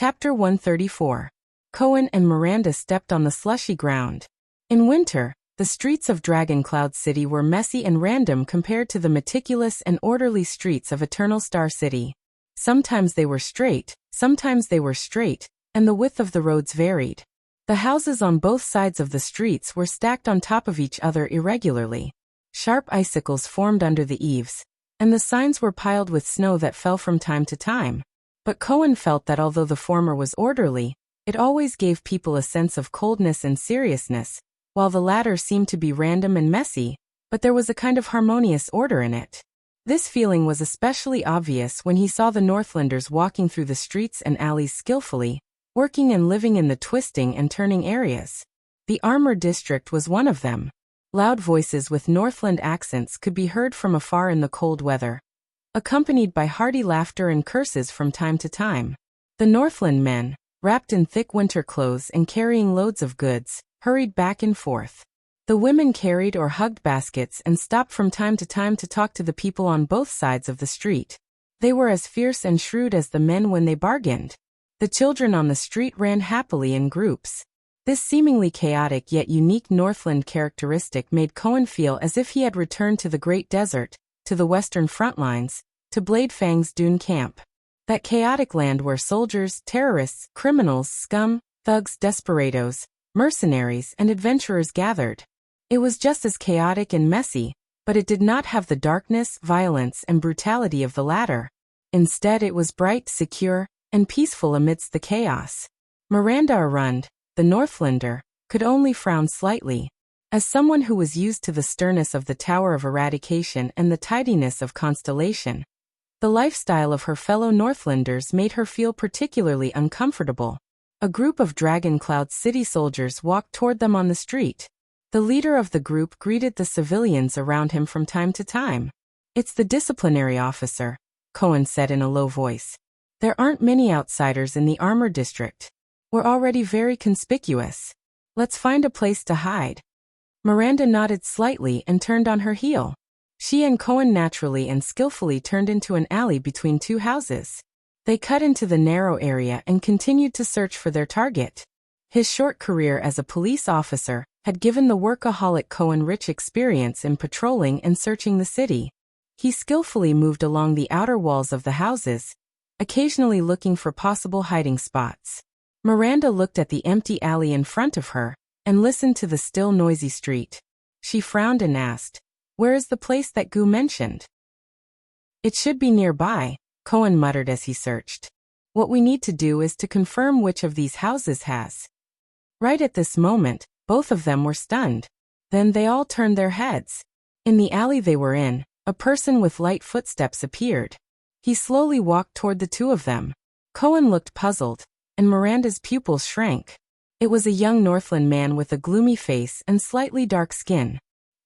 Chapter 134. Cohen and Miranda stepped on the slushy ground. In winter, the streets of Dragon Cloud City were messy and random compared to the meticulous and orderly streets of Eternal Star City. Sometimes they were straight, and the width of the roads varied. The houses on both sides of the streets were stacked on top of each other irregularly. Sharp icicles formed under the eaves, and the signs were piled with snow that fell from time to time. But Cohen felt that although the former was orderly, it always gave people a sense of coldness and seriousness, while the latter seemed to be random and messy, but there was a kind of harmonious order in it. This feeling was especially obvious when he saw the Northlanders walking through the streets and alleys skillfully, working and living in the twisting and turning areas. The Armor District was one of them. Loud voices with Northland accents could be heard from afar in the cold weather, accompanied by hearty laughter and curses from time to time. The Northland men, wrapped in thick winter clothes and carrying loads of goods, hurried back and forth. The women carried or hugged baskets and stopped from time to time to talk to the people on both sides of the street. They were as fierce and shrewd as the men when they bargained. The children on the street ran happily in groups. This seemingly chaotic yet unique Northland characteristic made Cohen feel as if he had returned to the Great Desert, to the Western front lines, to Blade Fang's dune camp. That chaotic land where soldiers, terrorists, criminals, scum, thugs, desperados, mercenaries, and adventurers gathered. It was just as chaotic and messy, but it did not have the darkness, violence, and brutality of the latter. Instead, it was bright, secure, and peaceful amidst the chaos. Miranda Arund, the Northlander, could only frown slightly. As someone who was used to the sternness of the Tower of Eradication and the tidiness of Constellation, the lifestyle of her fellow Northlanders made her feel particularly uncomfortable. A group of Dragon Cloud City soldiers walked toward them on the street. The leader of the group greeted the civilians around him from time to time. "It's the disciplinary officer," Cohen said in a low voice. "There aren't many outsiders in the Armor District. We're already very conspicuous. Let's find a place to hide." Miranda nodded slightly and turned on her heel. She and Cohen naturally and skillfully turned into an alley between two houses. They cut into the narrow area and continued to search for their target. His short career as a police officer had given the workaholic Cohen rich experience in patrolling and searching the city. He skillfully moved along the outer walls of the houses, occasionally looking for possible hiding spots. Miranda looked at the empty alley in front of her and listened to the still noisy street. She frowned and asked, "Where is the place that Gu mentioned?" "It should be nearby," Cohen muttered as he searched. "What we need to do is to confirm which of these houses has." Right at this moment, both of them were stunned. Then they all turned their heads. In the alley they were in, a person with light footsteps appeared. He slowly walked toward the two of them. Cohen looked puzzled, and Miranda's pupils shrank. It was a young Northland man with a gloomy face and slightly dark skin.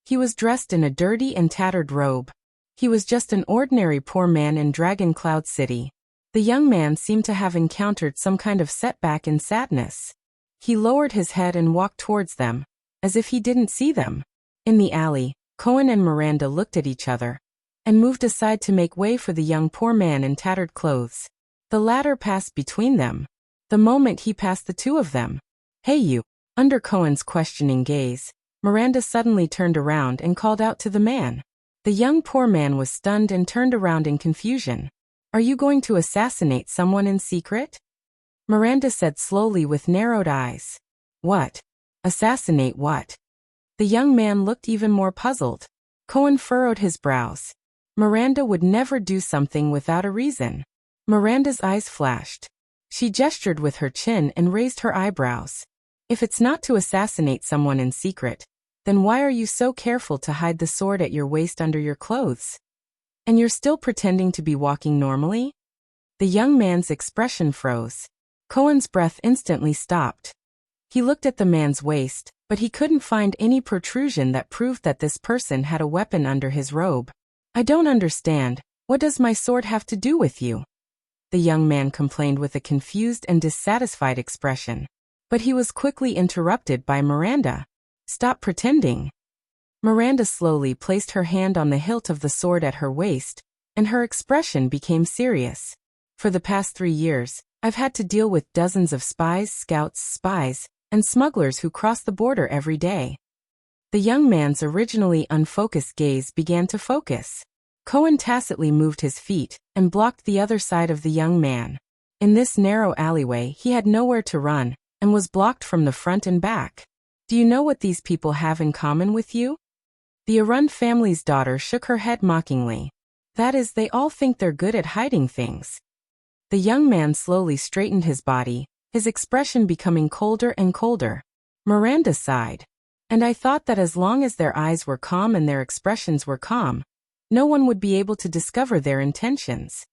He was dressed in a dirty and tattered robe. He was just an ordinary poor man in Dragon Cloud City. The young man seemed to have encountered some kind of setback in sadness. He lowered his head and walked towards them, as if he didn't see them. In the alley, Cohen and Miranda looked at each other and moved aside to make way for the young poor man in tattered clothes. The latter passed between them. The moment he passed the two of them, "Hey you!" Under Cohen's questioning gaze, Miranda suddenly turned around and called out to the man. The young poor man was stunned and turned around in confusion. "Are you going to assassinate someone in secret?" Miranda said slowly with narrowed eyes. "What? Assassinate what?" The young man looked even more puzzled. Cohen furrowed his brows. Miranda would never do something without a reason. Miranda's eyes flashed. She gestured with her chin and raised her eyebrows. "If it's not to assassinate someone in secret, then why are you so careful to hide the sword at your waist under your clothes? And you're still pretending to be walking normally?" The young man's expression froze. Cohen's breath instantly stopped. He looked at the man's waist, but he couldn't find any protrusion that proved that this person had a weapon under his robe. "I don't understand. What does my sword have to do with you?" The young man complained with a confused and dissatisfied expression. But he was quickly interrupted by Miranda. "Stop pretending." Miranda slowly placed her hand on the hilt of the sword at her waist, and her expression became serious. "For the past 3 years, I've had to deal with dozens of spies, scouts, spies, and smugglers who cross the border every day. The young man's originally unfocused gaze began to focus. Cohen tacitly moved his feet and blocked the other side of the young man. In this narrow alleyway, he had nowhere to run and was blocked from the front and back. Do you know what these people have in common with you? The Arund family's daughter shook her head mockingly. That is, they all think they're good at hiding things. The young man slowly straightened his body, his expression becoming colder and colder. Miranda sighed. And I thought that as long as their eyes were calm and their expressions were calm, no one would be able to discover their intentions.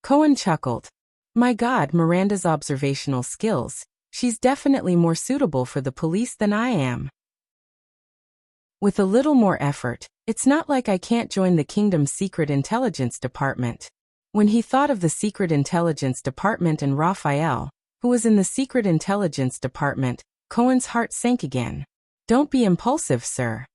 Cohen chuckled. My God, Miranda's observational skills. She's definitely more suitable for the police than I am. With a little more effort, it's not like I can't join the kingdom's secret intelligence department. When he thought of the secret intelligence department and Raphael, who was in the secret intelligence department, Cohen's heart sank again. Don't be impulsive, sir.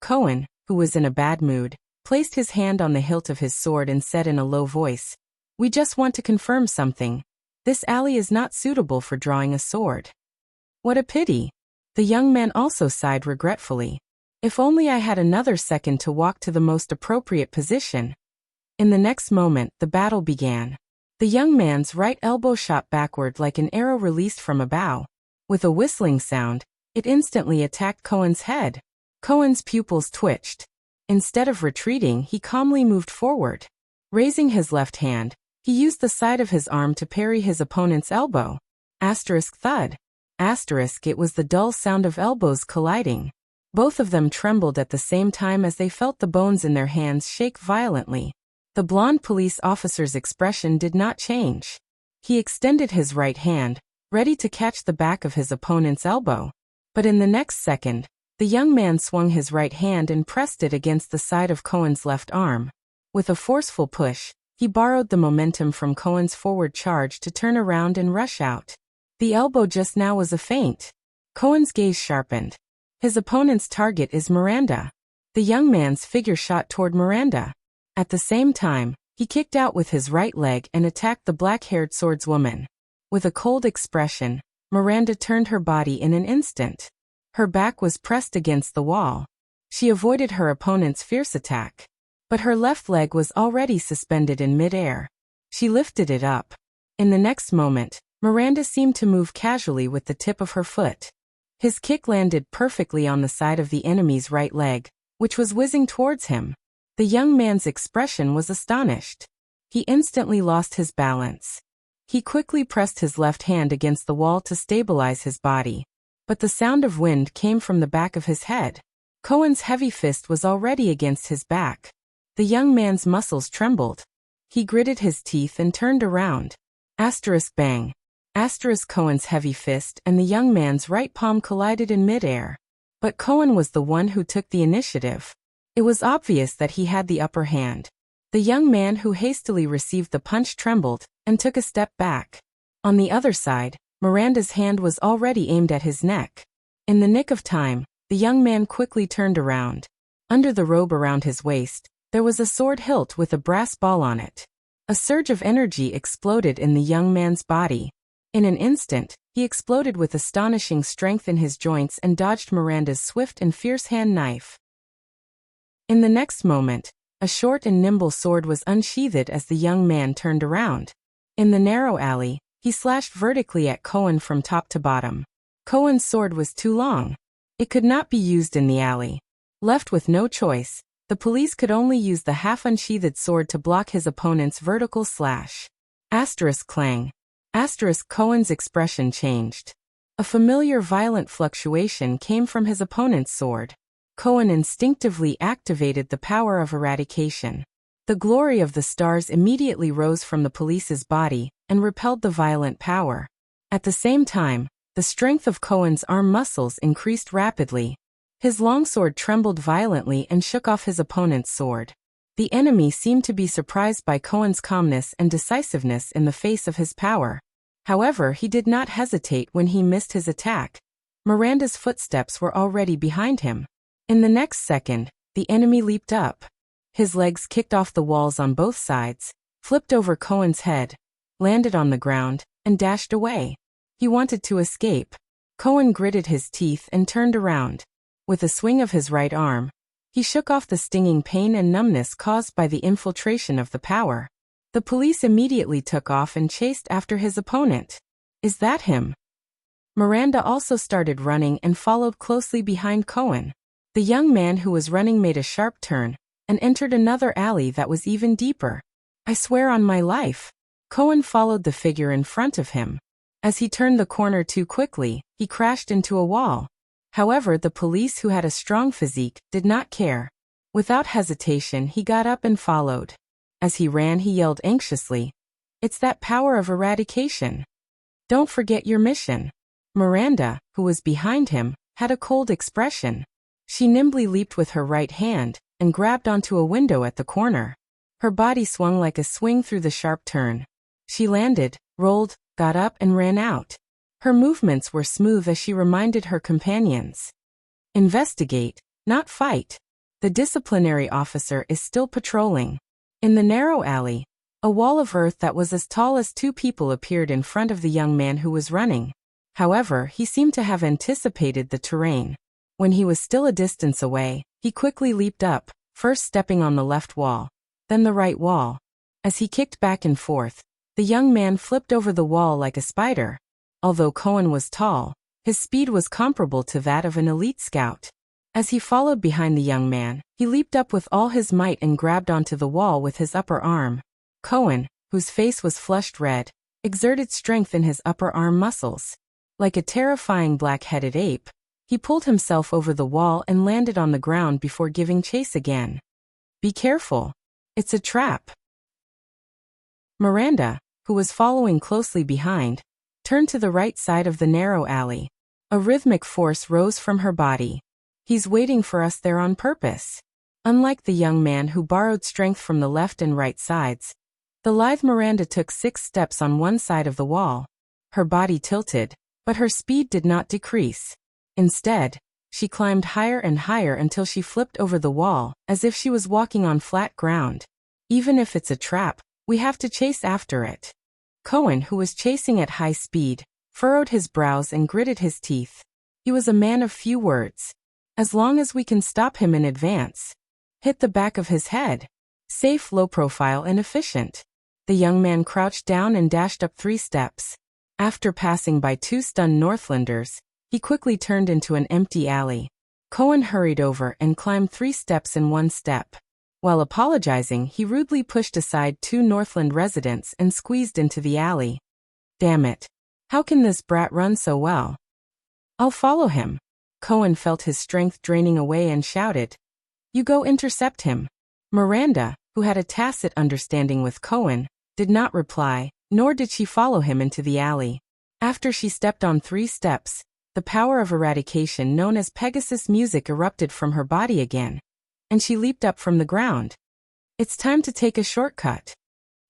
Cohen, who was in a bad mood, placed his hand on the hilt of his sword and said in a low voice, We just want to confirm something. This alley is not suitable for drawing a sword. What a pity. The young man also sighed regretfully. If only I had another second to walk to the most appropriate position. In the next moment, the battle began. The young man's right elbow shot backward like an arrow released from a bow. With a whistling sound, it instantly attacked Cohen's head. Cohen's pupils twitched. Instead of retreating, he calmly moved forward. Raising his left hand, he used the side of his arm to parry his opponent's elbow. Thud. It was the dull sound of elbows colliding. Both of them trembled at the same time as they felt the bones in their hands shake violently. The blonde police officer's expression did not change. He extended his right hand, ready to catch the back of his opponent's elbow. But in the next second, the young man swung his right hand and pressed it against the side of Cohen's left arm. With a forceful push, he borrowed the momentum from Cohen's forward charge to turn around and rush out. The elbow just now was a feint. Cohen's gaze sharpened. His opponent's target is Miranda. The young man's figure shot toward Miranda. At the same time, he kicked out with his right leg and attacked the black-haired swordswoman. With a cold expression, Miranda turned her body in an instant. Her back was pressed against the wall. She avoided her opponent's fierce attack. But her left leg was already suspended in mid-air. She lifted it up. In the next moment, Miranda seemed to move casually with the tip of her foot. His kick landed perfectly on the side of the enemy's right leg, which was whizzing towards him. The young man's expression was astonished. He instantly lost his balance. He quickly pressed his left hand against the wall to stabilize his body. But the sound of wind came from the back of his head. Cohen's heavy fist was already against his back. The young man's muscles trembled. He gritted his teeth and turned around. Bang. Cohen's heavy fist and the young man's right palm collided in midair. But Cohen was the one who took the initiative. It was obvious that he had the upper hand. The young man who hastily received the punch trembled and took a step back. On the other side, Miranda's hand was already aimed at his neck. In the nick of time, the young man quickly turned around. Under the robe around his waist, there was a sword hilt with a brass ball on it. A surge of energy exploded in the young man's body. In an instant, he exploded with astonishing strength in his joints and dodged Miranda's swift and fierce hand knife. In the next moment, a short and nimble sword was unsheathed as the young man turned around. In the narrow alley, he slashed vertically at Cohen from top to bottom. Cohen's sword was too long. It could not be used in the alley. Left with no choice, the police could only use the half-unsheathed sword to block his opponent's vertical slash. Clang. Cohen's expression changed. A familiar violent fluctuation came from his opponent's sword. Cohen instinctively activated the power of eradication. The glory of the stars immediately rose from the police's body and repelled the violent power. At the same time, the strength of Cohen's arm muscles increased rapidly. His longsword trembled violently and shook off his opponent's sword. The enemy seemed to be surprised by Cohen's calmness and decisiveness in the face of his power. However, he did not hesitate when he missed his attack. Miranda's footsteps were already behind him. In the next second, the enemy leaped up. His legs kicked off the walls on both sides, flipped over Cohen's head, landed on the ground, and dashed away. He wanted to escape. Cohen gritted his teeth and turned around. With a swing of his right arm, he shook off the stinging pain and numbness caused by the infiltration of the power. The police immediately took off and chased after his opponent. "Is that him?" Miranda also started running and followed closely behind Cohen. The young man who was running made a sharp turn and entered another alley that was even deeper. "I swear on my life." Cohen followed the figure in front of him. As he turned the corner too quickly, he crashed into a wall. However, the police, who had a strong physique, did not care. Without hesitation, he got up and followed. As he ran, he yelled anxiously, "It's that power of eradication. Don't forget your mission." Miranda, who was behind him, had a cold expression. She nimbly leaped with her right hand and grabbed onto a window at the corner. Her body swung like a swing through the sharp turn. She landed, rolled, got up and ran out. Her movements were smooth as she reminded her companions. "Investigate, not fight. The disciplinary officer is still patrolling." In the narrow alley, a wall of earth that was as tall as two people appeared in front of the young man who was running. However, he seemed to have anticipated the terrain. When he was still a distance away, he quickly leaped up, first stepping on the left wall, then the right wall. As he kicked back and forth, the young man flipped over the wall like a spider. Although Cohen was tall, his speed was comparable to that of an elite scout. As he followed behind the young man, he leaped up with all his might and grabbed onto the wall with his upper arm. Cohen, whose face was flushed red, exerted strength in his upper arm muscles. Like a terrifying black-headed ape, he pulled himself over the wall and landed on the ground before giving chase again. "Be careful. It's a trap." Miranda, who was following closely behind, turned to the right side of the narrow alley. A rhythmic force rose from her body. "He's waiting for us there on purpose." Unlike the young man who borrowed strength from the left and right sides, the lithe Miranda took 6 steps on one side of the wall. Her body tilted, but her speed did not decrease. Instead, she climbed higher and higher until she flipped over the wall, as if she was walking on flat ground. "Even if it's a trap, we have to chase after it." Cohen, who was chasing at high speed, furrowed his brows and gritted his teeth. He was a man of few words. "As long as we can stop him in advance. Hit the back of his head. Safe, low profile and efficient." The young man crouched down and dashed up 3 steps. After passing by 2 stunned Northlanders, he quickly turned into an empty alley. Cohen hurried over and climbed 3 steps in 1 step. While apologizing, he rudely pushed aside 2 Northland residents and squeezed into the alley. "Damn it. How can this brat run so well? I'll follow him." Cohen felt his strength draining away and shouted, "You go intercept him." Miranda, who had a tacit understanding with Cohen, did not reply, nor did she follow him into the alley. After she stepped on 3 steps, the power of eradication known as Pegasus music erupted from her body again, and she leaped up from the ground. "It's time to take a shortcut."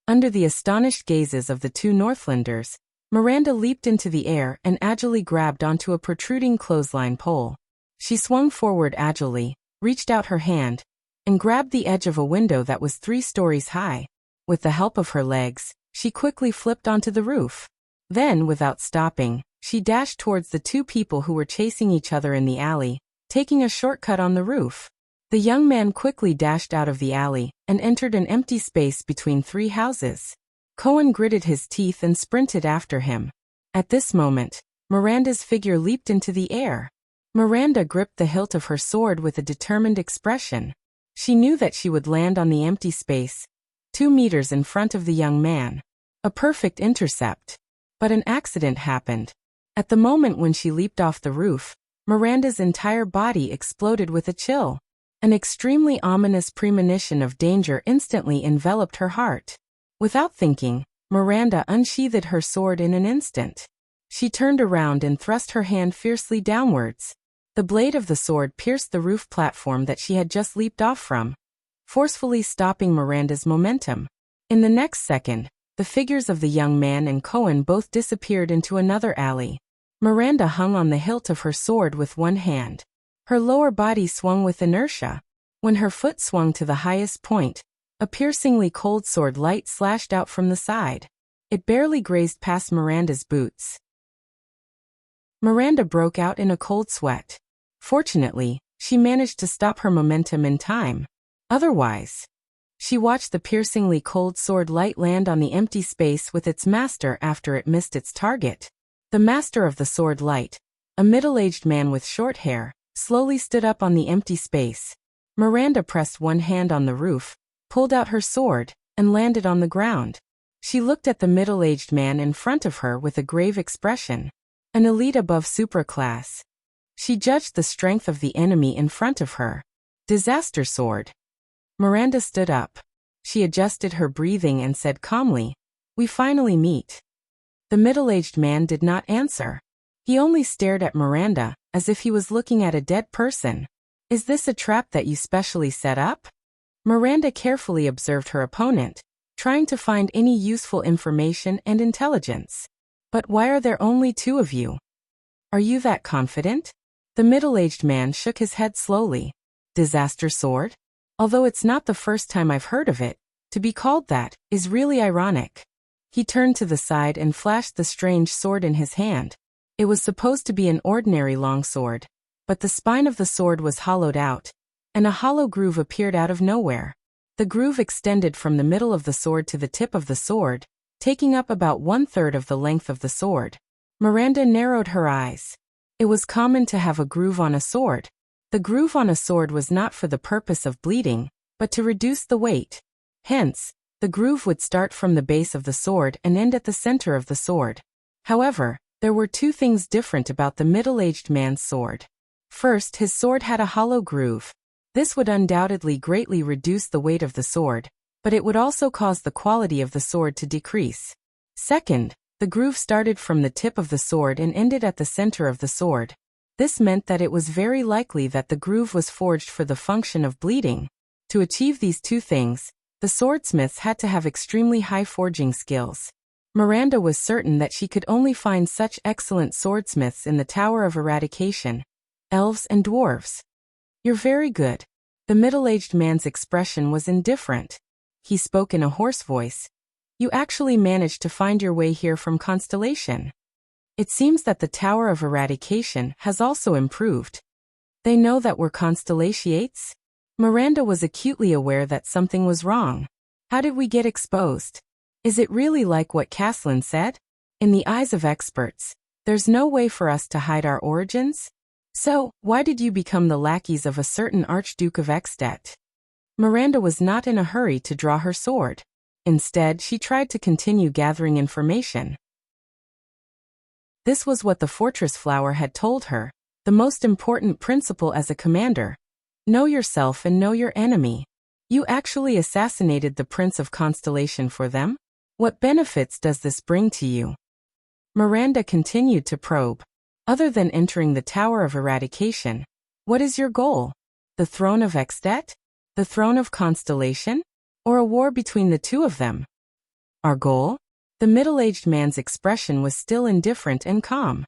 Under the astonished gazes of the 2 Northlanders, Miranda leaped into the air and agilely grabbed onto a protruding clothesline pole. She swung forward agilely, reached out her hand, and grabbed the edge of a window that was 3 stories high. With the help of her legs, she quickly flipped onto the roof. Then, without stopping, she dashed towards the 2 people who were chasing each other in the alley, taking a shortcut on the roof. The young man quickly dashed out of the alley and entered an empty space between 3 houses. Cohen gritted his teeth and sprinted after him. At this moment, Miranda's figure leaped into the air. Miranda gripped the hilt of her sword with a determined expression. She knew that she would land on the empty space, 2 meters in front of the young man. A perfect intercept. But an accident happened. At the moment when she leaped off the roof, Miranda's entire body exploded with a chill. An extremely ominous premonition of danger instantly enveloped her heart. Without thinking, Miranda unsheathed her sword in an instant. She turned around and thrust her hand fiercely downwards. The blade of the sword pierced the roof platform that she had just leaped off from, forcefully stopping Miranda's momentum. In the next second, the figures of the young man and Cohen both disappeared into another alley. Miranda hung on the hilt of her sword with one hand. Her lower body swung with inertia. When her foot swung to the highest point, a piercingly cold sword light slashed out from the side. It barely grazed past Miranda's boots. Miranda broke out in a cold sweat. Fortunately, she managed to stop her momentum in time. Otherwise, she watched the piercingly cold sword light land on the empty space with its master after it missed its target. The master of the sword light, a middle-aged man with short hair, slowly stood up on the empty space. Miranda pressed one hand on the roof, pulled out her sword, and landed on the ground. She looked at the middle-aged man in front of her with a grave expression. An elite above superclass. She judged the strength of the enemy in front of her. Disaster sword. Miranda stood up. She adjusted her breathing and said calmly, "We finally meet." The middle-aged man did not answer. He only stared at Miranda, as if he was looking at a dead person. "Is this a trap that you specially set up?" Miranda carefully observed her opponent, trying to find any useful information and intelligence. "But why are there only two of you? Are you that confident?" The middle-aged man shook his head slowly. "Disaster sword? Although it's not the first time I've heard of it, to be called that is really ironic." He turned to the side and flashed the strange sword in his hand. It was supposed to be an ordinary longsword, but the spine of the sword was hollowed out, and a hollow groove appeared out of nowhere. The groove extended from the middle of the sword to the tip of the sword, taking up about 1/3 of the length of the sword. Miranda narrowed her eyes. It was common to have a groove on a sword. The groove on a sword was not for the purpose of bleeding, but to reduce the weight. Hence, the groove would start from the base of the sword and end at the center of the sword. However, there were two things different about the middle-aged man's sword. First, his sword had a hollow groove. This would undoubtedly greatly reduce the weight of the sword, but it would also cause the quality of the sword to decrease. Second, the groove started from the tip of the sword and ended at the center of the sword. This meant that it was very likely that the groove was forged for the function of bleeding. To achieve these two things, the swordsmiths had to have extremely high forging skills. Miranda was certain that she could only find such excellent swordsmiths in the Tower of Eradication, elves and dwarves. "You're very good." The middle-aged man's expression was indifferent. He spoke in a hoarse voice. "You actually managed to find your way here from Constellation. It seems that the Tower of Eradication has also improved. They know that we're Constellations?" Miranda was acutely aware that something was wrong. How did we get exposed? Is it really like what Caslin said? In the eyes of experts, there's no way for us to hide our origins? So, why did you become the lackeys of a certain Archduke of Extet? Miranda was not in a hurry to draw her sword. Instead, she tried to continue gathering information. This was what the fortress flower had told her, the most important principle as a commander. Know yourself and know your enemy. You actually assassinated the Prince of Constellation for them? What benefits does this bring to you? Miranda continued to probe. Other than entering the Tower of Eradication, what is your goal? The throne of Extet? The throne of Constellation? Or a war between the two of them? Our goal? The middle-aged man's expression was still indifferent and calm.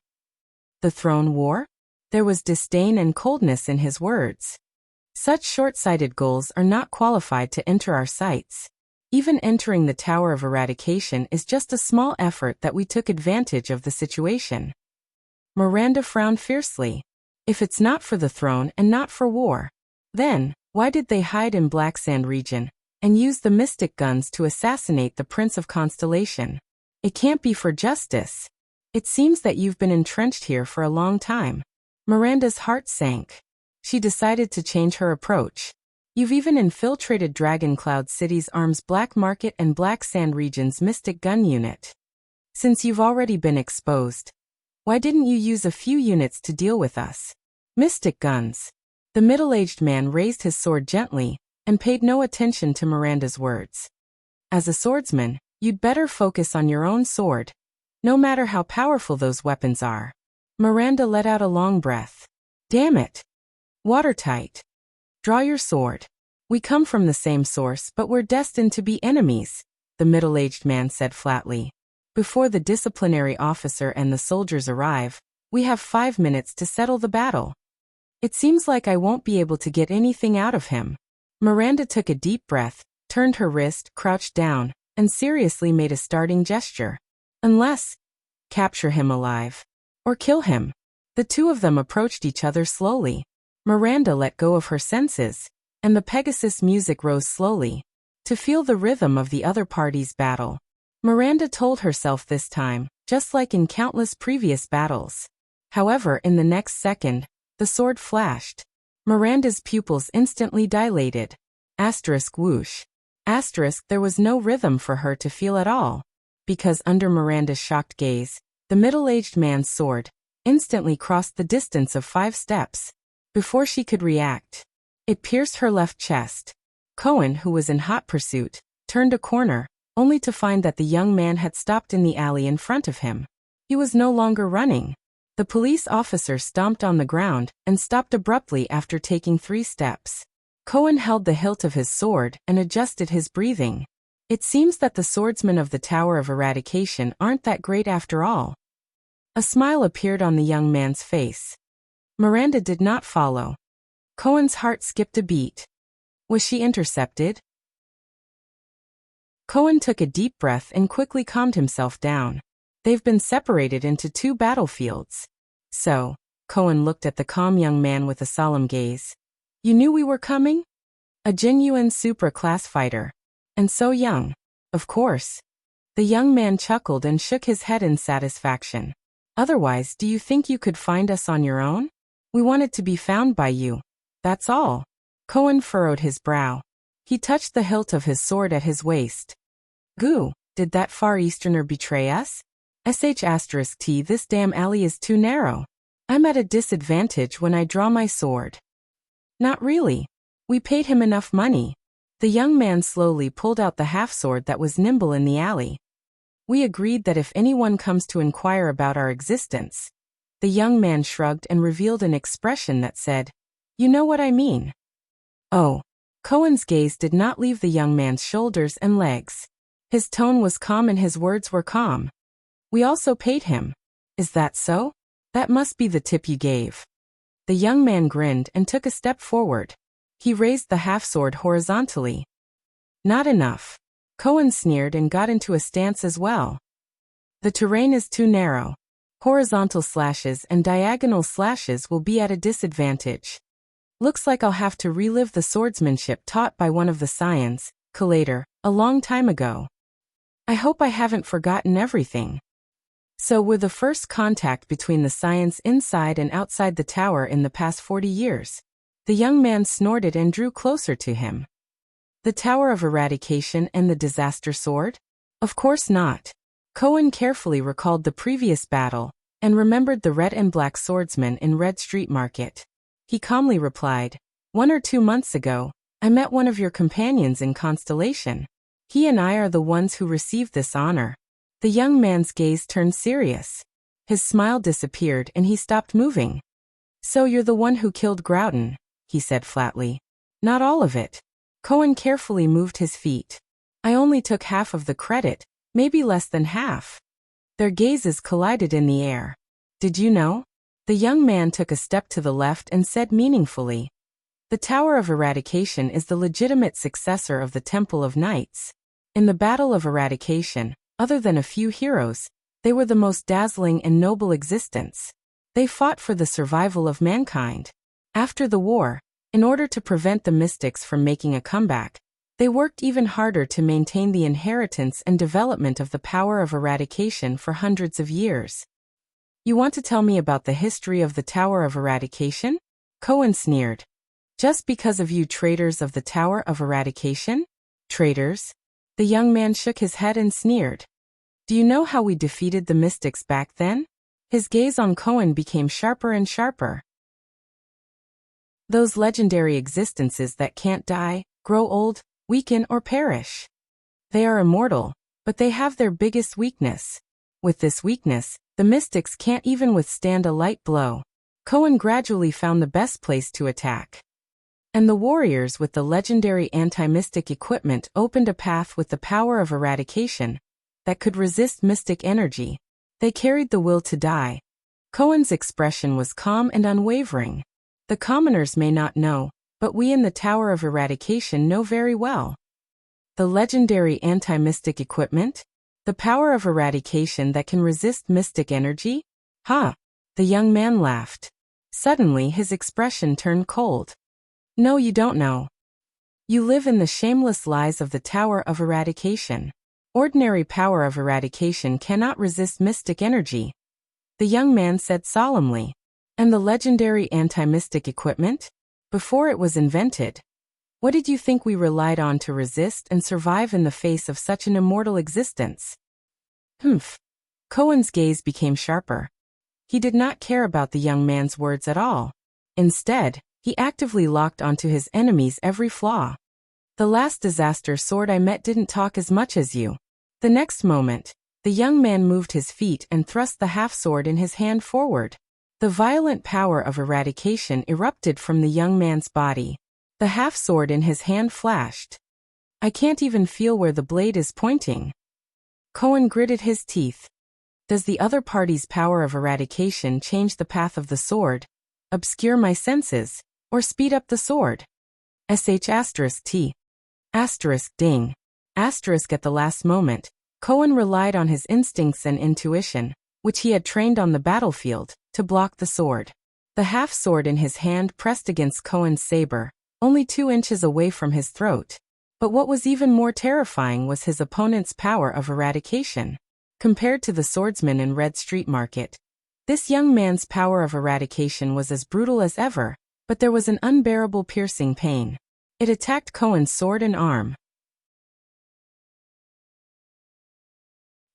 The throne war? There was disdain and coldness in his words. Such short-sighted goals are not qualified to enter our sights. Even entering the Tower of Eradication is just a small effort that we took advantage of the situation. Miranda frowned fiercely. If it's not for the throne and not for war, then, why did they hide in Black Sand region and use the mystic guns to assassinate the Prince of Constellation? It can't be for justice. It seems that you've been entrenched here for a long time. Miranda's heart sank. She decided to change her approach. You've even infiltrated Dragon Cloud City's arms black market and Black Sand region's mystic gun unit. Since you've already been exposed, why didn't you use a few units to deal with us? Mystic guns. The middle-aged man raised his sword gently and paid no attention to Miranda's words. As a swordsman, you'd better focus on your own sword, no matter how powerful those weapons are. Miranda let out a long breath. Damn it. Watertight. Draw your sword. We come from the same source, but we're destined to be enemies, the middle-aged man said flatly. Before the disciplinary officer and the soldiers arrive, we have 5 minutes to settle the battle. It seems like I won't be able to get anything out of him. Miranda took a deep breath, turned her wrist, crouched down, and seriously made a starting gesture. Unless, capture him alive. Or kill him. The two of them approached each other slowly. Miranda let go of her senses, and the Pegasus music rose slowly, to feel the rhythm of the other party's battle. Miranda told herself this time, just like in countless previous battles. However, in the next second, the sword flashed. Miranda's pupils instantly dilated. Asterisk whoosh. Asterisk there was no rhythm for her to feel at all, because under Miranda's shocked gaze, the middle-aged man's sword instantly crossed the distance of 5 steps. Before she could react, it pierced her left chest. Cohen, who was in hot pursuit, turned a corner, only to find that the young man had stopped in the alley in front of him. He was no longer running. The police officer stomped on the ground and stopped abruptly after taking 3 steps. Cohen held the hilt of his sword and adjusted his breathing. It seems that the swordsmen of the Tower of Eradication aren't that great after all. A smile appeared on the young man's face. Miranda did not follow. Cohen's heart skipped a beat. Was she intercepted? Cohen took a deep breath and quickly calmed himself down. They've been separated into 2 battlefields. So, Cohen looked at the calm young man with a solemn gaze. You knew we were coming? A genuine super-class fighter. And so young. Of course. The young man chuckled and shook his head in satisfaction. Otherwise, do you think you could find us on your own? We wanted to be found by you. That's all. Cohen furrowed his brow. He touched the hilt of his sword at his waist. Goo, did that Far Easterner betray us? *T this damn alley is too narrow. I'm at a disadvantage when I draw my sword. Not really. We paid him enough money. The young man slowly pulled out the half-sword that was nimble in the alley. We agreed that if anyone comes to inquire about our existence. The young man shrugged and revealed an expression that said, You know what I mean. Oh. Cohen's gaze did not leave the young man's shoulders and legs. His tone was calm and his words were calm. We also paid him. Is that so? That must be the tip you gave. The young man grinned and took a step forward. He raised the half-sword horizontally. Not enough. Cohen sneered and got into a stance as well. The terrain is too narrow. Horizontal slashes and diagonal slashes will be at a disadvantage. Looks like I'll have to relive the swordsmanship taught by one of the Scions, Collator, a long time ago. I hope I haven't forgotten everything. So were the first contact between the Scions inside and outside the tower in the past 40 years? The young man snorted and drew closer to him. The Tower of Eradication and the Disaster Sword? Of course not. Cohen carefully recalled the previous battle, and remembered the red and black swordsman in Red Street Market. He calmly replied, 1 or 2 months ago, I met one of your companions in Constellation. He and I are the ones who received this honor. The young man's gaze turned serious. His smile disappeared and he stopped moving. So you're the one who killed Groudon, he said flatly. Not all of it. Cohen carefully moved his feet. I only took half of the credit, maybe less than half. Their gazes collided in the air. Did you know? The young man took a step to the left and said meaningfully. The Tower of Eradication is the legitimate successor of the Temple of Knights. In the Battle of Eradication, other than a few heroes, they were the most dazzling and noble existence. They fought for the survival of mankind. After the war, in order to prevent the mystics from making a comeback, they worked even harder to maintain the inheritance and development of the power of eradication for hundreds of years. You want to tell me about the history of the Tower of Eradication? Cohen sneered. Just because of you traitors of the Tower of Eradication? Traitors? The young man shook his head and sneered. Do you know how we defeated the mystics back then? His gaze on Cohen became sharper and sharper. Those legendary existences that can't die, grow old, weaken or perish. They are immortal, but they have their biggest weakness. With this weakness, the mystics can't even withstand a light blow. Cohen gradually found the best place to attack. And the warriors with the legendary anti-mystic equipment opened a path with the power of eradication that could resist mystic energy. They carried the will to die. Cohen's expression was calm and unwavering. The commoners may not know, but we in the Tower of Eradication know very well. The legendary anti-mystic equipment? The power of eradication that can resist mystic energy? Ha! The young man laughed. Suddenly his expression turned cold. No, you don't know. You live in the shameless lies of the Tower of Eradication. Ordinary power of eradication cannot resist mystic energy, the young man said solemnly. And the legendary anti-mystic equipment? Before it was invented, what did you think we relied on to resist and survive in the face of such an immortal existence? Humph. Cohen's gaze became sharper. He did not care about the young man's words at all. Instead, he actively locked onto his enemy's every flaw. The last disaster sword I met didn't talk as much as you. The next moment, the young man moved his feet and thrust the half-sword in his hand forward. The violent power of eradication erupted from the young man's body. The half-sword in his hand flashed. I can't even feel where the blade is pointing. Cohen gritted his teeth. Does the other party's power of eradication change the path of the sword, obscure my senses, or speed up the sword? *T. Ding. At the last moment, Cohen relied on his instincts and intuition, which he had trained on the battlefield, to block the sword. The half-sword in his hand pressed against Cohen's saber, only 2 inches away from his throat. But what was even more terrifying was his opponent's power of eradication. Compared to the swordsman in Red Street Market, this young man's power of eradication was as brutal as ever, but there was an unbearable piercing pain. It attacked Cohen's sword and arm.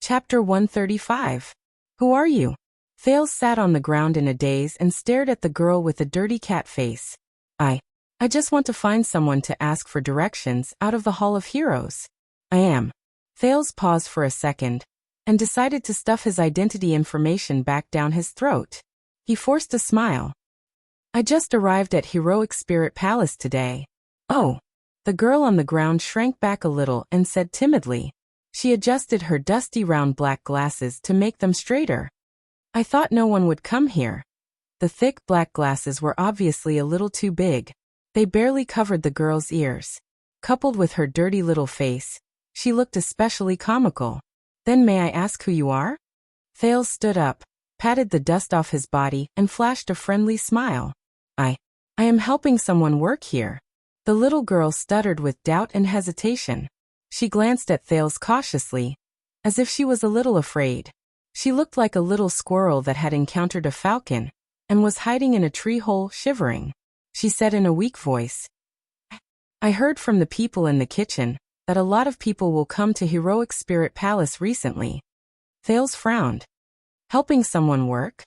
Chapter 135. Who are you? Thales sat on the ground in a daze and stared at the girl with the dirty cat face. I just want to find someone to ask for directions out of the Hall of Heroes. I am. Thales paused for a second and decided to stuff his identity information back down his throat. He forced a smile. I just arrived at Heroic Spirit Palace today. Oh. The girl on the ground shrank back a little and said timidly. She adjusted her dusty round black glasses to make them straighter. I thought no one would come here. The thick black glasses were obviously a little too big. They barely covered the girl's ears. Coupled with her dirty little face, she looked especially comical. Then may I ask who you are? Thales stood up, patted the dust off his body, and flashed a friendly smile. I am helping someone work here. The little girl stuttered with doubt and hesitation. She glanced at Thales cautiously, as if she was a little afraid. She looked like a little squirrel that had encountered a falcon and was hiding in a tree hole, shivering. She said in a weak voice, I heard from the people in the kitchen that a lot of people will come to Heroic Spirit Palace recently. Thales frowned. Helping someone work?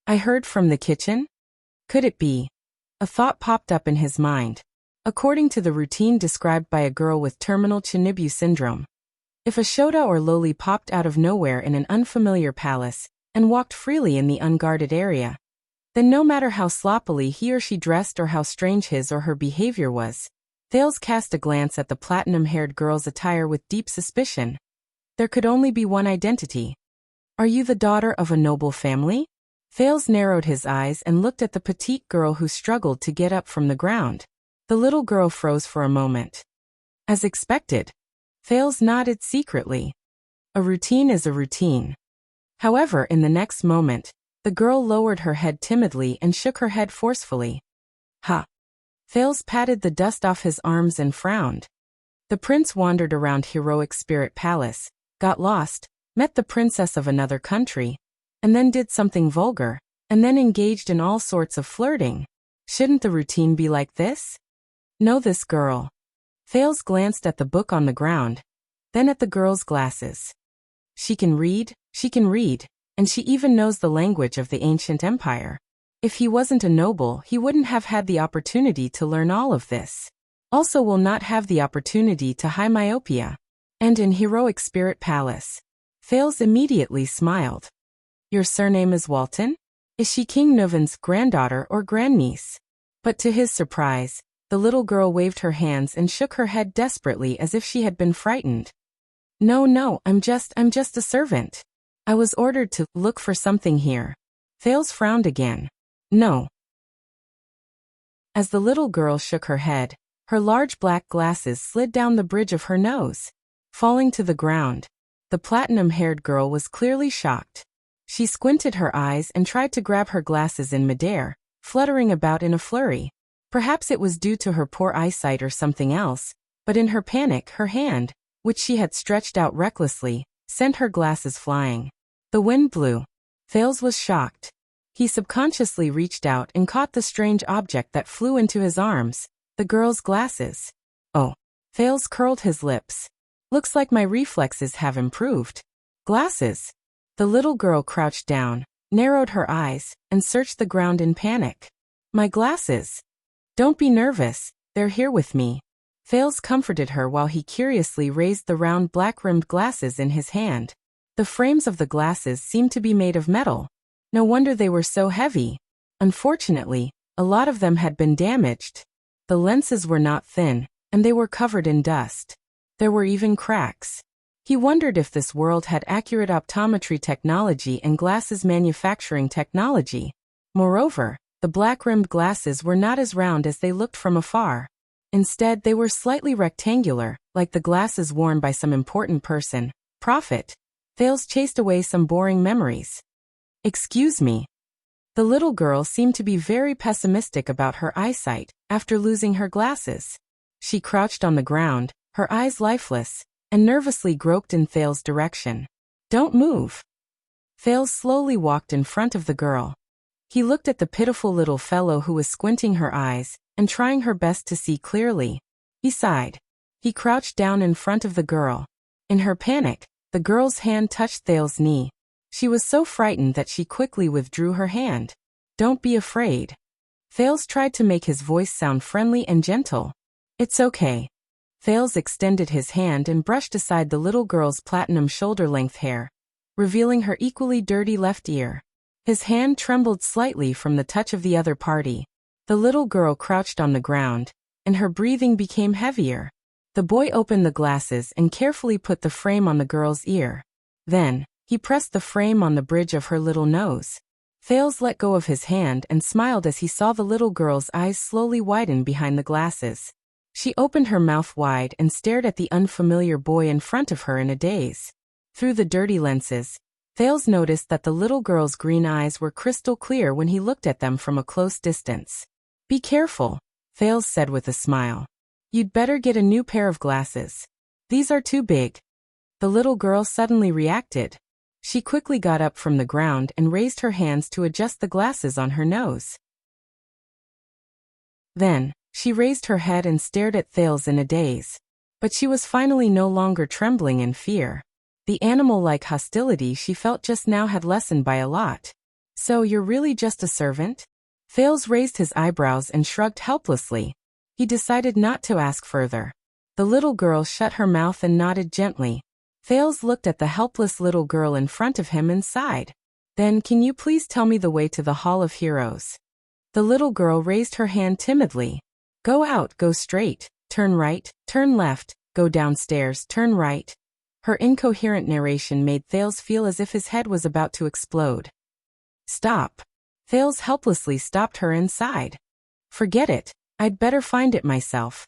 I heard from the kitchen? Could it be? A thought popped up in his mind. According to the routine described by a girl with terminal Chinibu syndrome, if a Shota or Loli popped out of nowhere in an unfamiliar palace and walked freely in the unguarded area, then no matter how sloppily he or she dressed or how strange his or her behavior was, Thales cast a glance at the platinum-haired girl's attire with deep suspicion. There could only be one identity. Are you the daughter of a noble family? Thales narrowed his eyes and looked at the petite girl who struggled to get up from the ground. The little girl froze for a moment. As expected, Thales nodded secretly. A routine is a routine. However, in the next moment, the girl lowered her head timidly and shook her head forcefully. Ha! Thales patted the dust off his arms and frowned. The prince wandered around Heroic Spirit Palace, got lost, met the princess of another country, and then did something vulgar, and then engaged in all sorts of flirting. Shouldn't the routine be like this? Know this girl. Thales glanced at the book on the ground, then at the girl's glasses. She can read, and she even knows the language of the ancient empire. If he wasn't a noble, he wouldn't have had the opportunity to learn all of this. Also will not have the opportunity to high myopia. And in Heroic Spirit Palace. Thales immediately smiled. Your surname is Walton? Is she King Nuvan's granddaughter or grandniece? But to his surprise, the little girl waved her hands and shook her head desperately as if she had been frightened. No, I'm just a servant. I was ordered to look for something here. Thales frowned again. No. As the little girl shook her head, Her large black glasses slid down the bridge of her nose, falling to the ground. The platinum-haired girl was clearly shocked. She squinted her eyes and tried to grab her glasses in midair, fluttering about in a flurry. Perhaps it was due to her poor eyesight or something else, but in her panic, her hand, which she had stretched out recklessly, sent her glasses flying. The wind blew. Thales was shocked. He subconsciously reached out and caught the strange object that flew into his arms, the girl's glasses. Oh. Thales curled his lips. Looks like my reflexes have improved. Glasses. The little girl crouched down, narrowed her eyes, and searched the ground in panic. My glasses. Don't be nervous, they're here with me. Thales comforted her while he curiously raised the round black-rimmed glasses in his hand. The frames of the glasses seemed to be made of metal. No wonder they were so heavy. Unfortunately, a lot of them had been damaged. The lenses were not thin, and they were covered in dust. There were even cracks. He wondered if this world had accurate optometry technology and glasses manufacturing technology. Moreover, the black-rimmed glasses were not as round as they looked from afar. Instead, they were slightly rectangular, like the glasses worn by some important person. Prophet. Thales chased away some boring memories. Excuse me. The little girl seemed to be very pessimistic about her eyesight after losing her glasses. She crouched on the ground, her eyes lifeless, and nervously groped in Thales' direction. Don't move. Thales slowly walked in front of the girl. He looked at the pitiful little fellow who was squinting her eyes and trying her best to see clearly. He sighed. He crouched down in front of the girl. In her panic, the girl's hand touched Thales' knee. She was so frightened that she quickly withdrew her hand. Don't be afraid. Thales tried to make his voice sound friendly and gentle. It's okay. Thales extended his hand and brushed aside the little girl's platinum shoulder-length hair, revealing her equally dirty left ear. His hand trembled slightly from the touch of the other party. The little girl crouched on the ground, and her breathing became heavier. The boy opened the glasses and carefully put the frame on the girl's ear. Then, he pressed the frame on the bridge of her little nose. Thales let go of his hand and smiled as he saw the little girl's eyes slowly widen behind the glasses. She opened her mouth wide and stared at the unfamiliar boy in front of her in a daze. Through the dirty lenses, Thales noticed that the little girl's green eyes were crystal clear when he looked at them from a close distance. Be careful, Thales said with a smile. You'd better get a new pair of glasses. These are too big. The little girl suddenly reacted. She quickly got up from the ground and raised her hands to adjust the glasses on her nose. Then, she raised her head and stared at Thales in a daze. But she was finally no longer trembling in fear. The animal-like hostility she felt just now had lessened by a lot. So you're really just a servant? Thales raised his eyebrows and shrugged helplessly. He decided not to ask further. The little girl shut her mouth and nodded gently. Thales looked at the helpless little girl in front of him and sighed. Then can you please tell me the way to the Hall of Heroes? The little girl raised her hand timidly. Go out, go straight, turn right, turn left, go downstairs, turn right. Her incoherent narration made Thales feel as if his head was about to explode. Stop. Thales helplessly stopped her and sighed. Forget it, I'd better find it myself.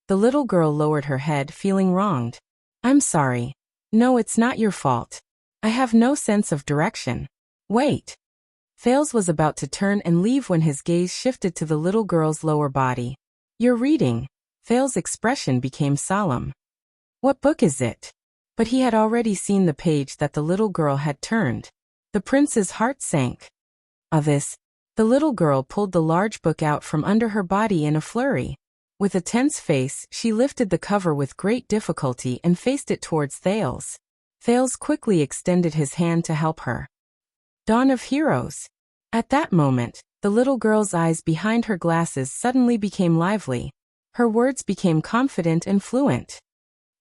The little girl lowered her head, feeling wronged. I'm sorry. No, it's not your fault. I have no sense of direction. Wait. Thales was about to turn and leave when his gaze shifted to the little girl's lower body. You're reading. Thales' expression became solemn. What book is it? But he had already seen the page that the little girl had turned. The prince's heart sank. This. The little girl pulled the large book out from under her body in a flurry. With a tense face, she lifted the cover with great difficulty and faced it towards Thales. Thales quickly extended his hand to help her. Dawn of Heroes. At that moment, the little girl's eyes behind her glasses suddenly became lively. Her words became confident and fluent.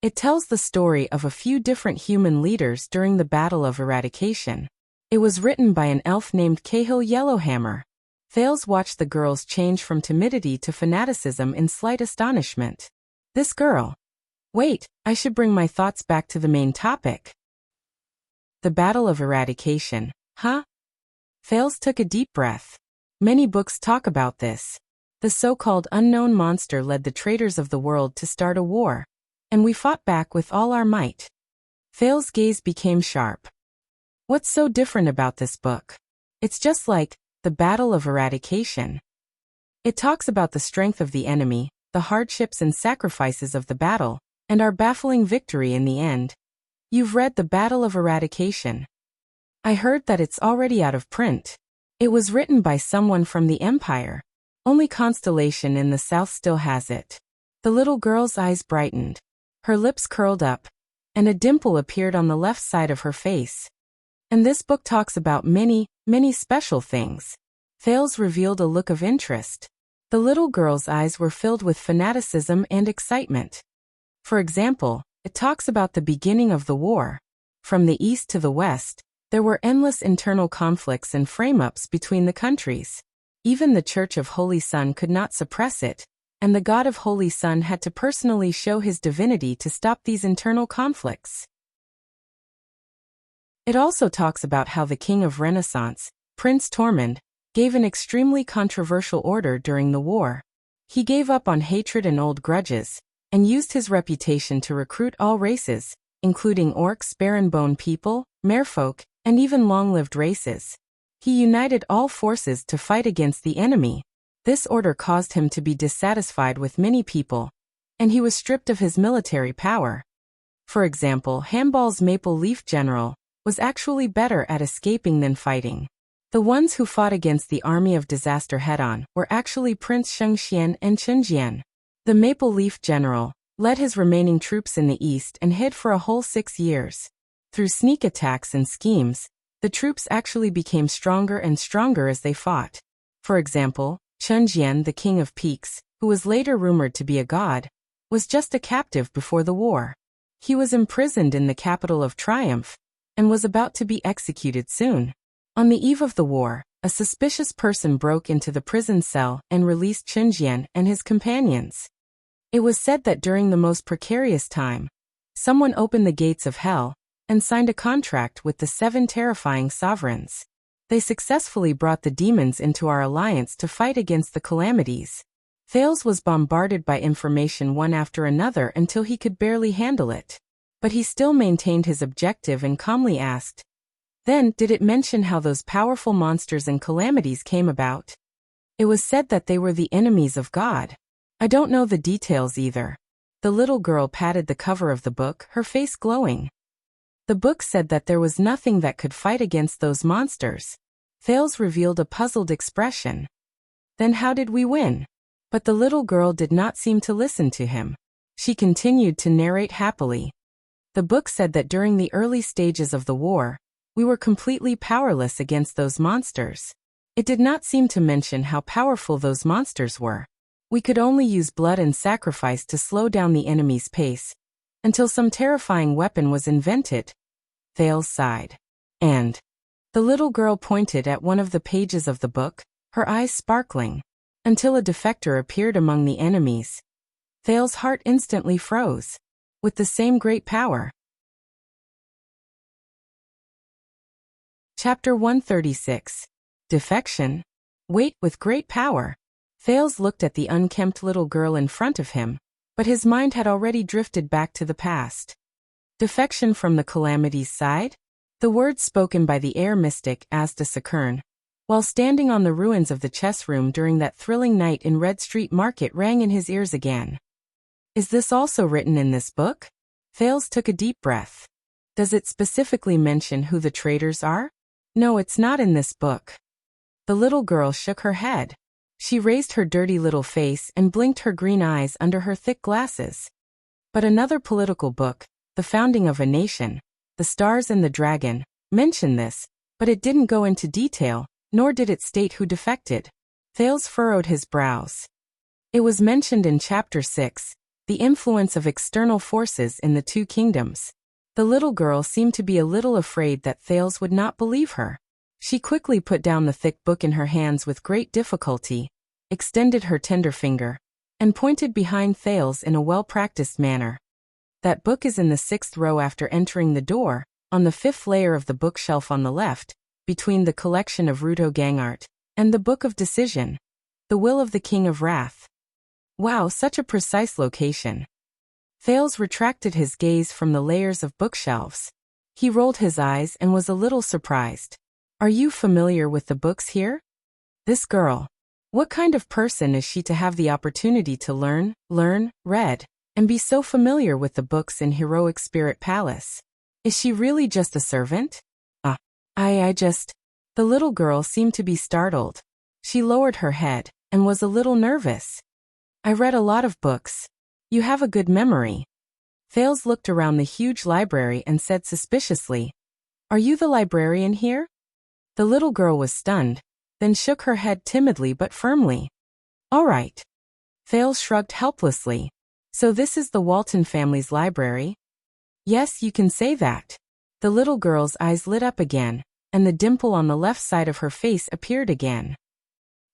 It tells the story of a few different human leaders during the Battle of Eradication. It was written by an elf named Cahill Yellowhammer. Thales watched the girls change from timidity to fanaticism in slight astonishment. This girl. Wait, I should bring my thoughts back to the main topic. The Battle of Eradication, huh? Thales took a deep breath. Many books talk about this. The so-called unknown monster led the traitors of the world to start a war, and we fought back with all our might. Thales's gaze became sharp. What's so different about this book? It's just like the Battle of Eradication. It talks about the strength of the enemy, the hardships and sacrifices of the battle, and our baffling victory in the end. You've read The Battle of Eradication. I heard that it's already out of print. It was written by someone from the Empire. Only Constellation in the South still has it. The little girl's eyes brightened. Her lips curled up, and a dimple appeared on the left side of her face. And this book talks about many, many special things. Thales revealed a look of interest. The little girl's eyes were filled with fanaticism and excitement. For example, it talks about the beginning of the war. From the east to the west, there were endless internal conflicts and frame-ups between the countries. Even the Church of Holy Sun could not suppress it, and the God of Holy Sun had to personally show his divinity to stop these internal conflicts. It also talks about how the King of Renaissance, Prince Tormund, gave an extremely controversial order during the war. He gave up on hatred and old grudges, and used his reputation to recruit all races, including orcs, barren-bone people, merfolk, and even long-lived races. He united all forces to fight against the enemy. This order caused him to be dissatisfied with many people, and he was stripped of his military power. For example, Handball's Maple Leaf General was actually better at escaping than fighting. The ones who fought against the army of disaster head-on were actually Prince Shengxian and Chenjian. The Maple Leaf General led his remaining troops in the east and hid for a whole 6 years. Through sneak attacks and schemes, the troops actually became stronger and stronger as they fought. For example, Chenjian, the King of Peaks, who was later rumored to be a god, was just a captive before the war. He was imprisoned in the capital of Triumph, and was about to be executed soon. On the eve of the war, a suspicious person broke into the prison cell and released Chenjian and his companions. It was said that during the most precarious time, someone opened the gates of hell and signed a contract with the 7 terrifying sovereigns. They successfully brought the demons into our alliance to fight against the calamities. Thales was bombarded by information one after another until he could barely handle it. But he still maintained his objective and calmly asked, "Then, did it mention how those powerful monsters and calamities came about?" It was said that they were the enemies of God. I don't know the details either. The little girl patted the cover of the book, her face glowing. The book said that there was nothing that could fight against those monsters. Thales revealed a puzzled expression. Then how did we win? But the little girl did not seem to listen to him. She continued to narrate happily. The book said that during the early stages of the war, we were completely powerless against those monsters. It did not seem to mention how powerful those monsters were. We could only use blood and sacrifice to slow down the enemy's pace, until some terrifying weapon was invented. Thales sighed. And the little girl pointed at one of the pages of the book, her eyes sparkling, until a defector appeared among the enemies. Thales' heart instantly froze. With the same great power. Chapter 136. Defection. Wait, with great power. Thales looked at the unkempt little girl in front of him, but his mind had already drifted back to the past. Defection from the calamity's side? The words spoken by the air mystic Asda Sakern, while standing on the ruins of the chess room during that thrilling night in Red Street Market, rang in his ears again. Is this also written in this book? Thales took a deep breath. Does it specifically mention who the traitors are? No, it's not in this book. The little girl shook her head. She raised her dirty little face and blinked her green eyes under her thick glasses. But another political book, The Founding of a Nation, The Stars and the Dragon, mentioned this, but it didn't go into detail, nor did it state who defected. Thales furrowed his brows. It was mentioned in Chapter 6, the influence of external forces in the 2 kingdoms. The little girl seemed to be a little afraid that Thales would not believe her. She quickly put down the thick book in her hands with great difficulty, extended her tender finger, and pointed behind Thales in a well-practiced manner. That book is in the 6th row after entering the door, on the 5th layer of the bookshelf on the left, between the collection of Ruto Gangart and the Book of Decision. The will of the King of Wrath. Wow, such a precise location. Thales retracted his gaze from the layers of bookshelves. He rolled his eyes and was a little surprised. Are you familiar with the books here? This girl. What kind of person is she to have the opportunity to learn, read, and be so familiar with the books in Heroic Spirit Palace? Is she really just a servant? The little girl seemed to be startled. She lowered her head and was a little nervous. I read a lot of books. You have a good memory. Thales looked around the huge library and said suspiciously, Are you the librarian here? The little girl was stunned, then shook her head timidly but firmly. All right. Thales shrugged helplessly. So this is the Walton family's library? Yes, you can say that. The little girl's eyes lit up again, and the dimple on the left side of her face appeared again.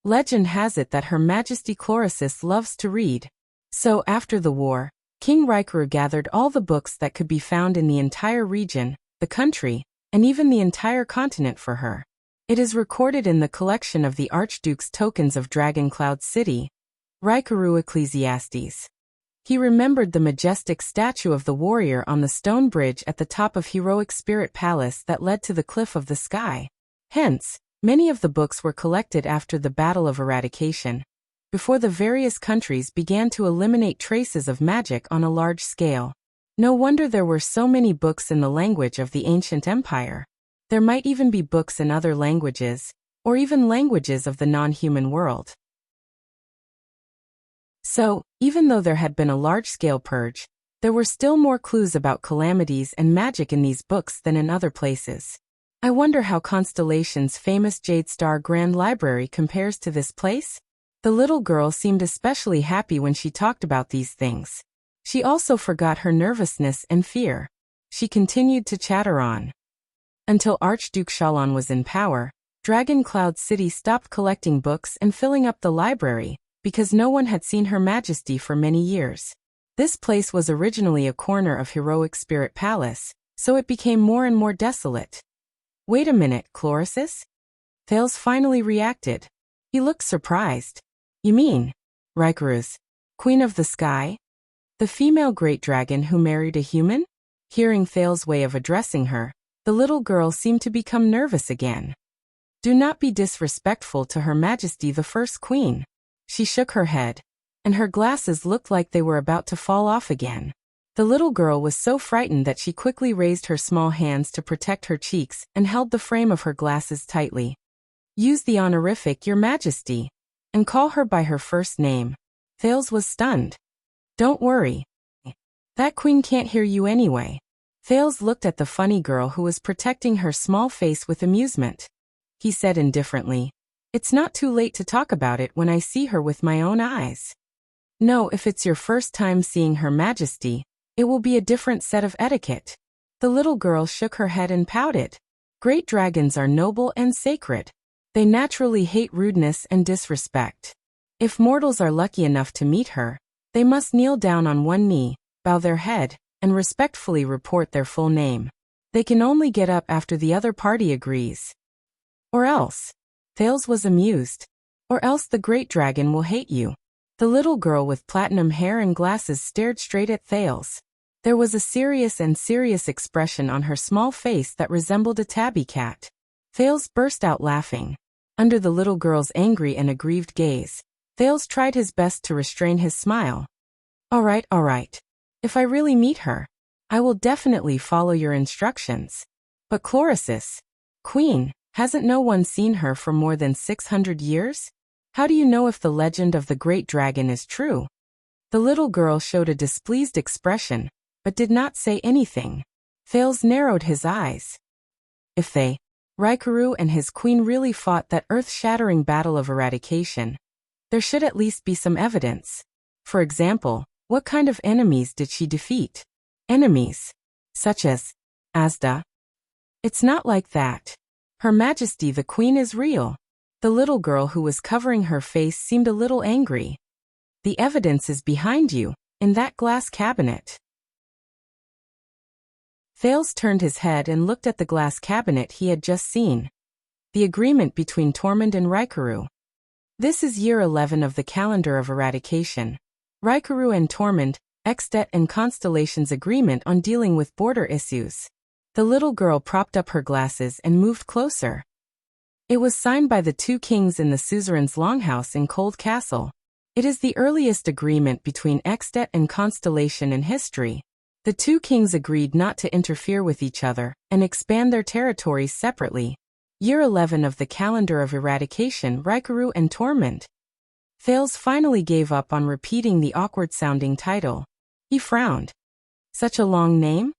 Legend has it that Her Majesty Chlorosis loves to read. So after the war, King Rikaru gathered all the books that could be found in the entire region, the country, and even the entire continent for her. It is recorded in the collection of the Archduke's Tokens of Dragon Cloud City, Rikaru Ecclesiastes. He remembered the majestic statue of the warrior on the stone bridge at the top of Heroic Spirit Palace that led to the Cliff of the Sky. Hence, many of the books were collected after the Battle of Eradication, before the various countries began to eliminate traces of magic on a large scale. No wonder there were so many books in the language of the ancient empire. There might even be books in other languages, or even languages of the non-human world. So, even though there had been a large-scale purge, there were still more clues about calamities and magic in these books than in other places. I wonder how Constellation's famous Jade Star Grand Library compares to this place? The little girl seemed especially happy when she talked about these things. She also forgot her nervousness and fear. She continued to chatter on. Until Archduke Shalon was in power, Dragon Cloud City stopped collecting books and filling up the library, because no one had seen Her Majesty for many years. This place was originally a corner of Heroic Spirit Palace, so it became more and more desolate. Wait a minute, Chlorosis? Thales finally reacted. He looked surprised. You mean, Rikaru's Queen of the Sky? The female great dragon who married a human? Hearing Thales' way of addressing her, the little girl seemed to become nervous again. Do not be disrespectful to Her Majesty the First Queen. She shook her head, and her glasses looked like they were about to fall off again. The little girl was so frightened that she quickly raised her small hands to protect her cheeks and held the frame of her glasses tightly. Use the honorific Your Majesty, and call her by her first name. Thales was stunned. Don't worry. That queen can't hear you anyway. Thales looked at the funny girl who was protecting her small face with amusement. He said indifferently, It's not too late to talk about it when I see her with my own eyes. No, if it's your first time seeing Her Majesty, it will be a different set of etiquette. The little girl shook her head and pouted. Great dragons are noble and sacred. They naturally hate rudeness and disrespect. If mortals are lucky enough to meet her, they must kneel down on one knee, bow their head, and respectfully report their full name. They can only get up after the other party agrees. Or else. Thales was amused. Or else the great dragon will hate you. The little girl with platinum hair and glasses stared straight at Thales. There was a serious expression on her small face that resembled a tabby cat. Thales burst out laughing. Under the little girl's angry and aggrieved gaze, Thales tried his best to restrain his smile. All right. If I really meet her, I will definitely follow your instructions. But Chlorosis, Queen, hasn't no one seen her for more than 600 years? How do you know if the legend of the great dragon is true? The little girl showed a displeased expression, but did not say anything. Thales narrowed his eyes. If Rikaru and his queen really fought that earth-shattering battle of eradication, there should at least be some evidence. For example, what kind of enemies did she defeat? Enemies, such as Asda. It's not like that. Her Majesty the Queen is real. The little girl who was covering her face seemed a little angry. The evidence is behind you, in that glass cabinet. Thales turned his head and looked at the glass cabinet he had just seen. The agreement between Tormund and Rikaru. This is year 11 of the calendar of eradication. Raikuru and Tormund, Extet and Constellation's agreement on dealing with border issues. The little girl propped up her glasses and moved closer. It was signed by the two kings in the suzerain's longhouse in Cold Castle. It is the earliest agreement between Extet and Constellation in history. The two kings agreed not to interfere with each other and expand their territories separately. Year 11 of the calendar of eradication. Raikuru and Tormund. Thales finally gave up on repeating the awkward-sounding title. He frowned. Such a long name?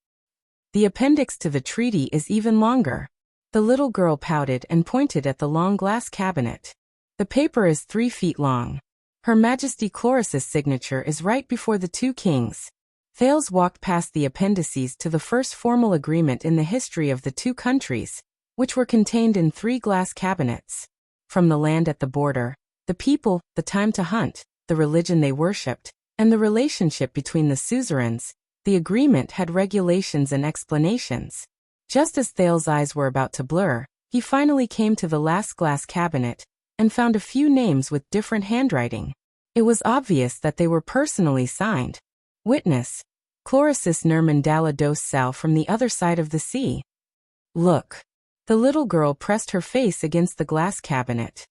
The appendix to the treaty is even longer. The little girl pouted and pointed at the long glass cabinet. The paper is 3 feet long. Her Majesty Chloris's signature is right before the two kings. Thales walked past the appendices to the first formal agreement in the history of the two countries, which were contained in 3 glass cabinets. From the land at the border, the people, the time to hunt, the religion they worshipped, and the relationship between the suzerains, the agreement had regulations and explanations. Just as Thales' eyes were about to blur, he finally came to the last glass cabinet and found a few names with different handwriting. It was obvious that they were personally signed. Witness, Chloris Nermandala dos Sal from the other side of the sea. Look. The little girl pressed her face against the glass cabinet.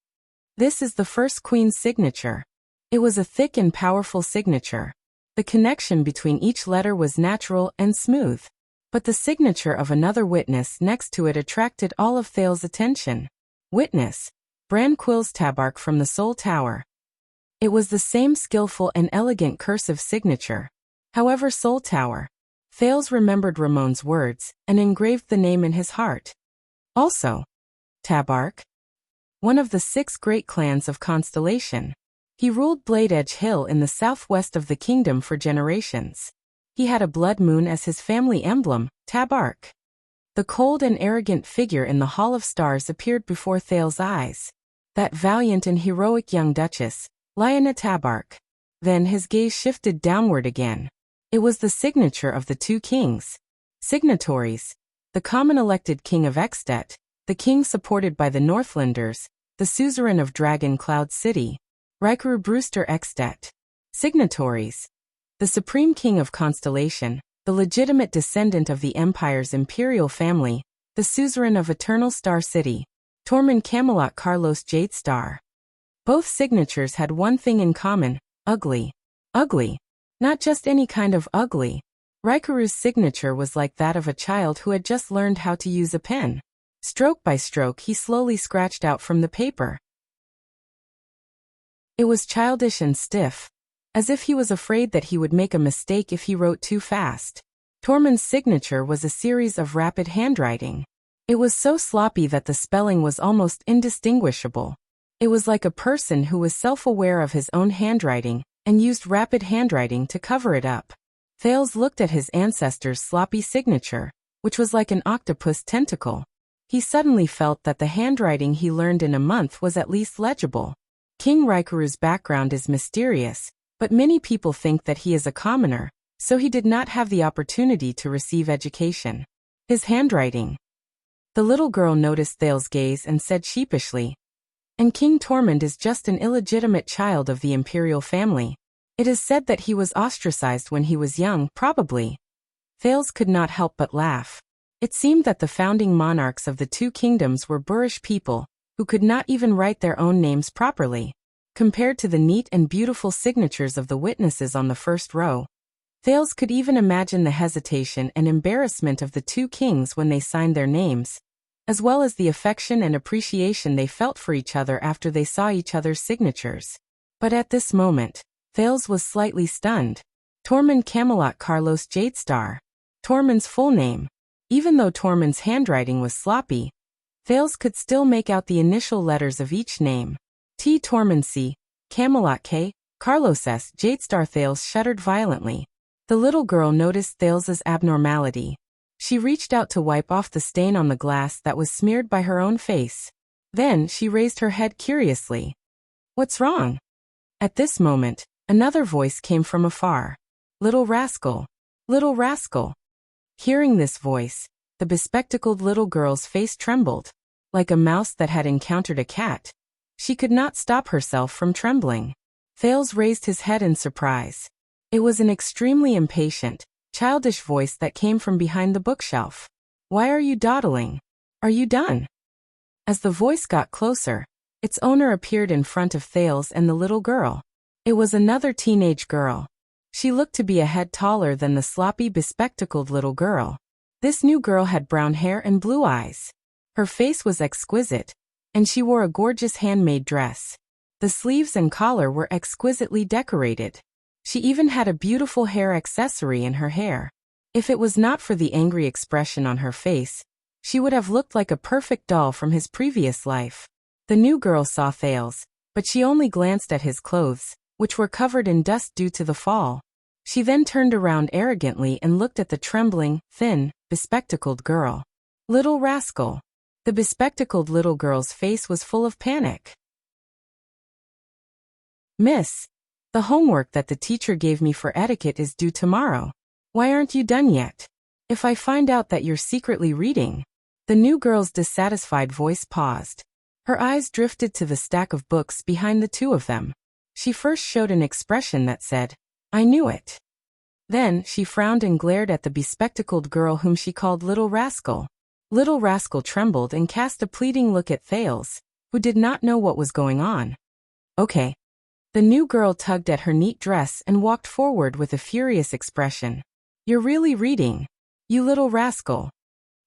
This is the first queen's signature. It was a thick and powerful signature. The connection between each letter was natural and smooth. But the signature of another witness next to it attracted all of Thales' attention. Witness, Bran Quill's Tabark from the Soul Tower. It was the same skillful and elegant cursive signature. However, Soul Tower. Thales remembered Ramon's words and engraved the name in his heart. Also, Tabark, one of the 6 great clans of Constellation. He ruled Blade Edge Hill in the southwest of the kingdom for generations. He had a blood moon as his family emblem, Tabark. The cold and arrogant figure in the Hall of Stars appeared before Thales' eyes. That valiant and heroic young duchess, Lyanna Tabark. Then his gaze shifted downward again. It was the signature of the two kings. Signatories. The common elected king of Extet, the king supported by the Northlanders, the suzerain of Dragon Cloud City, Raikuru Brewster Extet. Signatories. The supreme king of Constellation, the legitimate descendant of the Empire's imperial family, the suzerain of Eternal Star City, Tormund Camelot Carlos Jadestar. Both signatures had one thing in common, ugly. Ugly. Not just any kind of ugly. Raikuru's signature was like that of a child who had just learned how to use a pen. Stroke by stroke he slowly scratched out from the paper. It was childish and stiff, as if he was afraid that he would make a mistake if he wrote too fast. Tormund's signature was a series of rapid handwriting. It was so sloppy that the spelling was almost indistinguishable. It was like a person who was self-aware of his own handwriting and used rapid handwriting to cover it up. Thales looked at his ancestor's sloppy signature, which was like an octopus tentacle. He suddenly felt that the handwriting he learned in a month was at least legible. King Raikuru's background is mysterious, but many people think that he is a commoner, so he did not have the opportunity to receive education. His handwriting. The little girl noticed Thales' gaze and said sheepishly, "And King Tormund is just an illegitimate child of the imperial family. It is said that he was ostracized when he was young, probably." Thales could not help but laugh. It seemed that the founding monarchs of the two kingdoms were boorish people, who could not even write their own names properly. Compared to the neat and beautiful signatures of the witnesses on the first row, Thales could even imagine the hesitation and embarrassment of the two kings when they signed their names, as well as the affection and appreciation they felt for each other after they saw each other's signatures. But at this moment, Thales was slightly stunned. Tormund Camelot Carlos Jadestar. Tormund's full name. Even though Tormund's handwriting was sloppy, Thales could still make out the initial letters of each name. T. Tormund C. Camelot K. Carlos S. Jadestar. Thales shuddered violently. The little girl noticed Thales's abnormality. She reached out to wipe off the stain on the glass that was smeared by her own face. Then she raised her head curiously. "What's wrong?" At this moment, another voice came from afar. "Little rascal! Little rascal!" Hearing this voice, the bespectacled little girl's face trembled. Like a mouse that had encountered a cat, She could not stop herself from trembling. Thales raised his head in surprise. It was an extremely impatient, childish voice that came from behind the bookshelf. "Why are you dawdling? Are you done?" As the voice got closer, its owner appeared in front of Thales and the little girl. It was another teenage girl. She looked to be a head taller than the sloppy, bespectacled little girl. This new girl had brown hair and blue eyes. Her face was exquisite, and she wore a gorgeous handmade dress. The sleeves and collar were exquisitely decorated. She even had a beautiful hair accessory in her hair. If it was not for the angry expression on her face, she would have looked like a perfect doll from his previous life. The new girl saw Thales, but she only glanced at his clothes, which were covered in dust due to the fall. She then turned around arrogantly and looked at the trembling, thin, bespectacled girl. "Little rascal." The bespectacled little girl's face was full of panic. "Miss, the homework that the teacher gave me for etiquette is due tomorrow. Why aren't you done yet? If I find out that you're secretly reading..." The new girl's dissatisfied voice paused. Her eyes drifted to the stack of books behind the two of them. She first showed an expression that said, "I knew it." Then she frowned and glared at the bespectacled girl whom she called Little Rascal. Little Rascal trembled and cast a pleading look at Thales, who did not know what was going on. "Okay." The new girl tugged at her neat dress and walked forward with a furious expression. "You're really reading, you little rascal."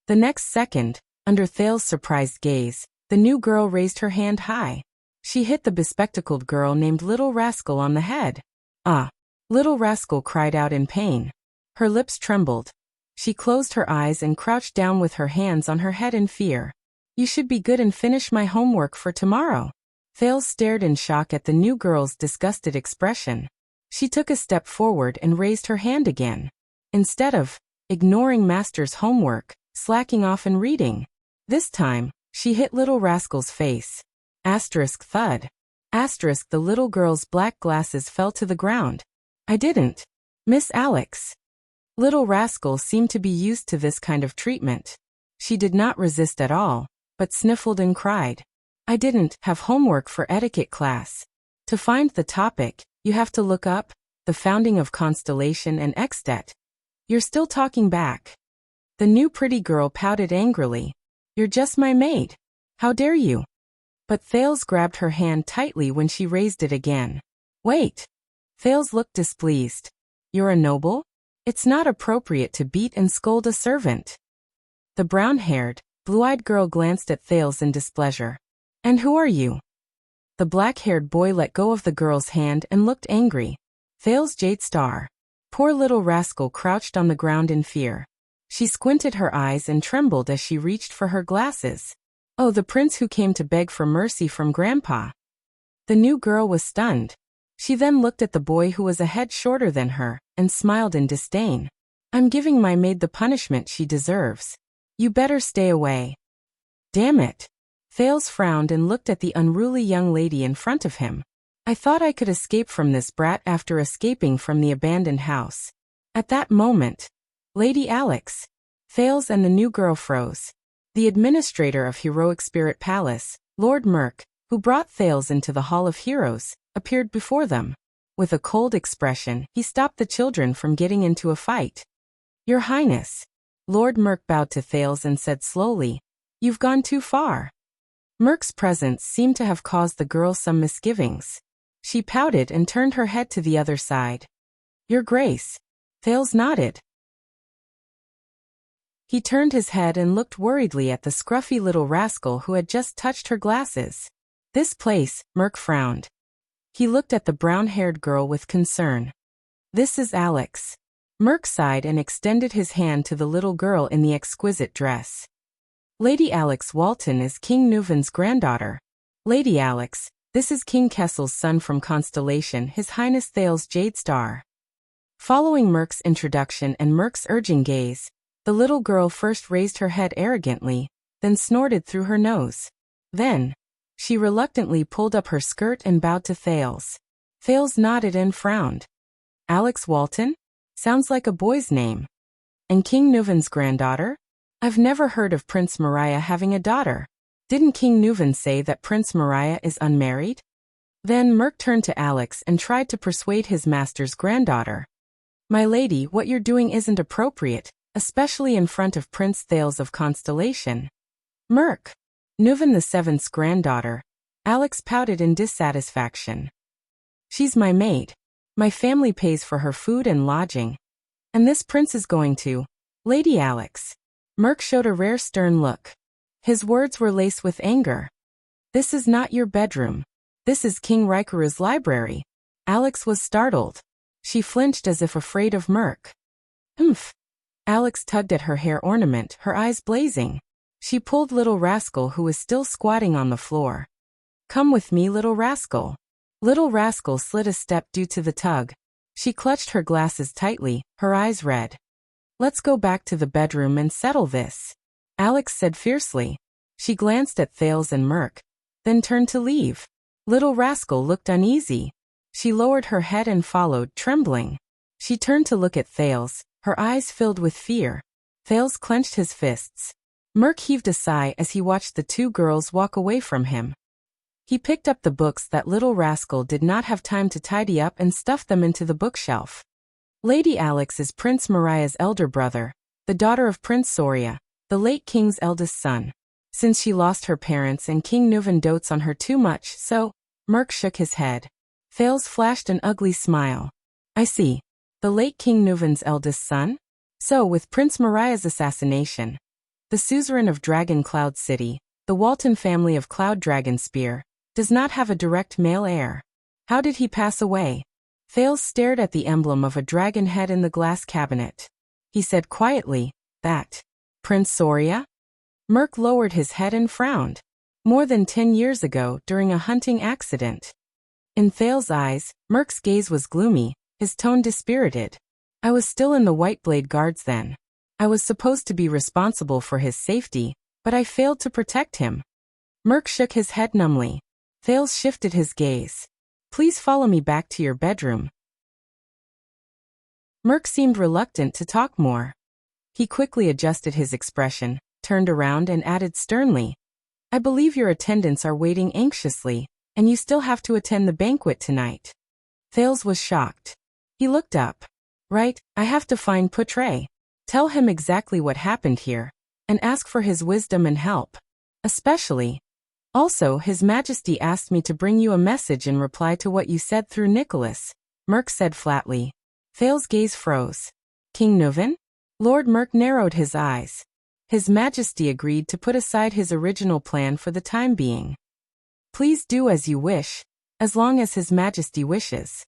The next second, under Thales' surprised gaze, the new girl raised her hand high. She hit the bespectacled girl named Little Rascal on the head. "Ah!" Little Rascal cried out in pain. Her lips trembled. She closed her eyes and crouched down with her hands on her head in fear. "You should be good and finish my homework for tomorrow." Thales stared in shock at the new girl's disgusted expression. She took a step forward and raised her hand again. Instead of ignoring Master's homework, slacking off and reading, this time, she hit Little Rascal's face. Asterisk thud. Asterisk the little girl's black glasses fell to the ground. "I didn't. Miss Alex." Little Rascal seemed to be used to this kind of treatment. She did not resist at all, but sniffled and cried. "I didn't have homework for etiquette class. To find the topic, you have to look up the founding of Constellation and Extet." "You're still talking back." The new pretty girl pouted angrily. "You're just my maid. How dare you?" But Thales grabbed her hand tightly when she raised it again. "Wait." Thales looked displeased. "You're a noble? It's not appropriate to beat and scold a servant." The brown-haired, blue-eyed girl glanced at Thales in displeasure. "And who are you?" The black-haired boy let go of the girl's hand and looked angry. "Thales Jadestar." Poor Little Rascal crouched on the ground in fear. She squinted her eyes and trembled as she reached for her glasses. "Oh, the prince who came to beg for mercy from Grandpa." The new girl was stunned. She then looked at the boy who was a head shorter than her, and smiled in disdain. "I'm giving my maid the punishment she deserves. You better stay away." "Damn it." Thales frowned and looked at the unruly young lady in front of him. "I thought I could escape from this brat after escaping from the abandoned house." At that moment, "Lady Alex." Thales and the new girl froze. The administrator of Heroic Spirit Palace, Lord Merk, who brought Thales into the Hall of Heroes, appeared before them. With a cold expression, he stopped the children from getting into a fight. "Your Highness." Lord Merk bowed to Thales and said slowly, "You've gone too far." Merk's presence seemed to have caused the girl some misgivings. She pouted and turned her head to the other side. "Your Grace." Thales nodded. He turned his head and looked worriedly at the scruffy little rascal who had just touched her glasses. "This place," Merk frowned. He looked at the brown-haired girl with concern. "This is Alex." Merk sighed and extended his hand to the little girl in the exquisite dress. "Lady Alex Walton is King Nuvan's granddaughter. Lady Alex, this is King Kessel's son from Constellation, His Highness Thales Jadestar." Following Merk's introduction and Merk's urging gaze, the little girl first raised her head arrogantly, then snorted through her nose. Then, she reluctantly pulled up her skirt and bowed to Thales. Thales nodded and frowned. "Alex Walton? Sounds like a boy's name. And King Nuvan's granddaughter? I've never heard of Prince Mariah having a daughter." Didn't King Nuvan say that Prince Mariah is unmarried? Then Merc turned to Alex and tried to persuade his master's granddaughter. My lady, what you're doing isn't appropriate, especially in front of Prince Thales of Constellation. Merc. Nuvan the Seventh's granddaughter. Alex pouted in dissatisfaction. She's my maid. My family pays for her food and lodging. And this prince is going to. Lady Alex. Merc showed a rare stern look. His words were laced with anger. This is not your bedroom. This is King Rikaru's library. Alex was startled. She flinched as if afraid of Merc. Humph. Alex tugged at her hair ornament, her eyes blazing. She pulled Little Rascal, who was still squatting on the floor. Come with me, Little Rascal. Little Rascal slid a step due to the tug. She clutched her glasses tightly, her eyes red. Let's go back to the bedroom and settle this, Alex said fiercely. She glanced at Thales and Merc, then turned to leave. Little Rascal looked uneasy. She lowered her head and followed, trembling. She turned to look at Thales, her eyes filled with fear. Thales clenched his fists. Merc heaved a sigh as he watched the two girls walk away from him. He picked up the books that Little Rascal did not have time to tidy up and stuffed them into the bookshelf. Lady Alex is Prince Mariah's elder brother, the daughter of Prince Soria, the late king's eldest son. Since she lost her parents and King Nuvan dotes on her too much, so, Merc shook his head. Thales flashed an ugly smile. I see. The late King Nuvan's eldest son? So, with Prince Mariah's assassination, the suzerain of Dragon Cloud City, the Walton family of Cloud Dragon Spear, does not have a direct male heir. How did he pass away? Thales stared at the emblem of a dragon head in the glass cabinet. He said quietly, that. Prince Soria? Merc lowered his head and frowned. More than 10 years ago, during a hunting accident. In Thales' eyes, Merc's gaze was gloomy, his tone dispirited. I was still in the White Blade Guards then. I was supposed to be responsible for his safety, but I failed to protect him. Merc shook his head numbly. Thales shifted his gaze. Please follow me back to your bedroom. Merc seemed reluctant to talk more. He quickly adjusted his expression, turned around and added sternly, I believe your attendants are waiting anxiously, and you still have to attend the banquet tonight. Thales was shocked. He looked up. Right, I have to find Putre. Tell him exactly what happened here, and ask for his wisdom and help. Especially. Also, His Majesty asked me to bring you a message in reply to what you said through Nicholas, Merc said flatly. Thales' gaze froze. King Nuvan? Lord Merc narrowed his eyes. His Majesty agreed to put aside his original plan for the time being. Please do as you wish, as long as His Majesty wishes.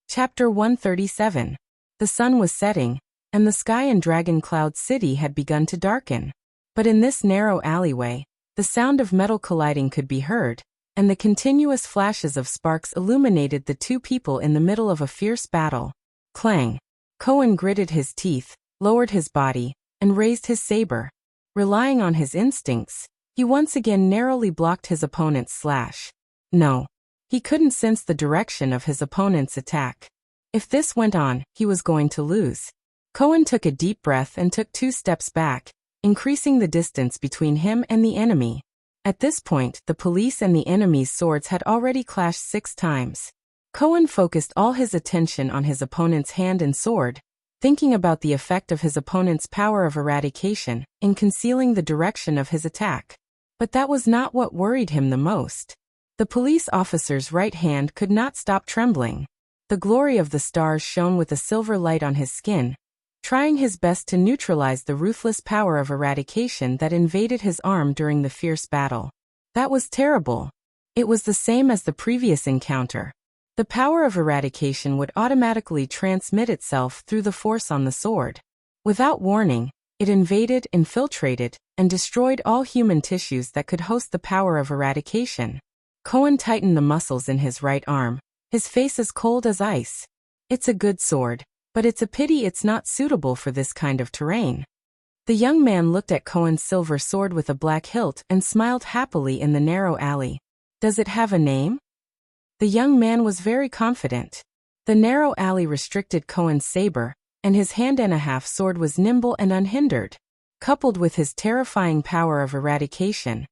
Chapter 137. The sun was setting, and the sky in Dragon Cloud City had begun to darken. But in this narrow alleyway, the sound of metal colliding could be heard, and the continuous flashes of sparks illuminated the two people in the middle of a fierce battle. Clang. Cohen gritted his teeth, lowered his body, and raised his saber. Relying on his instincts, he once again narrowly blocked his opponent's slash. No. He couldn't sense the direction of his opponent's attack. If this went on, he was going to lose. Cohen took a deep breath and took 2 steps back, increasing the distance between him and the enemy. At this point, the police and the enemy's swords had already clashed 6 times. Cohen focused all his attention on his opponent's hand and sword, thinking about the effect of his opponent's power of eradication in concealing the direction of his attack. But that was not what worried him the most. The police officer's right hand could not stop trembling. The glory of the stars shone with a silver light on his skin, trying his best to neutralize the ruthless power of eradication that invaded his arm during the fierce battle. That was terrible. It was the same as the previous encounter. The power of eradication would automatically transmit itself through the force on the sword. Without warning, it invaded, infiltrated, and destroyed all human tissues that could host the power of eradication. Cohen tightened the muscles in his right arm, his face as cold as ice. It's a good sword, but it's a pity it's not suitable for this kind of terrain. The young man looked at Cohen's silver sword with a black hilt and smiled happily in the narrow alley. Does it have a name? The young man was very confident. The narrow alley restricted Cohen's saber, and his hand-and-a-half sword was nimble and unhindered. coupled with his terrifying power of eradication.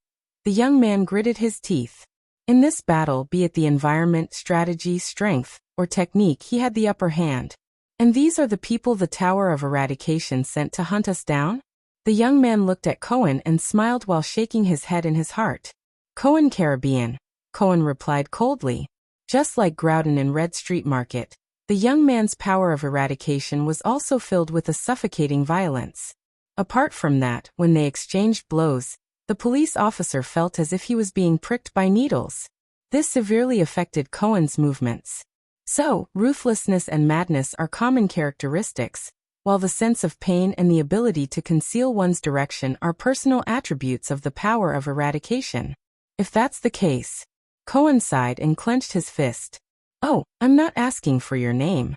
The young man gritted his teeth. In this battle, be it the environment, strategy, strength, or technique, he had the upper hand. And these are the people the Tower of Eradication sent to hunt us down? The young man looked at Cohen and smiled while shaking his head in his heart. Cohen Caribbean, Cohen replied coldly. Just like Groudon in Red Street Market, the young man's power of eradication was also filled with a suffocating violence. Apart from that, when they exchanged blows, the police officer felt as if he was being pricked by needles. This severely affected Cohen's movements. So, ruthlessness and madness are common characteristics, while the sense of pain and the ability to conceal one's direction are personal attributes of the power of eradication. If that's the case, Cohen sighed and clenched his fist. Oh, I'm not asking for your name.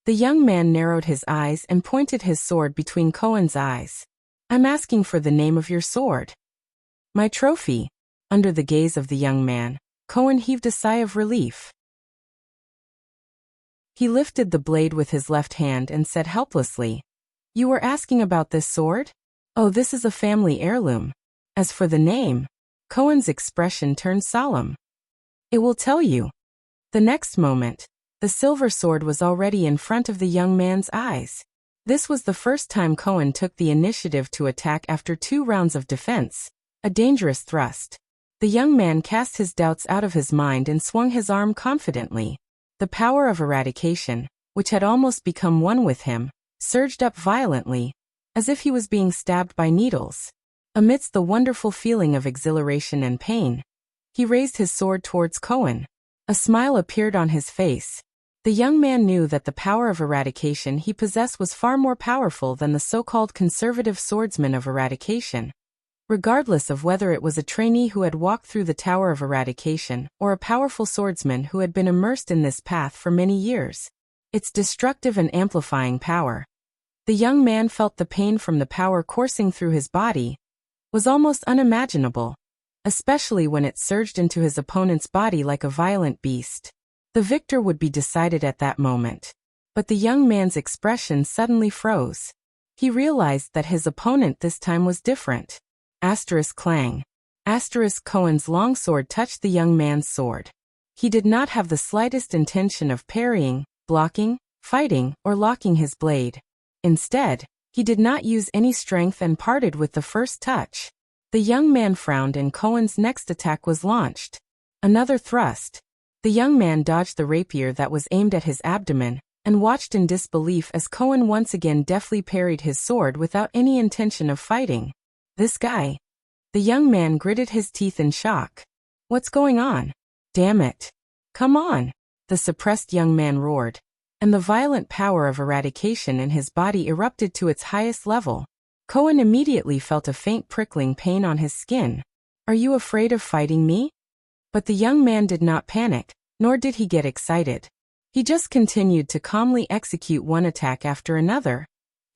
The young man narrowed his eyes and pointed his sword between Cohen's eyes. I'm asking for the name of your sword. My trophy. Under the gaze of the young man, Cohen heaved a sigh of relief. He lifted the blade with his left hand and said helplessly, You were asking about this sword? Oh, this is a family heirloom. As for the name, Cohen's expression turned solemn. It will tell you. The next moment, the silver sword was already in front of the young man's eyes. This was the first time Cohen took the initiative to attack after 2 rounds of defense, a dangerous thrust. The young man cast his doubts out of his mind and swung his arm confidently. The power of eradication, which had almost become one with him, surged up violently, as if he was being stabbed by needles. Amidst the wonderful feeling of exhilaration and pain, he raised his sword towards Cohen. A smile appeared on his face. The young man knew that the power of eradication he possessed was far more powerful than the so-called conservative swordsman of eradication. Regardless of whether it was a trainee who had walked through the Tower of Eradication or a powerful swordsman who had been immersed in this path for many years. Its destructive and amplifying power. The young man felt the pain from the power coursing through his body was almost unimaginable, especially when it surged into his opponent's body like a violent beast. The victor would be decided at that moment. But the young man's expression suddenly froze. He realized that his opponent this time was different. Asterisk clang. Asterisk Cohen's longsword touched the young man's sword. He did not have the slightest intention of parrying, blocking, fighting, or locking his blade. Instead, he did not use any strength and parted with the first touch. The young man frowned and Cohen's next attack was launched. Another thrust. The young man dodged the rapier that was aimed at his abdomen, and watched in disbelief as Cohen once again deftly parried his sword without any intention of fighting. This guy. The young man gritted his teeth in shock. What's going on? Damn it. Come on. The suppressed young man roared, and the violent power of eradication in his body erupted to its highest level. Cohen immediately felt a faint prickling pain on his skin. Are you afraid of fighting me? But the young man did not panic, nor did he get excited. He just continued to calmly execute one attack after another.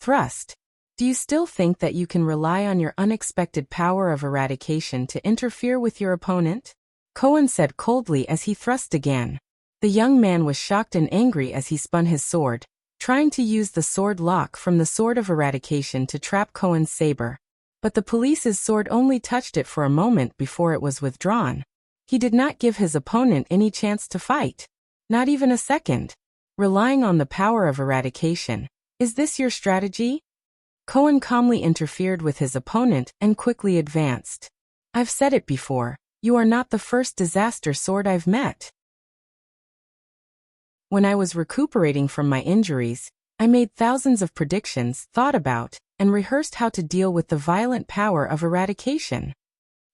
Thrust. Do you still think that you can rely on your unexpected power of eradication to interfere with your opponent? Cohen said coldly as he thrust again. The young man was shocked and angry as he spun his sword, trying to use the sword lock from the sword of eradication to trap Cohen's saber. But the police's sword only touched it for a moment before it was withdrawn. He did not give his opponent any chance to fight. Not even a second. Relying on the power of eradication. Is this your strategy? Cohen calmly interfered with his opponent and quickly advanced. I've said it before, you are not the first disaster sword I've met. When I was recuperating from my injuries, I made thousands of predictions, thought about, and rehearsed how to deal with the violent power of eradication.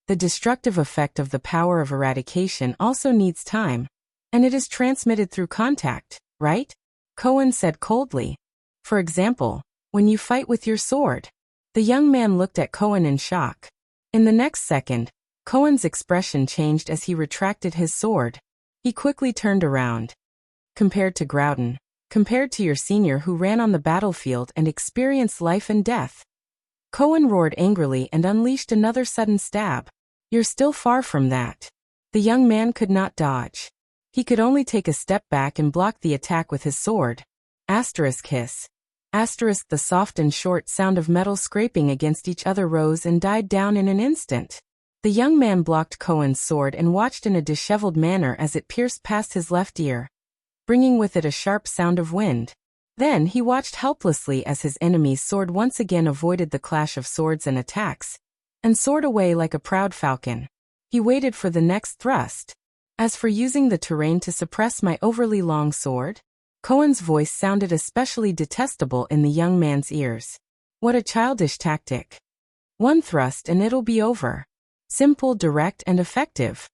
The destructive effect of the power of eradication also needs time, and it is transmitted through contact, right? Cohen said coldly. For example, when you fight with your sword. The young man looked at Cohen in shock. In the next second, Cohen's expression changed as he retracted his sword. He quickly turned around. Compared to Groudon, compared to your senior who ran on the battlefield and experienced life and death. Cohen roared angrily and unleashed another sudden stab. You're still far from that. The young man could not dodge. He could only take a step back and block the attack with his sword. Asterisk hiss. Asterisk the soft and short sound of metal scraping against each other rose and died down in an instant. The young man blocked Cohen's sword and watched in a disheveled manner as it pierced past his left ear, bringing with it a sharp sound of wind. Then he watched helplessly as his enemy's sword once again avoided the clash of swords and attacks, and soared away like a proud falcon. He waited for the next thrust. As for using the terrain to suppress my overly long sword, Cohen's voice sounded especially detestable in the young man's ears. What a childish tactic. One thrust and it'll be over. Simple, direct, and effective.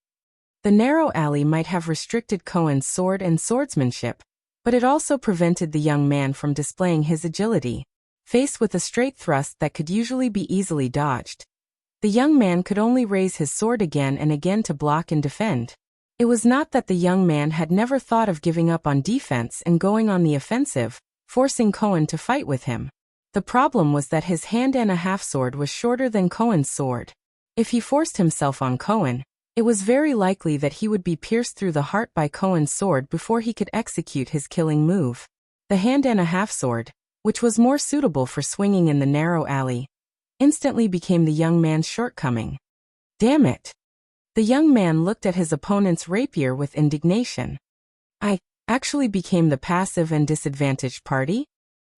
The narrow alley might have restricted Cohen's sword and swordsmanship, but it also prevented the young man from displaying his agility. Faced with a straight thrust that could usually be easily dodged, the young man could only raise his sword again and again to block and defend. It was not that the young man had never thought of giving up on defense and going on the offensive, forcing Cohen to fight with him. The problem was that his hand-and-a-half sword was shorter than Cohen's sword. If he forced himself on Cohen, it was very likely that he would be pierced through the heart by Cohen's sword before he could execute his killing move. The hand-and-a-half sword, which was more suitable for swinging in the narrow alley, instantly became the young man's shortcoming. Damn it! The young man looked at his opponent's rapier with indignation. I actually became the passive and disadvantaged party?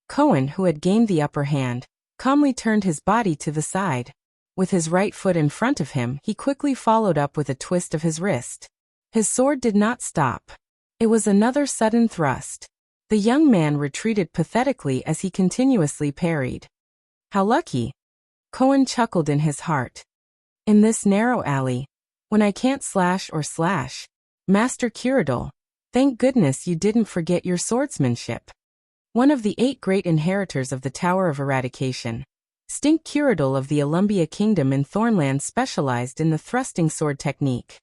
Cohen, who had gained the upper hand, calmly turned his body to the side. With his right foot in front of him, he quickly followed up with a twist of his wrist. His sword did not stop. It was another sudden thrust. The young man retreated pathetically as he continuously parried. How lucky! Cohen chuckled in his heart. In this narrow alley, when I can't slash or slash, Master Cyrodiil, thank goodness you didn't forget your swordsmanship. One of the 8 great inheritors of the Tower of Eradication, Stink Cyrodiil of the Alumbia Kingdom in Thornland specialized in the thrusting sword technique.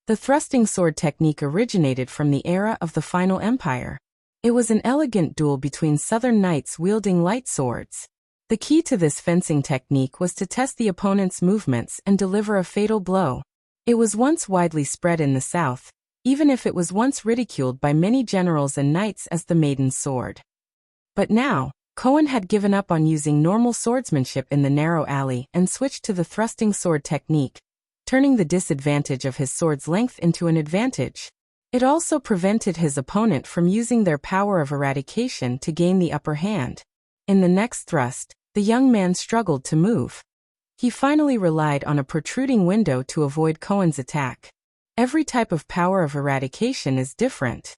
The thrusting sword technique originated from the era of the Final Empire. It was an elegant duel between southern knights wielding light swords. The key to this fencing technique was to test the opponent's movements and deliver a fatal blow. It was once widely spread in the south, even if it was once ridiculed by many generals and knights as the maiden's sword. But now, Cohen had given up on using normal swordsmanship in the narrow alley and switched to the thrusting sword technique, turning the disadvantage of his sword's length into an advantage. It also prevented his opponent from using their power of eradication to gain the upper hand. In the next thrust, the young man struggled to move. He finally relied on a protruding window to avoid Cohen's attack. Every type of power of eradication is different.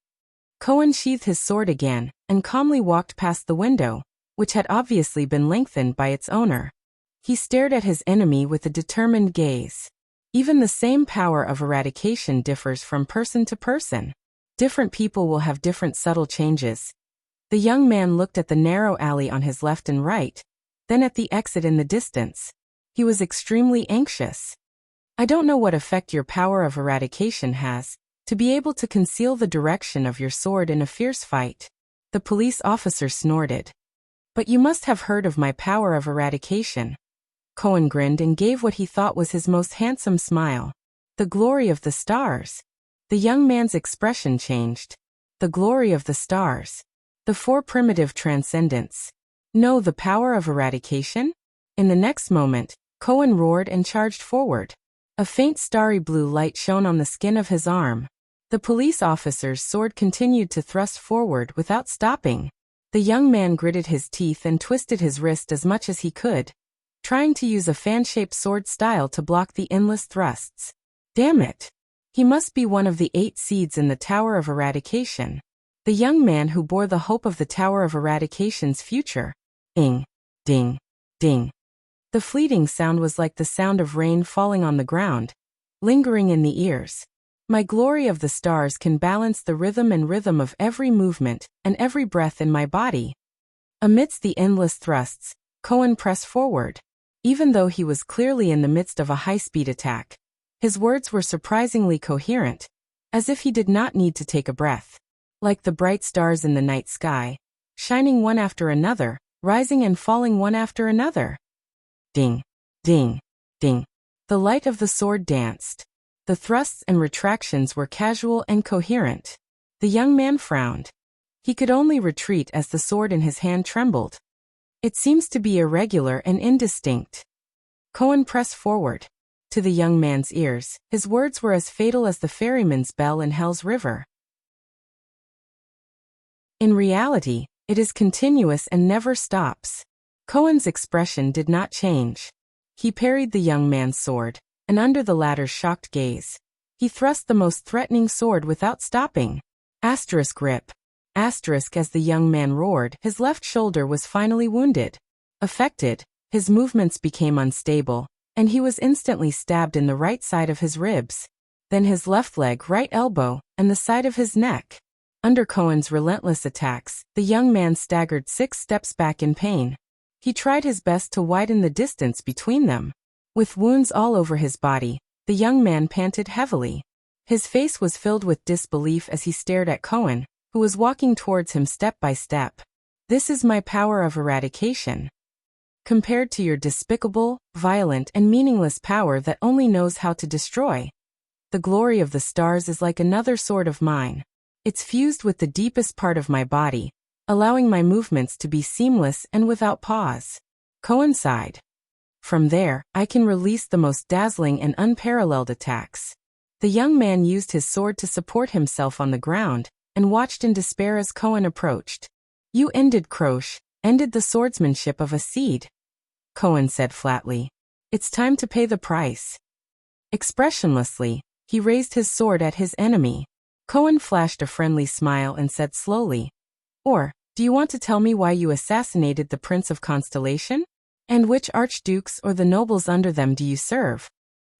Cohen sheathed his sword again and calmly walked past the window, which had obviously been lengthened by its owner. He stared at his enemy with a determined gaze. Even the same power of eradication differs from person to person. Different people will have different subtle changes. The young man looked at the narrow alley on his left and right, then at the exit in the distance. He was extremely anxious. I don't know what effect your power of eradication has, to be able to conceal the direction of your sword in a fierce fight. The police officer snorted. But you must have heard of my power of eradication. Cohen grinned and gave what he thought was his most handsome smile. The glory of the stars. The young man's expression changed. The glory of the stars. The 4 primitive transcendents. No, the power of eradication? In the next moment, Cohen roared and charged forward. A faint starry blue light shone on the skin of his arm. The police officer's sword continued to thrust forward without stopping. The young man gritted his teeth and twisted his wrist as much as he could, trying to use a fan-shaped sword style to block the endless thrusts. Damn it! He must be one of the 8 seeds in the Tower of Eradication. The young man who bore the hope of the Tower of Eradication's future. Ding, ding, ding. The fleeting sound was like the sound of rain falling on the ground, lingering in the ears. My glory of the stars can balance the rhythm of every movement and every breath in my body. Amidst the endless thrusts, Cohen pressed forward. Even though he was clearly in the midst of a high-speed attack, his words were surprisingly coherent, as if he did not need to take a breath. Like the bright stars in the night sky, shining one after another, rising and falling one after another. Ding, ding, ding. The light of the sword danced. The thrusts and retractions were casual and coherent. The young man frowned. He could only retreat as the sword in his hand trembled. It seems to be irregular and indistinct. Cohen pressed forward. To the young man's ears, his words were as fatal as the ferryman's bell in Hell's River. In reality, it is continuous and never stops. Cohen's expression did not change. He parried the young man's sword, and under the latter's shocked gaze, he thrust the most threatening sword without stopping. Asterisk rip. Asterisk as the young man roared, his left shoulder was finally wounded. Affected, his movements became unstable, and he was instantly stabbed in the right side of his ribs, then his left leg, right elbow, and the side of his neck. Under Cohen's relentless attacks, the young man staggered 6 steps back in pain. He tried his best to widen the distance between them. With wounds all over his body, the young man panted heavily. His face was filled with disbelief as he stared at Cohen, who was walking towards him step by step. This is my power of eradication. Compared to your despicable, violent, and meaningless power that only knows how to destroy. The glory of the stars is like another sword of mine. It's fused with the deepest part of my body, allowing my movements to be seamless and without pause. Cohen sighed. From there, I can release the most dazzling and unparalleled attacks. The young man used his sword to support himself on the ground, and watched in despair as Cohen approached. You ended Croche, ended the swordsmanship of a seed. Cohen said flatly. It's time to pay the price. Expressionlessly, he raised his sword at his enemy. Cohen flashed a friendly smile and said slowly, Or, do you want to tell me why you assassinated the Prince of Constellation? And which archdukes or the nobles under them do you serve?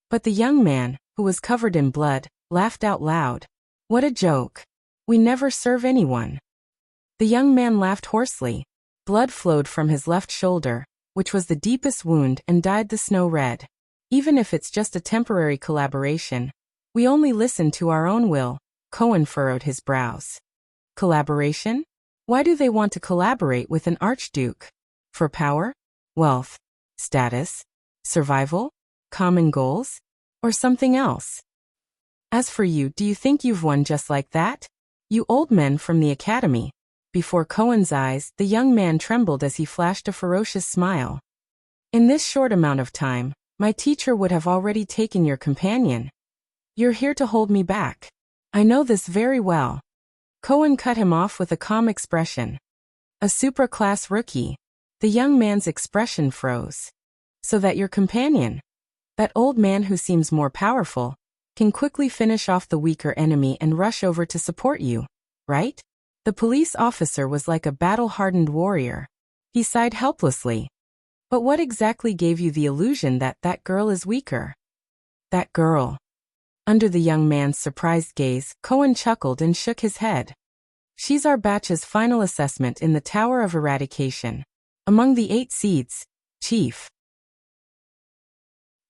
But the young man, who was covered in blood, laughed out loud. What a joke. We never serve anyone. The young man laughed hoarsely. Blood flowed from his left shoulder, which was the deepest wound, and dyed the snow red. Even if it's just a temporary collaboration, we only listen to our own will. Cohen furrowed his brows. Collaboration? Why do they want to collaborate with an archduke? For power? Wealth? Status? Survival? Common goals? Or something else? As for you, do you think you've won just like that? You old men from the academy. Before Cohen's eyes, the young man trembled as he flashed a ferocious smile. In this short amount of time, my teacher would have already taken your companion. You're here to hold me back. I know this very well. Cohen cut him off with a calm expression. A supra-class rookie. The young man's expression froze. So that your companion, that old man who seems more powerful, can quickly finish off the weaker enemy and rush over to support you, right? The police officer was like a battle-hardened warrior. He sighed helplessly. But what exactly gave you the illusion that that girl is weaker? That girl. Under the young man's surprised gaze, Cohen chuckled and shook his head. She's our batch's final assessment in the Tower of Eradication. Among the 8 seeds, Chief.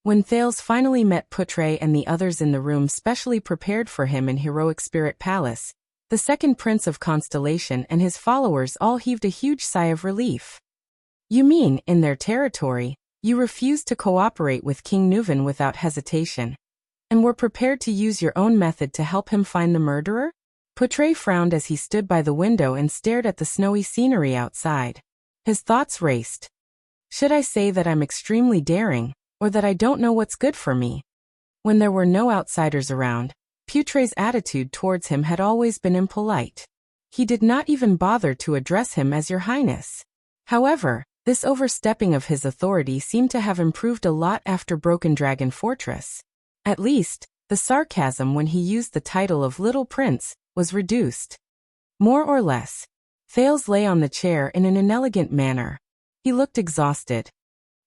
When Thales finally met Putre and the others in the room specially prepared for him in Heroic Spirit Palace, the second Prince of Constellation and his followers all heaved a huge sigh of relief. You mean, in their territory, you refused to cooperate with King Nuvan without hesitation, and were prepared to use your own method to help him find the murderer? Putre frowned as he stood by the window and stared at the snowy scenery outside. His thoughts raced. Should I say that I'm extremely daring, or that I don't know what's good for me? When there were no outsiders around, Putre's attitude towards him had always been impolite. He did not even bother to address him as Your Highness. However, this overstepping of his authority seemed to have improved a lot after Broken Dragon Fortress. At least, the sarcasm when he used the title of Little Prince was reduced. More or less. Thales lay on the chair in an inelegant manner. He looked exhausted.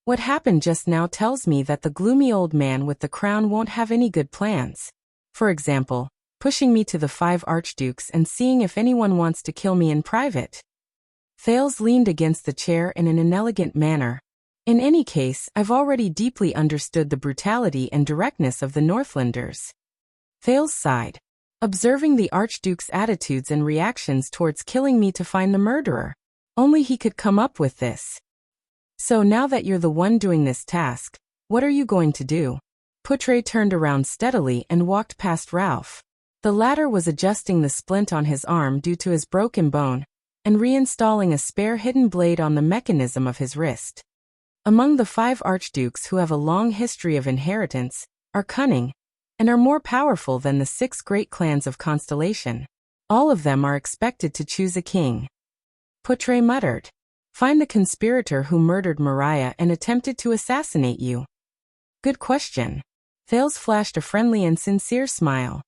What happened just now tells me that the gloomy old man with the crown won't have any good plans. For example, pushing me to the 5 archdukes and seeing if anyone wants to kill me in private. Thales leaned against the chair in an inelegant manner. In any case, I've already deeply understood the brutality and directness of the Northlanders. Thales sighed, observing the Archduke's attitudes and reactions towards killing me to find the murderer. Only he could come up with this. So now that you're the one doing this task, what are you going to do? Putre turned around steadily and walked past Ralph. The latter was adjusting the splint on his arm due to his broken bone, and reinstalling a spare hidden blade on the mechanism of his wrist. Among the 5 archdukes who have a long history of inheritance, are cunning, and are more powerful than the 6 great clans of Constellation. All of them are expected to choose a king. Poutre muttered. Find the conspirator who murdered Mariah and attempted to assassinate you. Good question. Thales flashed a friendly and sincere smile.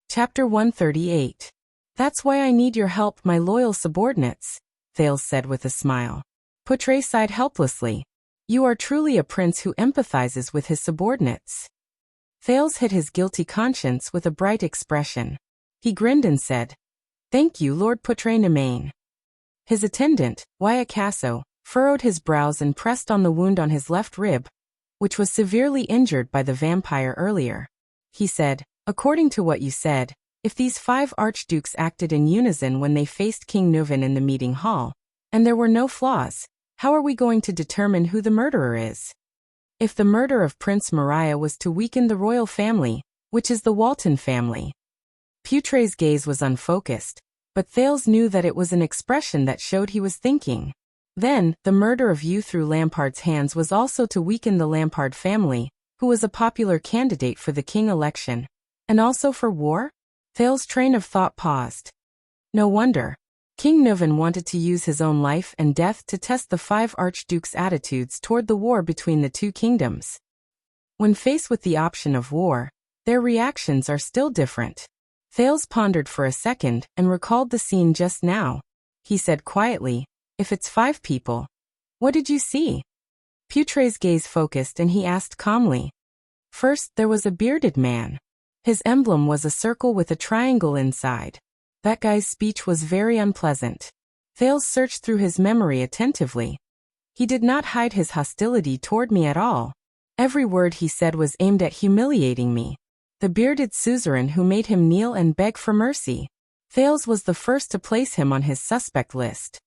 Chapter 138. That's why I need your help, my loyal subordinates, Thales said with a smile. Poutre sighed helplessly. You are truly a prince who empathizes with his subordinates. Thales hid his guilty conscience with a bright expression. He grinned and said, Thank you, Lord Poutre Nemain. His attendant, Waiakaso, furrowed his brows and pressed on the wound on his left rib, which was severely injured by the vampire earlier. He said, According to what you said, if these 5 archdukes acted in unison when they faced King Nuven in the meeting hall, and there were no flaws, how are we going to determine who the murderer is? If the murder of Prince Mariah was to weaken the royal family, which is the Walton family? Poutre's gaze was unfocused, but Thales knew that it was an expression that showed he was thinking. Then, the murder of you through Lampard's hands was also to weaken the Lampard family, who was a popular candidate for the king election. And also for war? Thales' train of thought paused. No wonder. King Nuven wanted to use his own life and death to test the 5 archdukes' attitudes toward the war between the 2 kingdoms. When faced with the option of war, their reactions are still different. Thales pondered for a second and recalled the scene just now. He said quietly, If it's 5 people, what did you see? Poutre's gaze focused and he asked calmly. First, there was a bearded man. His emblem was a circle with a triangle inside. That guy's speech was very unpleasant. Thales searched through his memory attentively. He did not hide his hostility toward me at all. Every word he said was aimed at humiliating me. The bearded suzerain who made him kneel and beg for mercy. Thales was the first to place him on his suspect list.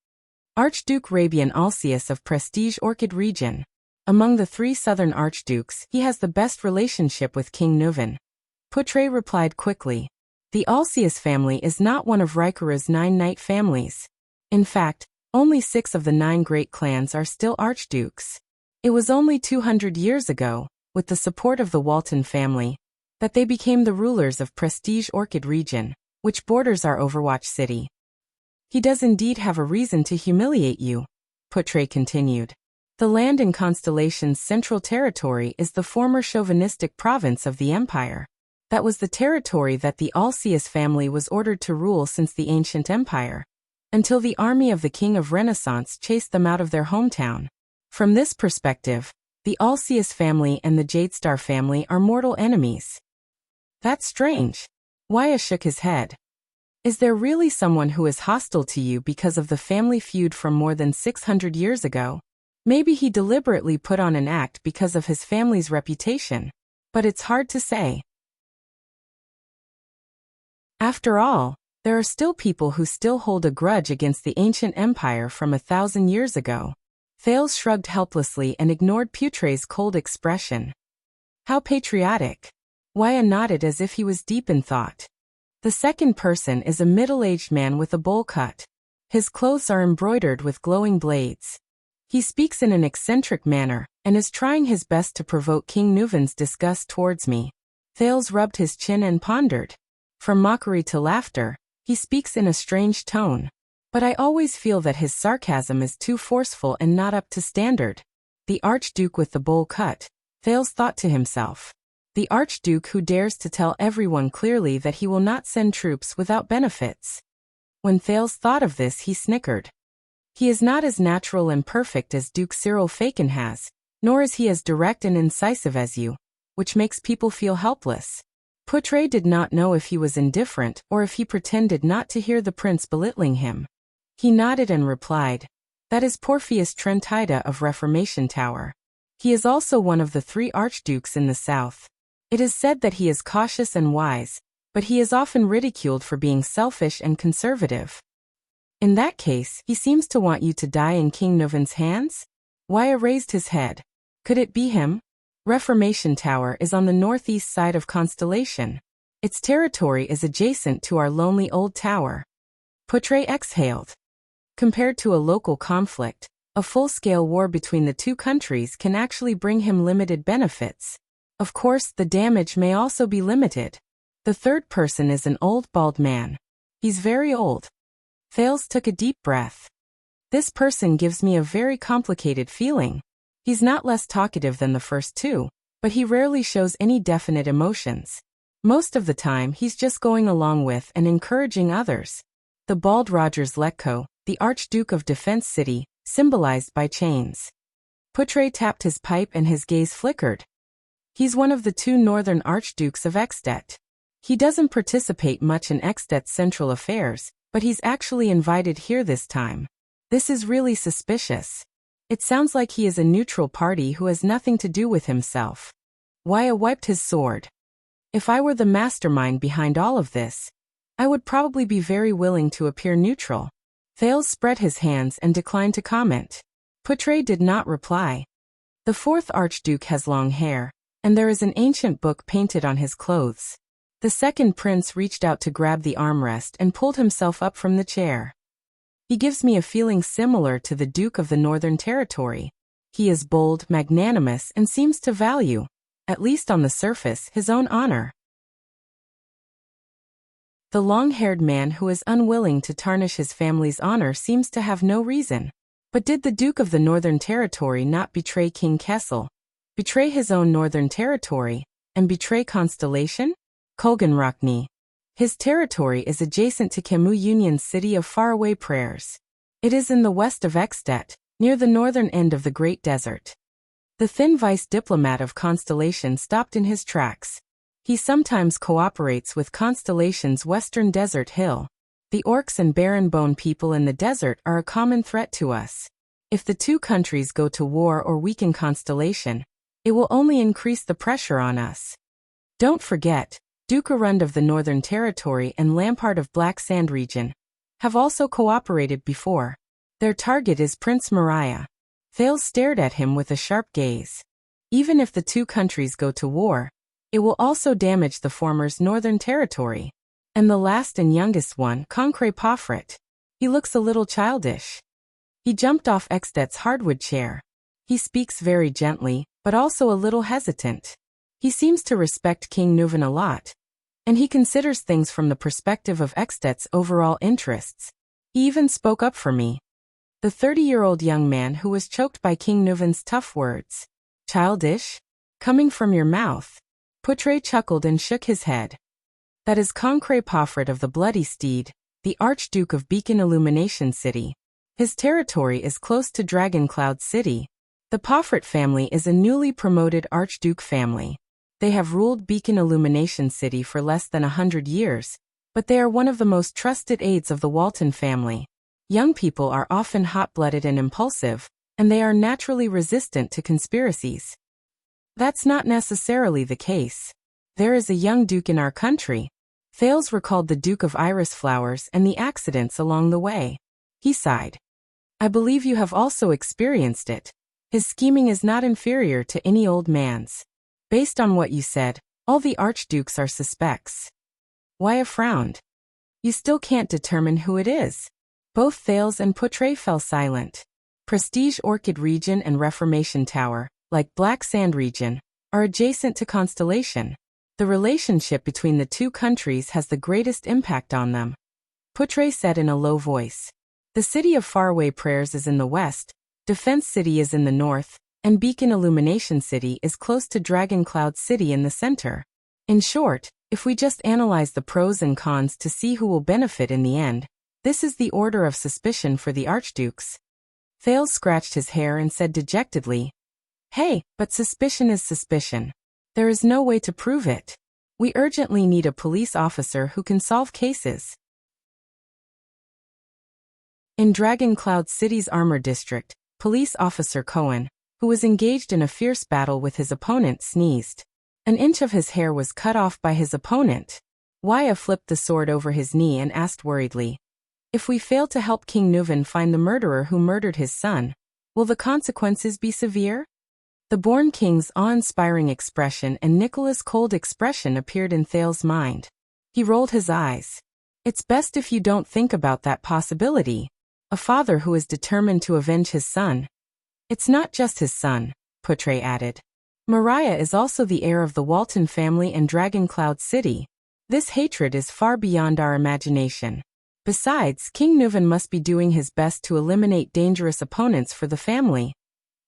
Archduke Rabian Alcius of Prestige Orchid region. Among the 3 southern archdukes, he has the best relationship with King Nuven. Poutre replied quickly. The Alcius family is not one of Rykura's 9 knight families. In fact, only 6 of the 9 great clans are still archdukes. It was only 200 years ago, with the support of the Walton family, that they became the rulers of Prestige Orchid region, which borders our Overwatch city. He does indeed have a reason to humiliate you, Poutre continued. The land in Constellation's central territory is the former chauvinistic province of the Empire. That was the territory that the Alcius family was ordered to rule since the ancient empire, until the army of the King of Renaissance chased them out of their hometown. From this perspective, the Alcius family and the Jadestar family are mortal enemies. That's strange. Waya shook his head. Is there really someone who is hostile to you because of the family feud from more than 600 years ago? Maybe he deliberately put on an act because of his family's reputation. But it's hard to say. After all, there are still people who still hold a grudge against the ancient empire from 1,000 years ago. Thales shrugged helplessly and ignored Poutre's cold expression. How patriotic. Waya nodded as if he was deep in thought. The second person is a middle-aged man with a bowl cut. His clothes are embroidered with glowing blades. He speaks in an eccentric manner, and is trying his best to provoke King Nuven's disgust towards me. Thales rubbed his chin and pondered. From mockery to laughter, he speaks in a strange tone. But I always feel that his sarcasm is too forceful and not up to standard. The Archduke with the bowl cut, Thales thought to himself. The Archduke who dares to tell everyone clearly that he will not send troops without benefits. When Thales thought of this, he snickered. He is not as natural and perfect as Duke Cyril Faken has, nor is he as direct and incisive as you, which makes people feel helpless. Poutre did not know if he was indifferent or if he pretended not to hear the prince belittling him. He nodded and replied, That is Porpheus Trentida of Reformation Tower. He is also one of the 3 archdukes in the south. It is said that he is cautious and wise, but he is often ridiculed for being selfish and conservative. In that case, he seems to want you to die in King Nuven's hands? Waya raised his head. Could it be him? Reformation Tower is on the northeast side of Constellation. Its territory is adjacent to our lonely old tower. Portray exhaled. Compared to a local conflict, a full-scale war between the two countries can actually bring him limited benefits. Of course, the damage may also be limited. The third person is an old bald man. He's very old. Thales took a deep breath. This person gives me a very complicated feeling. He's not less talkative than the first two, but he rarely shows any definite emotions. Most of the time he's just going along with and encouraging others. The bald Rogers Letko, the Archduke of Defense City, symbolized by chains. Portray tapped his pipe and his gaze flickered. He's one of the two northern archdukes of Ekstedt. He doesn't participate much in Ekstedt's central affairs, but he's actually invited here this time. This is really suspicious. It sounds like he is a neutral party who has nothing to do with himself. Waya wiped his sword. If I were the mastermind behind all of this, I would probably be very willing to appear neutral. Thales spread his hands and declined to comment. Portray did not reply. The fourth archduke has long hair, and there is an ancient book painted on his clothes. The second prince reached out to grab the armrest and pulled himself up from the chair. He gives me a feeling similar to the Duke of the Northern Territory. He is bold, magnanimous, and seems to value, at least on the surface, his own honor. The long-haired man who is unwilling to tarnish his family's honor seems to have no reason. But did the Duke of the Northern Territory not betray King Kessel, betray his own Northern Territory, and betray Constellation? Kolganrockny. His territory is adjacent to Camus Union's city of faraway prayers. It is in the west of Ekstedt, near the northern end of the Great Desert. The thin vice diplomat of Constellation stopped in his tracks. He sometimes cooperates with Constellation's western desert hill. The orcs and barren bone people in the desert are a common threat to us. If the two countries go to war or weaken Constellation, it will only increase the pressure on us. Don't forget, Duke Arund of the Northern Territory and Lampard of Black Sand region have also cooperated before. Their target is Prince Mariah. Thales stared at him with a sharp gaze. Even if the two countries go to war, it will also damage the former's Northern Territory. And the last and youngest one, Concre Pofrit. He looks a little childish. He jumped off Ekstedt's hardwood chair. He speaks very gently, but also a little hesitant. He seems to respect King Nuven a lot, and he considers things from the perspective of Ekstedt's overall interests. He even spoke up for me. The 30-year-old young man who was choked by King Nuven's tough words. Childish? Coming from your mouth. Portray chuckled and shook his head. That is Concre Pofrit of the Bloody Steed, the Archduke of Beacon Illumination City. His territory is close to Dragoncloud City. The Pofrit family is a newly promoted Archduke family. They have ruled Beacon Illumination City for less than 100 years, but they are one of the most trusted aides of the Walton family. Young people are often hot-blooded and impulsive, and they are naturally resistant to conspiracies. That's not necessarily the case. There is a young duke in our country. Thales recalled the Duke of Iris Flowers and the accidents along the way. He sighed. I believe you have also experienced it. His scheming is not inferior to any old man's. Based on what you said, all the archdukes are suspects. Waya frowned. You still can't determine who it is. Both Thales and Portray fell silent. Prestige Orchid Region and Reformation Tower, like Black Sand Region, are adjacent to Constellation. The relationship between the two countries has the greatest impact on them. Portray said in a low voice. The city of Faraway Prayers is in the west, Defense City is in the north, and Beacon Illumination City is close to Dragoncloud City in the center. In short, if we just analyze the pros and cons to see who will benefit in the end, this is the order of suspicion for the archdukes. Thales scratched his hair and said dejectedly, Hey, but suspicion is suspicion. There is no way to prove it. We urgently need a police officer who can solve cases. In Dragoncloud City's Armor District, Police Officer Cohen, who was engaged in a fierce battle with his opponent, sneezed. An inch of his hair was cut off by his opponent. Waya flipped the sword over his knee and asked worriedly, If we fail to help King Nuven find the murderer who murdered his son, will the consequences be severe? The born king's awe-inspiring expression and Nicholas' cold expression appeared in Thale's mind. He rolled his eyes. It's best if you don't think about that possibility. A father who is determined to avenge his son. It's not just his son, Putre added. Mariah is also the heir of the Walton family and Dragoncloud City. This hatred is far beyond our imagination. Besides, King Nuvan must be doing his best to eliminate dangerous opponents for the family.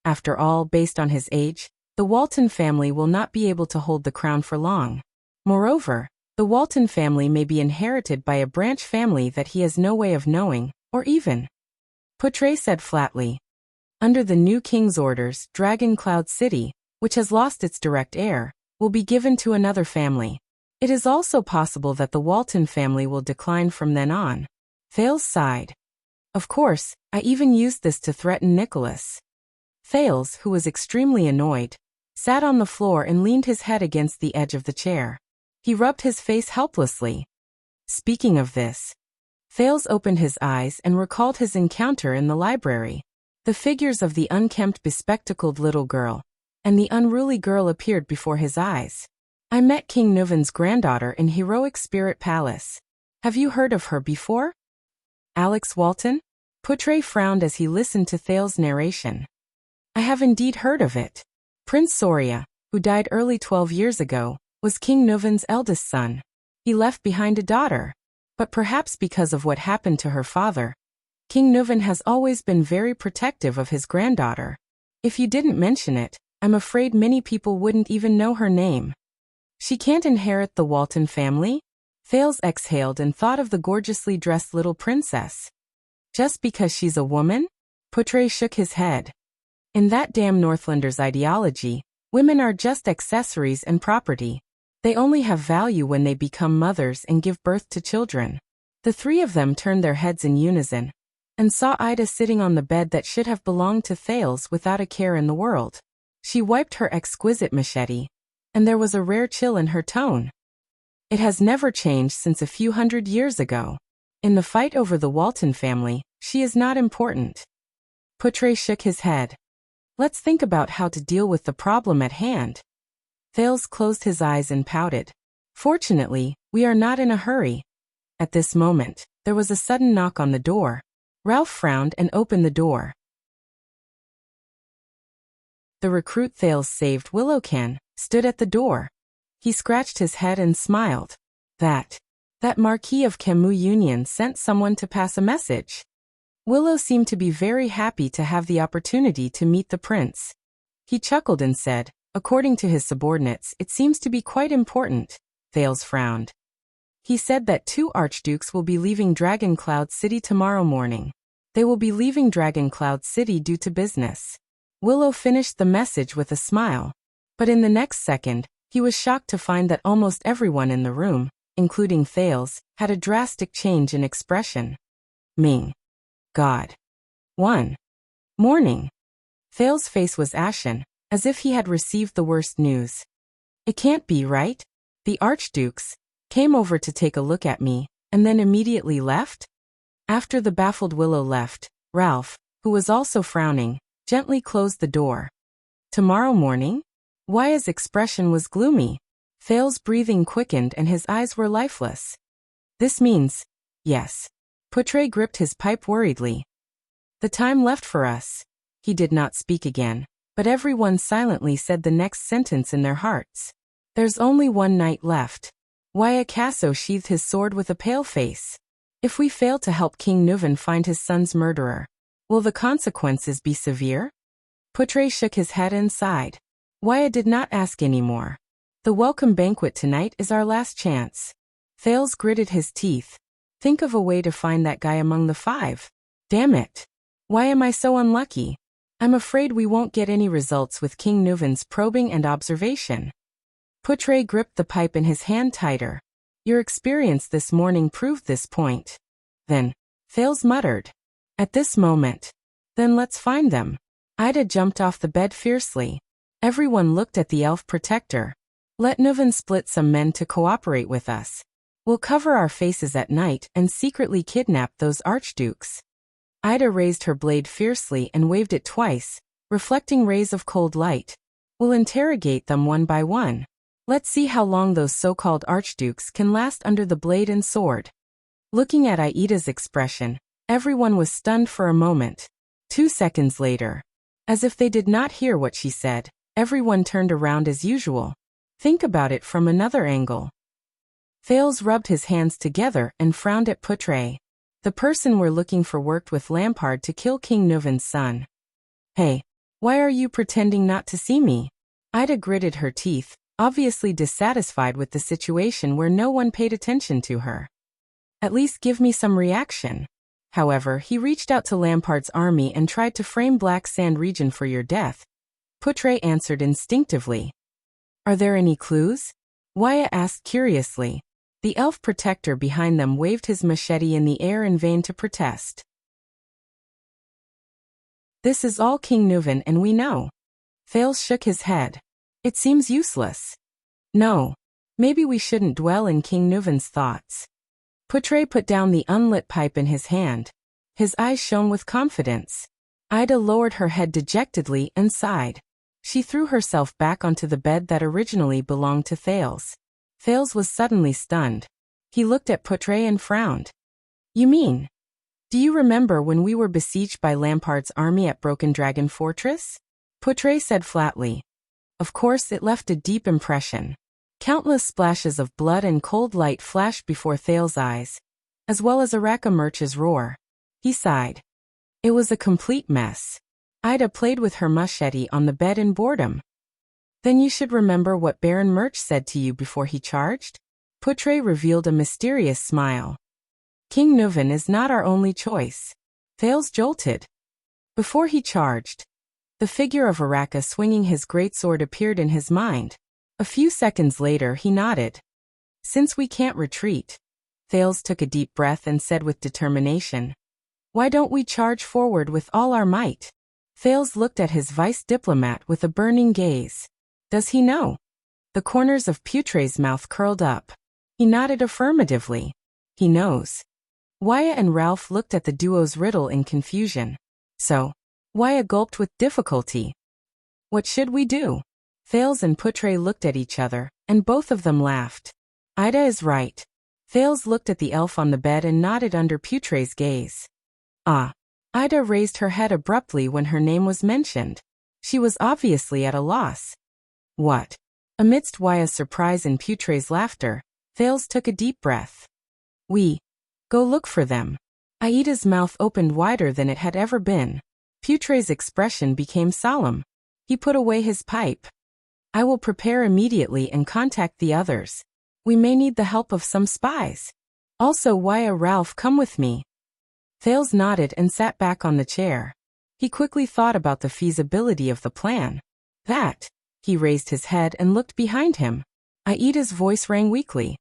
After all, based on his age, the Walton family will not be able to hold the crown for long. Moreover, the Walton family may be inherited by a branch family that he has no way of knowing, or even. Putre said flatly. Under the new king's orders, Dragoncloud City, which has lost its direct heir, will be given to another family. It is also possible that the Walton family will decline from then on. Thales sighed. Of course, I even used this to threaten Nicholas. Thales, who was extremely annoyed, sat on the floor and leaned his head against the edge of the chair. He rubbed his face helplessly. Speaking of this, Thales opened his eyes and recalled his encounter in the library. The figures of the unkempt, bespectacled little girl and the unruly girl appeared before his eyes. I met King Nuvan's granddaughter in Heroic Spirit Palace. Have you heard of her before? Alex Walton? Putre frowned as he listened to Thales' narration. I have indeed heard of it. Prince Soria, who died early 12 years ago, was King Nuvan's eldest son. He left behind a daughter. But perhaps because of what happened to her father, King Nuvan has always been very protective of his granddaughter. If you didn't mention it, I'm afraid many people wouldn't even know her name. She can't inherit the Walton family? Thales exhaled and thought of the gorgeously dressed little princess. Just because she's a woman? Putre shook his head. In that damn Northlander's ideology, women are just accessories and property. They only have value when they become mothers and give birth to children. The three of them turned their heads in unison and saw Ida sitting on the bed that should have belonged to Thales without a care in the world. She wiped her exquisite machete, and there was a rare chill in her tone. It has never changed since a few hundred years ago. In the fight over the Walton family, she is not important. Putre shook his head. Let's think about how to deal with the problem at hand. Thales closed his eyes and pouted. Fortunately, we are not in a hurry. At this moment, there was a sudden knock on the door. Ralph frowned and opened the door. The recruit Thales saved, Willowcan, stood at the door. He scratched his head and smiled. That Marquis of Camus Union sent someone to pass a message. Willow seemed to be very happy to have the opportunity to meet the prince. He chuckled and said, according to his subordinates, it seems to be quite important. Thales frowned. He said that 2 archdukes will be leaving Dragoncloud City tomorrow morning. They will be leaving Dragoncloud City due to business. Willow finished the message with a smile. But in the next second, he was shocked to find that almost everyone in the room, including Thales, had a drastic change in expression. Ming. God. 1. Morning. Thales' face was ashen, as if he had received the worst news. It can't be right. The archdukes came over to take a look at me, and then immediately left? After the baffled Willow left, Ralph, who was also frowning, gently closed the door. Tomorrow morning? Waya's expression was gloomy. Thales' breathing quickened and his eyes were lifeless. This means, yes. Putre gripped his pipe worriedly. The time left for us. He did not speak again, but everyone silently said the next sentence in their hearts. There's only one night left. Waya Casso sheathed his sword with a pale face. If we fail to help King Nuvan find his son's murderer, will the consequences be severe? Putre shook his head and sighed. Waya did not ask any more. The welcome banquet tonight is our last chance. Thales gritted his teeth. Think of a way to find that guy among the 5. Damn it. Why am I so unlucky? I'm afraid we won't get any results with King Nuvan's probing and observation. Putre gripped the pipe in his hand tighter. Your experience this morning proved this point. Then, Thales muttered. At this moment. Then let's find them. Ida jumped off the bed fiercely. Everyone looked at the elf protector. Let Nuvan split some men to cooperate with us. We'll cover our faces at night and secretly kidnap those archdukes. Ida raised her blade fiercely and waved it twice, reflecting rays of cold light. We'll interrogate them one by one. Let's see how long those so-called archdukes can last under the blade and sword. Looking at Aida's expression, everyone was stunned for a moment. 2 seconds later, as if they did not hear what she said, everyone turned around as usual. Think about it from another angle. Thales rubbed his hands together and frowned at Putre. The person we're looking for worked with Lampard to kill King Nuvan's son. Hey, why are you pretending not to see me? Aida gritted her teeth, obviously dissatisfied with the situation where no one paid attention to her. At least give me some reaction. However, he reached out to Lampard's army and tried to frame Black Sand region for your death. Putre answered instinctively. Are there any clues? Waya asked curiously. The elf protector behind them waved his machete in the air in vain to protest. This is all King Nuvan and we know. Thales shook his head. It seems useless. No. Maybe we shouldn't dwell in King Nuvan's thoughts. Putre put down the unlit pipe in his hand. His eyes shone with confidence. Aida lowered her head dejectedly and sighed. She threw herself back onto the bed that originally belonged to Thales. Thales was suddenly stunned. He looked at Putre and frowned. You mean? Do you remember when we were besieged by Lampard's army at Broken Dragon Fortress? Putre said flatly. Of course, it left a deep impression. Countless splashes of blood and cold light flashed before Thales' eyes, as well as Araka Murch's roar. He sighed. It was a complete mess. Aida played with her machete on the bed in boredom. Then you should remember what Baron Murch said to you before he charged? Putre revealed a mysterious smile. King Nuvan is not our only choice. Thales jolted. Before he charged, the figure of Araka swinging his greatsword appeared in his mind. A few seconds later he nodded. Since we can't retreat, Thales took a deep breath and said with determination, why don't we charge forward with all our might? Thales looked at his vice diplomat with a burning gaze. Does he know? The corners of Putre's mouth curled up. He nodded affirmatively. He knows. Waya and Ralph looked at the duo's riddle in confusion. So, Waya gulped with difficulty. What should we do? Thales and Putre looked at each other, and both of them laughed. Aida is right. Thales looked at the elf on the bed and nodded under Putre's gaze. Ah. Aida raised her head abruptly when her name was mentioned. She was obviously at a loss. What? Amidst Waya's surprise and Putre's laughter, Thales took a deep breath. We. Go look for them. Aida's mouth opened wider than it had ever been. Putre's expression became solemn. He put away his pipe. I will prepare immediately and contact the others. We may need the help of some spies. Also, Waya, Ralph, come with me. Thales nodded and sat back on the chair. He quickly thought about the feasibility of the plan. He raised his head and looked behind him. Aida's voice rang weakly.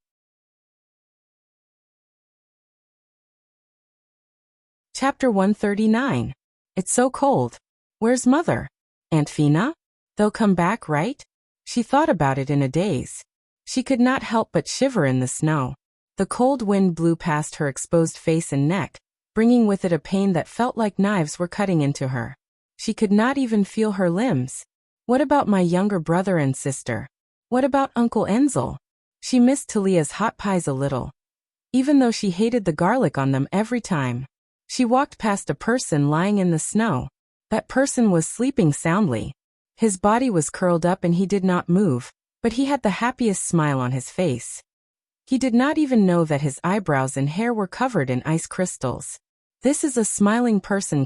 Chapter 139. It's so cold. Where's Mother? Aunt Fina? They'll come back, right? She thought about it in a daze. She could not help but shiver in the snow. The cold wind blew past her exposed face and neck, bringing with it a pain that felt like knives were cutting into her. She could not even feel her limbs. What about my younger brother and sister? What about Uncle Enzel? She missed Talia's hot pies a little, even though she hated the garlic on them every time. She walked past a person lying in the snow. That person was sleeping soundly. His body was curled up and he did not move, but he had the happiest smile on his face. He did not even know that his eyebrows and hair were covered in ice crystals. This is a smiling person,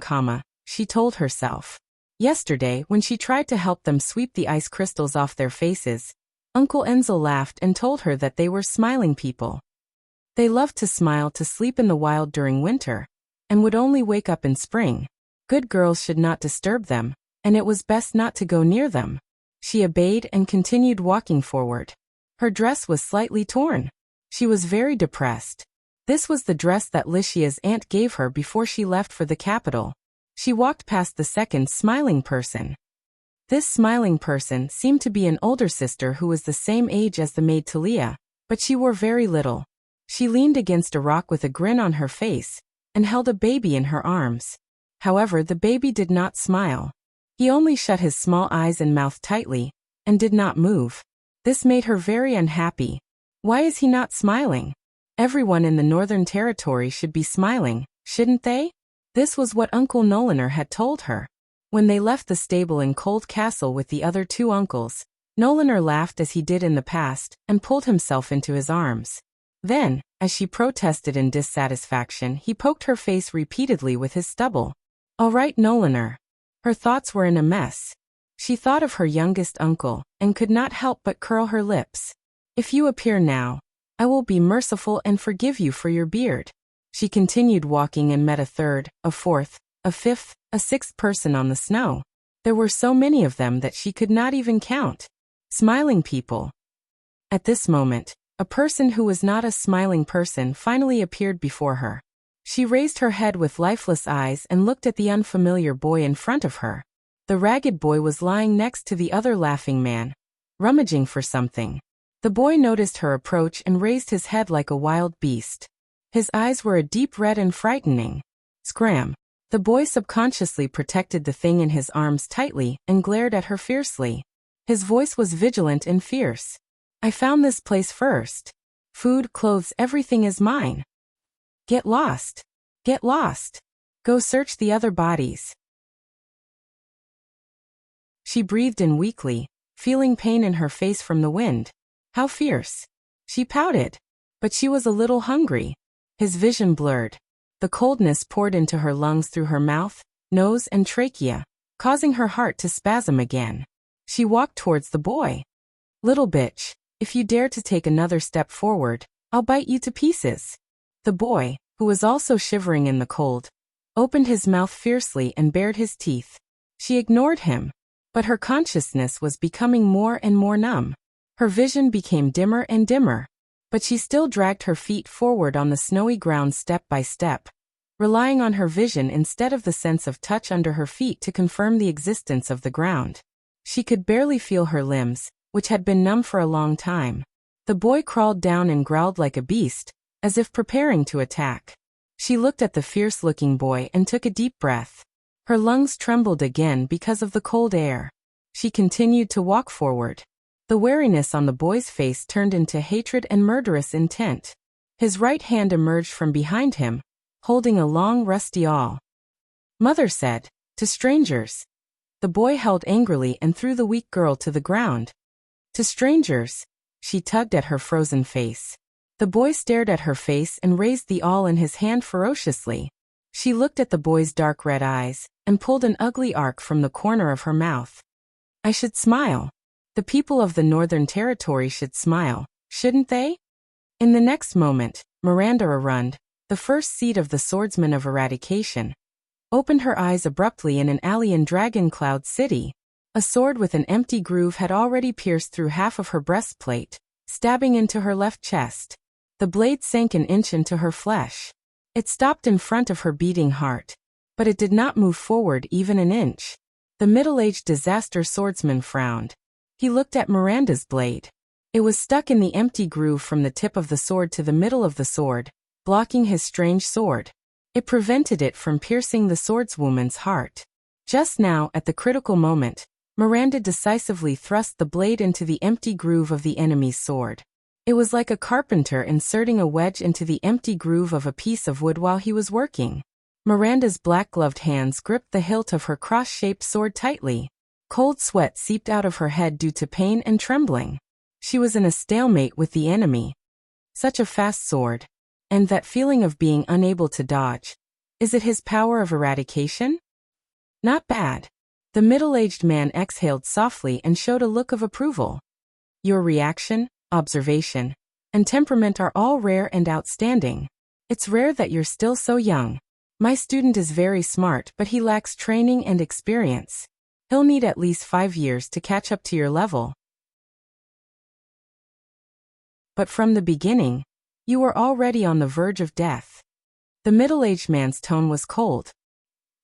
she told herself. Yesterday, when she tried to help them sweep the ice crystals off their faces, Uncle Enzel laughed and told her that they were smiling people. They loved to smile to sleep in the wild during winter, and would only wake up in spring. Good girls should not disturb them, and it was best not to go near them. She obeyed and continued walking forward. Her dress was slightly torn. She was very depressed. This was the dress that Lycia's aunt gave her before she left for the capital. She walked past the second smiling person. This smiling person seemed to be an older sister who was the same age as the maid Talia, but she wore very little. She leaned against a rock with a grin on her face, and held a baby in her arms. However, the baby did not smile. He only shut his small eyes and mouth tightly, and did not move. This made her very unhappy. Why is he not smiling? Everyone in the Northern Territory should be smiling, shouldn't they? This was what Uncle Noliner had told her. When they left the stable in Cold Castle with the other two uncles, Noliner laughed as he did in the past and pulled himself into his arms. Then, as she protested in dissatisfaction, he poked her face repeatedly with his stubble. All right, Noliner. Her thoughts were in a mess. She thought of her youngest uncle and could not help but curl her lips. If you appear now, I will be merciful and forgive you for your beard. She continued walking and met a third, a fourth, a fifth, a sixth person on the snow. There were so many of them that she could not even count. Smiling people. At this moment, a person who was not a smiling person finally appeared before her. She raised her head with lifeless eyes and looked at the unfamiliar boy in front of her. The ragged boy was lying next to the other laughing man, rummaging for something. The boy noticed her approach and raised his head like a wild beast. His eyes were a deep red and frightening. Scram! The boy subconsciously protected the thing in his arms tightly and glared at her fiercely. His voice was vigilant and fierce. I found this place first. Food, clothes, everything is mine. Get lost. Get lost. Go search the other bodies. She breathed in weakly, feeling pain in her face from the wind. How fierce. She pouted. But she was a little hungry. His vision blurred. The coldness poured into her lungs through her mouth, nose, and trachea, causing her heart to spasm again. She walked towards the boy. Little bitch, if you dare to take another step forward, I'll bite you to pieces. The boy, who was also shivering in the cold, opened his mouth fiercely and bared his teeth. She ignored him, but her consciousness was becoming more and more numb. Her vision became dimmer and dimmer, but she still dragged her feet forward on the snowy ground step by step, relying on her vision instead of the sense of touch under her feet to confirm the existence of the ground. She could barely feel her limbs, which had been numb for a long time. The boy crawled down and growled like a beast, as if preparing to attack. She looked at the fierce-looking boy and took a deep breath. Her lungs trembled again because of the cold air. She continued to walk forward. The wariness on the boy's face turned into hatred and murderous intent. His right hand emerged from behind him, holding a long rusty awl. Mother said, to strangers. The boy held angrily and threw the weak girl to the ground. To strangers. She tugged at her frozen face. The boy stared at her face and raised the awl in his hand ferociously. She looked at the boy's dark red eyes and pulled an ugly arc from the corner of her mouth. I should smile. The people of the Northern Territory should smile, shouldn't they? In the next moment, Miranda Arund, the first seed of the Swordsman of Eradication, opened her eyes abruptly in an alley in Dragon Cloud City. A sword with an empty groove had already pierced through half of her breastplate, stabbing into her left chest. The blade sank an inch into her flesh. It stopped in front of her beating heart, but it did not move forward even an inch. The middle-aged disaster swordsman frowned. He looked at Miranda's blade. It was stuck in the empty groove from the tip of the sword to the middle of the sword, blocking his strange sword. It prevented it from piercing the swordswoman's heart. Just now, at the critical moment, Miranda decisively thrust the blade into the empty groove of the enemy's sword. It was like a carpenter inserting a wedge into the empty groove of a piece of wood while he was working. Miranda's black-gloved hands gripped the hilt of her cross-shaped sword tightly. Cold sweat seeped out of her head due to pain and trembling. She was in a stalemate with the enemy. Such a fast sword. And that feeling of being unable to dodge. Is it his power of eradication? Not bad. The middle-aged man exhaled softly and showed a look of approval. Your reaction, observation, and temperament are all rare and outstanding. It's rare that you're still so young. My student is very smart, but he lacks training and experience. He'll need at least 5 years to catch up to your level. But from the beginning, you were already on the verge of death. The middle-aged man's tone was cold.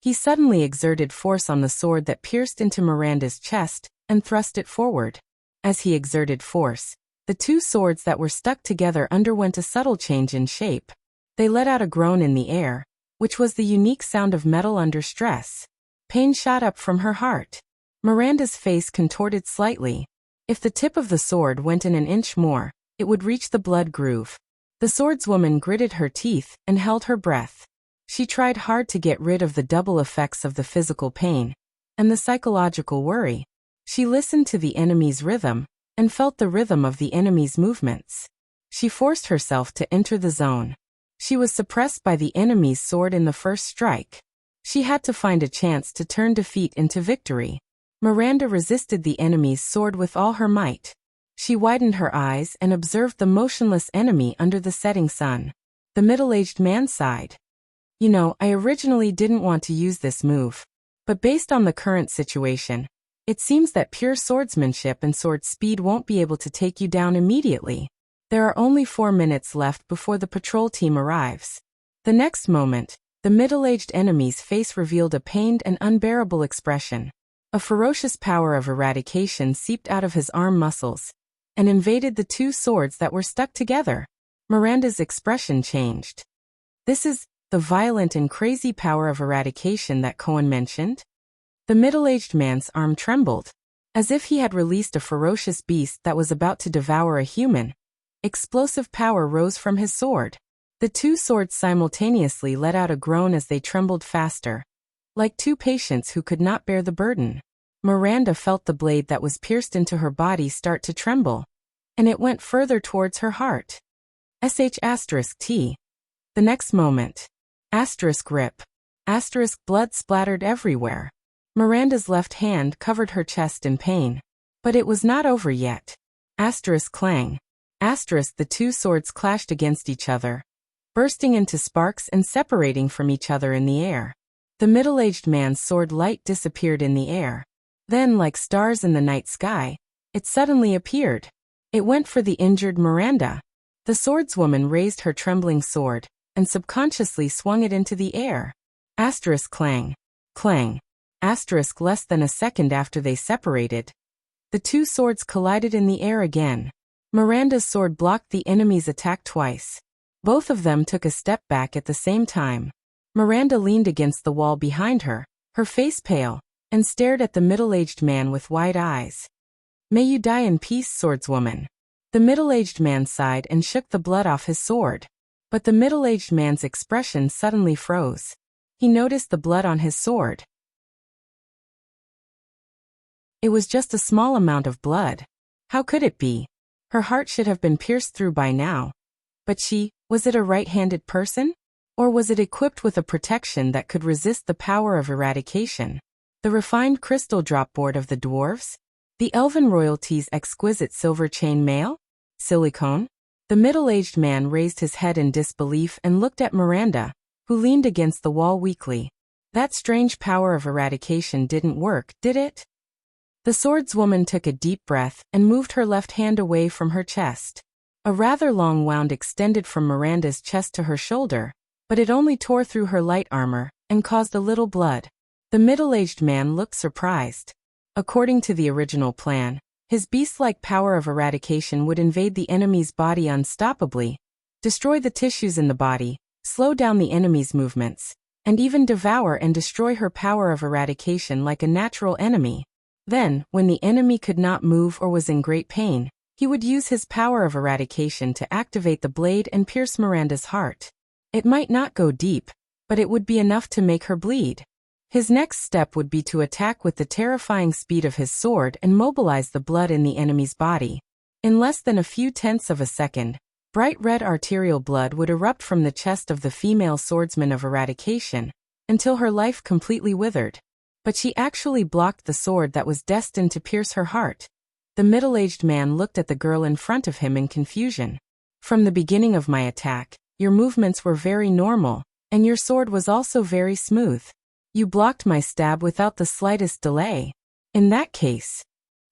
He suddenly exerted force on the sword that pierced into Miranda's chest and thrust it forward. As he exerted force, the two swords that were stuck together underwent a subtle change in shape. They let out a groan in the air, which was the unique sound of metal under stress. Pain shot up from her heart. Miranda's face contorted slightly. If the tip of the sword went in an inch more, it would reach the blood groove. The swordswoman gritted her teeth and held her breath. She tried hard to get rid of the double effects of the physical pain and the psychological worry. She listened to the enemy's rhythm and felt the rhythm of the enemy's movements. She forced herself to enter the zone. She was suppressed by the enemy's sword in the first strike. She had to find a chance to turn defeat into victory. Miranda resisted the enemy's sword with all her might. She widened her eyes and observed the motionless enemy under the setting sun. The middle-aged man sighed. You know, I originally didn't want to use this move. But based on the current situation, it seems that pure swordsmanship and sword speed won't be able to take you down immediately. There are only 4 minutes left before the patrol team arrives. The next moment, the middle-aged enemy's face revealed a pained and unbearable expression. A ferocious power of eradication seeped out of his arm muscles and invaded the 2 swords that were stuck together. Miranda's expression changed. This is the violent and crazy power of eradication that Cohen mentioned? The middle-aged man's arm trembled, as if he had released a ferocious beast that was about to devour a human. Explosive power rose from his sword. The 2 swords simultaneously let out a groan as they trembled faster, like 2 patients who could not bear the burden. Miranda felt the blade that was pierced into her body start to tremble, and it went further towards her heart. *T. The next moment. *Rip. Blood splattered everywhere. Miranda's left hand covered her chest in pain. But it was not over yet. *Clang. The 2 swords clashed against each other, bursting into sparks and separating from each other in the air. The middle-aged man's sword light disappeared in the air. Then, like stars in the night sky, it suddenly appeared. It went for the injured Miranda. The swordswoman raised her trembling sword and subconsciously swung it into the air. Clang. Clang. Less than a second after they separated, the 2 swords collided in the air again. Miranda's sword blocked the enemy's attack twice. Both of them took a step back at the same time. Miranda leaned against the wall behind her, her face pale, and stared at the middle-aged man with wide eyes. May you die in peace, swordswoman. The middle-aged man sighed and shook the blood off his sword. But the middle-aged man's expression suddenly froze. He noticed the blood on his sword. It was just a small amount of blood. How could it be? Her heart should have been pierced through by now. But was it a right-handed person? Or was it equipped with a protection that could resist the power of eradication? The refined crystal dropboard of the dwarves? The elven royalty's exquisite silver chain mail? Silicone? The middle-aged man raised his head in disbelief and looked at Miranda, who leaned against the wall weakly. That strange power of eradication didn't work, did it? The swordswoman took a deep breath and moved her left hand away from her chest. A rather long wound extended from Miranda's chest to her shoulder, but it only tore through her light armor and caused a little blood. The middle-aged man looked surprised. According to the original plan, his beast-like power of eradication would invade the enemy's body unstoppably, destroy the tissues in the body, slow down the enemy's movements, and even devour and destroy her power of eradication like a natural enemy. Then, when the enemy could not move or was in great pain, he would use his power of eradication to activate the blade and pierce Miranda's heart. It might not go deep, but it would be enough to make her bleed. His next step would be to attack with the terrifying speed of his sword and mobilize the blood in the enemy's body. In less than a few tenths of a second, bright red arterial blood would erupt from the chest of the female swordsman of eradication, until her life completely withered. But she actually blocked the sword that was destined to pierce her heart. The middle-aged man looked at the girl in front of him in confusion. From the beginning of my attack, your movements were very normal, and your sword was also very smooth. You blocked my stab without the slightest delay. In that case.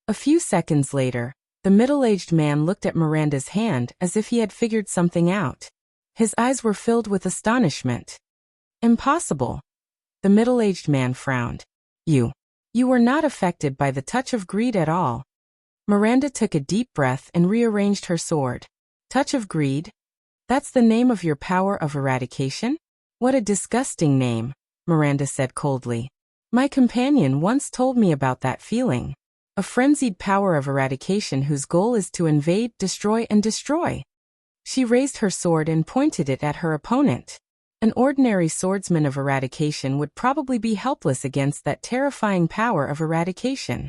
A few seconds later, the middle-aged man looked at Miranda's hand as if he had figured something out. His eyes were filled with astonishment. Impossible. The middle-aged man frowned. You were not affected by the touch of greed at all. Miranda took a deep breath and rearranged her sword. Touch of greed? That's the name of your power of eradication? What a disgusting name, Miranda said coldly. My companion once told me about that feeling. A frenzied power of eradication whose goal is to invade, destroy, and destroy. She raised her sword and pointed it at her opponent. An ordinary swordsman of eradication would probably be helpless against that terrifying power of eradication.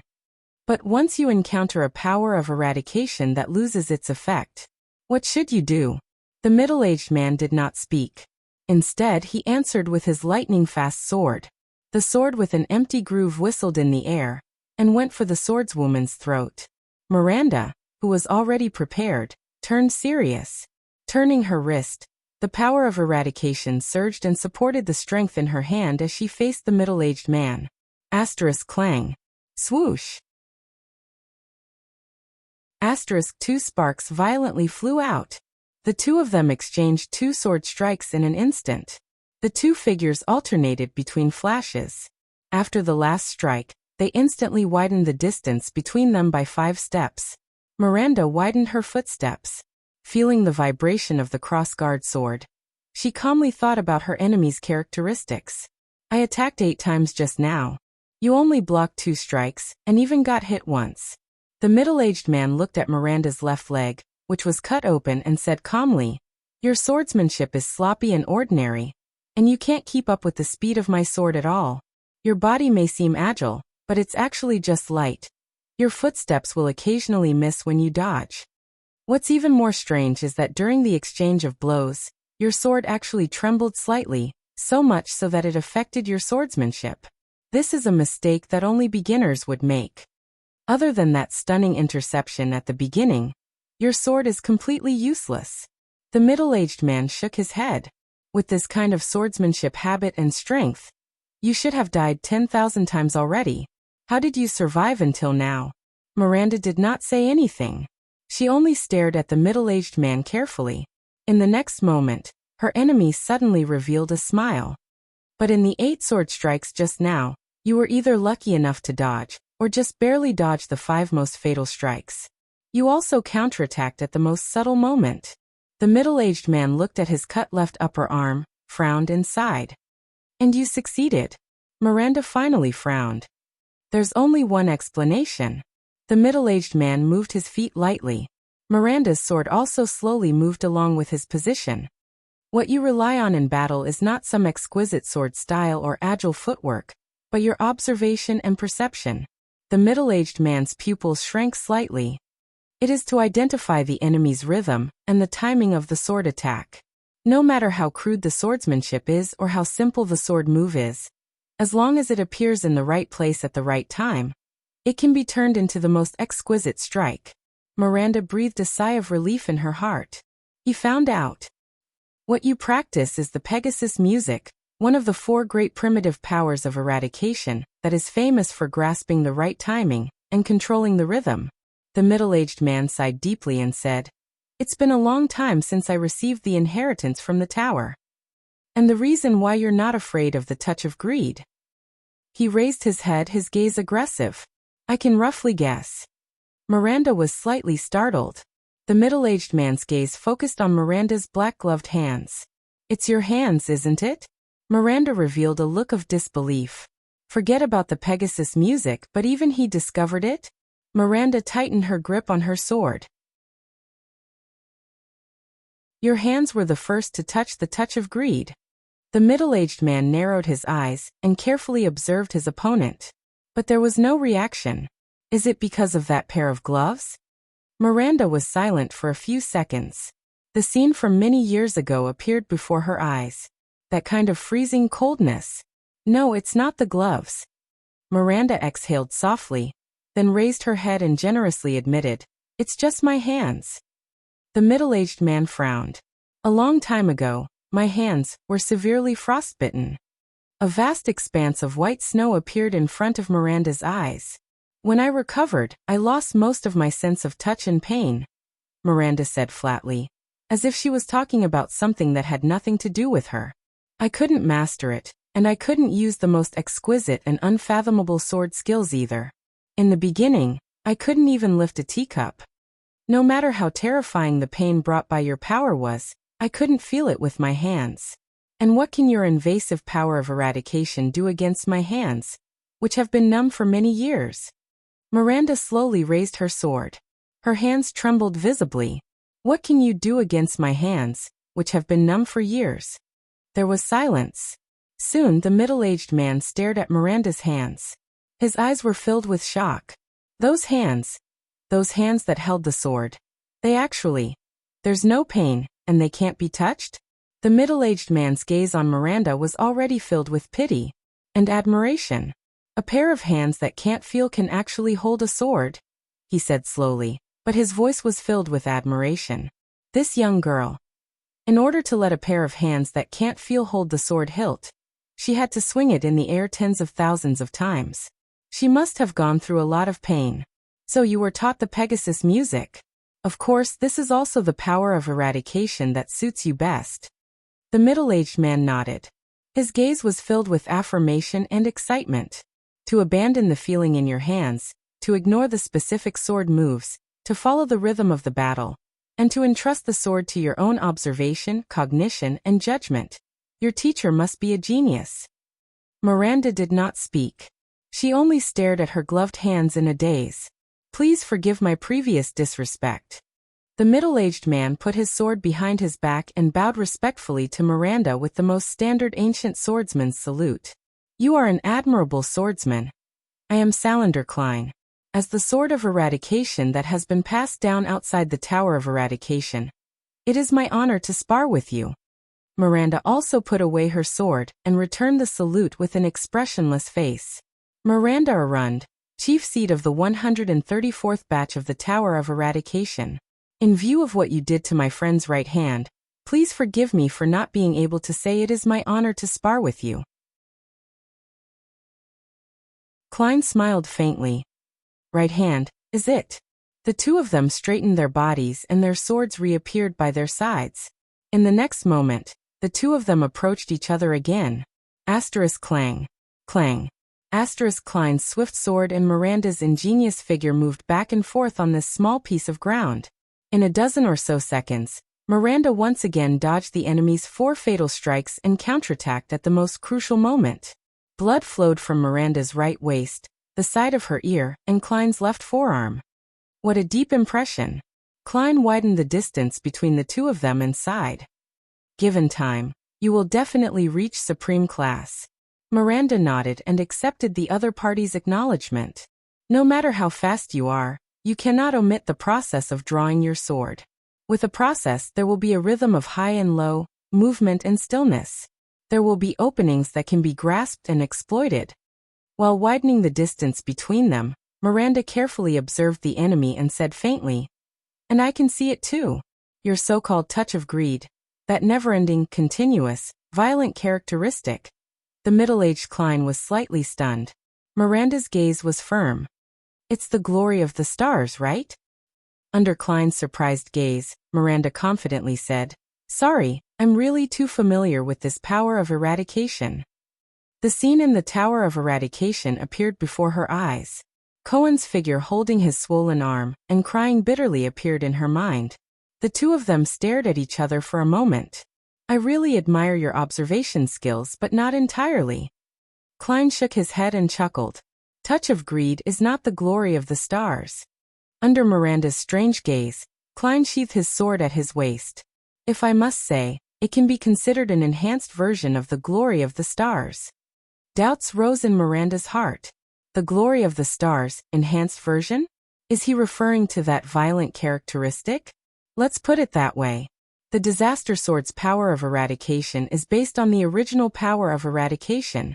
But once you encounter a power of eradication that loses its effect, what should you do? The middle-aged man did not speak. Instead, he answered with his lightning-fast sword. The sword with an empty groove whistled in the air and went for the swordswoman's throat. Miranda, who was already prepared, turned serious. Turning her wrist, the power of eradication surged and supported the strength in her hand as she faced the middle-aged man. Asterisk clang. Swoosh. Asterisk 2 sparks violently flew out. The two of them exchanged 2 sword strikes in an instant. The two figures alternated between flashes. After the last strike, they instantly widened the distance between them by 5 steps. Miranda widened her footsteps. Feeling the vibration of the cross-guard sword, she calmly thought about her enemy's characteristics. I attacked 8 times just now. You only blocked 2 strikes, and even got hit once. The middle-aged man looked at Miranda's left leg, which was cut open, and said calmly, "Your swordsmanship is sloppy and ordinary, and you can't keep up with the speed of my sword at all. Your body may seem agile, but it's actually just light. Your footsteps will occasionally miss when you dodge. What's even more strange is that during the exchange of blows, your sword actually trembled slightly, so much so that it affected your swordsmanship. This is a mistake that only beginners would make. Other than that stunning interception at the beginning, your sword is completely useless." The middle-aged man shook his head. "With this kind of swordsmanship habit and strength, you should have died 10,000 times already. How did you survive until now?" Miranda did not say anything. She only stared at the middle-aged man carefully. In the next moment, her enemy suddenly revealed a smile. "But in the 8 sword strikes just now, you were either lucky enough to dodge, or just barely dodge the 5 most fatal strikes. You also counterattacked at the most subtle moment." The middle-aged man looked at his cut left upper arm, frowned and sighed. "And you succeeded." Miranda finally frowned. "There's only one explanation." The middle-aged man moved his feet lightly. Miranda's sword also slowly moved along with his position. "What you rely on in battle is not some exquisite sword style or agile footwork, but your observation and perception." The middle-aged man's pupils shrank slightly. "It is to identify the enemy's rhythm and the timing of the sword attack. No matter how crude the swordsmanship is or how simple the sword move is, as long as it appears in the right place at the right time, it can be turned into the most exquisite strike." Miranda breathed a sigh of relief in her heart. He found out. "What you practice is the Pegasus music, one of the 4 great primitive powers of eradication that is famous for grasping the right timing and controlling the rhythm." The middle-aged man sighed deeply and said, "It's been a long time since I received the inheritance from the tower. And the reason why you're not afraid of the touch of greed." He raised his head, his gaze aggressive. "I can roughly guess." Miranda was slightly startled. The middle-aged man's gaze focused on Miranda's black-gloved hands. "It's your hands, isn't it?" Miranda revealed a look of disbelief. Forget about the Pegasus music, but even he discovered it? Miranda tightened her grip on her sword. "Your hands were the first to touch the touch of greed." The middle-aged man narrowed his eyes and carefully observed his opponent. But there was no reaction. "Is it because of that pair of gloves?" Miranda was silent for a few seconds. The scene from many years ago appeared before her eyes. That kind of freezing coldness. "No, it's not the gloves." Miranda exhaled softly, then raised her head and generously admitted, "It's just my hands." The middle-aged man frowned. "A long time ago, my hands were severely frostbitten." A vast expanse of white snow appeared in front of Miranda's eyes. "When I recovered, I lost most of my sense of touch and pain," Miranda said flatly, as if she was talking about something that had nothing to do with her. "I couldn't master it, and I couldn't use the most exquisite and unfathomable sword skills either. In the beginning, I couldn't even lift a teacup. No matter how terrifying the pain brought by your power was, I couldn't feel it with my hands. And what can your invasive power of eradication do against my hands, which have been numb for many years?" Miranda slowly raised her sword. Her hands trembled visibly. What can you do against my hands, which have been numb for years? There was silence. Soon the middle-aged man stared at Miranda's hands. His eyes were filled with shock. Those hands that held the sword. There's no pain, and they can't be touched? The middle-aged man's gaze on Miranda was already filled with pity and admiration. A pair of hands that can't feel can actually hold a sword, he said slowly, but his voice was filled with admiration. This young girl. In order to let a pair of hands that can't feel hold the sword hilt, she had to swing it in the air tens of thousands of times. She must have gone through a lot of pain. So you were taught the Pegasus music. Of course, this is also the power of eradication that suits you best. The middle-aged man nodded. His gaze was filled with affirmation and excitement. To abandon the feeling in your hands, to ignore the specific sword moves, to follow the rhythm of the battle, and to entrust the sword to your own observation, cognition, and judgment. Your teacher must be a genius. Miranda did not speak. She only stared at her gloved hands in a daze. Please forgive my previous disrespect. The middle-aged man put his sword behind his back and bowed respectfully to Miranda with the most standard ancient swordsman's salute. You are an admirable swordsman. I am Salander Klein. As the sword of eradication that has been passed down outside the Tower of Eradication, it is my honor to spar with you. Miranda also put away her sword and returned the salute with an expressionless face. Miranda Arund, Chief Seed of the 134th Batch of the Tower of Eradication. In view of what you did to my friend's right hand, please forgive me for not being able to say it is my honor to spar with you. Klein smiled faintly. Right hand, is it? The two of them straightened their bodies and their swords reappeared by their sides. In the next moment, the two of them approached each other again. Clang. Clang. Klein's swift sword and Miranda's ingenious figure moved back and forth on this small piece of ground. In a dozen or so seconds, Miranda once again dodged the enemy's 4 fatal strikes and counterattacked at the most crucial moment. Blood flowed from Miranda's right waist, the side of her ear, and Klein's left forearm. What a deep impression. Klein widened the distance between the two of them and sighed. Given time, you will definitely reach supreme class. Miranda nodded and accepted the other party's acknowledgement. No matter how fast you are, you cannot omit the process of drawing your sword. With a process, there will be a rhythm of high and low, movement and stillness. There will be openings that can be grasped and exploited. While widening the distance between them, Miranda carefully observed the enemy and said faintly, "And I can see it too. Your so-called touch of greed, that never-ending, continuous, violent characteristic." The middle-aged Klein was slightly stunned. Miranda's gaze was firm. It's the glory of the stars, right? Under Klein's surprised gaze, Miranda confidently said, "Sorry, I'm really too familiar with this power of eradication." The scene in the Tower of Eradication appeared before her eyes. Cohen's figure holding his swollen arm and crying bitterly appeared in her mind. The two of them stared at each other for a moment. "I really admire your observation skills, but not entirely." Klein shook his head and chuckled. Touch of greed is not the glory of the stars. Under Miranda's strange gaze, Klein sheathed his sword at his waist. If I must say, it can be considered an enhanced version of the glory of the stars. Doubts rose in Miranda's heart. The glory of the stars, enhanced version? Is he referring to that violent characteristic? Let's put it that way. The disaster sword's power of eradication is based on the original power of eradication.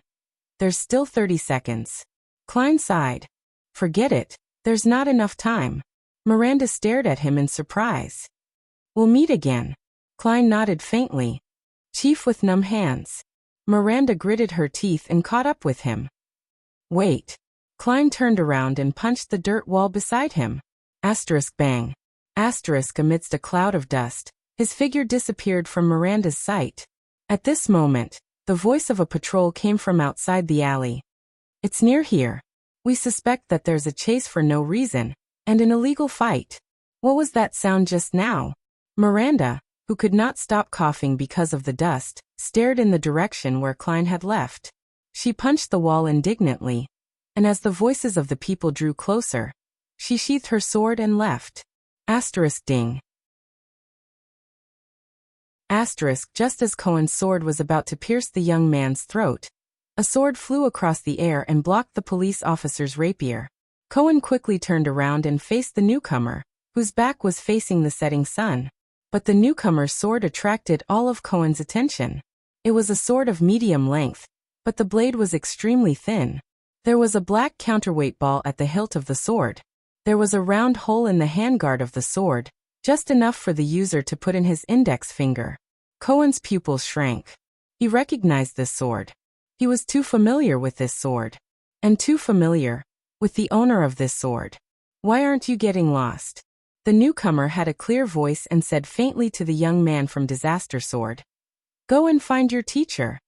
There's still 30 seconds. Klein sighed. Forget it, there's not enough time. Miranda stared at him in surprise. We'll meet again. Klein nodded faintly. Chief with numb hands. Miranda gritted her teeth and caught up with him. Wait. Klein turned around and punched the dirt wall beside him. Bang. Amidst a cloud of dust, his figure disappeared from Miranda's sight. At this moment, the voice of a patrol came from outside the alley. It's near here. We suspect that there's a chase for no reason, and an illegal fight. What was that sound just now? Miranda, who could not stop coughing because of the dust, stared in the direction where Klein had left. She punched the wall indignantly. and as the voices of the people drew closer, she sheathed her sword and left. Ding. Just as Cohen's sword was about to pierce the young man's throat, a sword flew across the air and blocked the police officer's rapier. Cohen quickly turned around and faced the newcomer, whose back was facing the setting sun. But the newcomer's sword attracted all of Cohen's attention. It was a sword of medium length, but the blade was extremely thin. There was a black counterweight ball at the hilt of the sword. There was a round hole in the handguard of the sword, just enough for the user to put in his index finger. Cohen's pupils shrank. He recognized this sword. He was too familiar with this sword. And too familiar with the owner of this sword. Why aren't you getting lost? The newcomer had a clear voice and said faintly to the young man from Disaster Sword, "Go and find your teacher."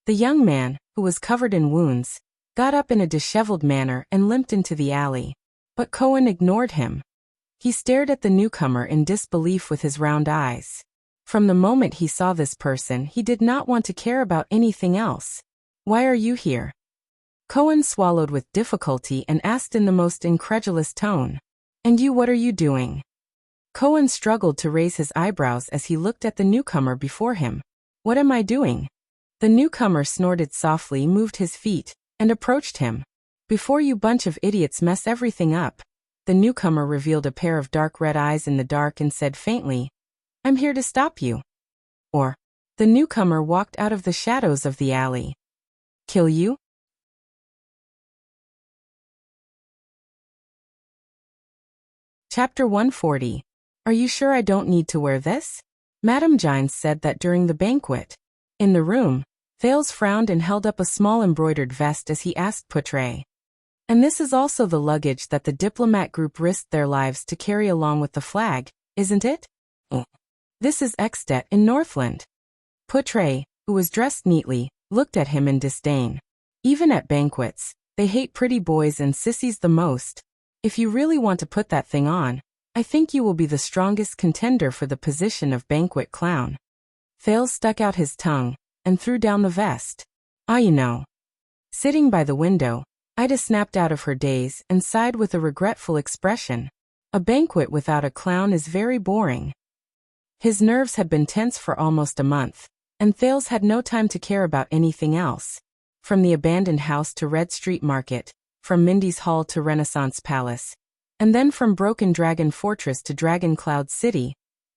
The young man, who was covered in wounds, got up in a disheveled manner and limped into the alley. But Cohen ignored him. He stared at the newcomer in disbelief with his round eyes. From the moment he saw this person, he did not want to care about anything else. "Why are you here?" Cohen swallowed with difficulty and asked in the most incredulous tone, "And you, what are you doing?" Cohen struggled to raise his eyebrows as he looked at the newcomer before him. "What am I doing?" The newcomer snorted softly, moved his feet, and approached him. "Before you bunch of idiots mess everything up." The newcomer revealed a pair of dark red eyes in the dark and said faintly, "I'm here to stop you." Or, the newcomer walked out of the shadows of the alley. "Kill you?" Chapter 140. Are you sure I don't need to wear this? Madame Gines said that during the banquet. In the room, Thales frowned and held up a small embroidered vest as he asked Poutre. "And this is also the luggage that the diplomat group risked their lives to carry along with the flag, isn't it?" "This is Extet in Northland." Poutre, who was dressed neatly, looked at him in disdain. "Even at banquets, they hate pretty boys and sissies the most. If you really want to put that thing on, I think you will be the strongest contender for the position of banquet clown." Thales stuck out his tongue and threw down the vest. You know." Sitting by the window, Ida snapped out of her daze and sighed with a regretful expression. A banquet without a clown is very boring. His nerves had been tense for almost a month, and Thales had no time to care about anything else. From the abandoned house to Red Street Market, from Mindy's Hall to Renaissance Palace, and then from Broken Dragon Fortress to Dragon Cloud City,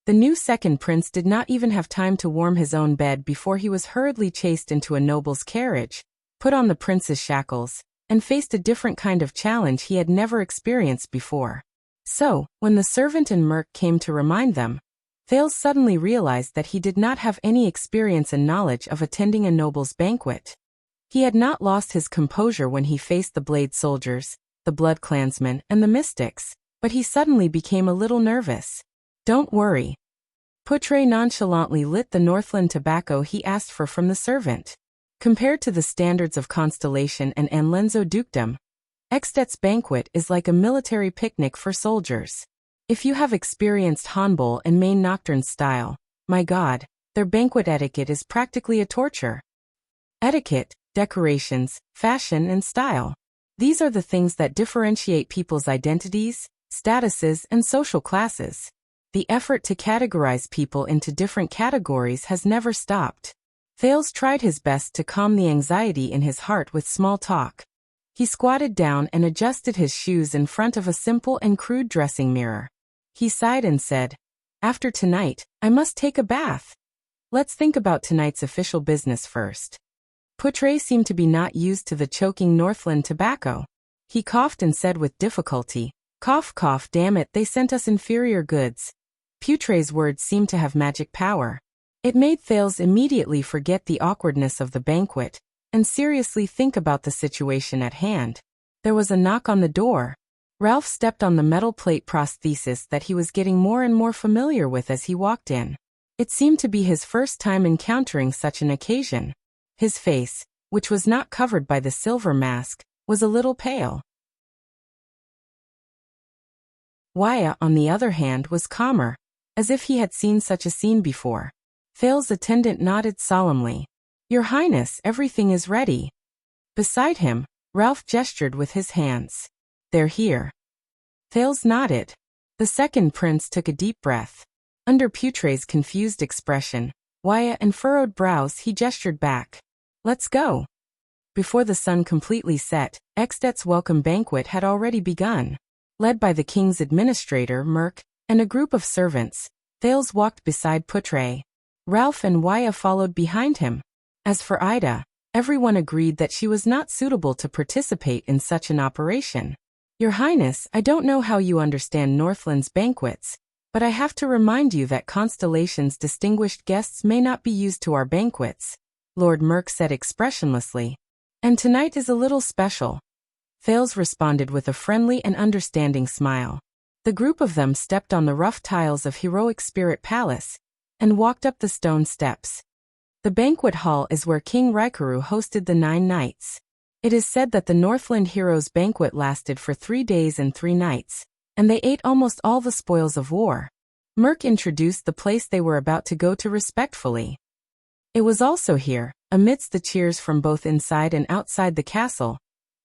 the new second prince did not even have time to warm his own bed before he was hurriedly chased into a noble's carriage, put on the prince's shackles, and faced a different kind of challenge he had never experienced before. So, when the servant and Merc came to remind them, Thales suddenly realized that he did not have any experience and knowledge of attending a noble's banquet. He had not lost his composure when he faced the Blade Soldiers, the Blood Clansmen, and the Mystics, but he suddenly became a little nervous. "Don't worry." Poutre nonchalantly lit the Northland tobacco he asked for from the servant. Compared to the standards of Constellation and Anlenzo Dukedom, Extet's banquet is like a military picnic for soldiers. If you have experienced Hanbol and Main Nocturne style, my God, their banquet etiquette is practically a torture. Etiquette, decorations, fashion, and style. These are the things that differentiate people's identities, statuses, and social classes. The effort to categorize people into different categories has never stopped. Thales tried his best to calm the anxiety in his heart with small talk. He squatted down and adjusted his shoes in front of a simple and crude dressing mirror. He sighed and said, "After tonight, I must take a bath. Let's think about tonight's official business first." Poutre seemed to be not used to the choking Northland tobacco. He coughed and said with difficulty, "Cough, cough, damn it, they sent us inferior goods." Poutre's words seemed to have magic power. It made Thales immediately forget the awkwardness of the banquet and seriously think about the situation at hand. There was a knock on the door. Ralph stepped on the metal plate prosthesis that he was getting more and more familiar with as he walked in. It seemed to be his first time encountering such an occasion. His face, which was not covered by the silver mask, was a little pale. Waya, on the other hand, was calmer, as if he had seen such a scene before. Thales' attendant nodded solemnly. "Your Highness, everything is ready." Beside him, Ralph gestured with his hands. They're here. Thales nodded. The second prince took a deep breath. Under Putre's confused expression, Wyatt and furrowed brows, he gestured back. Let's go. Before the sun completely set, Extet's welcome banquet had already begun. Led by the king's administrator, Merk, and a group of servants, Thales walked beside Putre. Ralph and Wyatt followed behind him. As for Ida, everyone agreed that she was not suitable to participate in such an operation. Your Highness, I don't know how you understand Northland's banquets, but I have to remind you that Constellation's distinguished guests may not be used to our banquets, Lord Merk said expressionlessly. And tonight is a little special. Thales responded with a friendly and understanding smile. The group of them stepped on the rough tiles of Heroic Spirit Palace and walked up the stone steps. The banquet hall is where King Raikaru hosted the 9 nights. It is said that the Northland Heroes' banquet lasted for 3 days and 3 nights, and they ate almost all the spoils of war. Merk introduced the place they were about to go to respectfully. It was also here, amidst the cheers from both inside and outside the castle,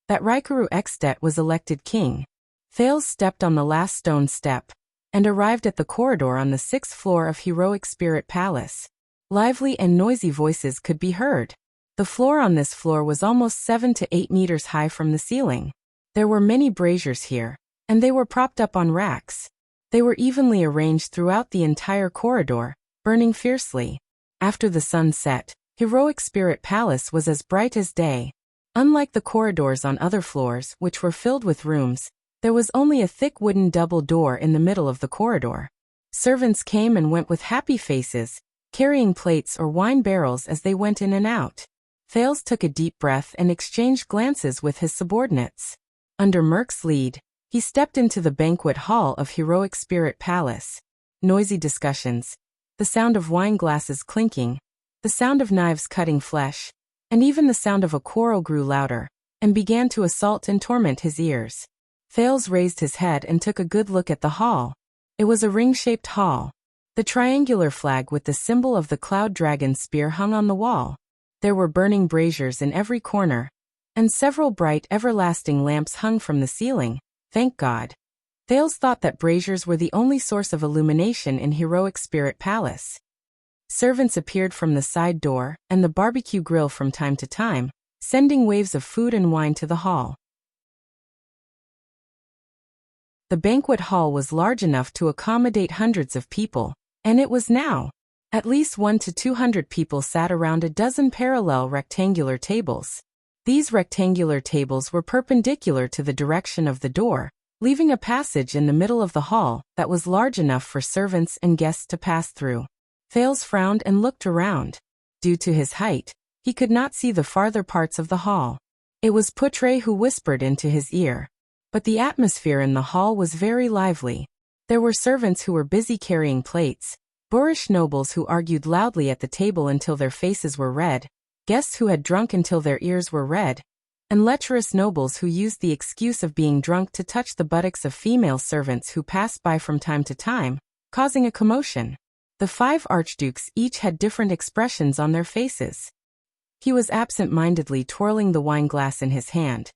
that Raikaru Extet was elected king. Thales stepped on the last stone step and arrived at the corridor on the 6th floor of Heroic Spirit Palace. Lively and noisy voices could be heard. The floor on this floor was almost 7 to 8 meters high from the ceiling. There were many braziers here, and they were propped up on racks. They were evenly arranged throughout the entire corridor, burning fiercely. After the sun set, Heroic Spirit Palace was as bright as day. Unlike the corridors on other floors, which were filled with rooms, there was only a thick wooden double door in the middle of the corridor. Servants came and went with happy faces, carrying plates or wine barrels as they went in and out. Thales took a deep breath and exchanged glances with his subordinates. Under Merk's lead, he stepped into the banquet hall of Heroic Spirit Palace. Noisy discussions, the sound of wine glasses clinking, the sound of knives cutting flesh, and even the sound of a quarrel grew louder, and began to assault and torment his ears. Thales raised his head and took a good look at the hall. It was a ring-shaped hall. The triangular flag with the symbol of the cloud dragon spear hung on the wall. There were burning braziers in every corner, and several bright everlasting lamps hung from the ceiling. Thank God. Thales thought that braziers were the only source of illumination in Heroic Spirit Palace. Servants appeared from the side door and the barbecue grill from time to time, sending waves of food and wine to the hall. The banquet hall was large enough to accommodate hundreds of people, and it was now. At least 100 to 200 people sat around a dozen parallel rectangular tables. These rectangular tables were perpendicular to the direction of the door, leaving a passage in the middle of the hall that was large enough for servants and guests to pass through. Thales frowned and looked around. Due to his height, he could not see the farther parts of the hall. It was Putre who whispered into his ear. But the atmosphere in the hall was very lively. There were servants who were busy carrying plates, boorish nobles who argued loudly at the table until their faces were red, guests who had drunk until their ears were red, and lecherous nobles who used the excuse of being drunk to touch the buttocks of female servants who passed by from time to time, causing a commotion. The 5 archdukes each had different expressions on their faces. He was absent-mindedly twirling the wine glass in his hand,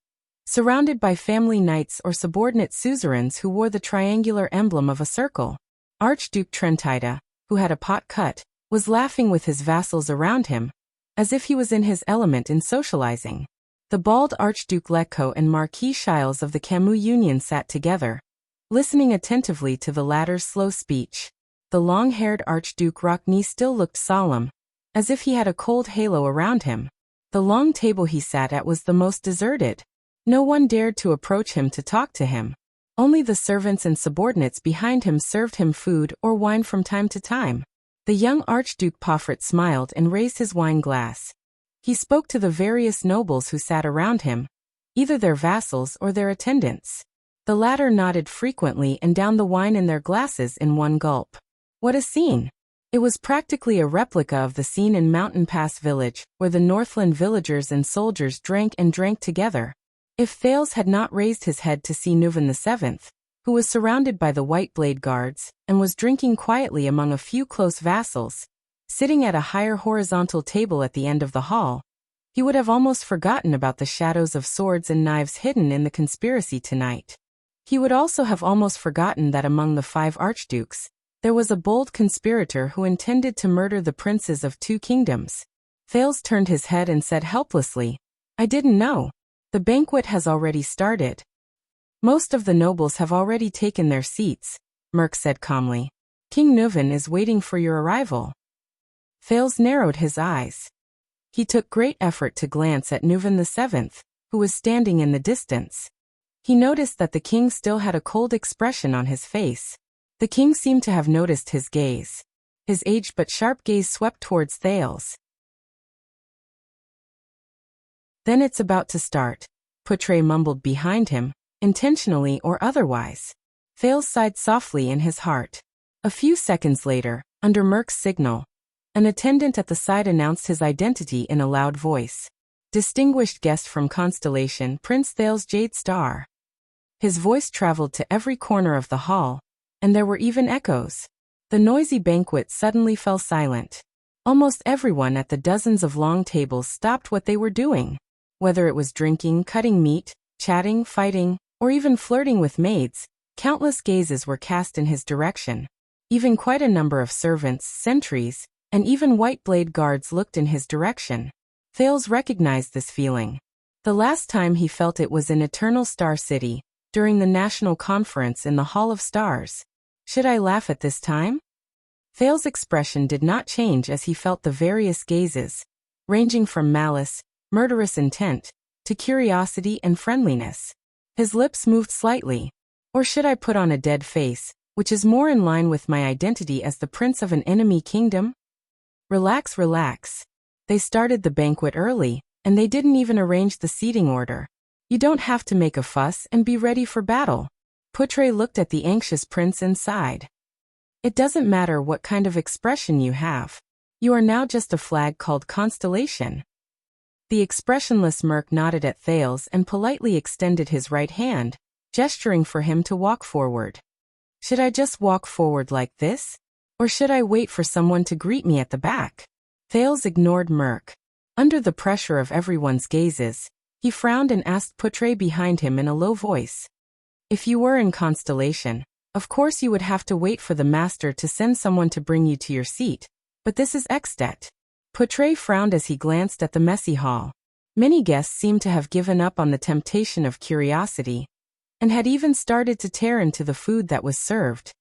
surrounded by family knights or subordinate suzerains who wore the triangular emblem of a circle. Archduke Trentida, who had a pot cut, was laughing with his vassals around him, as if he was in his element in socializing. The bald Archduke Letko and Marquis Shiles of the Camus Union sat together, listening attentively to the latter's slow speech. The long-haired Archduke Rockney still looked solemn, as if he had a cold halo around him. The long table he sat at was the most deserted. No one dared to approach him to talk to him. Only the servants and subordinates behind him served him food or wine from time to time. The young Archduke Poffret smiled and raised his wine glass. He spoke to the various nobles who sat around him, either their vassals or their attendants. The latter nodded frequently and downed the wine in their glasses in one gulp. What a scene! It was practically a replica of the scene in Mountain Pass Village, where the Northland villagers and soldiers drank and drank together. If Thales had not raised his head to see Nuvan VII, who was surrounded by the White Blade Guards, and was drinking quietly among a few close vassals, sitting at a higher horizontal table at the end of the hall, He would have almost forgotten about the shadows of swords and knives hidden in the conspiracy tonight. He would also have almost forgotten that among the 5 archdukes, there was a bold conspirator who intended to murder the princes of 2 kingdoms. Thales turned his head and said helplessly, "I didn't know. The banquet has already started." "Most of the nobles have already taken their seats," Merk said calmly. "King Nuvan is waiting for your arrival." Thales narrowed his eyes. He took great effort to glance at Nuvan VII, who was standing in the distance. He noticed that the king still had a cold expression on his face. The king seemed to have noticed his gaze. His aged but sharp gaze swept towards Thales. "Then it's about to start," Poutre mumbled behind him, intentionally or otherwise. Thales sighed softly in his heart. A few seconds later, under Merk's signal, an attendant at the side announced his identity in a loud voice. "Distinguished guest from Constellation, Prince Thales Jade Star." His voice traveled to every corner of the hall, and there were even echoes. The noisy banquet suddenly fell silent. Almost everyone at the dozens of long tables stopped what they were doing. Whether it was drinking, cutting meat, chatting, fighting, or even flirting with maids, countless gazes were cast in his direction. Even quite a number of servants, sentries, and even white blade guards looked in his direction. Thales recognized this feeling. The last time he felt it was in Eternal Star City, during the national conference in the Hall of Stars. Should I laugh at this time? Thales' expression did not change as he felt the various gazes, ranging from malice, murderous intent, to curiosity and friendliness. His lips moved slightly. Or should I put on a dead face, which is more in line with my identity as the prince of an enemy kingdom? Relax, relax. They started the banquet early, and they didn't even arrange the seating order. You don't have to make a fuss and be ready for battle. Poutre looked at the anxious prince and sighed. It doesn't matter what kind of expression you have. You are now just a flag called Constellation. The expressionless Merk nodded at Thales and politely extended his right hand, gesturing for him to walk forward. Should I just walk forward like this? Or should I wait for someone to greet me at the back? Thales ignored Merk. Under the pressure of everyone's gazes, he frowned and asked Poutre behind him in a low voice. If you were in Constellation, of course you would have to wait for the master to send someone to bring you to your seat, but this is Extet. Poutre frowned as he glanced at the messy hall. Many guests seemed to have given up on the temptation of curiosity, and had even started to tear into the food that was served.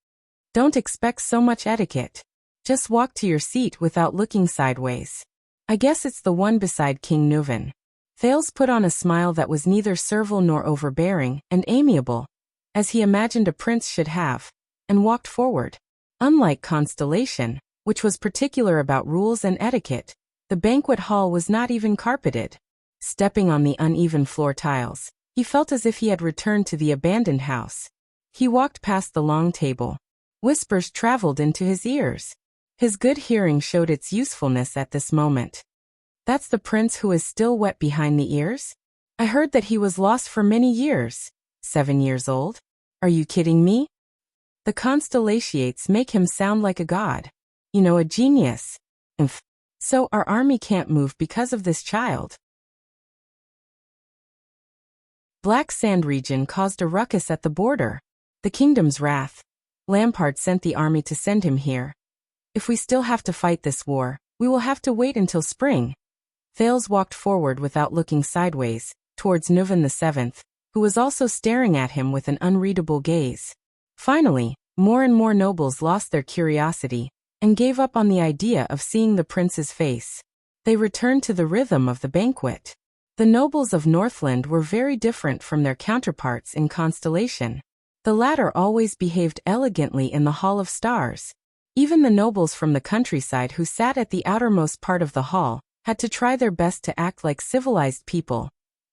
Don't expect so much etiquette. Just walk to your seat without looking sideways. I guess it's the one beside King Nuvan. Thales put on a smile that was neither servile nor overbearing, and amiable, as he imagined a prince should have, and walked forward. Unlike Constellation, which was particular about rules and etiquette, the banquet hall was not even carpeted. Stepping on the uneven floor tiles, he felt as if he had returned to the abandoned house. He walked past the long table. Whispers traveled into his ears. His good hearing showed its usefulness at this moment. That's the prince who is still wet behind the ears? I heard that he was lost for many years. 7 years old? Are you kidding me? The Constellations make him sound like a god. You know, a genius. So our army can't move because of this child. Black Sand region caused a ruckus at the border. The kingdom's wrath. Lampard sent the army to send him here. If we still have to fight this war, we will have to wait until spring. Thales walked forward without looking sideways, towards Nuvan VII, who was also staring at him with an unreadable gaze. Finally, more and more nobles lost their curiosity, and gave up on the idea of seeing the prince's face. They returned to the rhythm of the banquet. The nobles of Northland were very different from their counterparts in Constellation. The latter always behaved elegantly in the Hall of Stars. Even the nobles from the countryside who sat at the outermost part of the hall had to try their best to act like civilized people,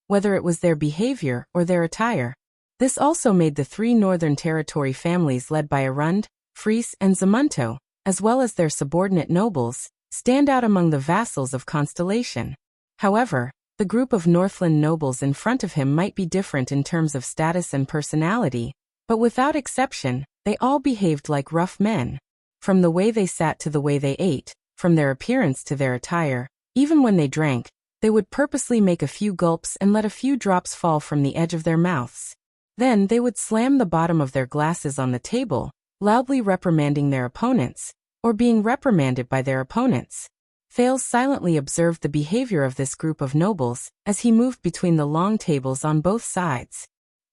whether it was their behavior or their attire. This also made the 3 Northern Territory families led by Arund, Fries, and Zamunto, as well as their subordinate nobles, stand out among the vassals of Constellation. However, the group of Northland nobles in front of him might be different in terms of status and personality, but without exception, they all behaved like rough men. From the way they sat to the way they ate, from their appearance to their attire, even when they drank, They would purposely make a few gulps and let a few drops fall from the edge of their mouths. Then they would slam the bottom of their glasses on the table, loudly reprimanding their opponents, or being reprimanded by their opponents. Thales silently observed the behavior of this group of nobles as he moved between the long tables on both sides.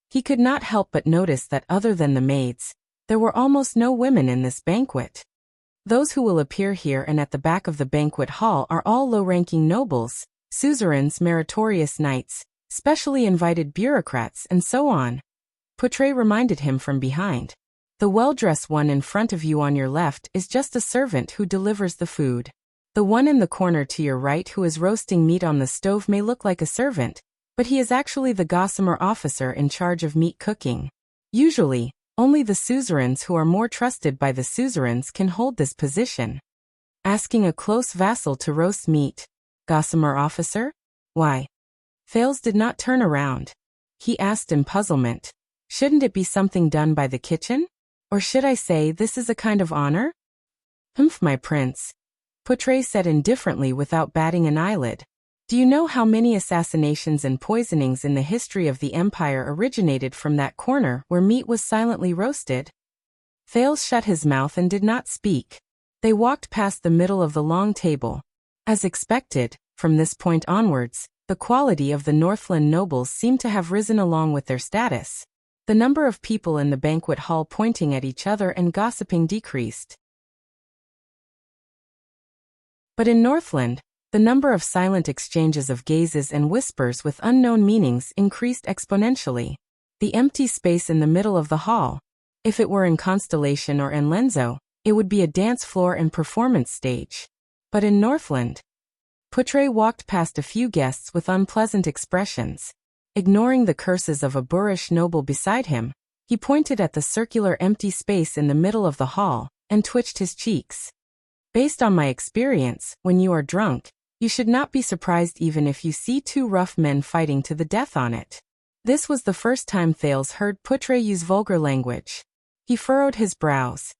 He could not help but notice that other than the maids, there were almost no women in this banquet. Those who will appear here and at the back of the banquet hall are all low-ranking nobles, suzerains, meritorious knights, specially invited bureaucrats, and so on. Poutre reminded him from behind. The well-dressed one in front of you on your left is just a servant who delivers the food. The one in the corner to your right who is roasting meat on the stove may look like a servant, but he is actually the gossamer officer in charge of meat cooking. Usually, only the suzerains who are more trusted by the suzerains can hold this position. Asking a close vassal to roast meat. Gossamer officer? Why? Thales did not turn around. He asked in puzzlement. Shouldn't it be something done by the kitchen? Or should I say this is a kind of honor? Humph, my prince. Poutre said indifferently without batting an eyelid. Do you know how many assassinations and poisonings in the history of the empire originated from that corner where meat was silently roasted? Thales shut his mouth and did not speak. They walked past the middle of the long table. As expected, from this point onwards, the quality of the Northland nobles seemed to have risen along with their status. The number of people in the banquet hall pointing at each other and gossiping decreased. But in Northland, the number of silent exchanges of gazes and whispers with unknown meanings increased exponentially. The empty space in the middle of the hall, if it were in Constellation or in Lenzo, it would be a dance floor and performance stage. But in Northland, Poutre walked past a few guests with unpleasant expressions. Ignoring the curses of a boorish noble beside him, he pointed at the circular empty space in the middle of the hall and twitched his cheeks. Based on my experience, when you are drunk, you should not be surprised even if you see two rough men fighting to the death on it. This was the first time Thales heard Poutre use vulgar language. He furrowed his brows.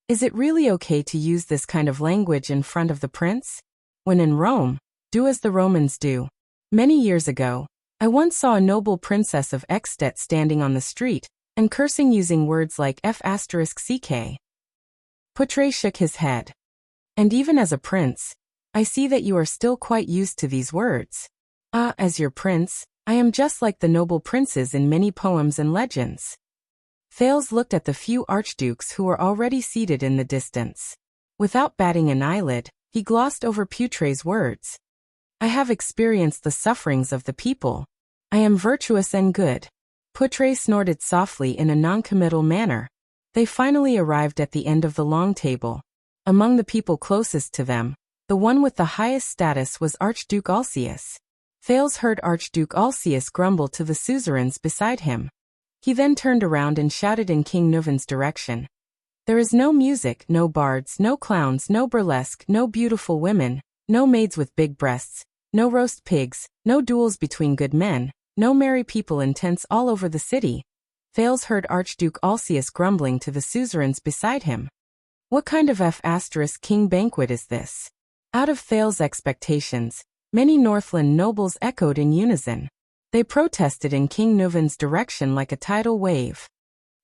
Is it really okay to use this kind of language in front of the prince? When in Rome, do as the Romans do. Many years ago, I once saw a noble princess of Extet standing on the street and cursing using words like f***ck. Poutre shook his head. And even as a prince, I see that you are still quite used to these words. Ah, as your prince, I am just like the noble princes in many poems and legends. Thales looked at the few archdukes who were already seated in the distance. Without batting an eyelid, he glossed over Poutre's words. I have experienced the sufferings of the people. I am virtuous and good. Poutre snorted softly in a noncommittal manner. They finally arrived at the end of the long table. Among the people closest to them, the one with the highest status was Archduke Alcaeus. Thales heard Archduke Alcaeus grumble to the suzerains beside him. He then turned around and shouted in King Nuvan's direction. There is no music, no bards, no clowns, no burlesque, no beautiful women, no maids with big breasts, no roast pigs, no duels between good men, no merry people in tents all over the city. Thales heard Archduke Alcaeus grumbling to the suzerains beside him. What kind of king banquet is this? Out of Thales' expectations, many Northland nobles echoed in unison. They protested in King Nuvan's direction like a tidal wave.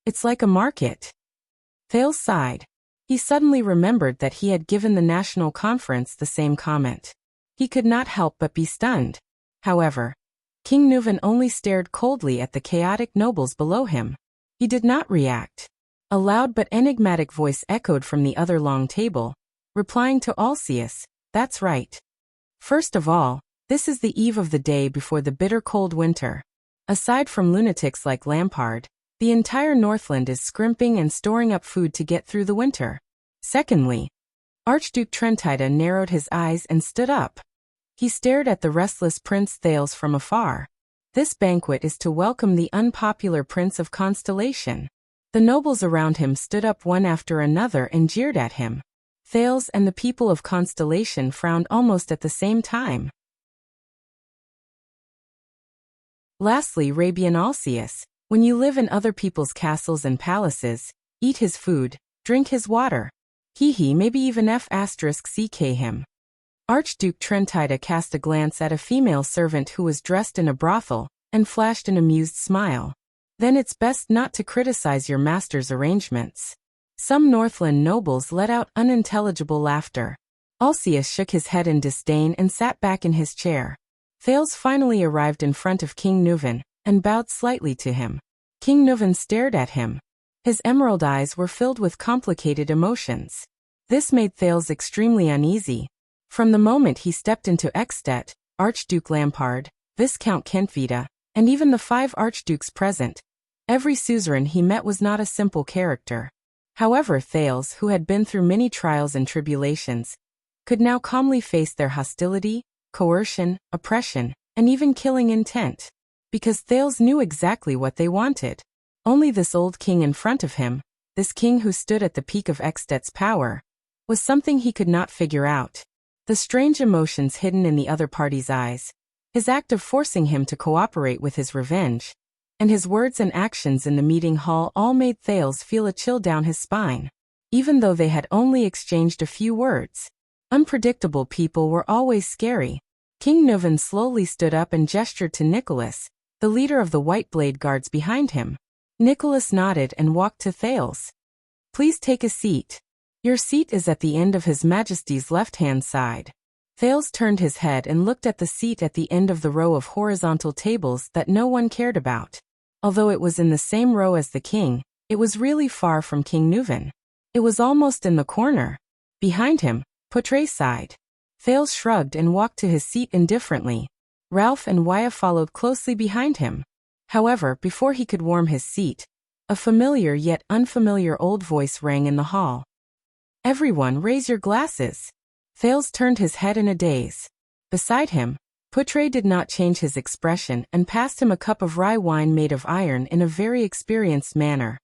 It's like a market. Thales sighed. He suddenly remembered that he had given the national conference the same comment. He could not help but be stunned. However, King Nuvan only stared coldly at the chaotic nobles below him. He did not react. A loud but enigmatic voice echoed from the other long table, replying to Alcaeus, "That's right. First of all, this is the eve of the day before the bitter cold winter. Aside from lunatics like Lampard, the entire Northland is scrimping and storing up food to get through the winter. Secondly, Archduke Trentida narrowed his eyes and stood up. He stared at the restless Prince Thales from afar. This banquet is to welcome the unpopular Prince of Constellation. The nobles around him stood up one after another and jeered at him. Thales and the people of Constellation frowned almost at the same time. Lastly, Rabian Alcaeus, when you live in other people's castles and palaces, eat his food, drink his water. Maybe even f***ck him. Archduke Trentida cast a glance at a female servant who was dressed in a brothel, and flashed an amused smile. Then it's best not to criticize your master's arrangements. Some Northland nobles let out unintelligible laughter. Alcius shook his head in disdain and sat back in his chair. Thales finally arrived in front of King Nuvan, and bowed slightly to him. King Nuvan stared at him. His emerald eyes were filled with complicated emotions. This made Thales extremely uneasy. From the moment he stepped into Ekstedt, Archduke Lampard, Viscount Kentvita, and even the 5 archdukes present, every suzerain he met was not a simple character. However, Thales, who had been through many trials and tribulations, could now calmly face their hostility, coercion, oppression, and even killing intent. Because Thales knew exactly what they wanted. Only this old king in front of him, this king who stood at the peak of Ekstedt's power, was something he could not figure out. The strange emotions hidden in the other party's eyes, his act of forcing him to cooperate with his revenge, and his words and actions in the meeting hall all made Thales feel a chill down his spine. Even though they had only exchanged a few words, unpredictable people were always scary. King Nuvan slowly stood up and gestured to Nicholas, the leader of the White Blade Guards behind him. Nicholas nodded and walked to Thales. Please take a seat. Your seat is at the end of His Majesty's left-hand side. Thales turned his head and looked at the seat at the end of the row of horizontal tables that no one cared about. Although it was in the same row as the king, it was really far from King Nuvan. It was almost in the corner. Behind him, Portre's side. Thales shrugged and walked to his seat indifferently. Ralph and Waya followed closely behind him. However, before he could warm his seat, a familiar yet unfamiliar old voice rang in the hall. Everyone raise your glasses. Thales turned his head in a daze. Beside him, Portre did not change his expression and passed him a cup of rye wine made of iron in a very experienced manner.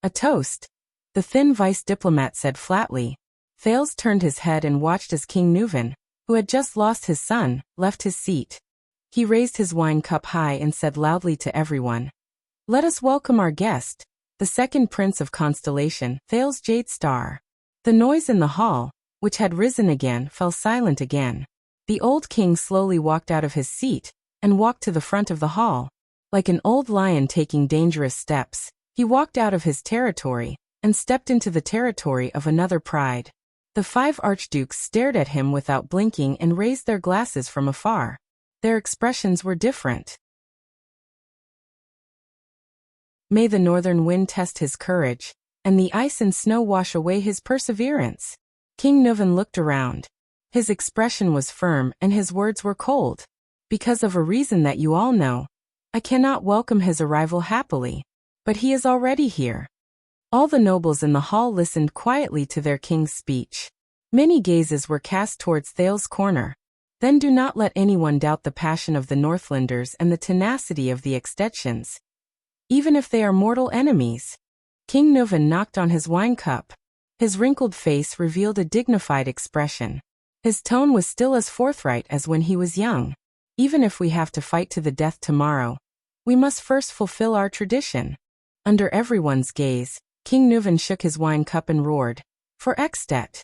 A toast, the thin vice diplomat said flatly. Thales turned his head and watched as King Nuvan, who had just lost his son, left his seat. He raised his wine cup high and said loudly to everyone, "Let us welcome our guest, the second prince of Constellation, Thales Jade Star." The noise in the hall, which had risen again, fell silent again. The old king slowly walked out of his seat and walked to the front of the hall. Like an old lion taking dangerous steps, he walked out of his territory and stepped into the territory of another pride. The 5 archdukes stared at him without blinking and raised their glasses from afar. Their expressions were different. May the northern wind test his courage, and the ice and snow wash away his perseverance. King Nuvan looked around. His expression was firm and his words were cold. Because of a reason that you all know, I cannot welcome his arrival happily. But he is already here. All the nobles in the hall listened quietly to their king's speech. Many gazes were cast towards Thales' corner. Then do not let anyone doubt the passion of the Northlanders and the tenacity of the Ekstedtians, even if they are mortal enemies. King Nuvan knocked on his wine cup. His wrinkled face revealed a dignified expression. His tone was still as forthright as when he was young. Even if we have to fight to the death tomorrow, we must first fulfill our tradition. Under everyone's gaze, King Nuvan shook his wine cup and roared, "For Ekstedt!"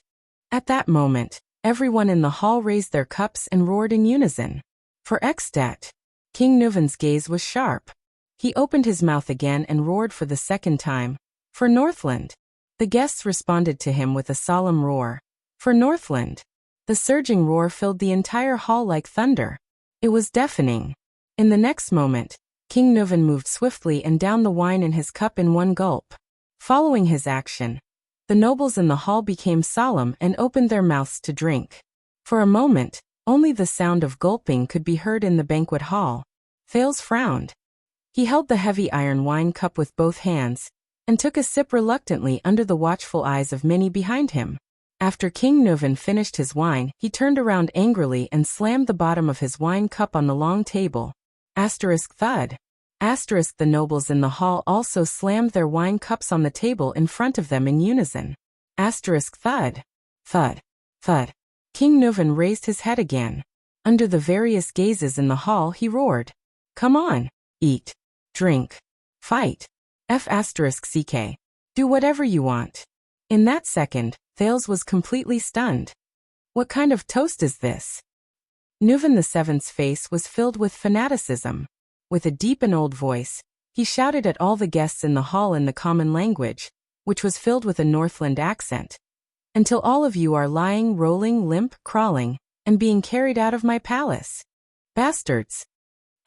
At that moment, everyone in the hall raised their cups and roared in unison. "For Ekstedt!" King Nuvan's gaze was sharp. He opened his mouth again and roared for the second time, "For Northland!" The guests responded to him with a solemn roar, "For Northland!" The surging roar filled the entire hall like thunder. It was deafening. In the next moment, King Nuvan moved swiftly and downed the wine in his cup in one gulp. Following his action, the nobles in the hall became solemn and opened their mouths to drink. For a moment, only the sound of gulping could be heard in the banquet hall. Thales frowned. He held the heavy iron wine cup with both hands, and took a sip reluctantly under the watchful eyes of many behind him. After King Nuvan finished his wine, he turned around angrily and slammed the bottom of his wine cup on the long table. Thud. The nobles in the hall also slammed their wine cups on the table in front of them in unison. Thud. Thud. Thud. King Nuvan raised his head again. Under the various gazes in the hall he roared, "Come on! Eat! Drink! Fight! F***ck! Do whatever you want!" In that second, Thales was completely stunned. What kind of toast is this? Nuvan VII's face was filled with fanaticism. With a deep and old voice, he shouted at all the guests in the hall in the common language, which was filled with a Northland accent. Until all of you are lying, rolling, limp, crawling, and being carried out of my palace. Bastards!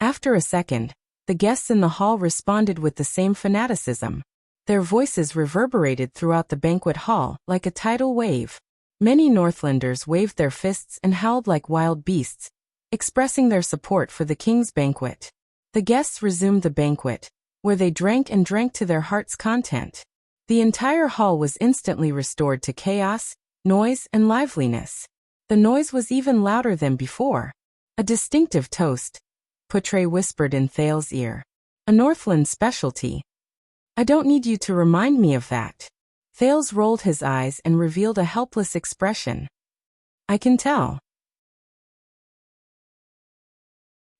After a second, the guests in the hall responded with the same fanaticism. Their voices reverberated throughout the banquet hall like a tidal wave. Many Northlanders waved their fists and howled like wild beasts, expressing their support for the king's banquet. The guests resumed the banquet, where they drank and drank to their heart's content. The entire hall was instantly restored to chaos, noise, and liveliness. The noise was even louder than before. A distinctive toast, Putre whispered in Thales's ear. A Northland specialty. I don't need you to remind me of that. Thales rolled his eyes and revealed a helpless expression. I can tell.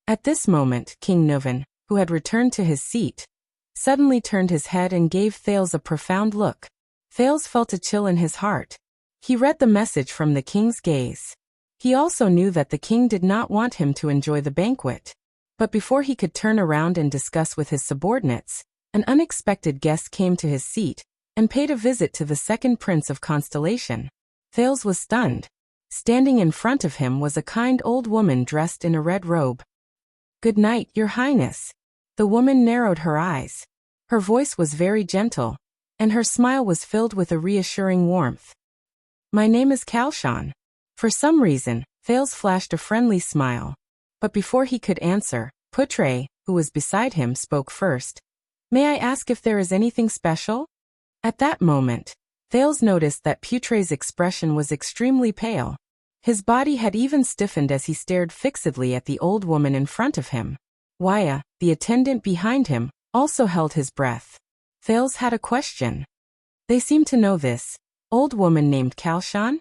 At this moment, King Nuvan, who had returned to his seat, suddenly turned his head and gave Thales a profound look. Thales felt a chill in his heart. He read the message from the king's gaze. He also knew that the king did not want him to enjoy the banquet. But before he could turn around and discuss with his subordinates, an unexpected guest came to his seat and paid a visit to the second prince of Constellation. Thales was stunned. Standing in front of him was a kind old woman dressed in a red robe. Good night, your highness. The woman narrowed her eyes. Her voice was very gentle, and her smile was filled with a reassuring warmth. My name is Kalshan. For some reason, Thales flashed a friendly smile. But before he could answer, Putre, who was beside him, spoke first. May I ask if there is anything special? At that moment, Thales noticed that Putre's expression was extremely pale. His body had even stiffened as he stared fixedly at the old woman in front of him. Waya, the attendant behind him, also held his breath. Thales had a question. They seemed to know this old woman named Kalshan?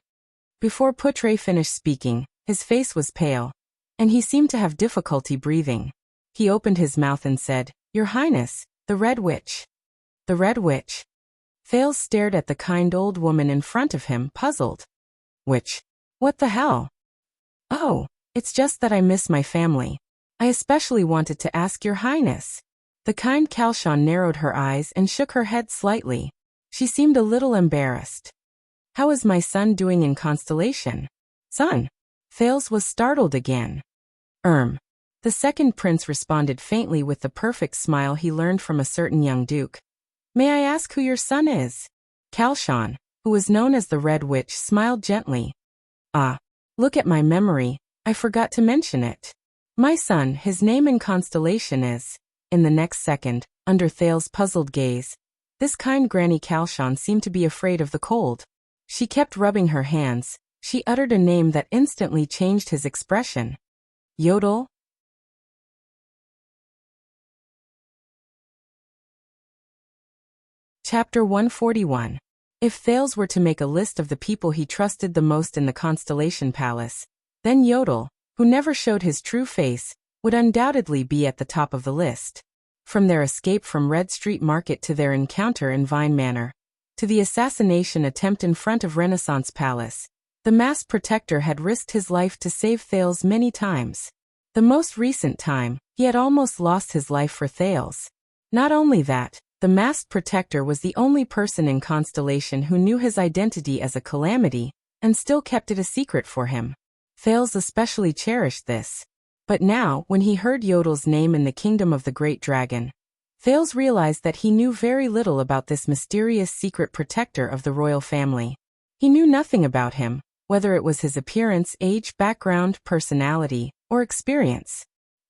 Before Putre finished speaking, his face was pale, and he seemed to have difficulty breathing. He opened his mouth and said, Your Highness, the Red Witch. The Red Witch. Thales stared at the kind old woman in front of him, puzzled. Witch? What the hell? Oh, it's just that I miss my family. I especially wanted to ask your highness. The kind Kalshan narrowed her eyes and shook her head slightly. She seemed a little embarrassed. How is my son doing in Constellation? Son? Thales was startled again. The second prince responded faintly with the perfect smile he learned from a certain young duke. May I ask who your son is? Kalshan, who was known as the Red Witch, smiled gently. Ah, look at my memory, I forgot to mention it. My son, his name in Constellation is... In the next second, under Thales' puzzled gaze, this kind Granny Kalshan seemed to be afraid of the cold. She kept rubbing her hands. She uttered a name that instantly changed his expression. Yodel? Chapter 141. If Thales were to make a list of the people he trusted the most in the Constellation Palace, then Yodel, who never showed his true face, would undoubtedly be at the top of the list. From their escape from Red Street Market to their encounter in Vine Manor, to the assassination attempt in front of Renaissance Palace, the masked protector had risked his life to save Thales many times. The most recent time, he had almost lost his life for Thales. Not only that, the masked protector was the only person in Constellation who knew his identity as a calamity, and still kept it a secret for him. Thales especially cherished this. But now, when he heard Yodel's name in the kingdom of the Great Dragon, Thales realized that he knew very little about this mysterious secret protector of the royal family. He knew nothing about him, whether it was his appearance, age, background, personality, or experience.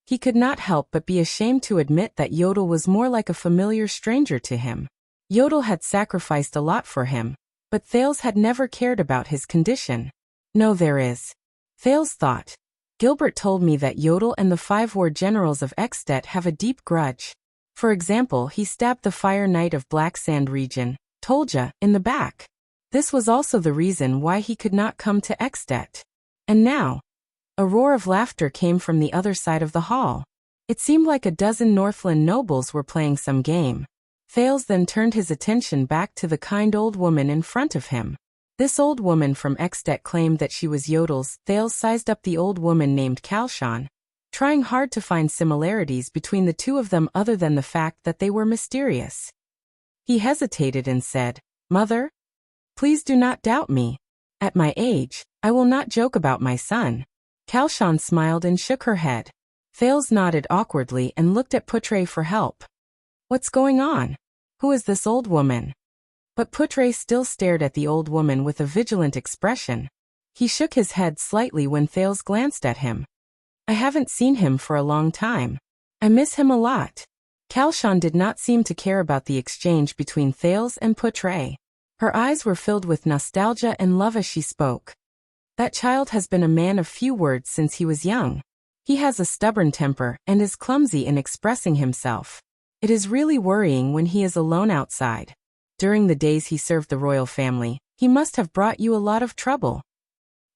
He could not help but be ashamed to admit that Yodel was more like a familiar stranger to him. Yodel had sacrificed a lot for him, but Thales had never cared about his condition. No, there is. Thales thought. Gilbert told me that Yodel and the 5 war generals of Extet have a deep grudge. For example, he stabbed the Fire Knight of Black Sand region, Tolja, in the back. This was also the reason why he could not come to Extet. And now, a roar of laughter came from the other side of the hall. It seemed like a dozen Northland nobles were playing some game. Thales then turned his attention back to the kind old woman in front of him. This old woman from Extet claimed that she was Yodel's. Thales sized up the old woman named Kalshan, trying hard to find similarities between the two of them other than the fact that they were mysterious. He hesitated and said, "Mother, please do not doubt me. At my age, I will not joke about my son." Kalshan smiled and shook her head. Thales nodded awkwardly and looked at Putre for help. "What's going on? Who is this old woman?" But Putre still stared at the old woman with a vigilant expression. He shook his head slightly when Thales glanced at him. "I haven't seen him for a long time. I miss him a lot." Kalshan did not seem to care about the exchange between Thales and Putre. Her eyes were filled with nostalgia and love as she spoke. "That child has been a man of few words since he was young. He has a stubborn temper and is clumsy in expressing himself. It is really worrying when he is alone outside. During the days he served the royal family, he must have brought you a lot of trouble."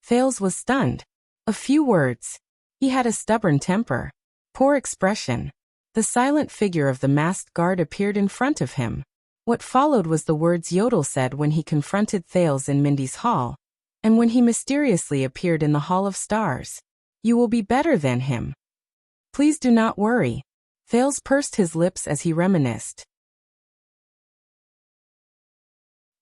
Thales was stunned. A few words. He had a stubborn temper. Poor expression. The silent figure of the masked guard appeared in front of him. What followed was the words Yodel said when he confronted Thales in Mindy's hall, and when he mysteriously appeared in the Hall of Stars. "You will be better than him. Please do not worry." Thales pursed his lips as he reminisced.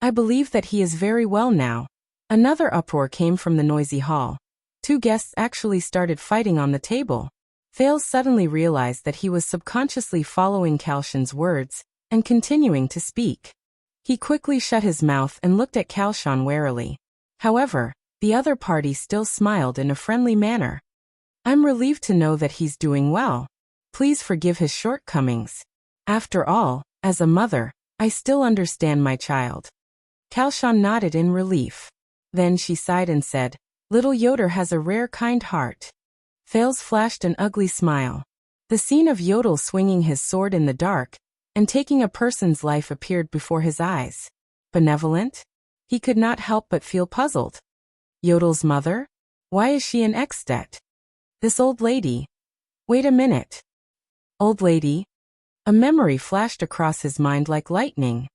"I believe that he is very well now." Another uproar came from the noisy hall. Two guests actually started fighting on the table. Thales suddenly realized that he was subconsciously following Kalshan's words and continuing to speak. He quickly shut his mouth and looked at Kalshan warily. However, the other party still smiled in a friendly manner. "I'm relieved to know that he's doing well. Please forgive his shortcomings. After all, as a mother, I still understand my child." Kalshan nodded in relief. Then she sighed and said, "Little Yoder has a rare kind heart." Thales flashed an ugly smile. The scene of Yodel swinging his sword in the dark and taking a person's life appeared before his eyes. Benevolent? He could not help but feel puzzled. Yodel's mother? Why is she in Extet? This old lady? Wait a minute. Old lady? A memory flashed across his mind like lightning.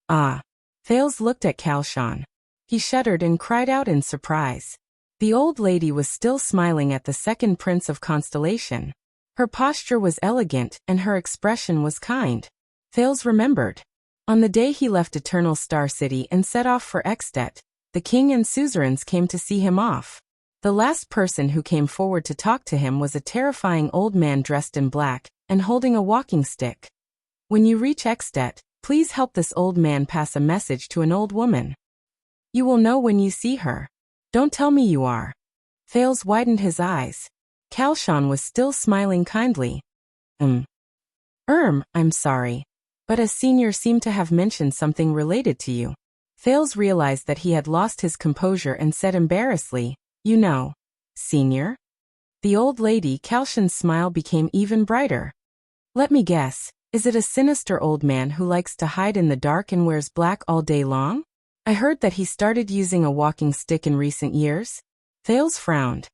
Ah. Thales looked at Kalshan. He shuddered and cried out in surprise. The old lady was still smiling at the second prince of Constellation. Her posture was elegant and her expression was kind. Thales remembered. On the day he left Eternal Star City and set off for Extet, the king and suzerains came to see him off. The last person who came forward to talk to him was a terrifying old man dressed in black and holding a walking stick. "When you reach Extet, please help this old man pass a message to an old woman. You will know when you see her. Don't tell me you are." Thales widened his eyes. Kalshan was still smiling kindly. I'm sorry. But a senior seemed to have mentioned something related to you." Thales realized that he had lost his composure and said embarrassedly, "You know, senior?" The old lady, Kalshan's smile became even brighter. "Let me guess, is it a sinister old man who likes to hide in the dark and wears black all day long? I heard that he started using a walking stick in recent years." Thales frowned.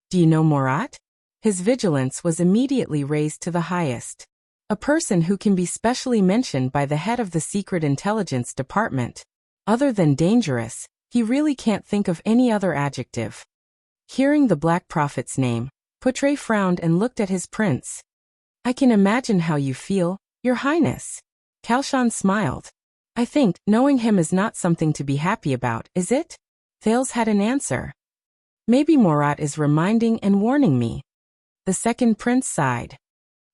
"Do you know Morat?" His vigilance was immediately raised to the highest. A person who can be specially mentioned by the head of the Secret Intelligence Department. Other than dangerous, he really can't think of any other adjective. Hearing the Black Prophet's name, Putre frowned and looked at his prince. "I can imagine how you feel, Your Highness." Kalshan smiled. "I think knowing him is not something to be happy about, is it?" Thales had an answer. "Maybe Morat is reminding and warning me." The second prince sighed.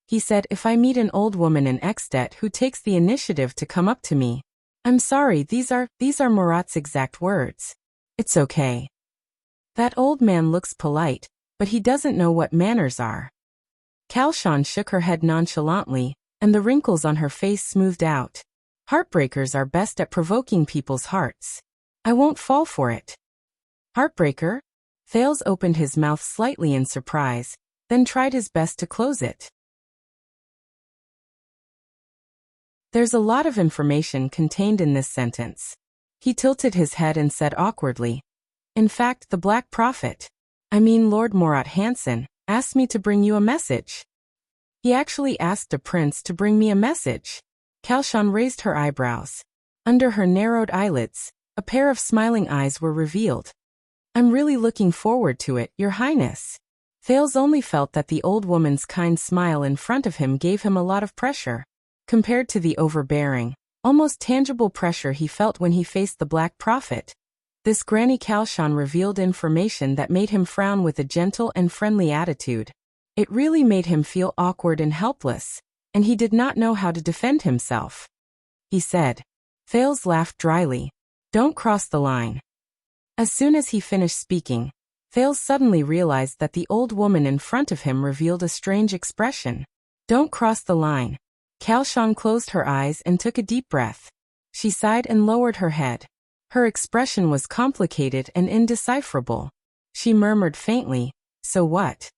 He said, "If I meet an old woman in Extet who takes the initiative to come up to me, I'm sorry, these are Morat's exact words. It's okay. That old man looks polite, but he doesn't know what manners are." Kalshan shook her head nonchalantly, and the wrinkles on her face smoothed out. Heartbreakers are best at provoking people's hearts. I won't fall for it. Heartbreaker? Thales opened his mouth slightly in surprise, then tried his best to close it. There's a lot of information contained in this sentence. He tilted his head and said awkwardly, "In fact, the Black Prophet, Lord Morat Hansen, asked me to bring you a message." "He actually asked a prince to bring me a message?" Kalshan raised her eyebrows. Under her narrowed eyelids, A pair of smiling eyes were revealed. I'm really looking forward to it, Your Highness. Thales only felt that the old woman's kind smile in front of him gave him a lot of pressure, compared to the overbearing, almost tangible pressure he felt when he faced the Black Prophet. This Granny Kalshan revealed information that made him frown with a gentle and friendly attitude. It really made him feel awkward and helpless, and he did not know how to defend himself. He said. Thales laughed dryly. Don't cross the line. As soon as he finished speaking, Thales suddenly realized that the old woman in front of him revealed a strange expression. Don't cross the line. Kalshan closed her eyes and took a deep breath. She sighed and lowered her head. Her expression was complicated and indecipherable. She murmured faintly, so what?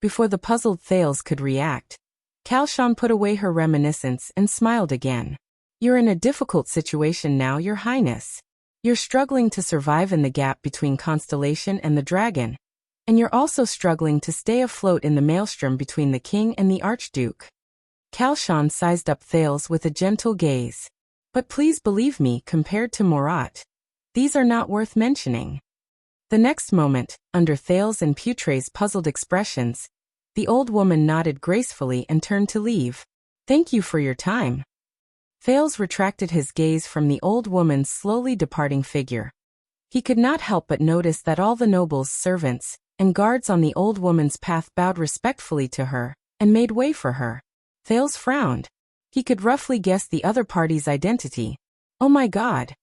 Before the puzzled Thales could react, Kalshan put away her reminiscence and smiled again. You're in a difficult situation now, Your Highness. You're struggling to survive in the gap between Constellation and the dragon, and you're also struggling to stay afloat in the maelstrom between the king and the Archduke. Kalshan sized up Thales with a gentle gaze. But please believe me, compared to Murat, these are not worth mentioning. The next moment, under Thales and Putre's puzzled expressions, the old woman nodded gracefully and turned to leave. Thank you for your time. Thales retracted his gaze from the old woman's slowly departing figure. He could not help but notice that all the nobles, servants, and guards on the old woman's path bowed respectfully to her and made way for her. Thales frowned. He could roughly guess the other party's identity. Oh my God!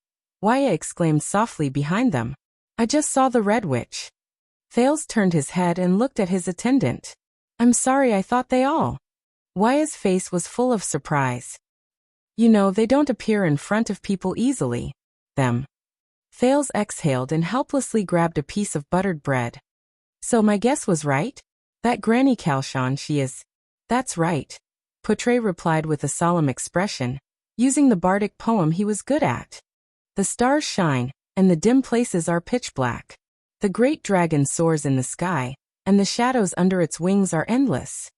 Waya exclaimed softly behind them. I just saw the Red Witch. Thales turned his head and looked at his attendant. I'm sorry, I thought they all. Waya's face was full of surprise. You know, they don't appear in front of people easily. Them. Thales exhaled and helplessly grabbed a piece of buttered bread. So my guess was right? That Granny Kalshan, she is. That's right. Putre replied with a solemn expression, using the bardic poem he was good at. The stars shine, and the dim places are pitch black. The great dragon soars in the sky, and the shadows under its wings are endless.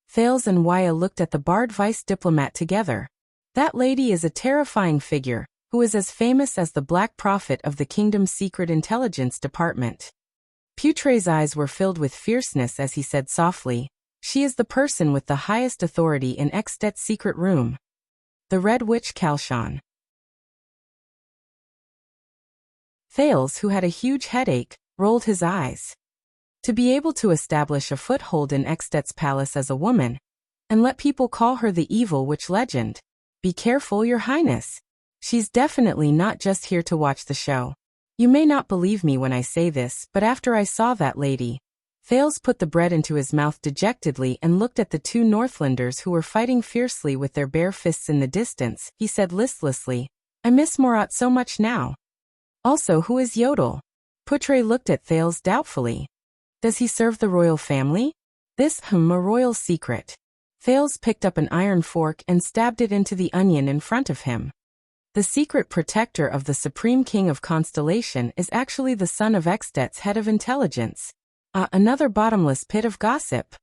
Thales and Waya looked at the Bard vice diplomat together. That lady is a terrifying figure, who is as famous as the Black Prophet of the kingdom's secret intelligence department. Putre's eyes were filled with fierceness as he said softly, she is the person with the highest authority in Ekstet's secret room. The Red Witch Kalshan. Thales, who had a huge headache, rolled his eyes. To be able to establish a foothold in Ekstet's palace as a woman, and let people call her the evil witch legend. Be careful, Your Highness. She's definitely not just here to watch the show. You may not believe me when I say this, but after I saw that lady, Thales put the bread into his mouth dejectedly and looked at the two Northlanders who were fighting fiercely with their bare fists in the distance. He said listlessly, I miss Murat so much now. Also, who is Yodel? Putre looked at Thales doubtfully. Does he serve the royal family? This, a royal secret. Thales picked up an iron fork and stabbed it into the onion in front of him. The secret protector of the Supreme King of Constellation is actually the son of Ekstet's head of intelligence. Another bottomless pit of gossip.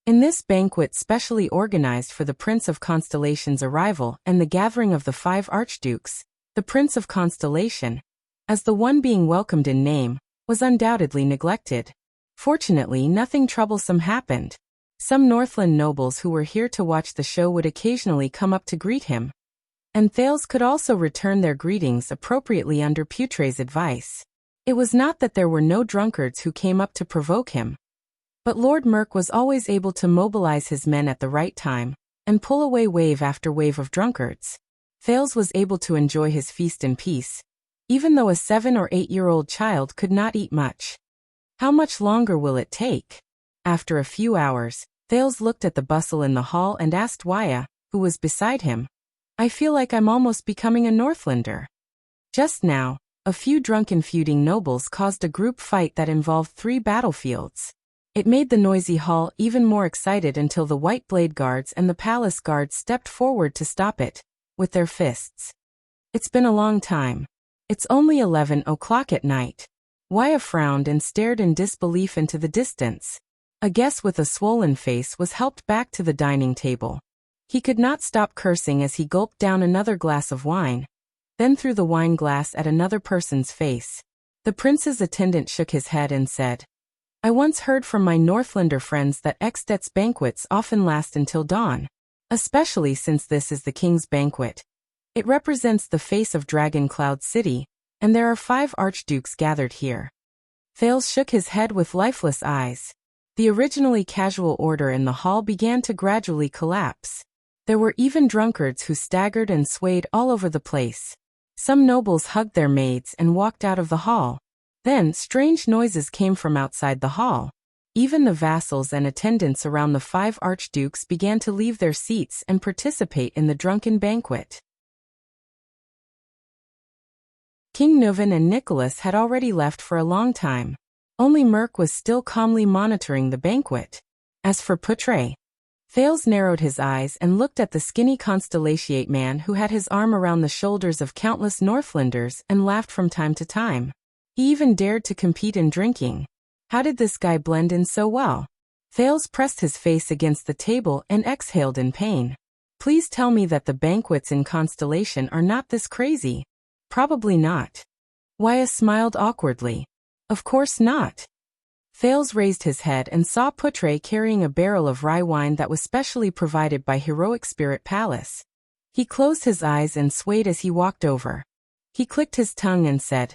In this banquet specially organized for the Prince of Constellation's arrival and the gathering of the 5 archdukes, the Prince of Constellation, as the one being welcomed in name, was undoubtedly neglected. Fortunately, nothing troublesome happened. Some Northland nobles who were here to watch the show would occasionally come up to greet him. And Thales could also return their greetings appropriately under Putre's advice. It was not that there were no drunkards who came up to provoke him. But Lord Merk was always able to mobilize his men at the right time, and pull away wave after wave of drunkards. Thales was able to enjoy his feast in peace, even though a 7 or 8-year-old child could not eat much. How much longer will it take? After a few hours, Thales looked at the bustle in the hall and asked Waya, who was beside him, I feel like I'm almost becoming a Northlander. Just now, a few drunken feuding nobles caused a group fight that involved 3 battlefields. It made the noisy hall even more excited until the White Blade Guards and the Palace Guards stepped forward to stop it, with their fists. It's been a long time. It's only 11 o'clock at night. Waya frowned and stared in disbelief into the distance. A guest with a swollen face was helped back to the dining table. He could not stop cursing as he gulped down another glass of wine. then threw the wine glass at another person's face. The prince's attendant shook his head and said, I once heard from my Northlander friends that Extet's banquets often last until dawn, especially since this is the king's banquet. It represents the face of Dragon Cloud City, and there are 5 archdukes gathered here. Thales shook his head with lifeless eyes. The originally casual order in the hall began to gradually collapse. There were even drunkards who staggered and swayed all over the place. Some nobles hugged their maids and walked out of the hall. Then, strange noises came from outside the hall. Even the vassals and attendants around the 5 archdukes began to leave their seats and participate in the drunken banquet. King Nuvan and Nicholas had already left for a long time. Only Merk was still calmly monitoring the banquet. As for Putre, Thales narrowed his eyes and looked at the skinny constellatiate man who had his arm around the shoulders of countless Northlanders and laughed from time to time. He even dared to compete in drinking. How did this guy blend in so well? Thales pressed his face against the table and exhaled in pain. Please tell me that the banquets in Constellation are not this crazy. Probably not. Waya smiled awkwardly. Of course not. Thales raised his head and saw Putre carrying a barrel of rye wine that was specially provided by Heroic Spirit Palace. He closed his eyes and swayed as he walked over. He clicked his tongue and said,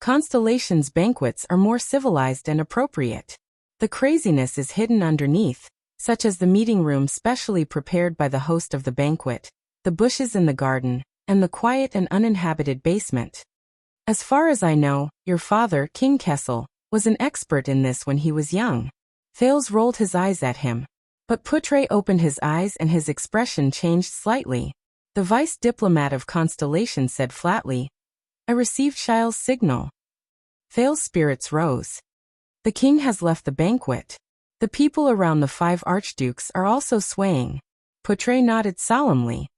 Constellation's banquets are more civilized and appropriate. The craziness is hidden underneath, such as the meeting room specially prepared by the host of the banquet, the bushes in the garden, and the quiet and uninhabited basement. As far as I know, your father, King Kessel, was an expert in this when he was young. Thales rolled his eyes at him. But Putre opened his eyes and his expression changed slightly. The vice diplomat of Constellation said flatly, I received Shile's signal. Thales' spirits rose. The king has left the banquet. The people around the 5 archdukes are also swaying. Putre nodded solemnly.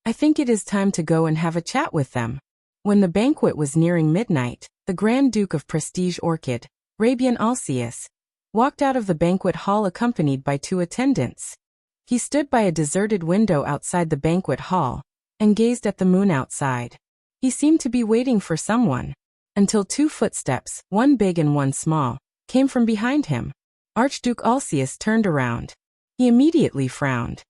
I think it is time to go and have a chat with them. When the banquet was nearing midnight, the Grand Duke of Prestige Orchid, Rabian Alcius, walked out of the banquet hall accompanied by 2 attendants. He stood by a deserted window outside the banquet hall and gazed at the moon outside. He seemed to be waiting for someone, until 2 footsteps, one big and one small, came from behind him. Archduke Alcius turned around. He immediately frowned.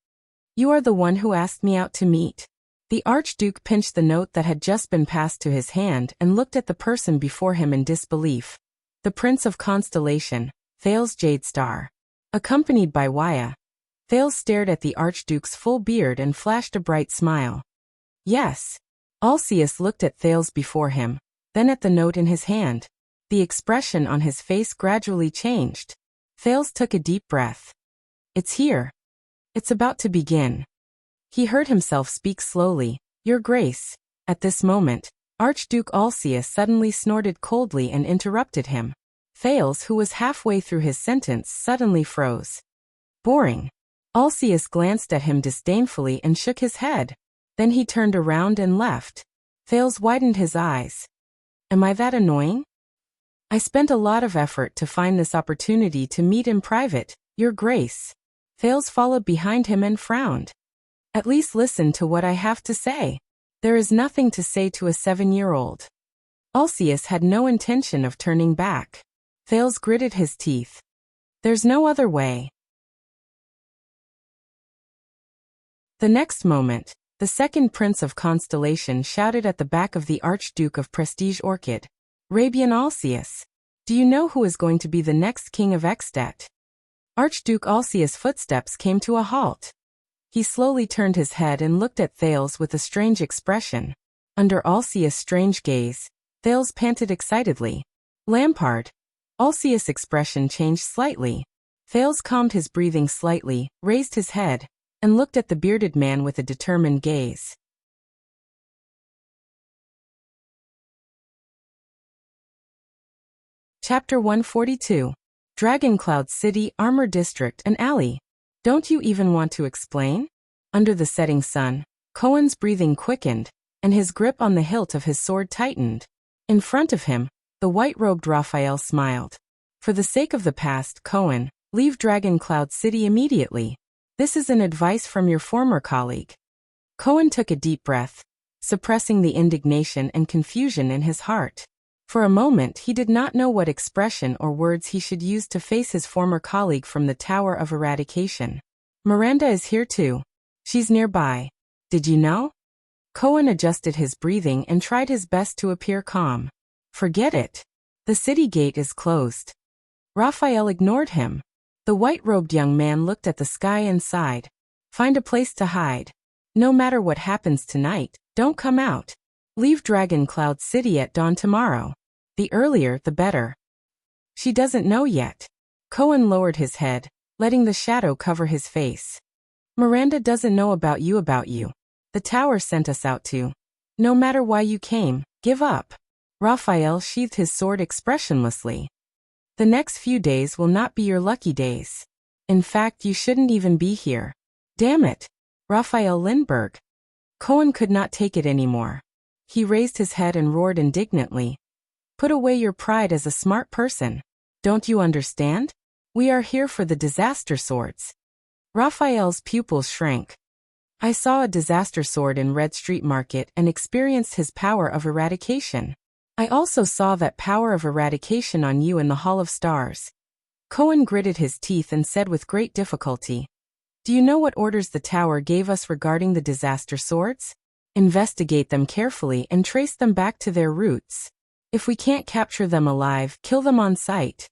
You are the one who asked me out to meet. The Archduke pinched the note that had just been passed to his hand and looked at the person before him in disbelief. The Prince of Constellation, Thales Jadestar. Accompanied by Waya. Thales stared at the Archduke's full beard and flashed a bright smile. Yes. Alcius looked at Thales before him, then at the note in his hand. The expression on his face gradually changed. Thales took a deep breath. It's here. It's about to begin. He heard himself speak slowly, Your Grace. At this moment, Archduke Alcius suddenly snorted coldly and interrupted him. Thales, who was halfway through his sentence, suddenly froze. Boring. Alcius glanced at him disdainfully and shook his head. Then he turned around and left. Thales widened his eyes. Am I that annoying? I spent a lot of effort to find this opportunity to meet in private, Your Grace. Thales followed behind him and frowned. At least listen to what I have to say. There is nothing to say to a 7-year-old. Alcius had no intention of turning back. Thales gritted his teeth. There's no other way. The next moment, the second Prince of Constellation shouted at the back of the Archduke of Prestige Orchid. Rabian Alcius. Do you know who is going to be the next king of Extet? Archduke Alcius' footsteps came to a halt. He slowly turned his head and looked at Thales with a strange expression. Under Alcius' strange gaze, Thales panted excitedly. Lampard. Alcius' expression changed slightly. Thales calmed his breathing slightly, raised his head, and looked at the bearded man with a determined gaze. Chapter 142. Dragoncloud City, Armor District and Alley. Don't you even want to explain? Under the setting sun, Cohen's breathing quickened, and his grip on the hilt of his sword tightened. In front of him, the white-robed Raphael smiled. For the sake of the past, Cohen, leave Dragoncloud City immediately. This is an advice from your former colleague. Cohen took a deep breath. suppressing the indignation and confusion in his heart. For a moment he did not know what expression or words he should use to face his former colleague from the Tower of Eradication. Miranda is here too. She's nearby. Did you know? Cohen adjusted his breathing and tried his best to appear calm. Forget it. The city gate is closed. Raphael ignored him. The white-robed young man looked at the sky and sighed. Find a place to hide. No matter what happens tonight, don't come out. Leave Dragon Cloud City at dawn tomorrow. The earlier, the better. She doesn't know yet. Cohen lowered his head, letting the shadow cover his face. Miranda doesn't know about you. The tower sent us out to. No matter why you came, give up. Raphael sheathed his sword expressionlessly. The next few days will not be your lucky days. In fact, you shouldn't even be here. Damn it. Raphael Lindbergh. Cohen could not take it anymore. He raised his head and roared indignantly. Put away your pride as a smart person. Don't you understand? We are here for the disaster swords. Raphael's pupils shrank. I saw a disaster sword in Red Street Market and experienced his power of eradication. I also saw that power of eradication on you in the Hall of Stars. Cohen gritted his teeth and said with great difficulty. Do you know what orders the tower gave us regarding the disaster swords? Investigate them carefully and trace them back to their roots. If we can't capture them alive, kill them on sight.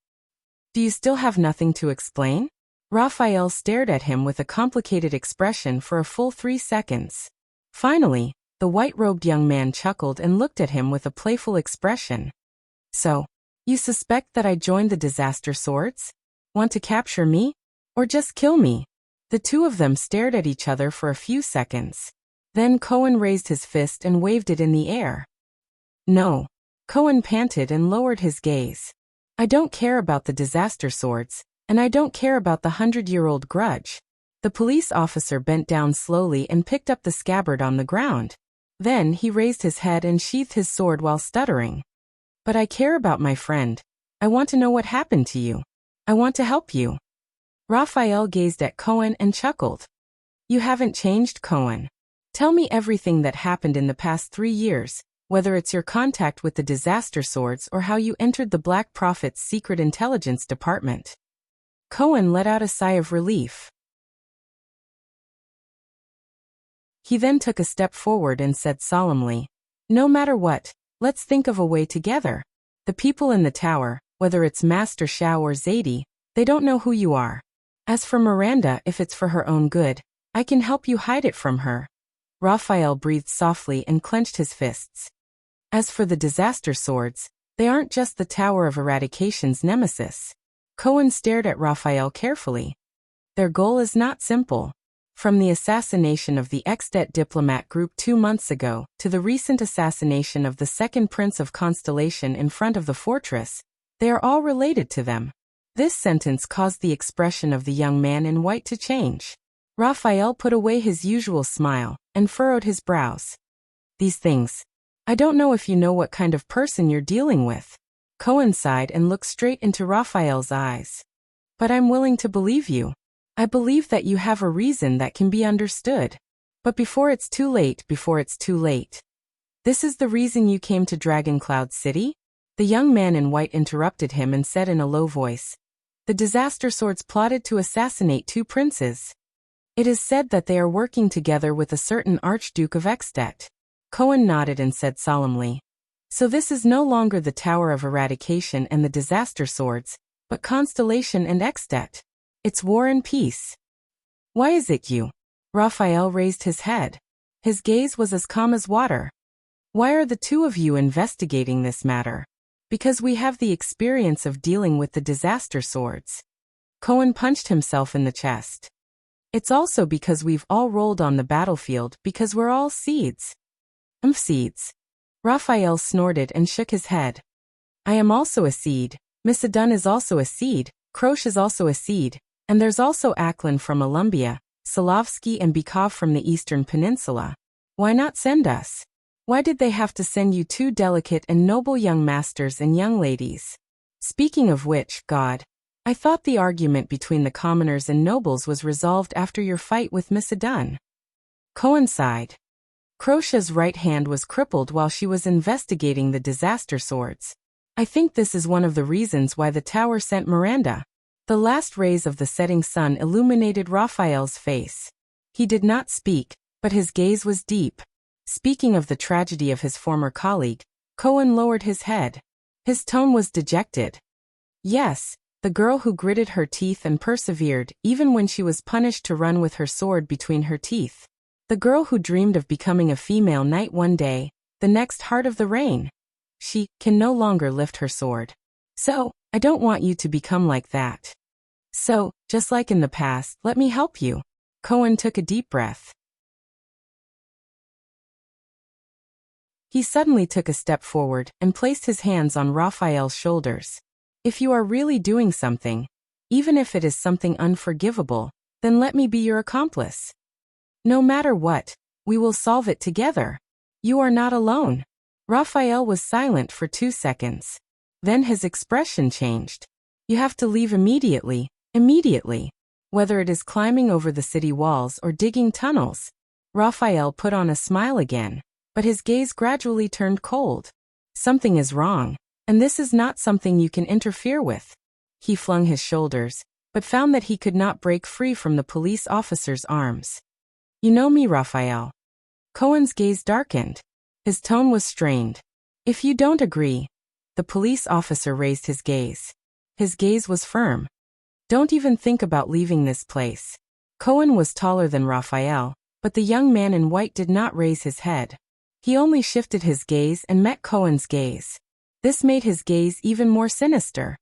Do you still have nothing to explain? Raphael stared at him with a complicated expression for a full 3 seconds. Finally, the white-robed young man chuckled and looked at him with a playful expression. So, you suspect that I joined the disaster swords? Want to capture me? Or just kill me? The two of them stared at each other for a few seconds. Then Cohen raised his fist and waved it in the air. No. Cohen panted and lowered his gaze. I don't care about the disaster swords, and I don't care about the 100-year-old grudge. The police officer bent down slowly and picked up the scabbard on the ground. Then he raised his head and sheathed his sword while stuttering. But I care about my friend. I want to know what happened to you. I want to help you. Raphael gazed at Cohen and chuckled. You haven't changed, Cohen. Tell me everything that happened in the past 3 years, whether it's your contact with the disaster swords or how you entered the Black Prophet's secret intelligence department. Cohen let out a sigh of relief. He then took a step forward and said solemnly, no matter what, let's think of a way together. The people in the tower, whether it's Master Shao or Zadie, they don't know who you are. As for Miranda, if it's for her own good, I can help you hide it from her. Raphael breathed softly and clenched his fists. As for the disaster swords, they aren't just the Tower of Eradication's nemesis. Cohen stared at Raphael carefully. Their goal is not simple. From the assassination of the Extet diplomat group 2 months ago to the recent assassination of the second Prince of Constellation in front of the fortress, they are all related to them. This sentence caused the expression of the young man in white to change. Raphael put away his usual smile and furrowed his brows. These things. I don't know if you know what kind of person you're dealing with. Cohen sighed and looked straight into Raphael's eyes. But I'm willing to believe you. I believe that you have a reason that can be understood. But before it's too late. This is the reason you came to Dragon Cloud City? The young man in white interrupted him and said in a low voice. The disaster swords plotted to assassinate 2 princes. It is said that they are working together with a certain Archduke of Extet. Cohen nodded and said solemnly. So this is no longer the Tower of Eradication and the disaster swords, but Constellation and Extet. It's war and peace. Why is it you? Raphael raised his head. His gaze was as calm as water. Why are the two of you investigating this matter? Because we have the experience of dealing with the disaster swords. Cohen punched himself in the chest. It's also because we've all rolled on the battlefield because we're all seeds. Seeds. Raphael snorted and shook his head. I am also a seed, Misadun is also a seed, Krosh is also a seed, and there's also Aklin from Alumbia, Solovsky and Bykov from the Eastern Peninsula. Why not send us? Why did they have to send you 2 delicate and noble young masters and young ladies? Speaking of which, God, I thought the argument between the commoners and nobles was resolved after your fight with Misadun. Cohen sighed. Crocia's right hand was crippled while she was investigating the disaster swords. I think this is one of the reasons why the tower sent Miranda. The last rays of the setting sun illuminated Raphael's face. He did not speak, but his gaze was deep. Speaking of the tragedy of his former colleague, Cohen lowered his head. His tone was dejected. Yes, the girl who gritted her teeth and persevered even when she was punished to run with her sword between her teeth. The girl who dreamed of becoming a female knight one day, the next heart of the reign. She can no longer lift her sword. So, I don't want you to become like that. So, just like in the past, let me help you. Cohen took a deep breath. He suddenly took a step forward and placed his hands on Raphael's shoulders. If you are really doing something, even if it is something unforgivable, then let me be your accomplice. No matter what, we will solve it together. You are not alone. Raphael was silent for 2 seconds. Then his expression changed. You have to leave immediately, immediately. Whether it is climbing over the city walls or digging tunnels. Raphael put on a smile again, but his gaze gradually turned cold. Something is wrong, and this is not something you can interfere with. He flung his shoulders, but found that he could not break free from the police officer's arms. You know me, Raphael. Cohen's gaze darkened. His tone was strained. If you don't agree. The police officer raised his gaze. His gaze was firm. Don't even think about leaving this place. Cohen was taller than Raphael, but the young man in white did not raise his head. He only shifted his gaze and met Cohen's gaze. This made his gaze even more sinister.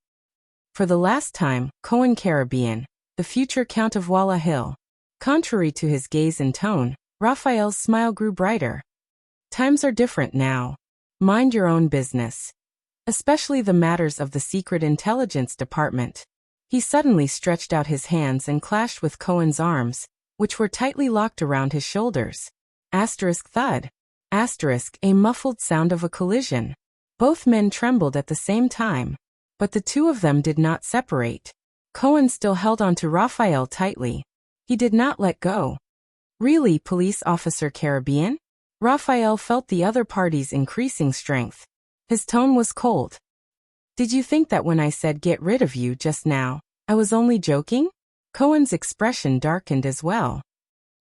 For the last time, Cohen Caribbean, the future Count of Walla Hill. Contrary to his gaze and tone, Raphael's smile grew brighter. Times are different now. Mind your own business. Especially the matters of the Secret Intelligence Department. He suddenly stretched out his hands and clashed with Cohen's arms, which were tightly locked around his shoulders. Asterisk thud. Asterisk a muffled sound of a collision. Both men trembled at the same time, but the two of them did not separate. Cohen still held on to Raphael tightly. He did not let go. Really, Police Officer Caribbean? Raphael felt the other party's increasing strength. His tone was cold. Did you think that when I said get rid of you just now, I was only joking? Cohen's expression darkened as well.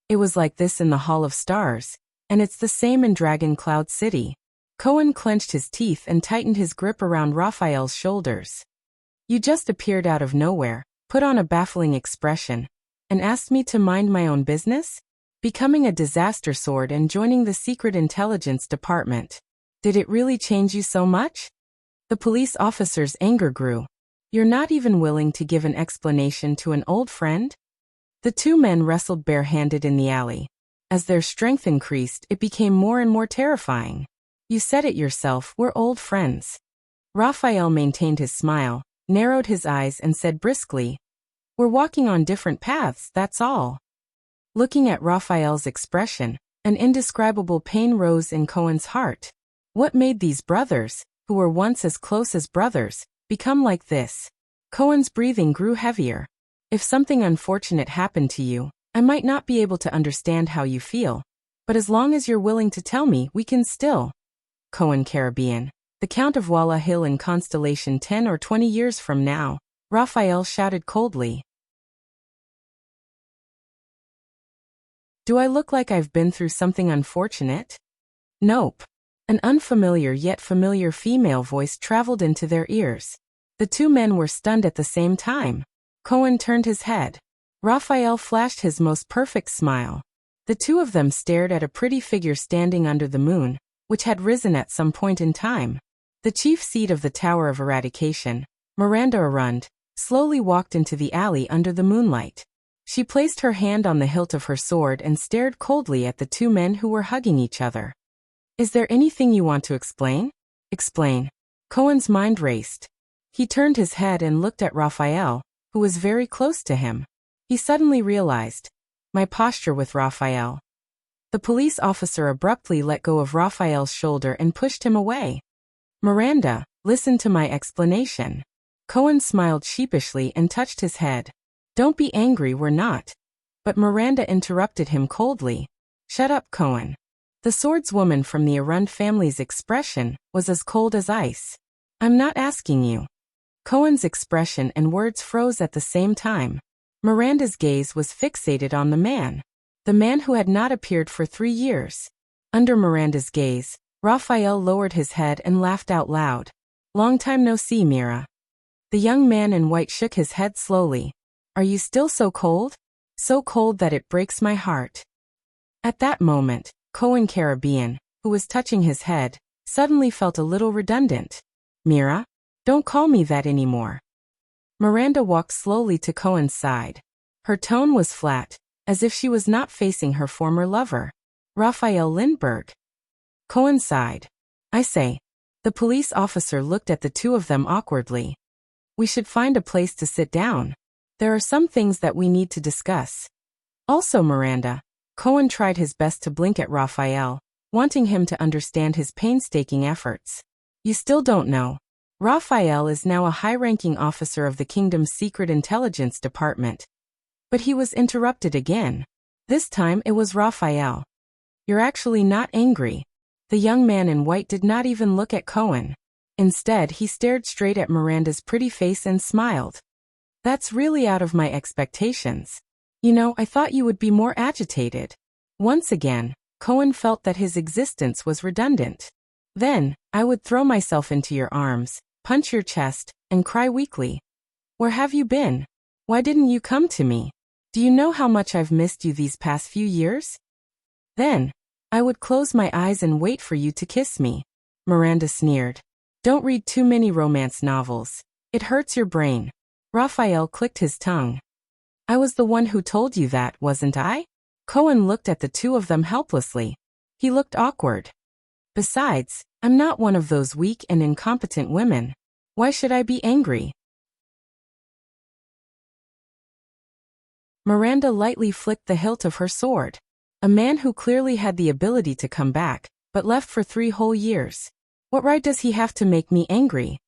It was like this in the Hall of Stars, and it's the same in Dragon Cloud City. Cohen clenched his teeth and tightened his grip around Raphael's shoulders. You just appeared out of nowhere, put on a baffling expression, and asked me to mind my own business? Becoming a disaster sword and joining the Secret Intelligence Department. Did it really change you so much? The police officer's anger grew. You're not even willing to give an explanation to an old friend? The two men wrestled barehanded in the alley. As their strength increased, it became more and more terrifying. You said it yourself, we're old friends. Raphael maintained his smile, narrowed his eyes and said briskly, we're walking on different paths, that's all. Looking at Raphael's expression, an indescribable pain rose in Cohen's heart. What made these brothers, who were once as close as brothers, become like this? Cohen's breathing grew heavier. If something unfortunate happened to you, I might not be able to understand how you feel. But as long as you're willing to tell me, we can still. Cohen Caribbean, the Count of Walla Hill in Constellation 10 or 20 years from now, Raphael shouted coldly. Do I look like I've been through something unfortunate? Nope. An unfamiliar yet familiar female voice traveled into their ears. The two men were stunned at the same time. Cohen turned his head. Raphael flashed his most perfect smile. The two of them stared at a pretty figure standing under the moon, which had risen at some point in time. The chief seat of the Tower of Eradication, Miranda Arund, slowly walked into the alley under the moonlight. She placed her hand on the hilt of her sword and stared coldly at the two men who were hugging each other. Is there anything you want to explain? Explain. Cohen's mind raced. He turned his head and looked at Raphael, who was very close to him. He suddenly realized. My posture with Raphael. The police officer abruptly let go of Raphael's shoulder and pushed him away. Miranda, listen to my explanation. Cohen smiled sheepishly and touched his head. Don't be angry, we're not. But Miranda interrupted him coldly. Shut up, Cohen. The swordswoman from the Arund family's expression was as cold as ice. I'm not asking you. Cohen's expression and words froze at the same time. Miranda's gaze was fixated on the man who had not appeared for 3 years. Under Miranda's gaze, Raphael lowered his head and laughed out loud. Long time no see, Mira. The young man in white shook his head slowly. Are you still so cold? So cold that it breaks my heart. At that moment, Cohen Caribbean, who was touching his head, suddenly felt a little redundant. Mira? Don't call me that anymore. Miranda walked slowly to Cohen's side. Her tone was flat, as if she was not facing her former lover, Raphael Lindbergh. Cohen sighed. I say. The police officer looked at the two of them awkwardly. We should find a place to sit down. There are some things that we need to discuss. Also, Miranda. Cohen tried his best to blink at Raphael, wanting him to understand his painstaking efforts. You still don't know. Raphael is now a high-ranking officer of the kingdom's secret intelligence department. But he was interrupted again. This time it was Raphael. You're actually not angry. The young man in white did not even look at Cohen. Instead, he stared straight at Miranda's pretty face and smiled. That's really out of my expectations. You know, I thought you would be more agitated. Once again, Cohen felt that his existence was redundant. Then, I would throw myself into your arms, punch your chest, and cry weakly. Where have you been? Why didn't you come to me? Do you know how much I've missed you these past few years? Then, I would close my eyes and wait for you to kiss me. Miranda sneered. Don't read too many romance novels. It hurts your brain. Raphael clicked his tongue. I was the one who told you that, wasn't I? Cohen looked at the two of them helplessly. He looked awkward. Besides, I'm not one of those weak and incompetent women. Why should I be angry? Miranda lightly flicked the hilt of her sword. A man who clearly had the ability to come back, but left for 3 whole years. What right does he have to make me angry?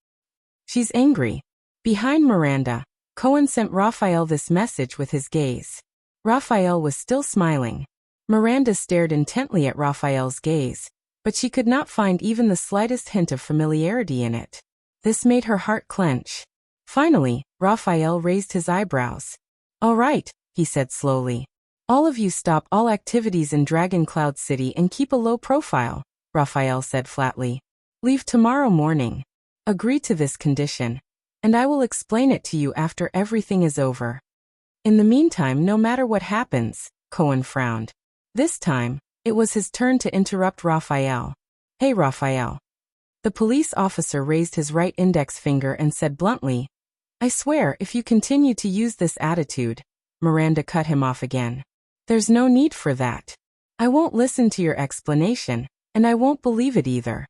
She's angry. Behind Miranda, Cohen sent Raphael this message with his gaze. Raphael was still smiling. Miranda stared intently at Raphael's gaze, but she could not find even the slightest hint of familiarity in it. This made her heart clench. Finally, Raphael raised his eyebrows. All right, he said slowly. All of you stop all activities in Dragon Cloud City and keep a low profile, Raphael said flatly. Leave tomorrow morning. Agree to this condition, and I will explain it to you after everything is over. In the meantime, no matter what happens, Cohen frowned. This time, it was his turn to interrupt Raphael. Hey, Raphael. The police officer raised his right index finger and said bluntly, I swear if you continue to use this attitude. Miranda cut him off again. There's no need for that. I won't listen to your explanation, and I won't believe it either.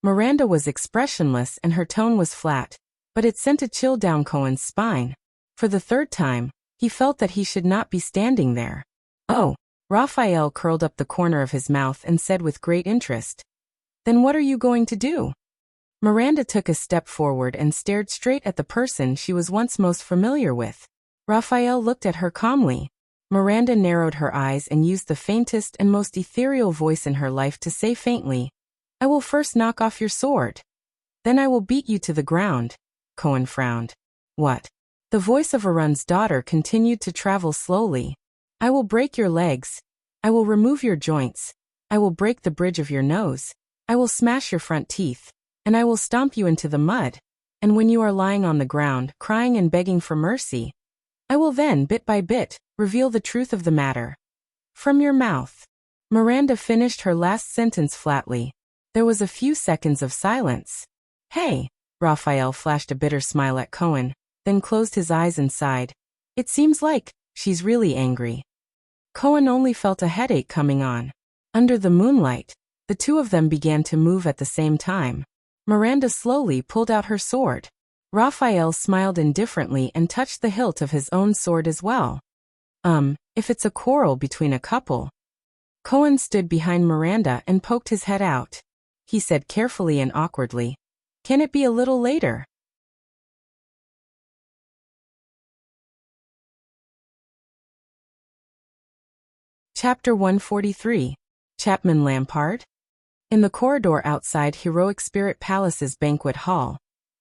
Miranda was expressionless and her tone was flat, but it sent a chill down Cohen's spine. For the 3rd time, he felt that he should not be standing there. Oh, Raphael curled up the corner of his mouth and said with great interest. Then what are you going to do? Miranda took a step forward and stared straight at the person she was once most familiar with. Raphael looked at her calmly. Miranda narrowed her eyes and used the faintest and most ethereal voice in her life to say faintly, I will first knock off your sword. Then I will beat you to the ground. Cohen frowned. What? The voice of Arun's daughter continued to travel slowly. I will break your legs. I will remove your joints. I will break the bridge of your nose. I will smash your front teeth. And I will stomp you into the mud. And when you are lying on the ground, crying and begging for mercy, I will then, bit by bit, reveal the truth of the matter. From your mouth. Miranda finished her last sentence flatly. There was a few seconds of silence. Hey, Raphael flashed a bitter smile at Cohen, then closed his eyes and sighed. It seems like she's really angry. Cohen only felt a headache coming on. Under the moonlight, the two of them began to move at the same time. Miranda slowly pulled out her sword. Raphael smiled indifferently and touched the hilt of his own sword as well. If it's a quarrel between a couple. Cohen stood behind Miranda and poked his head out. He said carefully and awkwardly, Can it be a little later? Chapter 143. Chapman Lampard? In the corridor outside Heroic Spirit Palace's banquet hall,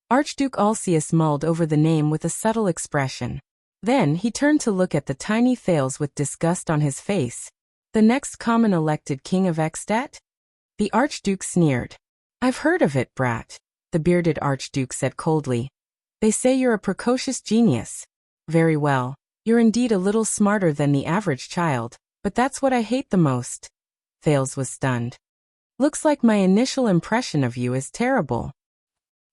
Archduke Alcius mulled over the name with a subtle expression. Then he turned to look at the tiny Thales with disgust on his face. The next common elected king of Ekstedt? The Archduke sneered. I've heard of it, brat, the bearded Archduke said coldly. They say you're a precocious genius. Very well, you're indeed a little smarter than the average child, but that's what I hate the most. Thales was stunned. Looks like my initial impression of you is terrible.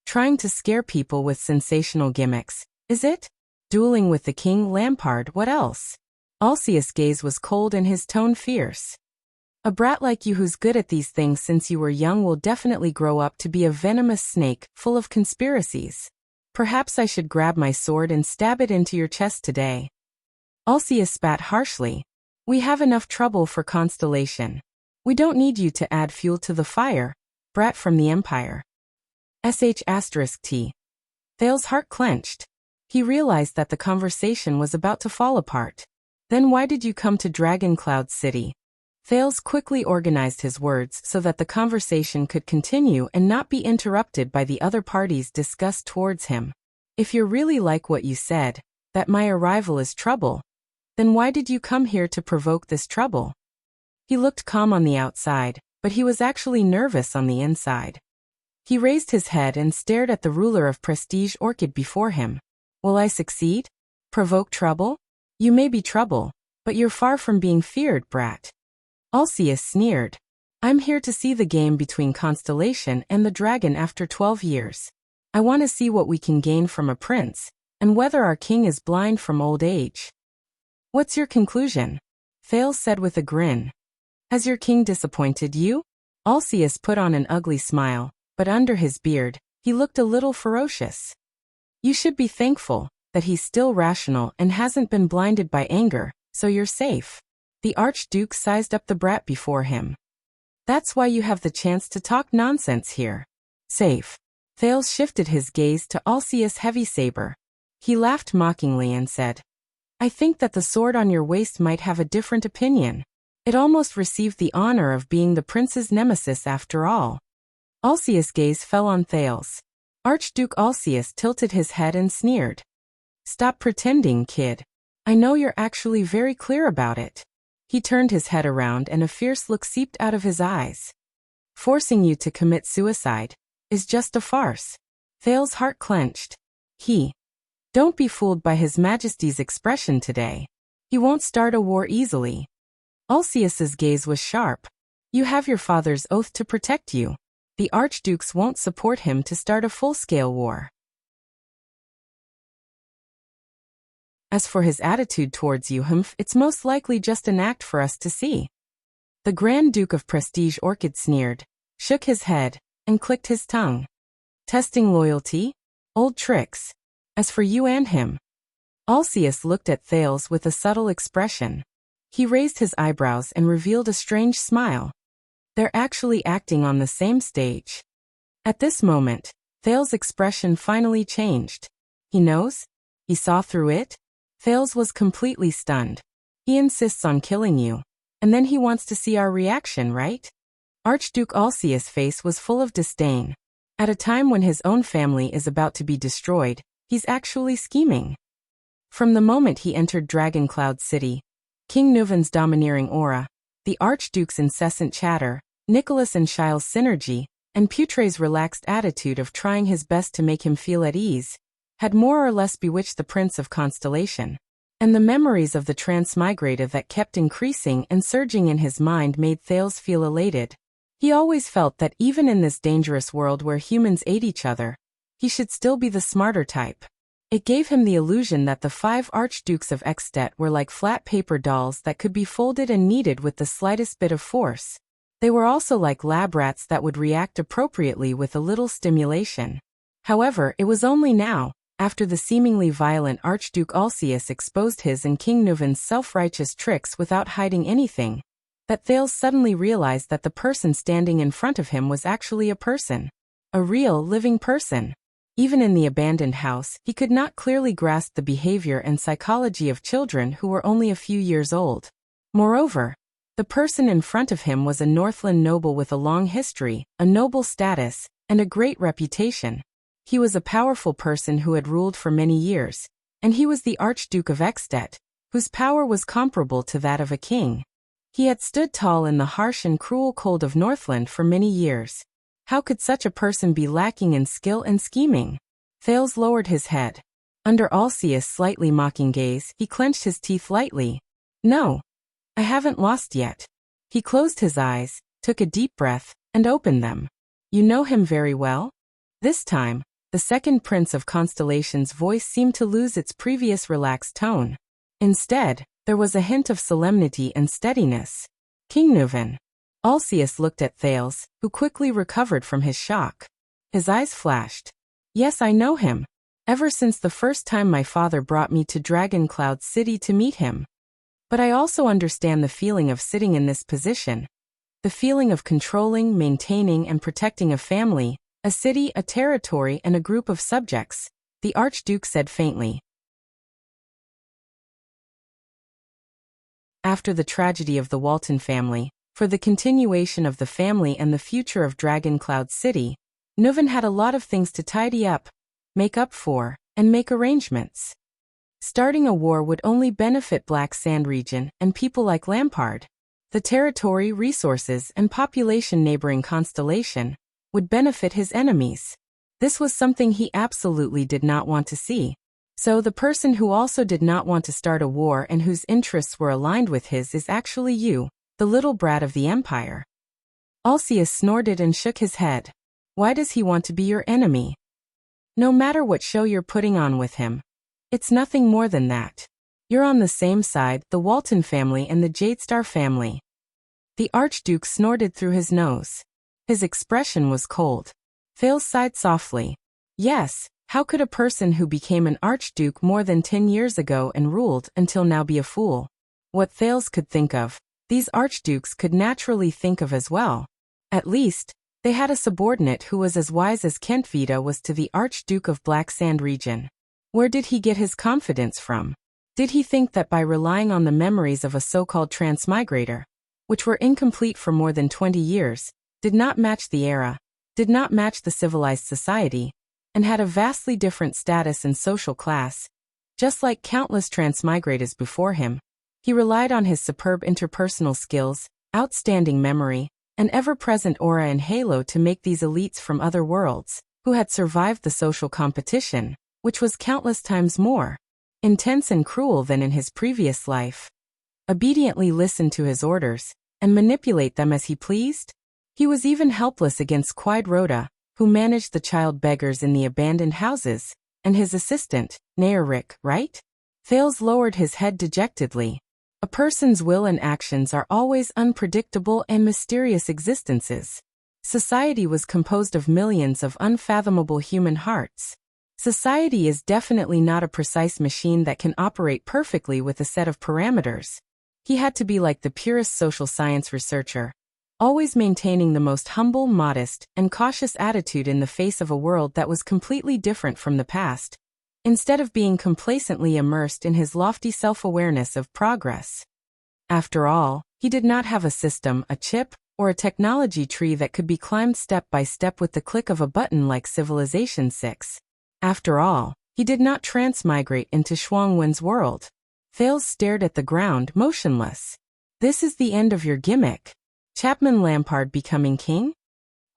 Trying to scare people with sensational gimmicks, is it? Dueling with the king, Lampard, what else? Alcius' gaze was cold and his tone fierce. A brat like you who's good at these things since you were young will definitely grow up to be a venomous snake, full of conspiracies. Perhaps I should grab my sword and stab it into your chest today. Alcius spat harshly. We have enough trouble for Constellation. We don't need you to add fuel to the fire, brat from the Empire. *T. Thales' heart clenched. He realized that the conversation was about to fall apart. Then why did you come to Dragon Cloud City? Thales quickly organized his words so that the conversation could continue and not be interrupted by the other party's disgust towards him. If you're really like what you said, that my arrival is trouble, then why did you come here to provoke this trouble? He looked calm on the outside, but he was actually nervous on the inside. He raised his head and stared at the ruler of Prestige Orchid before him. Will I succeed? Provoke trouble? You may be trouble, but you're far from being feared, brat. Alcius sneered. I'm here to see the game between Constellation and the dragon after 12 years. I want to see what we can gain from a prince, and whether our king is blind from old age. What's your conclusion? Thales said with a grin. Has your king disappointed you? Alcius put on an ugly smile, but under his beard, he looked a little ferocious. You should be thankful that he's still rational and hasn't been blinded by anger, so you're safe. The Archduke sized up the brat before him. That's why you have the chance to talk nonsense here. Safe. Thales shifted his gaze to Alcius' heavy saber. He laughed mockingly and said, I think that the sword on your waist might have a different opinion. It almost received the honor of being the prince's nemesis after all. Alcius' gaze fell on Thales. Archduke Alcius tilted his head and sneered. Stop pretending, kid. I know you're actually very clear about it. He turned his head around and a fierce look seeped out of his eyes. Forcing you to commit suicide is just a farce. Thales' heart clenched. Don't be fooled by His Majesty's expression today. He won't start a war easily. Alcius's gaze was sharp. You have your father's oath to protect you. The archdukes won't support him to start a full-scale war. As for his attitude towards you, it's most likely just an act for us to see. The Grand Duke of Prestige Orchid sneered, shook his head, and clicked his tongue. Testing loyalty? Old tricks. As for you and him. Alcius looked at Thales with a subtle expression. He raised his eyebrows and revealed a strange smile. They're actually acting on the same stage. At this moment, Thales' expression finally changed. He knows? He saw through it? Thales was completely stunned. He insists on killing you. And then he wants to see our reaction, right? Archduke Alcius' face was full of disdain. At a time when his own family is about to be destroyed, he's actually scheming. From the moment he entered Dragon Cloud City, King Nuven's domineering aura, the Archduke's incessant chatter, Nicholas and Shile's synergy, and Putre's relaxed attitude of trying his best to make him feel at ease, had more or less bewitched the Prince of Constellation. And the memories of the transmigrative that kept increasing and surging in his mind made Thales feel elated. He always felt that even in this dangerous world where humans ate each other, he should still be the smarter type. It gave him the illusion that the 5 archdukes of Ekstedt were like flat paper dolls that could be folded and kneaded with the slightest bit of force. They were also like lab rats that would react appropriately with a little stimulation. However, it was only now, after the seemingly violent Archduke Alcius exposed his and King Nuven's self-righteous tricks without hiding anything, that Thales suddenly realized that the person standing in front of him was actually a person. A real, living person. Even in the abandoned house, he could not clearly grasp the behavior and psychology of children who were only a few years old. Moreover, The person in front of him was a Northland noble with a long history, a noble status, and a great reputation. He was a powerful person who had ruled for many years, and he was the Archduke of Ekstedt, whose power was comparable to that of a king. He had stood tall in the harsh and cruel cold of Northland for many years. How could such a person be lacking in skill and scheming? Thales lowered his head. Under Alcius' slightly mocking gaze, he clenched his teeth lightly. No, I haven't lost yet. He closed his eyes, took a deep breath, and opened them. You know him very well? This time, the second Prince of Constellation's voice seemed to lose its previous relaxed tone. Instead, there was a hint of solemnity and steadiness. King Nuven. Alcius looked at Thales, who quickly recovered from his shock. His eyes flashed. Yes, I know him. Ever since the first time my father brought me to Dragon Cloud City to meet him. But I also understand the feeling of sitting in this position. The feeling of controlling, maintaining, and protecting a family, a city, a territory, and a group of subjects, the Archduke said faintly. After the tragedy of the Walton family, for the continuation of the family and the future of Dragon Cloud City, Nuven had a lot of things to tidy up, make up for, and make arrangements. Starting a war would only benefit Black Sand region and people like Lampard. The territory, resources, and population neighboring Constellation would benefit his enemies. This was something he absolutely did not want to see. So the person who also did not want to start a war and whose interests were aligned with his is actually you, the little brat of the Empire. Alcius snorted and shook his head. Why does he want to be your enemy? No matter what show you're putting on with him. It's nothing more than that. You're on the same side, the Walton family and the Jadestar family. The Archduke snorted through his nose. His expression was cold. Thales sighed softly. Yes, how could a person who became an Archduke more than 10 years ago and ruled until now be a fool? What Thales could think of, these Archdukes could naturally think of as well. At least, they had a subordinate who was as wise as Kentvita was to the Archduke of Black Sand region. Where did he get his confidence from? Did he think that by relying on the memories of a so-called transmigrator, which were incomplete for more than 20 years, did not match the era, did not match the civilized society, and had a vastly different status and social class, just like countless transmigrators before him? He relied on his superb interpersonal skills, outstanding memory, and ever-present aura and halo to make these elites from other worlds, who had survived the social competition, which was countless times more intense and cruel than in his previous life, obediently listen to his orders, and manipulate them as he pleased? He was even helpless against Quide Rhoda, who managed the child beggars in the abandoned houses, and his assistant, Enrich, right? Thales lowered his head dejectedly. A person's will and actions are always unpredictable and mysterious existences. Society was composed of millions of unfathomable human hearts. Society is definitely not a precise machine that can operate perfectly with a set of parameters. He had to be like the purest social science researcher, always maintaining the most humble, modest, and cautious attitude in the face of a world that was completely different from the past, instead of being complacently immersed in his lofty self-awareness of progress. After all, he did not have a system, a chip, or a technology tree that could be climbed step by step with the click of a button like Civilization 6. After all, he did not transmigrate into Shuangwen's world. Thales stared at the ground, motionless. This is the end of your gimmick. Chapman Lampard becoming king?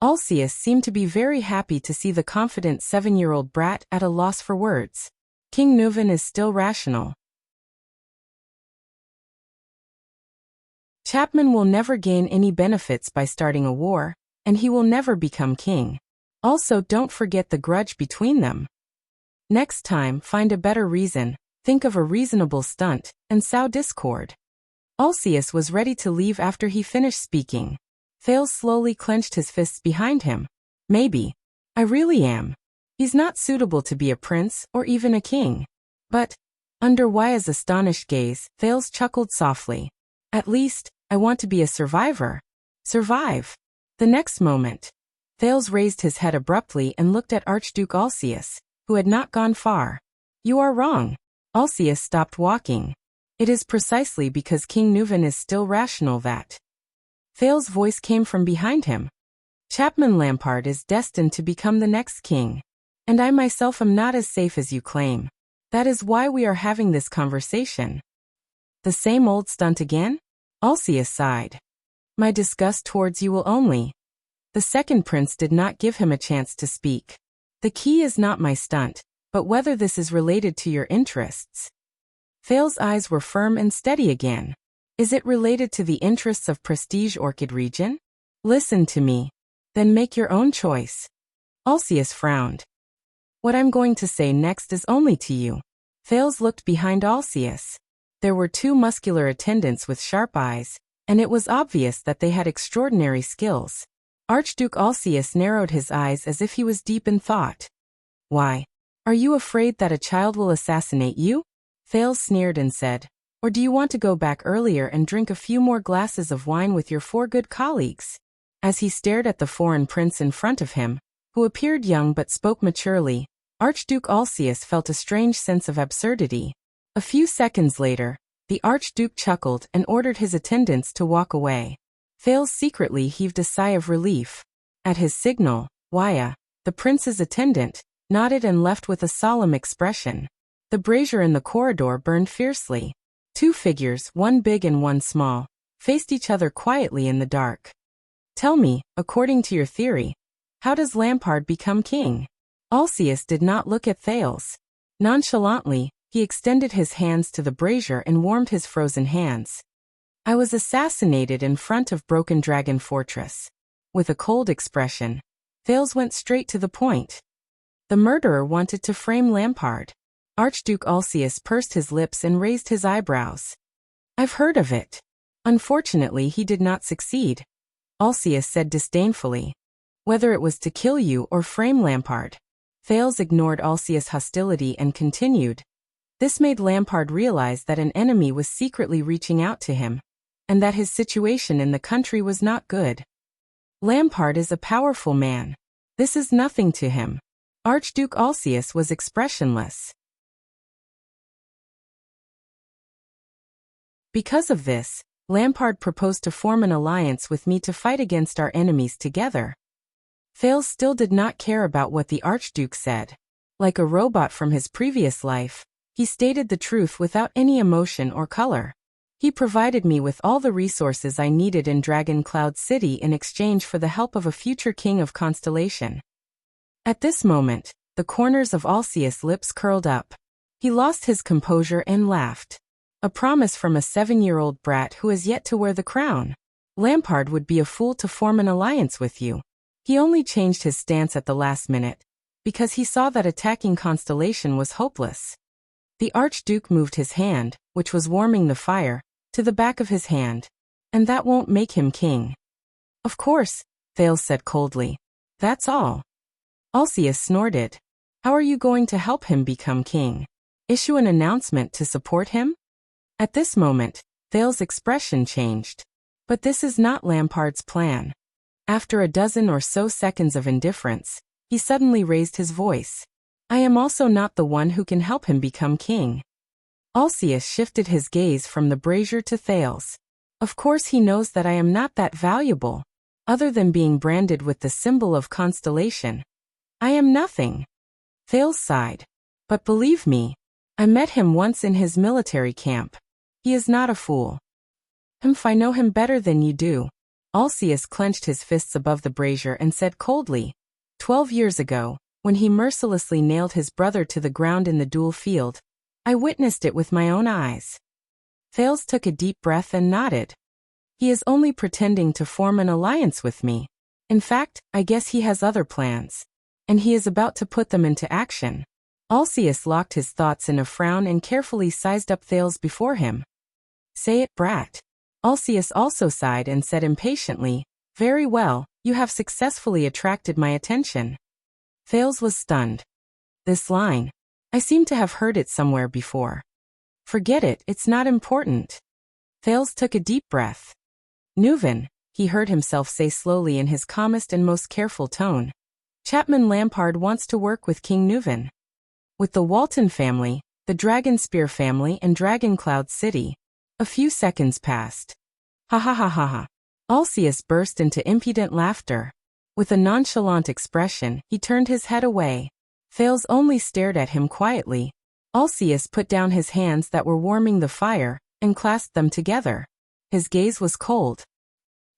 Alcius seemed to be very happy to see the confident 7-year-old brat at a loss for words. King Nuven is still rational. Chapman will never gain any benefits by starting a war, and he will never become king. Also, don't forget the grudge between them. Next time, find a better reason, think of a reasonable stunt, and sow discord. Alcius was ready to leave after he finished speaking. Thales slowly clenched his fists behind him. Maybe. I really am. He's not suitable to be a prince or even a king. But, under Waya's astonished gaze, Thales chuckled softly. At least, I want to be a survivor. Survive. The next moment, Thales raised his head abruptly and looked at Archduke Alcius, who had not gone far. You are wrong. Alcius stopped walking. It is precisely because King Nuvan is still rational that. Thale's voice came from behind him. Chapman Lampard is destined to become the next king. And I myself am not as safe as you claim. That is why we are having this conversation. The same old stunt again? Alcius sighed. My disgust towards you will only. The second prince did not give him a chance to speak. The key is not my stunt, but whether this is related to your interests. Thale's eyes were firm and steady again. Is it related to the interests of Prestige Orchid region? Listen to me. Then make your own choice. Alcius frowned. What I'm going to say next is only to you. Thales looked behind Alcius. There were two muscular attendants with sharp eyes, and it was obvious that they had extraordinary skills. Archduke Alcius narrowed his eyes as if he was deep in thought. Why? Are you afraid that a child will assassinate you? Thales sneered and said, or do you want to go back earlier and drink a few more glasses of wine with your four good colleagues? As he stared at the foreign prince in front of him, who appeared young but spoke maturely, Archduke Alcius felt a strange sense of absurdity. A few seconds later, the Archduke chuckled and ordered his attendants to walk away. Thales secretly heaved a sigh of relief. At his signal, Waya, the prince's attendant, nodded and left with a solemn expression. The brazier in the corridor burned fiercely. Two figures, one big and one small, faced each other quietly in the dark. Tell me, according to your theory, how does Lampard become king? Alcius did not look at Thales. Nonchalantly, he extended his hands to the brazier and warmed his frozen hands. I was assassinated in front of Broken Dragon Fortress. With a cold expression, Thales went straight to the point. The murderer wanted to frame Lampard. Archduke Alcius pursed his lips and raised his eyebrows. I've heard of it. Unfortunately, he did not succeed. Alcius said disdainfully. Whether it was to kill you or frame Lampard. Thales ignored Alcius' hostility and continued. This made Lampard realize that an enemy was secretly reaching out to him, and that his situation in the country was not good. Lampard is a powerful man. This is nothing to him. Archduke Alcius was expressionless. Because of this, Lampard proposed to form an alliance with me to fight against our enemies together. Thales still did not care about what the Archduke said. Like a robot from his previous life, he stated the truth without any emotion or color. He provided me with all the resources I needed in Dragon Cloud City in exchange for the help of a future king of Constellation. At this moment, the corners of Alcius' lips curled up. He lost his composure and laughed. A promise from a 7-year-old brat who has yet to wear the crown. Lampard would be a fool to form an alliance with you. He only changed his stance at the last minute, because he saw that attacking Constellation was hopeless. The Archduke moved his hand, which was warming the fire, to the back of his hand. And that won't make him king. Of course, Thales said coldly. That's all. Alcius snorted. How are you going to help him become king? Issue an announcement to support him? At this moment, Thales' expression changed. But this is not Lampard's plan. After a dozen or so seconds of indifference, he suddenly raised his voice. I am also not the one who can help him become king. Alcius shifted his gaze from the brazier to Thales. Of course he knows that I am not that valuable. Other than being branded with the symbol of Constellation. I am nothing. Thales sighed. But believe me, I met him once in his military camp. He is not a fool. I know him better than you do. Alcius clenched his fists above the brazier and said coldly, 12 years ago, when he mercilessly nailed his brother to the ground in the duel field, I witnessed it with my own eyes. Thales took a deep breath and nodded. He is only pretending to form an alliance with me. In fact, I guess he has other plans. And he is about to put them into action. Alcius locked his thoughts in a frown and carefully sized up Thales before him. Say it, brat. Alcius also sighed and said impatiently, very well, you have successfully attracted my attention. Thales was stunned. This line. I seem to have heard it somewhere before. Forget it, it's not important. Thales took a deep breath. Nuvan, he heard himself say slowly in his calmest and most careful tone. Chapman Lampard wants to work with King Nuvan. With the Walton family, the the Dragonspear family and Dragoncloud City. A few seconds passed. Ha ha ha ha ha. Alcius burst into impudent laughter. With a nonchalant expression, he turned his head away. Thales only stared at him quietly. Alcius put down his hands that were warming the fire, and clasped them together. His gaze was cold.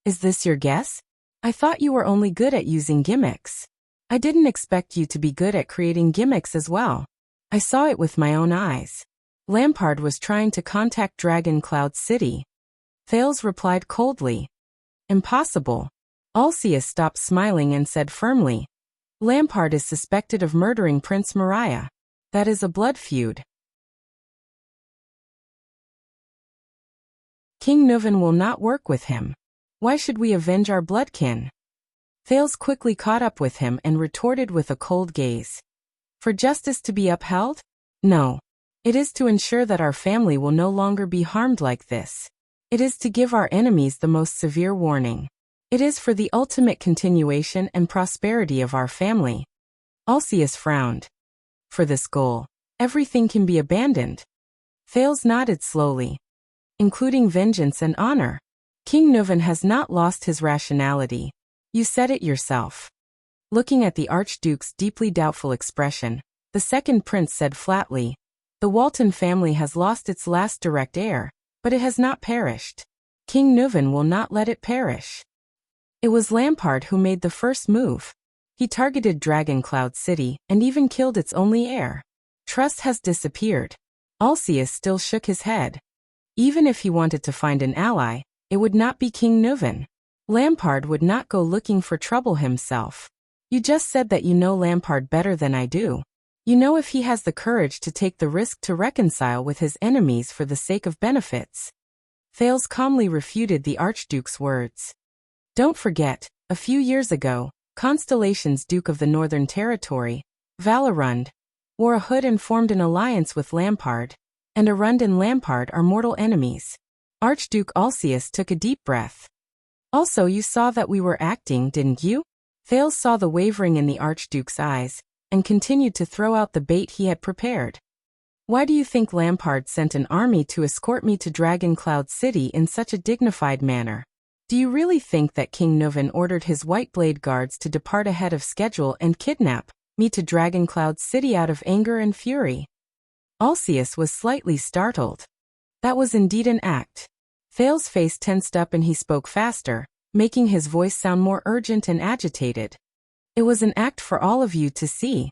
Is this your guess? I thought you were only good at using gimmicks. I didn't expect you to be good at creating gimmicks as well. I saw it with my own eyes. Lampard was trying to contact Dragoncloud City. Thales replied coldly. Impossible. Alcius stopped smiling and said firmly. Lampard is suspected of murdering Prince Maria. That is a blood feud. King Nuven will not work with him. Why should we avenge our bloodkin? Thales quickly caught up with him and retorted with a cold gaze. For justice to be upheld? No. It is to ensure that our family will no longer be harmed like this. It is to give our enemies the most severe warning. It is for the ultimate continuation and prosperity of our family. Alcius frowned. For this goal, everything can be abandoned. Thales nodded slowly. Including vengeance and honor. King Nuven has not lost his rationality. You said it yourself. Looking at the Archduke's deeply doubtful expression, the second prince said flatly, the Walton family has lost its last direct heir, but it has not perished. King Nuven will not let it perish. It was Lampard who made the first move. He targeted Dragoncloud City and even killed its only heir. Trust has disappeared. Alcius still shook his head. Even if he wanted to find an ally, it would not be King Nuven. Lampard would not go looking for trouble himself. You just said that you know Lampard better than I do. You know if he has the courage to take the risk to reconcile with his enemies for the sake of benefits. Thales calmly refuted the Archduke's words. Don't forget, a few years ago, Constellation's Duke of the Northern Territory, Valerund, wore a hood and formed an alliance with Lampard, and Arund and Lampard are mortal enemies. Archduke Alcius took a deep breath. Also, you saw that we were acting, didn't you? Thales saw the wavering in the Archduke's eyes, and continued to throw out the bait he had prepared. Why do you think Lampard sent an army to escort me to Dragoncloud City in such a dignified manner? Do you really think that King Nuven ordered his White Blade Guards to depart ahead of schedule and kidnap me to Dragoncloud City out of anger and fury? Alcius was slightly startled. That was indeed an act. Thales' face tensed up and he spoke faster, making his voice sound more urgent and agitated. It was an act for all of you to see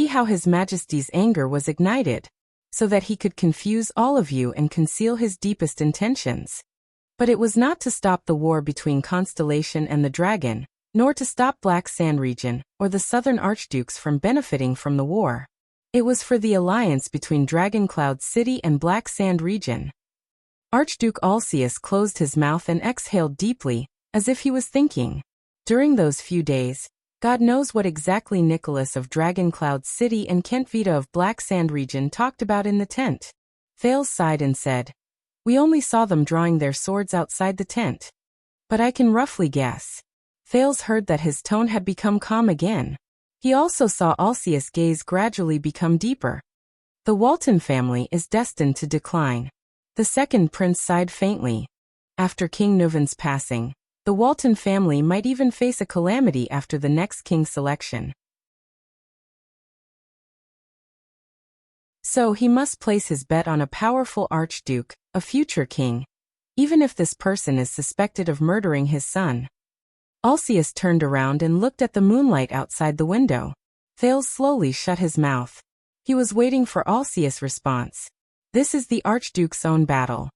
how His Majesty's anger was ignited, so that he could confuse all of you and conceal his deepest intentions. But it was not to stop the war between Constellation and the Dragon, nor to stop Black Sand Region or the Southern Archdukes from benefiting from the war. It was for the alliance between Dragoncloud City and Black Sand Region. Archduke Alcius closed his mouth and exhaled deeply, as if he was thinking. During those few days, God knows what exactly Nicholas of Dragoncloud City and Kent Vita of Black Sand Region talked about in the tent. Thales sighed and said, we only saw them drawing their swords outside the tent. But I can roughly guess. Thales heard that his tone had become calm again. He also saw Alcius' gaze gradually become deeper. The Walton family is destined to decline. The second prince sighed faintly. After King Nuven's passing, the Walton family might even face a calamity after the next king's selection. So he must place his bet on a powerful archduke, a future king, even if this person is suspected of murdering his son. Alcius turned around and looked at the moonlight outside the window. Thales slowly shut his mouth. He was waiting for Alcius' response. This is the Archduke's own battle.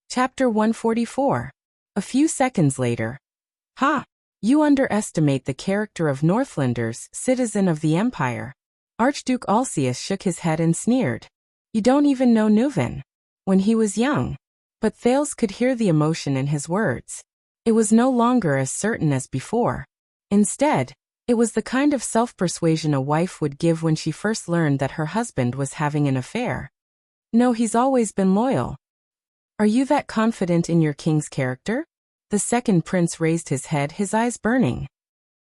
Chapter 144. A few seconds later. Ha! You underestimate the character of Northlanders, citizen of the Empire. Archduke Alcius shook his head and sneered. You don't even know Nuven. When he was young. But Thales could hear the emotion in his words. It was no longer as certain as before. Instead, it was the kind of self-persuasion a wife would give when she first learned that her husband was having an affair. No, he's always been loyal. Are you that confident in your king's character? The second prince raised his head, his eyes burning.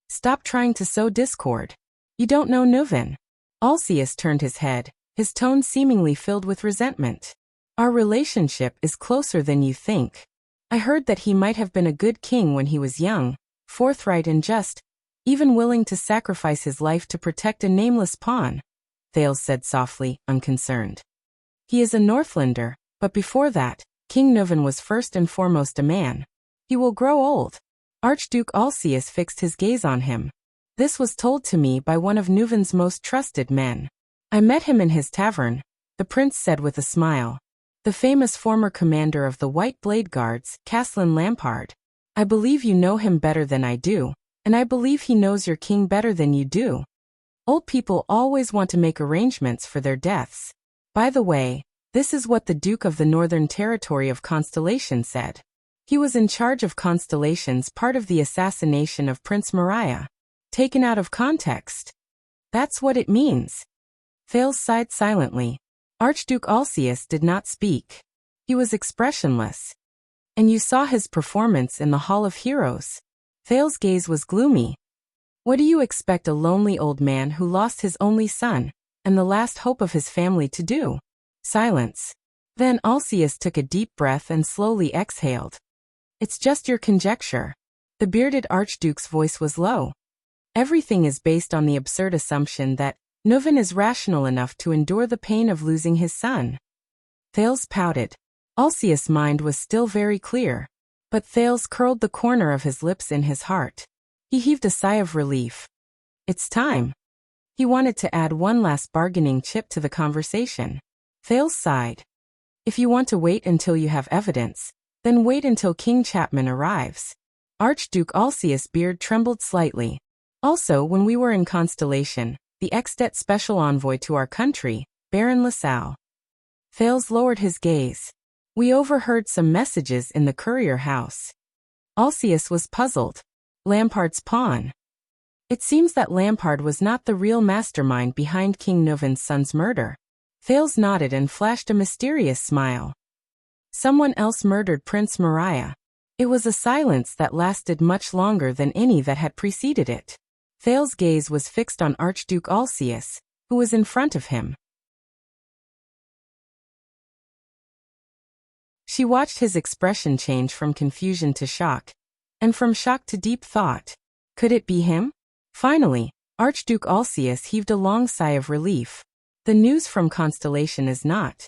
Stop trying to sow discord. You don't know Nuven. Alcius turned his head, his tone seemingly filled with resentment. Our relationship is closer than you think. I heard that he might have been a good king when he was young, forthright and just, even willing to sacrifice his life to protect a nameless pawn, Thales said softly, unconcerned. He is a Northlander, but before that, King Nuven was first and foremost a man. He will grow old. Archduke Alcius fixed his gaze on him. This was told to me by one of Nuven's most trusted men. I met him in his tavern, the prince said with a smile. The famous former commander of the White Blade Guards, Caslin Lampard. I believe you know him better than I do, and I believe he knows your king better than you do. Old people always want to make arrangements for their deaths. By the way, this is what the Duke of the Northern Territory of Constellation said. He was in charge of Constellation's part of the assassination of Prince Moriah. Taken out of context. That's what it means. Thales sighed silently. Archduke Alcius did not speak. He was expressionless. And you saw his performance in the Hall of Heroes. Thales' gaze was gloomy. What do you expect a lonely old man who lost his only son, and the last hope of his family to do? Silence. Then Alcius took a deep breath and slowly exhaled. It's just your conjecture. The bearded archduke's voice was low. Everything is based on the absurd assumption that Nuven is rational enough to endure the pain of losing his son. Thales pouted. Alcius' mind was still very clear, but Thales curled the corner of his lips in his heart. He heaved a sigh of relief. It's time. He wanted to add one last bargaining chip to the conversation. Thales sighed. If you want to wait until you have evidence, then wait until King Chapman arrives. Archduke Alcius' beard trembled slightly. Also, when we were in Constellation, the Extet special envoy to our country, Baron LaSalle. Thales lowered his gaze. We overheard some messages in the courier house. Alcius was puzzled. Lampard's pawn. It seems that Lampard was not the real mastermind behind King Nuven's son's murder. Thales nodded and flashed a mysterious smile. Someone else murdered Prince Moriah. It was a silence that lasted much longer than any that had preceded it. Thales' gaze was fixed on Archduke Alcius, who was in front of him. She watched his expression change from confusion to shock, and from shock to deep thought. Could it be him? Finally, Archduke Alcius heaved a long sigh of relief. The news from Constellation is not.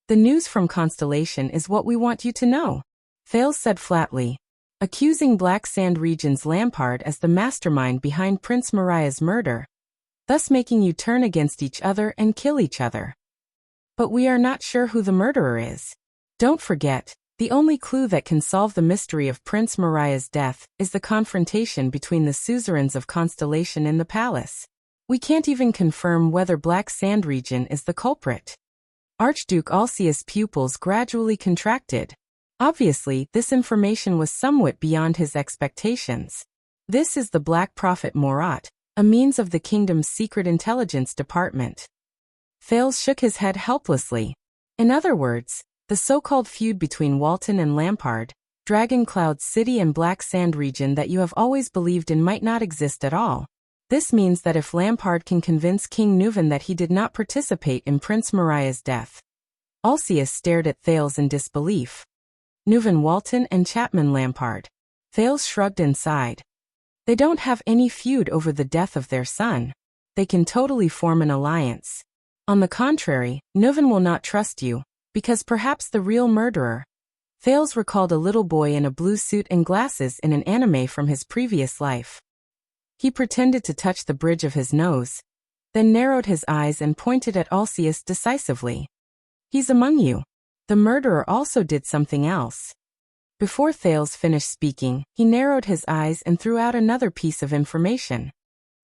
The news from Constellation is what we want you to know, Thales said flatly, accusing Black Sand Region's Lampard as the mastermind behind Prince Moriah's murder, thus making you turn against each other and kill each other. But we are not sure who the murderer is. Don't forget, the only clue that can solve the mystery of Prince Moriah's death is the confrontation between the suzerains of Constellation in the palace. We can't even confirm whether Black Sand Region is the culprit. Archduke Alcius' pupils gradually contracted. Obviously, this information was somewhat beyond his expectations. This is the Black Prophet Morat, a means of the kingdom's secret intelligence department. Thales shook his head helplessly. In other words, the so-called feud between Walton and Lampard, Dragon Cloud City and Black Sand Region that you have always believed in might not exist at all. This means that if Lampard can convince King Nuven that he did not participate in Prince Moriah's death. Alcius stared at Thales in disbelief. Nuven Walton and Chapman Lampard. Thales shrugged and sighed. They don't have any feud over the death of their son. They can totally form an alliance. On the contrary, Nuven will not trust you, because perhaps the real murderer. Thales recalled a little boy in a blue suit and glasses in an anime from his previous life. He pretended to touch the bridge of his nose, then narrowed his eyes and pointed at Alcius decisively. He's among you. The murderer also did something else. Before Thales finished speaking, he narrowed his eyes and threw out another piece of information.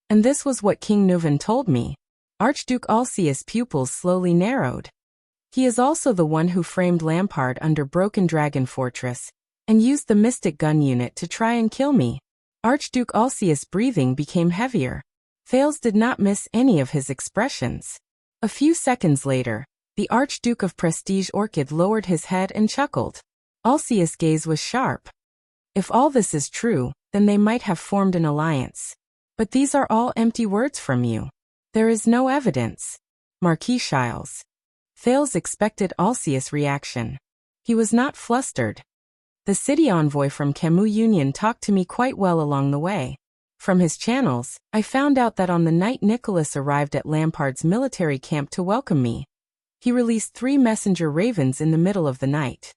And this was what King Nuven told me. Archduke Alcius' pupils slowly narrowed. He is also the one who framed Lampard under Broken Dragon Fortress, and used the Mystic Gun unit to try and kill me. Archduke Alcius' breathing became heavier. Thales did not miss any of his expressions. A few seconds later, the Archduke of Prestige Orchid lowered his head and chuckled. Alcius' gaze was sharp. If all this is true, then they might have formed an alliance. But these are all empty words from you. There is no evidence. Marquis Shiles. Thales expected Alcius' reaction. He was not flustered. The city envoy from Camus Union talked to me quite well along the way. From his channels, I found out that on the night Nicholas arrived at Lampard's military camp to welcome me, he released 3 messenger ravens in the middle of the night.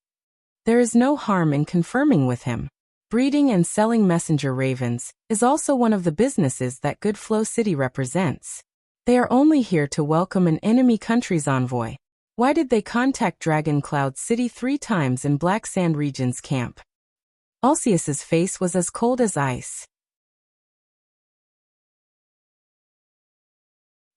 There is no harm in confirming with him. Breeding and selling messenger ravens is also one of the businesses that Good Flow City represents. They are only here to welcome an enemy country's envoy. Why did they contact Dragon Cloud City 3 times in Black Sand Region's camp? Alcius's face was as cold as ice.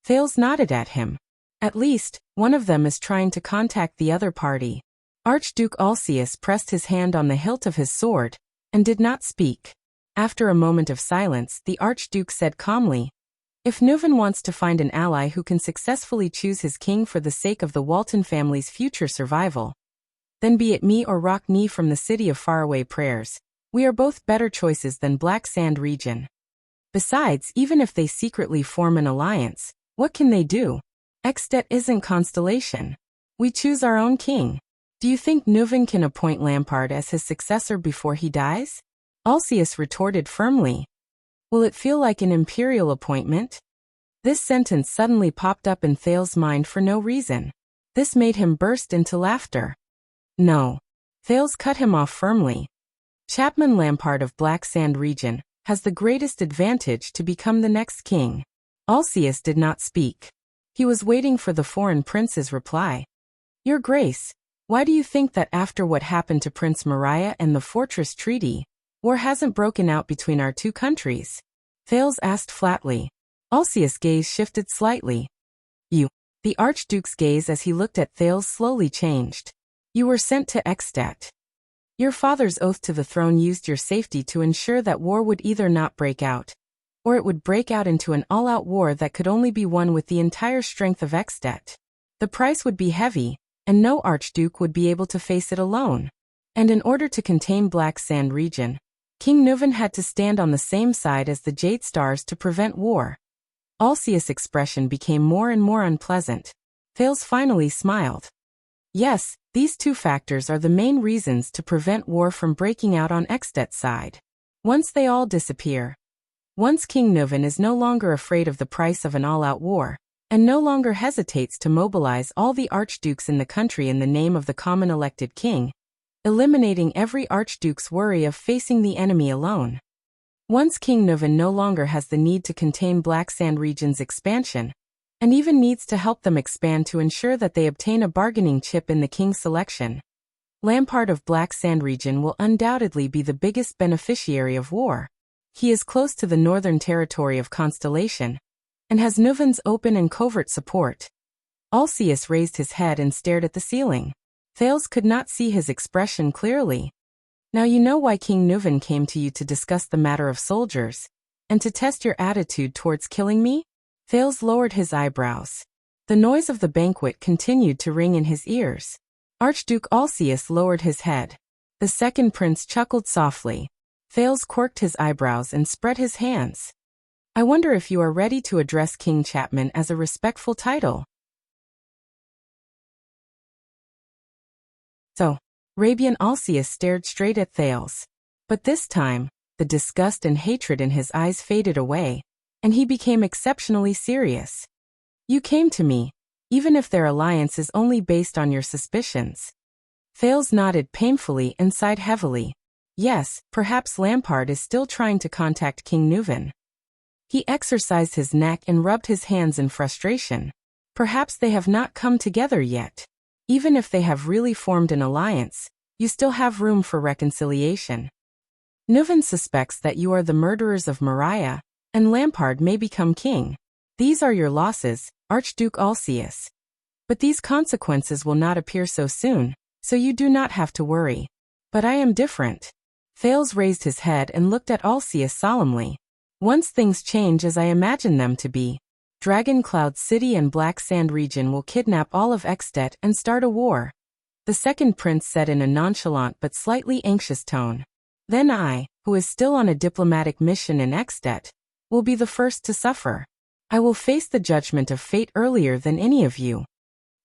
Thales nodded at him. At least, one of them is trying to contact the other party. Archduke Alcius pressed his hand on the hilt of his sword, and did not speak. After a moment of silence, the Archduke said calmly, "If Neuven wants to find an ally who can successfully choose his king for the sake of the Walton family's future survival, then be it me or Rockney from the City of Faraway Prayers, we are both better choices than Black Sand Region. Besides, even if they secretly form an alliance, what can they do? Extet isn't Constellation. We choose our own king. Do you think Neuven can appoint Lampard as his successor before he dies?" Alcius retorted firmly. "Will it feel like an imperial appointment?" This sentence suddenly popped up in Thales' mind for no reason. This made him burst into laughter. "No." Thales cut him off firmly. "Chapman Lampard of Black Sand Region has the greatest advantage to become the next king." Alcius did not speak. He was waiting for the foreign prince's reply. "Your Grace, why do you think that after what happened to Prince Mariah and the Fortress Treaty, war hasn't broken out between our 2 countries?" Thales asked flatly. Alcius' gaze shifted slightly. "You." The Archduke's gaze as he looked at Thales slowly changed. "You were sent to Extet. Your father's oath to the throne used your safety to ensure that war would either not break out, or it would break out into an all-out war that could only be won with the entire strength of Extet. The price would be heavy, and no Archduke would be able to face it alone. And in order to contain Black Sand Region, King Neuven had to stand on the same side as the Jade Stars to prevent war." Alcius' expression became more and more unpleasant. Thales finally smiled. "Yes, these 2 factors are the main reasons to prevent war from breaking out on Extet's side. Once they all disappear, once King Neuven is no longer afraid of the price of an all-out war, and no longer hesitates to mobilize all the archdukes in the country in the name of the common elected king, eliminating every archduke's worry of facing the enemy alone. Once King Neuven no longer has the need to contain Black Sand Region's expansion, and even needs to help them expand to ensure that they obtain a bargaining chip in the king's selection, Lampard of Black Sand Region will undoubtedly be the biggest beneficiary of war. He is close to the northern territory of Constellation, and has Neuven's open and covert support." Alcius raised his head and stared at the ceiling. Thales could not see his expression clearly. "Now you know why King Neuven came to you to discuss the matter of soldiers, and to test your attitude towards killing me?" Thales lowered his eyebrows. The noise of the banquet continued to ring in his ears. Archduke Alcius lowered his head. The second prince chuckled softly. Thales quirked his eyebrows and spread his hands. "I wonder if you are ready to address King Chapman as a respectful title." "So." Rabian Alcius stared straight at Thales. But this time, the disgust and hatred in his eyes faded away, and he became exceptionally serious. "You came to me, even if their alliance is only based on your suspicions." Thales nodded painfully and sighed heavily. Yes, perhaps Lampard is still trying to contact King Neuven. He exercised his neck and rubbed his hands in frustration. Perhaps they have not come together yet. Even if they have really formed an alliance, you still have room for reconciliation. Neuven suspects that you are the murderers of Mariah, and Lampard may become king. These are your losses, Archduke Alcius. But these consequences will not appear so soon, so you do not have to worry. But I am different. Thales raised his head and looked at Alcius solemnly. Once things change as I imagine them to be, Dragon Cloud City and Black Sand Region will kidnap all of Extet and start a war. The second prince said in a nonchalant but slightly anxious tone. Then I, who is still on a diplomatic mission in Extet, will be the first to suffer. I will face the judgment of fate earlier than any of you.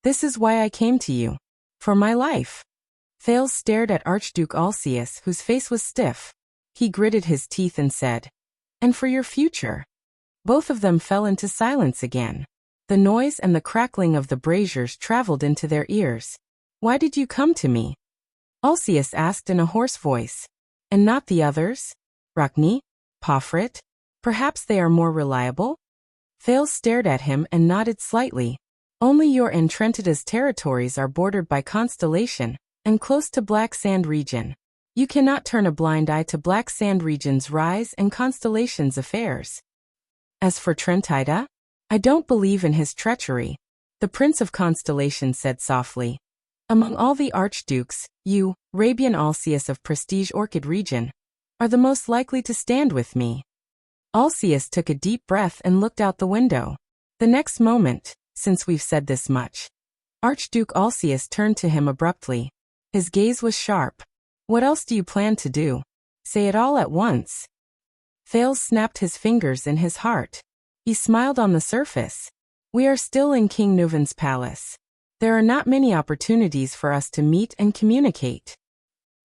This is why I came to you. For my life. Thales stared at Archduke Alcaeus, whose face was stiff. He gritted his teeth and said, "And for your future." Both of them fell into silence again. The noise and the crackling of the braziers traveled into their ears. "Why did you come to me?" Alcaeus asked in a hoarse voice. "And not the others? Rachni? Pofrit? Perhaps they are more reliable?" Thales stared at him and nodded slightly. "Only your Entrentita's territories are bordered by Constellation, and close to Black Sand region. You cannot turn a blind eye to Black Sand region's rise and Constellation's affairs. As for Trentida, I don't believe in his treachery," the Prince of Constellation said softly. "Among all the archdukes, you, Rabian Alcaeus of Prestige Orchid region, are the most likely to stand with me." Alcaeus took a deep breath and looked out the window. The next moment, since we've said this much, Archduke Alcaeus turned to him abruptly. His gaze was sharp. "What else do you plan to do? Say it all at once." Thales snapped his fingers in his heart. He smiled on the surface. "We are still in King Nuven's palace. There are not many opportunities for us to meet and communicate.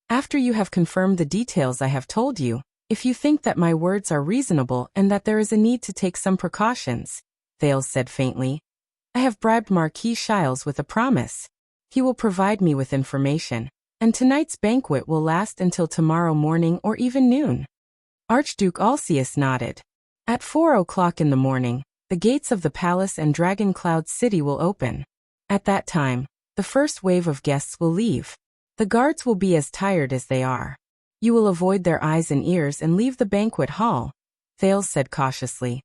After you have confirmed the details I have told you, if you think that my words are reasonable and that there is a need to take some precautions," Thales said faintly, "I have bribed Marquis Shiles with a promise. He will provide me with information, and tonight's banquet will last until tomorrow morning or even noon." Archduke Alcaeus nodded. "At 4 o'clock in the morning, the gates of the palace and Dragon Cloud City will open. At that time, the first wave of guests will leave. The guards will be as tired as they are. You will avoid their eyes and ears and leave the banquet hall," Thales said cautiously.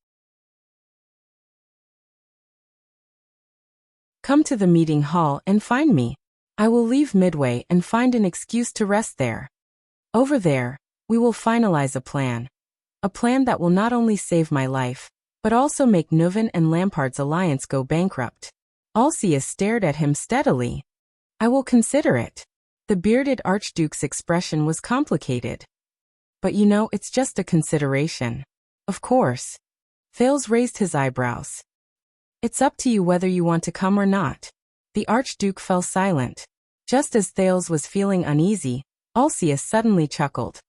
"Come to the meeting hall and find me. I will leave midway and find an excuse to rest there. Over there, we will finalize a plan. A plan that will not only save my life, but also make Nuven and Lampard's alliance go bankrupt." Alcaeus stared at him steadily. "I will consider it." The bearded archduke's expression was complicated. "But you know, it's just a consideration." "Of course." Thales raised his eyebrows. "It's up to you whether you want to come or not." The archduke fell silent. Just as Thales was feeling uneasy, Alcaeus suddenly chuckled.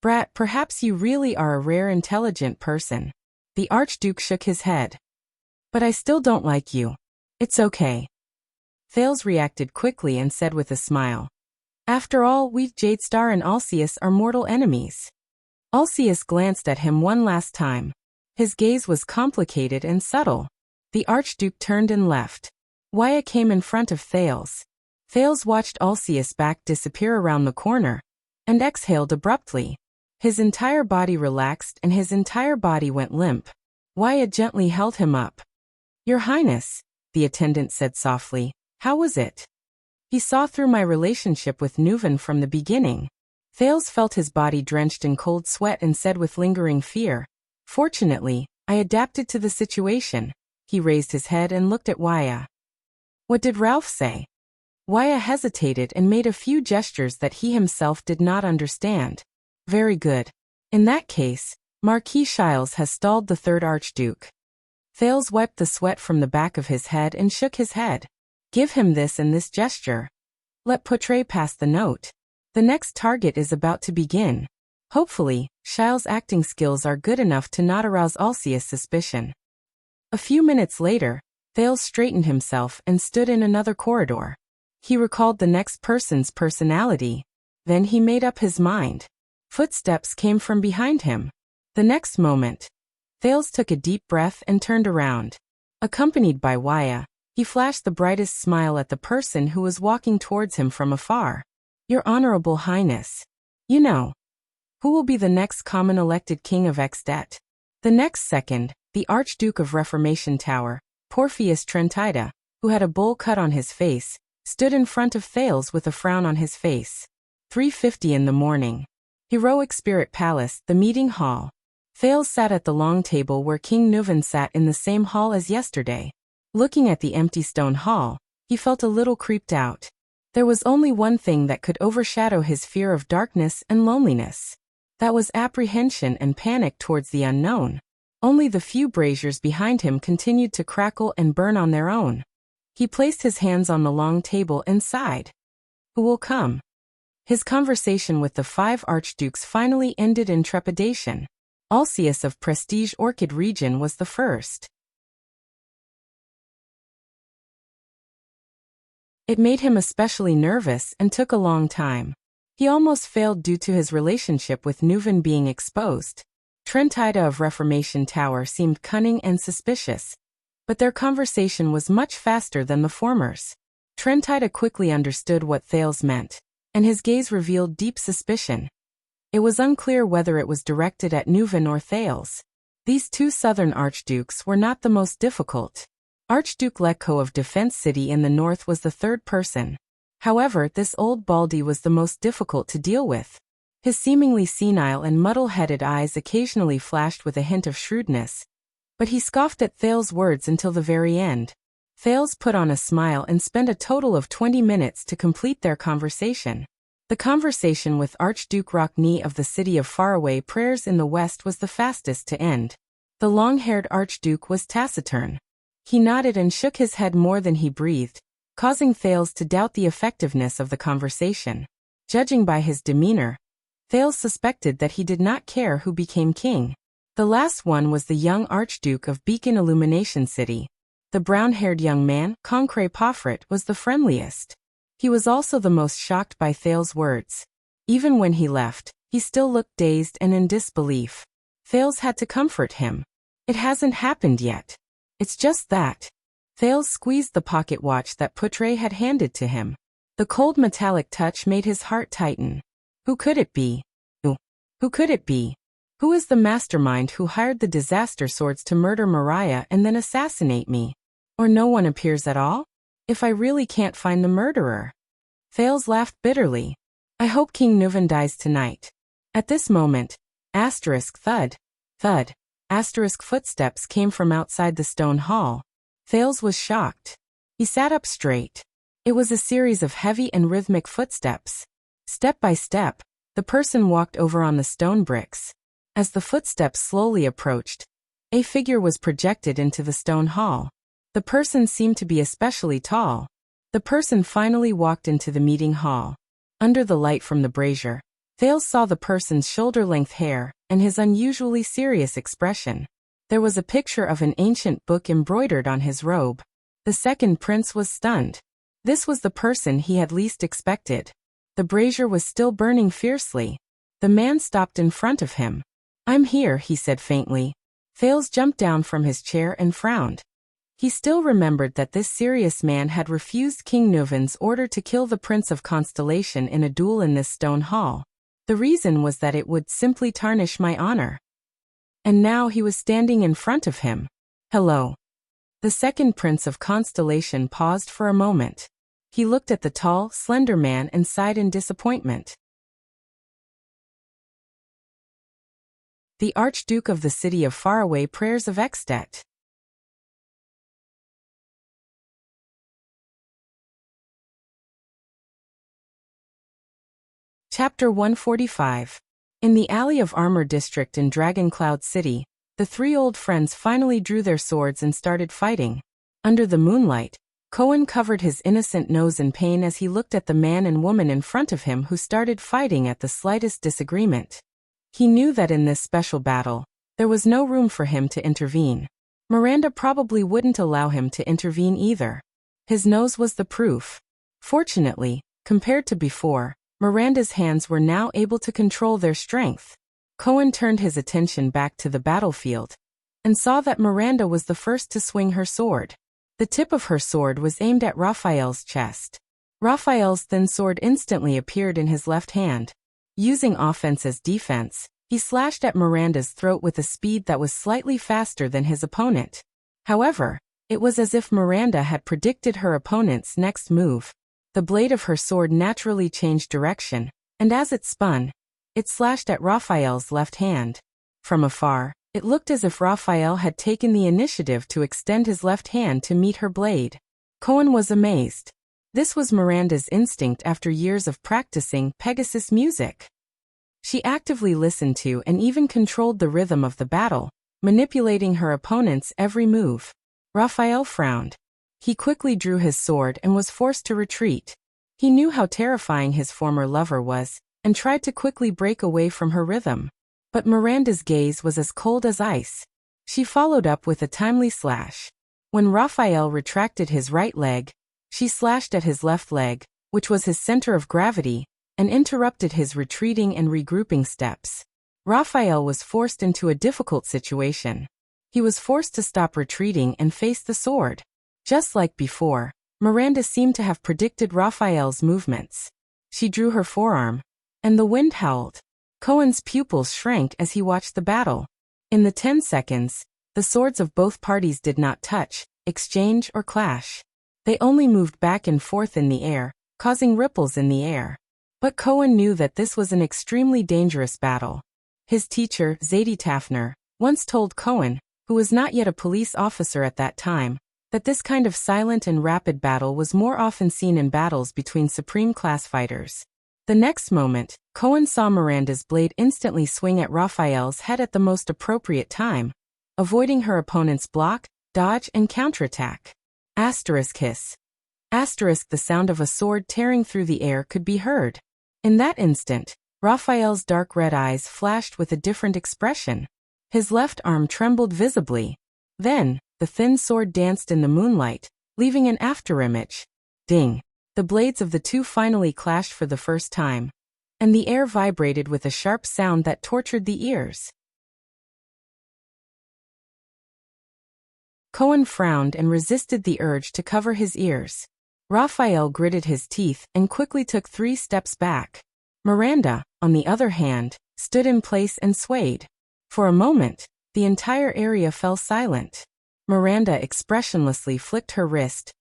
"Brat, perhaps you really are a rare intelligent person." The archduke shook his head. "But I still don't like you." "It's okay." Thales reacted quickly and said with a smile, "After all, we Jadestar and Alcaeus are mortal enemies." Alcaeus glanced at him one last time. His gaze was complicated and subtle. The archduke turned and left. Waya came in front of Thales. Thales watched Alcaeus' back disappear around the corner, and exhaled abruptly. His entire body relaxed and his entire body went limp. Waya gently held him up. "Your Highness," the attendant said softly, "how was it?" "He saw through my relationship with Nuven from the beginning." Thales felt his body drenched in cold sweat and said with lingering fear, "Fortunately, I adapted to the situation." He raised his head and looked at Waya. "What did Ralph say?" Waya hesitated and made a few gestures that he himself did not understand. "Very good. In that case, Marquis Shiles has stalled the third archduke." Thales wiped the sweat from the back of his head and shook his head. "Give him this and this gesture. Let Potre pass the note. The next target is about to begin. Hopefully, Shiles' acting skills are good enough to not arouse Alcaeus' suspicion." A few minutes later, Thales straightened himself and stood in another corridor. He recalled the next person's personality. Then he made up his mind. Footsteps came from behind him. The next moment, Thales took a deep breath and turned around. Accompanied by Waya, he flashed the brightest smile at the person who was walking towards him from afar. "Your Honorable Highness. You know, who will be the next common elected king of Extet?" The next second, the Archduke of Reformation Tower, Porphyus Trentida, who had a bowl cut on his face, stood in front of Thales with a frown on his face. 3:50 in the morning. Heroic Spirit Palace, the meeting hall. Thales sat at the long table where King Nuven sat in the same hall as yesterday. Looking at the empty stone hall, he felt a little creeped out. There was only one thing that could overshadow his fear of darkness and loneliness. That was apprehension and panic towards the unknown. Only the few braziers behind him continued to crackle and burn on their own. He placed his hands on the long table and sighed. Who will come? His conversation with the 5 archdukes finally ended in trepidation. Alcius of Prestige Orchid region was the first. It made him especially nervous and took a long time. He almost failed due to his relationship with Nuven being exposed. Trentida of Reformation Tower seemed cunning and suspicious, but their conversation was much faster than the former's. Trentida quickly understood what Thales meant, and his gaze revealed deep suspicion. It was unclear whether it was directed at Nuven or Thales. These 2 southern archdukes were not the most difficult. Archduke Lekko of Defense City in the north was the third person. However, this old baldy was the most difficult to deal with. His seemingly senile and muddle-headed eyes occasionally flashed with a hint of shrewdness, but he scoffed at Thales' words until the very end. Thales put on a smile and spent a total of 20 minutes to complete their conversation. The conversation with Archduke Rockney of the city of Faraway Prayers in the west was the fastest to end. The long-haired archduke was taciturn. He nodded and shook his head more than he breathed, causing Thales to doubt the effectiveness of the conversation. Judging by his demeanor, Thales suspected that he did not care who became king. The last one was the young Archduke of Beacon Illumination City. The brown-haired young man, Concret Pofrit, was the friendliest. He was also the most shocked by Thales' words. Even when he left, he still looked dazed and in disbelief. Thales had to comfort him. It hasn't happened yet. It's just that. Thales squeezed the pocket watch that Putre had handed to him. The cold metallic touch made his heart tighten. Who could it be? Who could it be? Who is the mastermind who hired the disaster swords to murder Mariah and then assassinate me? Or no one appears at all? If I really can't find the murderer? Thales laughed bitterly. I hope King Nuven dies tonight. At this moment, thud, thud, footsteps came from outside the stone hall. Thales was shocked. He sat up straight. It was a series of heavy and rhythmic footsteps. Step by step, the person walked over on the stone bricks. As the footsteps slowly approached, a figure was projected into the stone hall. The person seemed to be especially tall. The person finally walked into the meeting hall. Under the light from the brazier, Thales saw the person's shoulder-length hair and his unusually serious expression. There was a picture of an ancient book embroidered on his robe. The second prince was stunned. This was the person he had least expected. The brazier was still burning fiercely. The man stopped in front of him. I'm here, he said faintly. Thales jumped down from his chair and frowned. He still remembered that this serious man had refused King Nuven's order to kill the Prince of Constellation in a duel in this stone hall. The reason was that it would simply tarnish my honor. And now he was standing in front of him. Hello. The second Prince of Constellation paused for a moment. He looked at the tall, slender man and sighed in disappointment. The Archduke of the City of Faraway Prayers of Ekstedt. Chapter 145. In the Alley of Armor district in Dragon Cloud City, the 3 old friends finally drew their swords and started fighting. Under the moonlight, Cohen covered his innocent nose in pain as he looked at the man and woman in front of him who started fighting at the slightest disagreement. He knew that in this special battle, there was no room for him to intervene. Miranda probably wouldn't allow him to intervene either. His nose was the proof. Fortunately, compared to before, Miranda's hands were now able to control their strength. Cohen turned his attention back to the battlefield and saw that Miranda was the first to swing her sword. The tip of her sword was aimed at Raphael's chest. Raphael's thin sword instantly appeared in his left hand. Using offense as defense, he slashed at Miranda's throat with a speed that was slightly faster than his opponent. However, it was as if Miranda had predicted her opponent's next move. The blade of her sword naturally changed direction, and as it spun, it slashed at Raphael's left hand. From afar, it looked as if Raphael had taken the initiative to extend his left hand to meet her blade. Cohen was amazed. This was Miranda's instinct after years of practicing Pegasus music. She actively listened to and even controlled the rhythm of the battle, manipulating her opponent's every move. Raphael frowned. He quickly drew his sword and was forced to retreat. He knew how terrifying his former lover was, and tried to quickly break away from her rhythm. But Miranda's gaze was as cold as ice. She followed up with a timely slash. When Raphael retracted his right leg, she slashed at his left leg, which was his center of gravity, and interrupted his retreating and regrouping steps. Raphael was forced into a difficult situation. He was forced to stop retreating and face the sword. Just like before, Miranda seemed to have predicted Raphael's movements. She drew her forearm, and the wind howled. Cohen's pupils shrank as he watched the battle. In the 10 seconds, the swords of both parties did not touch, exchange, or clash. They only moved back and forth in the air, causing ripples in the air. But Cohen knew that this was an extremely dangerous battle. His teacher, Zadie Tafner, once told Cohen, who was not yet a police officer at that time, that this kind of silent and rapid battle was more often seen in battles between supreme class fighters. The next moment, Cohen saw Miranda's blade instantly swing at Raphael's head at the most appropriate time, avoiding her opponent's block, dodge, and counterattack. Asterisk hiss. Asterisk the sound of a sword tearing through the air could be heard. In that instant, Raphael's dark red eyes flashed with a different expression. His left arm trembled visibly. Then, the thin sword danced in the moonlight, leaving an afterimage. Ding! The blades of the two finally clashed for the first time, and the air vibrated with a sharp sound that tortured the ears. Cohen frowned and resisted the urge to cover his ears. Raphael gritted his teeth and quickly took 3 steps back. Miranda, on the other hand, stood in place and swayed. For a moment, the entire area fell silent. Miranda expressionlessly flicked her wrist,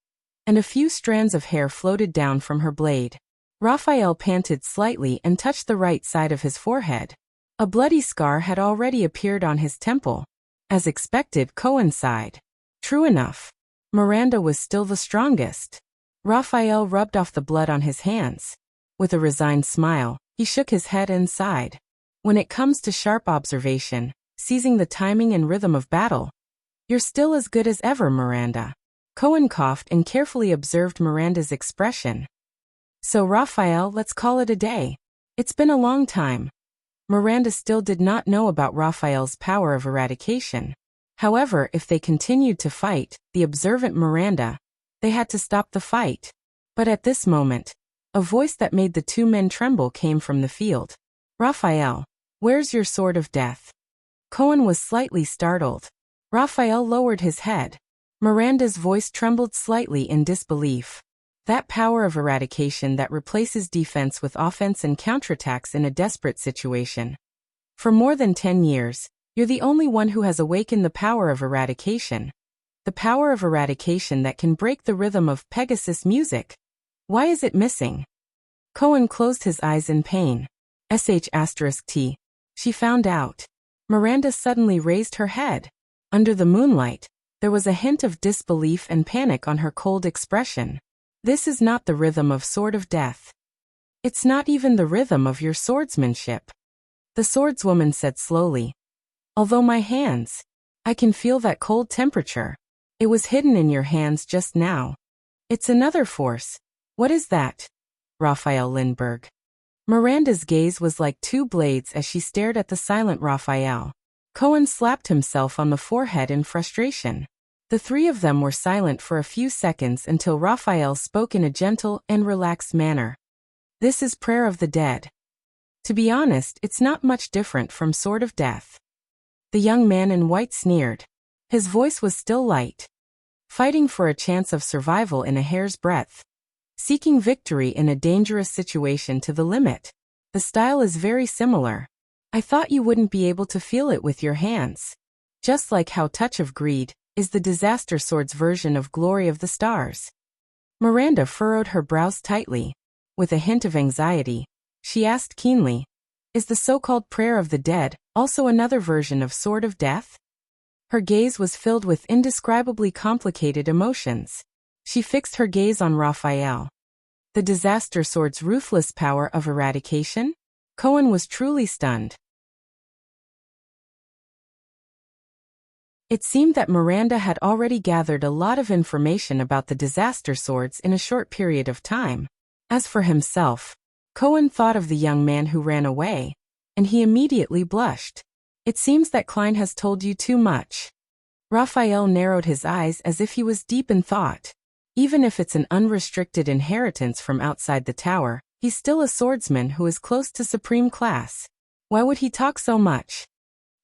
and a few strands of hair floated down from her blade. Raphael panted slightly and touched the right side of his forehead. A bloody scar had already appeared on his temple. As expected, Cohen sighed. True enough. Miranda was still the strongest. Raphael rubbed off the blood on his hands. With a resigned smile, he shook his head and sighed. When it comes to sharp observation, seizing the timing and rhythm of battle, you're still as good as ever, Miranda. Cohen coughed and carefully observed Miranda's expression. So Raphael, let's call it a day. It's been a long time. Miranda still did not know about Raphael's power of eradication. However, if they continued to fight, the observant Miranda, they had to stop the fight. But at this moment, a voice that made the two men tremble came from the field. Raphael, where's your sword of death? Cohen was slightly startled. Raphael lowered his head. Miranda's voice trembled slightly in disbelief. That power of eradication that replaces defense with offense and counterattacks in a desperate situation. For more than 10 years, you're the only one who has awakened the power of eradication. The power of eradication that can break the rhythm of Pegasus music. Why is it missing? Cohen closed his eyes in pain. *T. She found out. Miranda suddenly raised her head. Under the moonlight, there was a hint of disbelief and panic on her cold expression. This is not the rhythm of Sword of Death. It's not even the rhythm of your swordsmanship. The swordswoman said slowly. Although my hands, I can feel that cold temperature. It was hidden in your hands just now. It's another force. What is that? Raphael Lindbergh. Miranda's gaze was like two blades as she stared at the silent Raphael. Cohen slapped himself on the forehead in frustration. The three of them were silent for a few seconds until Raphael spoke in a gentle and relaxed manner. This is Prayer of the Dead. To be honest, it's not much different from Sword of Death. The young man in white sneered. His voice was still light. Fighting for a chance of survival in a hair's breadth. Seeking victory in a dangerous situation to the limit. The style is very similar. I thought you wouldn't be able to feel it with your hands. Just like how Touch of Greed is the Disaster Sword's version of Glory of the Stars. Miranda furrowed her brows tightly. With a hint of anxiety, she asked keenly, is the so-called Prayer of the Dead also another version of Sword of Death? Her gaze was filled with indescribably complicated emotions. She fixed her gaze on Raphael. The Disaster Sword's ruthless power of eradication? Cohen was truly stunned. It seemed that Miranda had already gathered a lot of information about the disaster swords in a short period of time. As for himself, Cohen thought of the young man who ran away, and he immediately blushed. It seems that Klein has told you too much. Raphael narrowed his eyes as if he was deep in thought. Even if it's an unrestricted inheritance from outside the tower, he's still a swordsman who is close to supreme class. Why would he talk so much?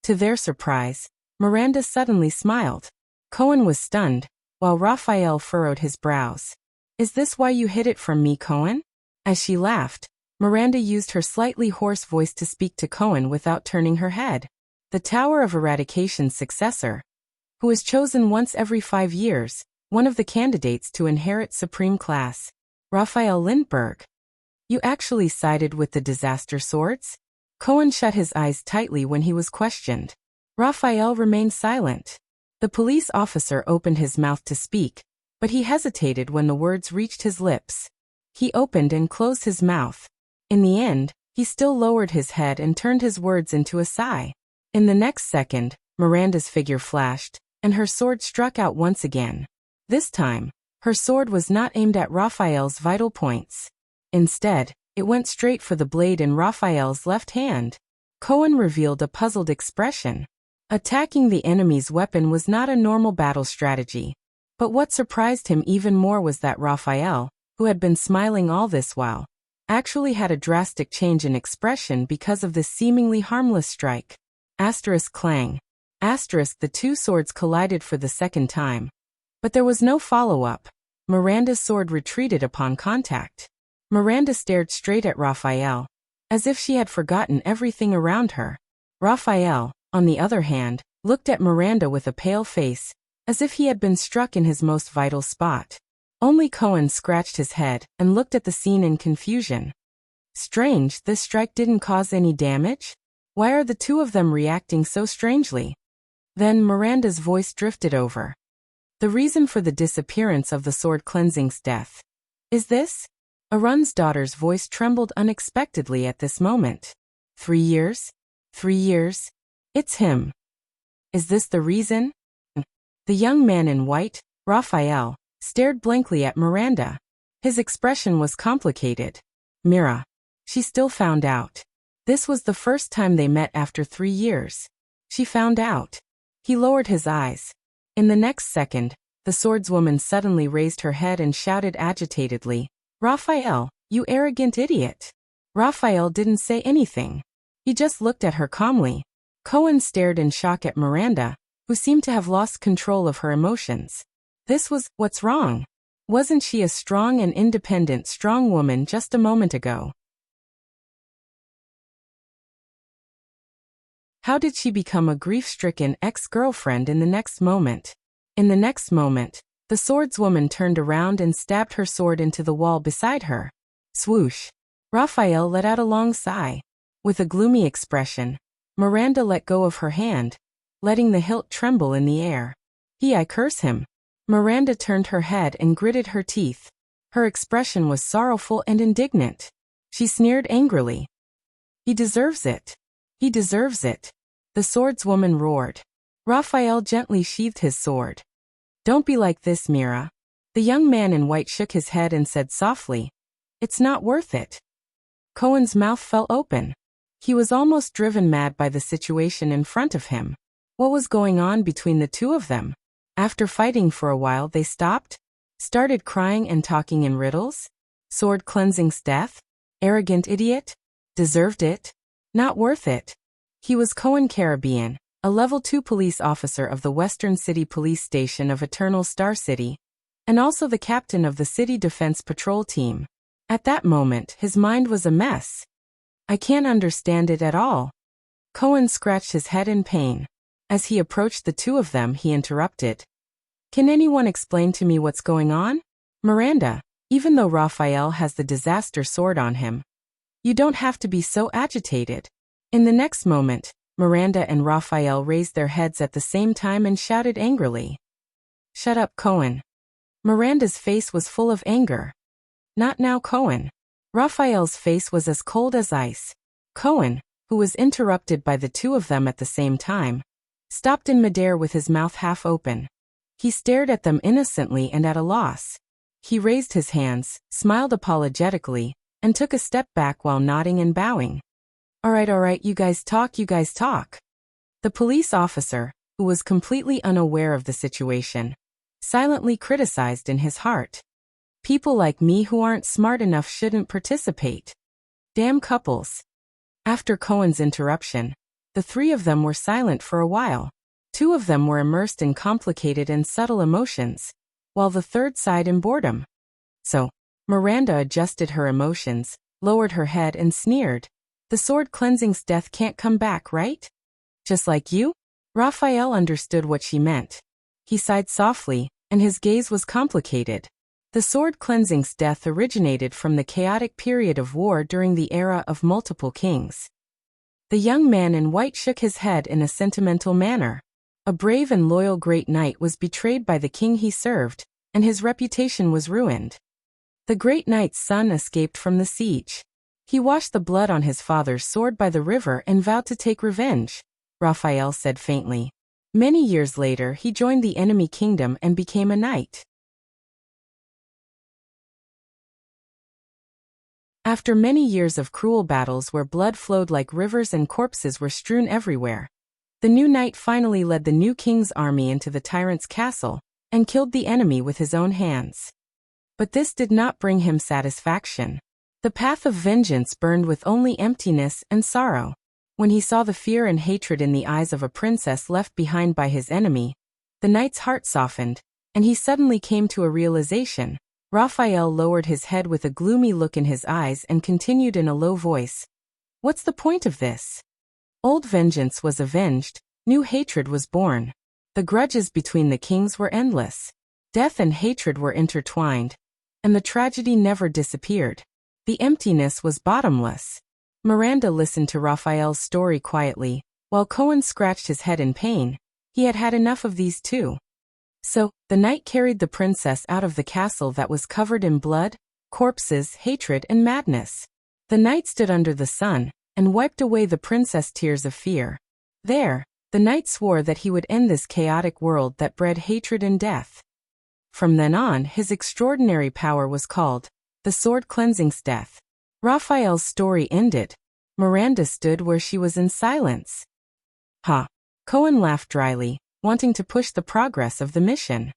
To their surprise, Miranda suddenly smiled. Cohen was stunned, while Raphael furrowed his brows. Is this why you hid it from me, Cohen? As she laughed, Miranda used her slightly hoarse voice to speak to Cohen without turning her head. The Tower of Eradication's successor, who is chosen once every 5 years, one of the candidates to inherit supreme class. Raphael Lindbergh. You actually sided with the disaster swords? Cohen shut his eyes tightly when he was questioned. Raphael remained silent. The police officer opened his mouth to speak, but he hesitated when the words reached his lips. He opened and closed his mouth. In the end, he still lowered his head and turned his words into a sigh. In the next second, Miranda's figure flashed, and her sword struck out once again. This time, her sword was not aimed at Raphael's vital points. Instead, it went straight for the blade in Raphael's left hand. Cohen revealed a puzzled expression. Attacking the enemy's weapon was not a normal battle strategy. But what surprised him even more was that Raphael, who had been smiling all this while, actually had a drastic change in expression because of this seemingly harmless strike. Asterisk clang. Asterisk. The two swords collided for the second time. But there was no follow-up. Miranda's sword retreated upon contact. Miranda stared straight at Raphael, as if she had forgotten everything around her. Raphael, on the other hand, looked at Miranda with a pale face, as if he had been struck in his most vital spot. Only Cohen scratched his head and looked at the scene in confusion. Strange, this strike didn't cause any damage? Why are the two of them reacting so strangely? Then Miranda's voice drifted over. The reason for the disappearance of the sword cleansing's death. Is this? Arun's daughter's voice trembled unexpectedly at this moment. 3 years? 3 years? It's him. Is this the reason? The young man in white, Raphael, stared blankly at Miranda. His expression was complicated. Mira. She still found out. This was the first time they met after 3 years. She found out. He lowered his eyes. In the next second, the swordswoman suddenly raised her head and shouted agitatedly, Raphael, you arrogant idiot. Raphael didn't say anything. He just looked at her calmly. Cohen stared in shock at Miranda, who seemed to have lost control of her emotions. This was, what's wrong? Wasn't she a strong and independent strong woman just a moment ago? How did she become a grief-stricken ex-girlfriend in the next moment? In the next moment, the swordswoman turned around and stabbed her sword into the wall beside her. Swoosh. Raphael let out a long sigh. With a gloomy expression, Miranda let go of her hand, letting the hilt tremble in the air. I curse him. Miranda turned her head and gritted her teeth. Her expression was sorrowful and indignant. She sneered angrily. He deserves it. He deserves it. The swordswoman roared. Raphael gently sheathed his sword. Don't be like this, Mira. The young man in white shook his head and said softly, It's not worth it. Cohen's mouth fell open. He was almost driven mad by the situation in front of him. What was going on between the two of them? After fighting for a while they stopped? Started crying and talking in riddles? Sword cleansing's death? Arrogant idiot? Deserved it? Not worth it. He was Cohen Caribbean, a level 2 police officer of the Western City Police Station of Eternal Star City, and also the captain of the City Defense Patrol Team. At that moment, his mind was a mess. I can't understand it at all. Cohen scratched his head in pain. As he approached the two of them, he interrupted. Can anyone explain to me what's going on? Miranda, even though Raphael has the disaster sword on him, you don't have to be so agitated. In the next moment, Miranda and Raphael raised their heads at the same time and shouted angrily. Shut up, Cohen. Miranda's face was full of anger. Not now, Cohen. Raphael's face was as cold as ice. Cohen, who was interrupted by the two of them at the same time, stopped in midair with his mouth half open. He stared at them innocently and at a loss. He raised his hands, smiled apologetically, and took a step back while nodding and bowing. All right, you guys talk. The police officer, who was completely unaware of the situation, silently criticized in his heart. People like me who aren't smart enough shouldn't participate. Damn couples. After Cohen's interruption, the three of them were silent for a while. Two of them were immersed in complicated and subtle emotions, while the third sighed in boredom. So, Miranda adjusted her emotions, lowered her head and sneered. The sword cleansing's death can't come back, right? Just like you? Raphael understood what she meant. He sighed softly, and his gaze was complicated. The sword cleansing's death originated from the chaotic period of war during the era of multiple kings. The young man in white shook his head in a sentimental manner. A brave and loyal great knight was betrayed by the king he served, and his reputation was ruined. The great knight's son escaped from the siege. He washed the blood on his father's sword by the river and vowed to take revenge, Raphael said faintly. Many years later he joined the enemy kingdom and became a knight. After many years of cruel battles where blood flowed like rivers and corpses were strewn everywhere, the new knight finally led the new king's army into the tyrant's castle and killed the enemy with his own hands. But this did not bring him satisfaction. The path of vengeance burned with only emptiness and sorrow. When he saw the fear and hatred in the eyes of a princess left behind by his enemy, the knight's heart softened, and he suddenly came to a realization. Raphael lowered his head with a gloomy look in his eyes and continued in a low voice. What's the point of this? Old vengeance was avenged, new hatred was born. The grudges between the kings were endless. Death and hatred were intertwined, and the tragedy never disappeared. The emptiness was bottomless. Miranda listened to Raphael's story quietly, while Cohen scratched his head in pain. He had had enough of these too. So, the knight carried the princess out of the castle that was covered in blood, corpses, hatred, and madness. The knight stood under the sun and wiped away the princess' tears of fear. There, the knight swore that he would end this chaotic world that bred hatred and death. From then on, his extraordinary power was called the sword cleansing's death. Raphael's story ended. Miranda stood where she was in silence. Ha! Cohen laughed dryly, wanting to push the progress of the mission.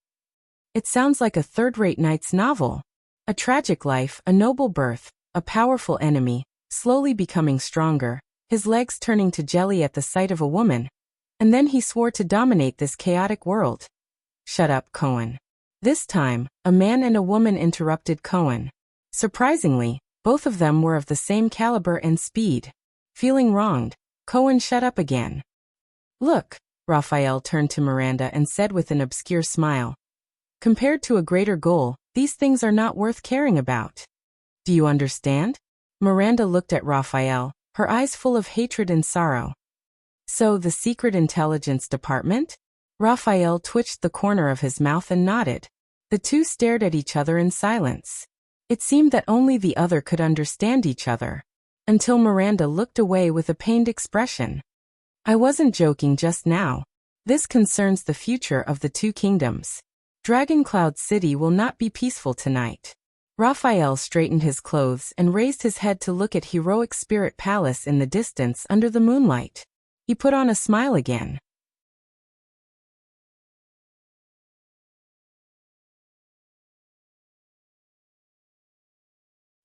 It sounds like a third-rate knight's novel. A tragic life, a noble birth, a powerful enemy, slowly becoming stronger, his legs turning to jelly at the sight of a woman, and then he swore to dominate this chaotic world. Shut up, Cohen. This time, a man and a woman interrupted Cohen. Surprisingly, both of them were of the same caliber and speed. Feeling wronged, Cohen shut up again. Look, Raphael turned to Miranda and said with an obscure smile. Compared to a greater goal, these things are not worth caring about. Do you understand? Miranda looked at Raphael, her eyes full of hatred and sorrow. So, the Secret Intelligence Department? Raphael twitched the corner of his mouth and nodded. The two stared at each other in silence. It seemed that only the other could understand each other. Until Miranda looked away with a pained expression. I wasn't joking just now. This concerns the future of the two kingdoms. Dragon Cloud City will not be peaceful tonight. Raphael straightened his clothes and raised his head to look at Heroic Spirit Palace in the distance under the moonlight. He put on a smile again.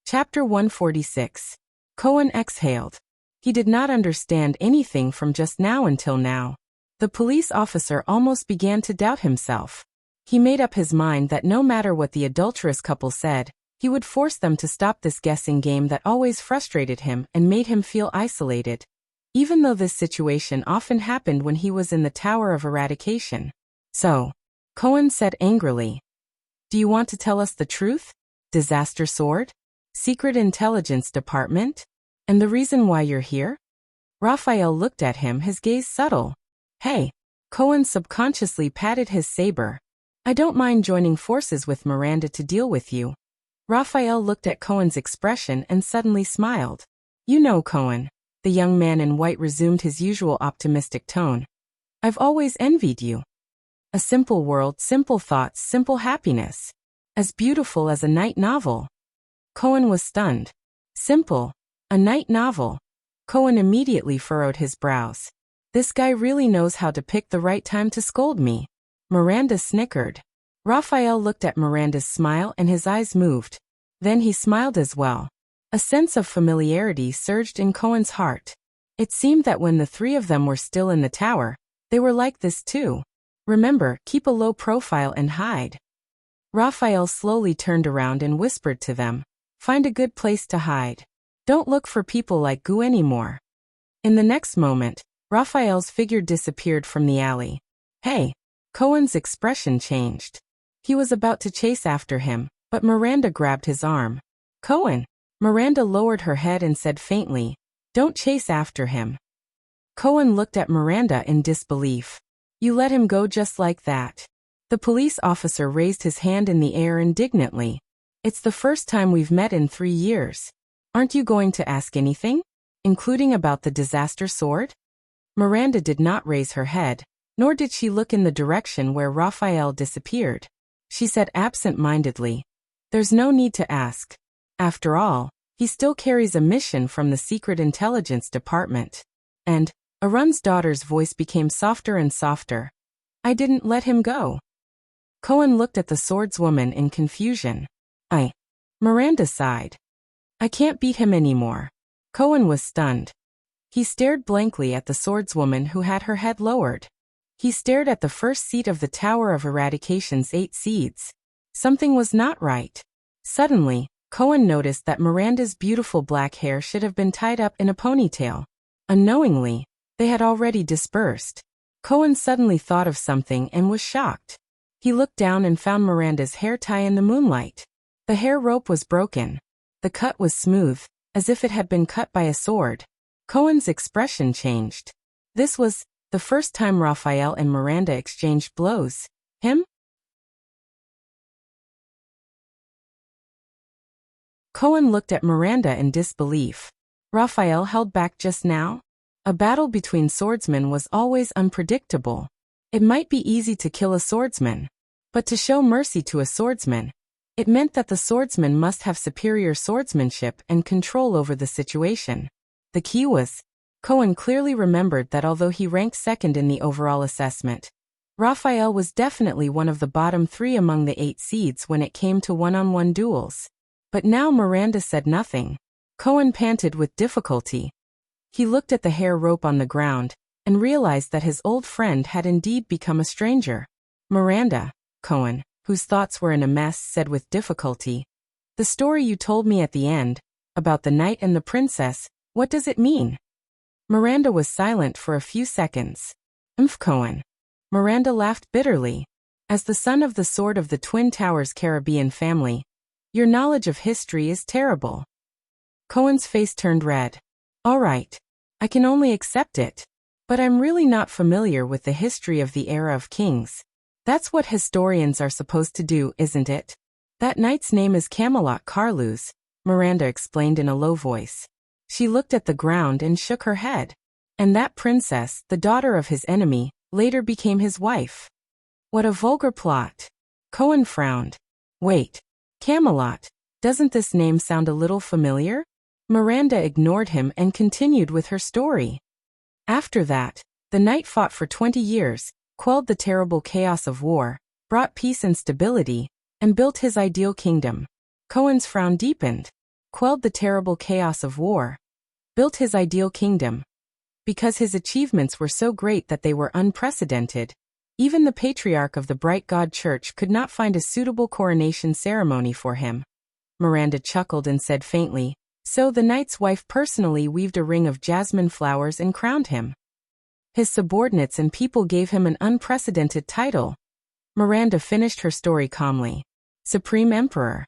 Chapter 146. Cohen exhaled. He did not understand anything from just now until now. The police officer almost began to doubt himself. He made up his mind that no matter what the adulterous couple said, he would force them to stop this guessing game that always frustrated him and made him feel isolated, even though this situation often happened when he was in the Tower of Eradication. So, Cohen said angrily, "Do you want to tell us the truth? Disaster Sword? Secret Intelligence Department? And the reason why you're here?" Raphael looked at him, his gaze subtle. Hey, Cohen subconsciously patted his saber. I don't mind joining forces with Miranda to deal with you. Raphael looked at Cohen's expression and suddenly smiled. You know, Cohen, The young man in white resumed his usual optimistic tone. I've always envied you. A simple world, simple thoughts, simple happiness. As beautiful as a night novel. Cohen was stunned. Simple. A night novel. Cohen immediately furrowed his brows. This guy really knows how to pick the right time to scold me. Miranda snickered. Raphael looked at Miranda's smile and his eyes moved. Then he smiled as well. A sense of familiarity surged in Cohen's heart. It seemed that when the three of them were still in the tower, they were like this too. Remember, keep a low profile and hide. Raphael slowly turned around and whispered to them. Find a good place to hide. Don't look for people like Gu anymore. In the next moment, Raphael's figure disappeared from the alley. Hey! Cohen's expression changed. He was about to chase after him, but Miranda grabbed his arm. Cohen! Miranda lowered her head and said faintly, Don't chase after him. Cohen looked at Miranda in disbelief. You let him go just like that. The police officer raised his hand in the air indignantly. It's the first time we've met in 3 years. Aren't you going to ask anything? Including about the disaster sword? Miranda did not raise her head, nor did she look in the direction where Raphael disappeared. She said absent-mindedly, There's no need to ask. After all, he still carries a mission from the Secret Intelligence Department. And, Arun's daughter's voice became softer and softer. I didn't let him go. Cohen looked at the swordswoman in confusion. Miranda sighed. I can't beat him anymore. Cohen was stunned. He stared blankly at the swordswoman who had her head lowered. He stared at the first seat of the Tower of Eradication's 8 seeds. Something was not right. Suddenly, Cohen noticed that Miranda's beautiful black hair should have been tied up in a ponytail. Unknowingly, they had already dispersed. Cohen suddenly thought of something and was shocked. He looked down and found Miranda's hair tie in the moonlight. The hair rope was broken. The cut was smooth, as if it had been cut by a sword. Cohen's expression changed. This was the first time Raphael and Miranda exchanged blows. Him? Cohen looked at Miranda in disbelief. Raphael held back just now? A battle between swordsmen was always unpredictable. It might be easy to kill a swordsman, but to show mercy to a swordsman, it meant that the swordsman must have superior swordsmanship and control over the situation. The key was, Cohen clearly remembered that although he ranked second in the overall assessment, Raphael was definitely one of the bottom 3 among the 8 seeds when it came to one-on-one duels. But now Miranda said nothing. Cohen panted with difficulty. He looked at the hair rope on the ground and realized that his old friend had indeed become a stranger. Miranda, Cohen, whose thoughts were in a mess, said with difficulty, The story you told me at the end, about the knight and the princess, what does it mean? Miranda was silent for a few seconds. Cohen. Miranda laughed bitterly. As the son of the Sword of the Twin Towers Caribbean family, your knowledge of history is terrible. Cohen's face turned red. All right. I can only accept it. But I'm really not familiar with the history of the era of kings. That's what historians are supposed to do, isn't it? That knight's name is Camelot Carluz, Miranda explained in a low voice. She looked at the ground and shook her head. And that princess, the daughter of his enemy, later became his wife. What a vulgar plot. Cohen frowned. Wait. Camelot, doesn't this name sound a little familiar? Miranda ignored him and continued with her story. After that, the knight fought for 20 years, quelled the terrible chaos of war, brought peace and stability, and built his ideal kingdom. Cohen's frown deepened. Quelled the terrible chaos of war, built his ideal kingdom. Because his achievements were so great that they were unprecedented, even the patriarch of the Bright God Church could not find a suitable coronation ceremony for him. Miranda chuckled and said faintly, So the knight's wife personally weaved a ring of jasmine flowers and crowned him. His subordinates and people gave him an unprecedented title. Miranda finished her story calmly. Supreme Emperor.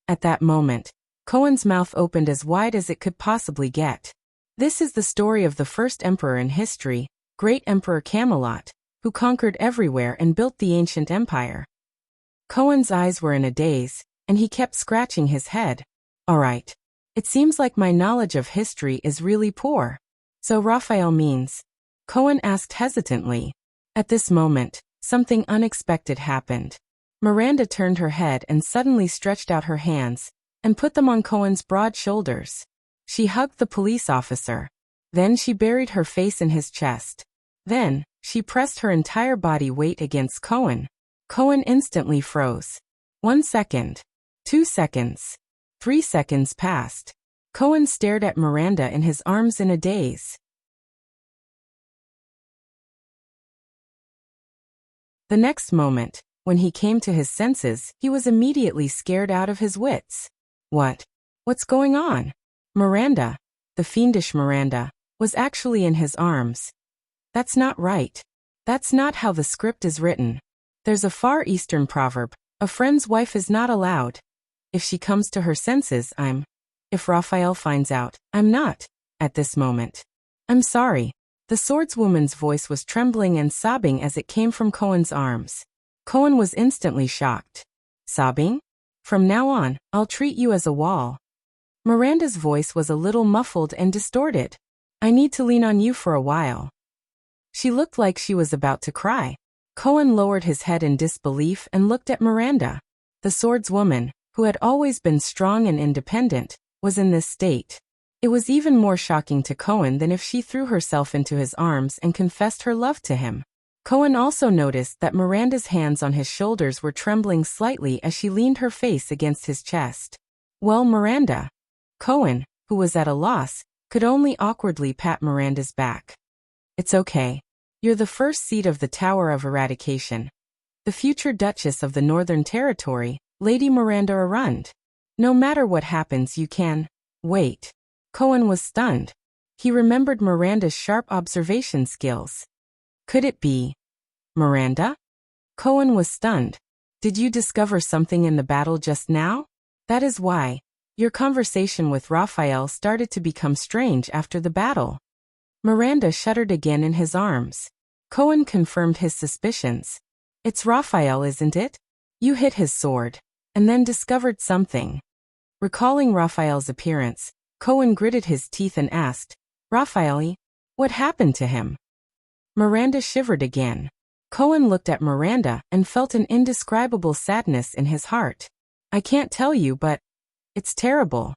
At that moment, Cohen's mouth opened as wide as it could possibly get. This is the story of the first emperor in history, Great Emperor Camelot, who conquered everywhere and built the ancient empire. Cohen's eyes were in a daze, and he kept scratching his head. All right. It seems like my knowledge of history is really poor. So Raphael means? Cohen asked hesitantly. At this moment, something unexpected happened. Miranda turned her head and suddenly stretched out her hands and put them on Cohen's broad shoulders. She hugged the police officer. Then she buried her face in his chest. Then, she pressed her entire body weight against Cohen. Cohen instantly froze. 1 second. 2 seconds. 3 seconds passed. Cohen stared at Miranda in his arms in a daze. The next moment, when he came to his senses, he was immediately scared out of his wits. What's going on? Miranda, the fiendish Miranda, was actually in his arms. That's not right. That's not how the script is written. There's a Far Eastern proverb, a friend's wife is not allowed. If she comes to her senses, I'm. If Raphael finds out, I'm not. At this moment. I'm sorry. The swordswoman's voice was trembling and sobbing as it came from Cohen's arms. Cohen was instantly shocked. Sobbing? From now on, I'll treat you as a wall. Miranda's voice was a little muffled and distorted. I need to lean on you for a while. She looked like she was about to cry. Cohen lowered his head in disbelief and looked at Miranda. The swordswoman, who had always been strong and independent, was in this state. It was even more shocking to Cohen than if she threw herself into his arms and confessed her love to him. Cohen also noticed that Miranda's hands on his shoulders were trembling slightly as she leaned her face against his chest. Well, Miranda. Cohen, who was at a loss, could only awkwardly pat Miranda's back. It's okay. You're the first seat of the Tower of Eradication. The future Duchess of the Northern Territory, Lady Miranda Arund. No matter what happens, you can. Wait. Cohen was stunned. He remembered Miranda's sharp observation skills. Could it be Miranda? Cohen was stunned. Did you discover something in the battle just now? That is why. Your conversation with Raphael started to become strange after the battle. Miranda shuddered again in his arms. Cohen confirmed his suspicions. It's Raphael, isn't it? You hit his sword, and then discovered something. Recalling Raphael's appearance, Cohen gritted his teeth and asked, Raphael, what happened to him? Miranda shivered again. Cohen looked at Miranda and felt an indescribable sadness in his heart. I can't tell you, but it's terrible.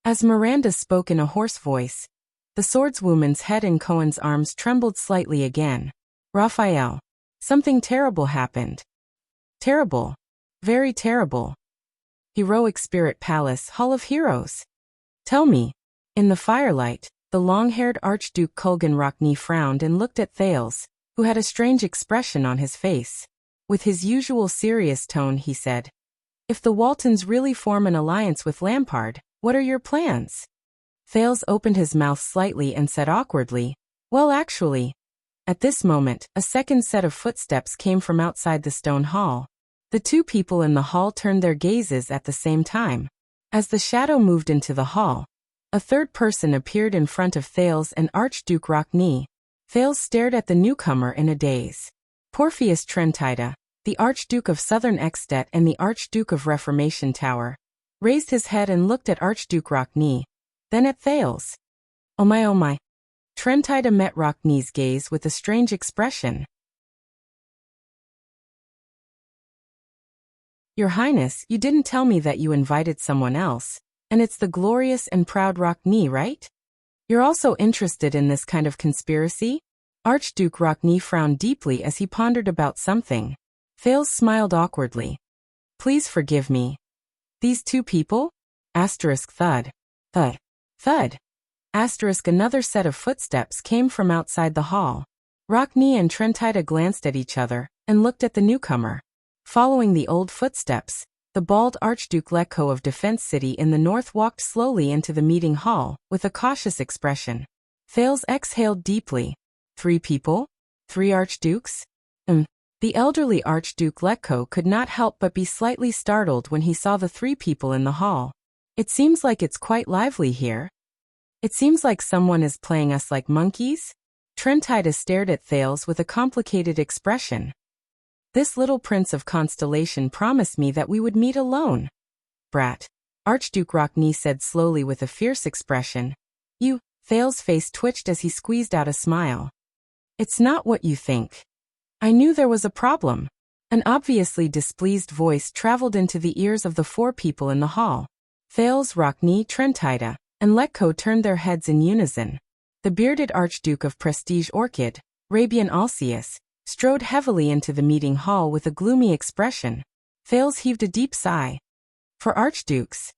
As Miranda spoke in a hoarse voice, the swordswoman's head in Cohen's arms trembled slightly again. Raphael, something terrible happened. Terrible. Very terrible. Heroic Spirit Palace, Hall of Heroes. Tell me. In the firelight, the long-haired Archduke Kulgan Rockne frowned and looked at Thales, who had a strange expression on his face. With his usual serious tone, he said, If the Waltons really form an alliance with Lampard, what are your plans? Thales opened his mouth slightly and said awkwardly, Well, actually. At this moment, a second set of footsteps came from outside the stone hall. The two people in the hall turned their gazes at the same time. As the shadow moved into the hall, a third person appeared in front of Thales and Archduke Rockne. Thales stared at the newcomer in a daze. Porphyus Trentida, the Archduke of Southern Extet and the Archduke of Reformation Tower, raised his head and looked at Archduke Rockne, then at Thales. Oh my. Trentida met Rockne's gaze with a strange expression. Your Highness, you didn't tell me that you invited someone else, and it's the glorious and proud Rockne, right? You're also interested in this kind of conspiracy? Archduke Rockne frowned deeply as he pondered about something. Thales smiled awkwardly. Please forgive me. These two people? Asterisk thud. Thud. Thud. Asterisk another set of footsteps came from outside the hall. Rockne and Trentida glanced at each other and looked at the newcomer. Following the old footsteps, the bald Archduke Lecco of Defense City in the north walked slowly into the meeting hall with a cautious expression. Thales exhaled deeply. 3 people? 3 archdukes? The elderly Archduke Lecco could not help but be slightly startled when he saw the 3 people in the hall. It seems like it's quite lively here. It seems like someone is playing us like monkeys? Trentida stared at Thales with a complicated expression. This little prince of constellation promised me that we would meet alone. Brat. Archduke Rockney said slowly with a fierce expression. You, Thale's face twitched as he squeezed out a smile. It's not what you think. I knew there was a problem. An obviously displeased voice traveled into the ears of the four people in the hall. Thales, Rockney, Trentida, and Letko turned their heads in unison. The bearded Archduke of Prestige Orchid, Rabian Alcius, strode heavily into the meeting hall with a gloomy expression. Thales heaved a deep sigh. For archdukes.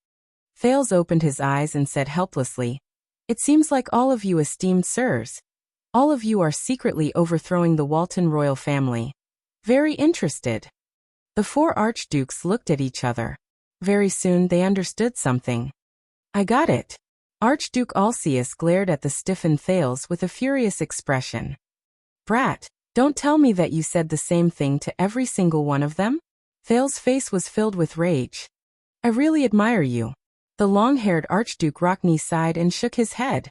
Thales opened his eyes and said helplessly, It seems like all of you esteemed sirs. All of you are secretly overthrowing the Walton royal family. Very interested. The four archdukes looked at each other. Very soon they understood something. I got it. Archduke Alcius glared at the stiffened Thales with a furious expression. Brat, don't tell me that you said the same thing to every single one of them? Thales' face was filled with rage. I really admire you. The long-haired Archduke Rockney sighed and shook his head.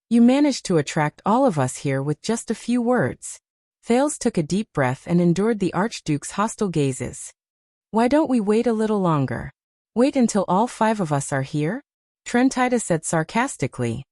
You managed to attract all of us here with just a few words. Thales took a deep breath and endured the Archduke's hostile gazes. Why don't we wait a little longer? Wait until all five of us are here? Trentida said sarcastically.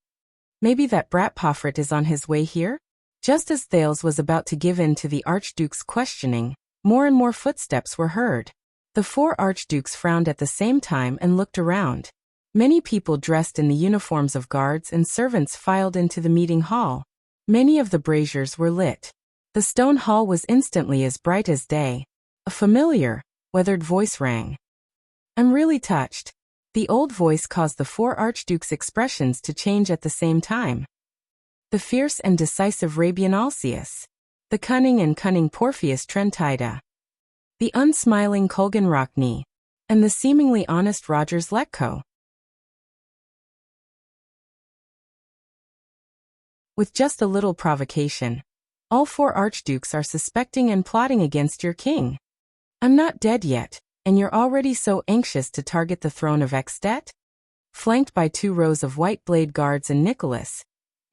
Maybe that brat Pofrit is on his way here? Just as Thales was about to give in to the Archduke's questioning, more and more footsteps were heard. The four Archdukes frowned at the same time and looked around. Many people dressed in the uniforms of guards and servants filed into the meeting hall. Many of the braziers were lit. The stone hall was instantly as bright as day. A familiar, weathered voice rang. I'm really touched. The old voice caused the four archdukes' expressions to change at the same time. The fierce and decisive Rabian Alcius. The cunning and cunning Porpheus Trentida. The unsmiling Kulgan Rockney. And the seemingly honest Rogers Letko. With just a little provocation, all four archdukes are suspecting and plotting against your king. I'm not dead yet, and you're already so anxious to target the throne of Ekstedt? Flanked by 2 rows of white blade guards and Nicholas,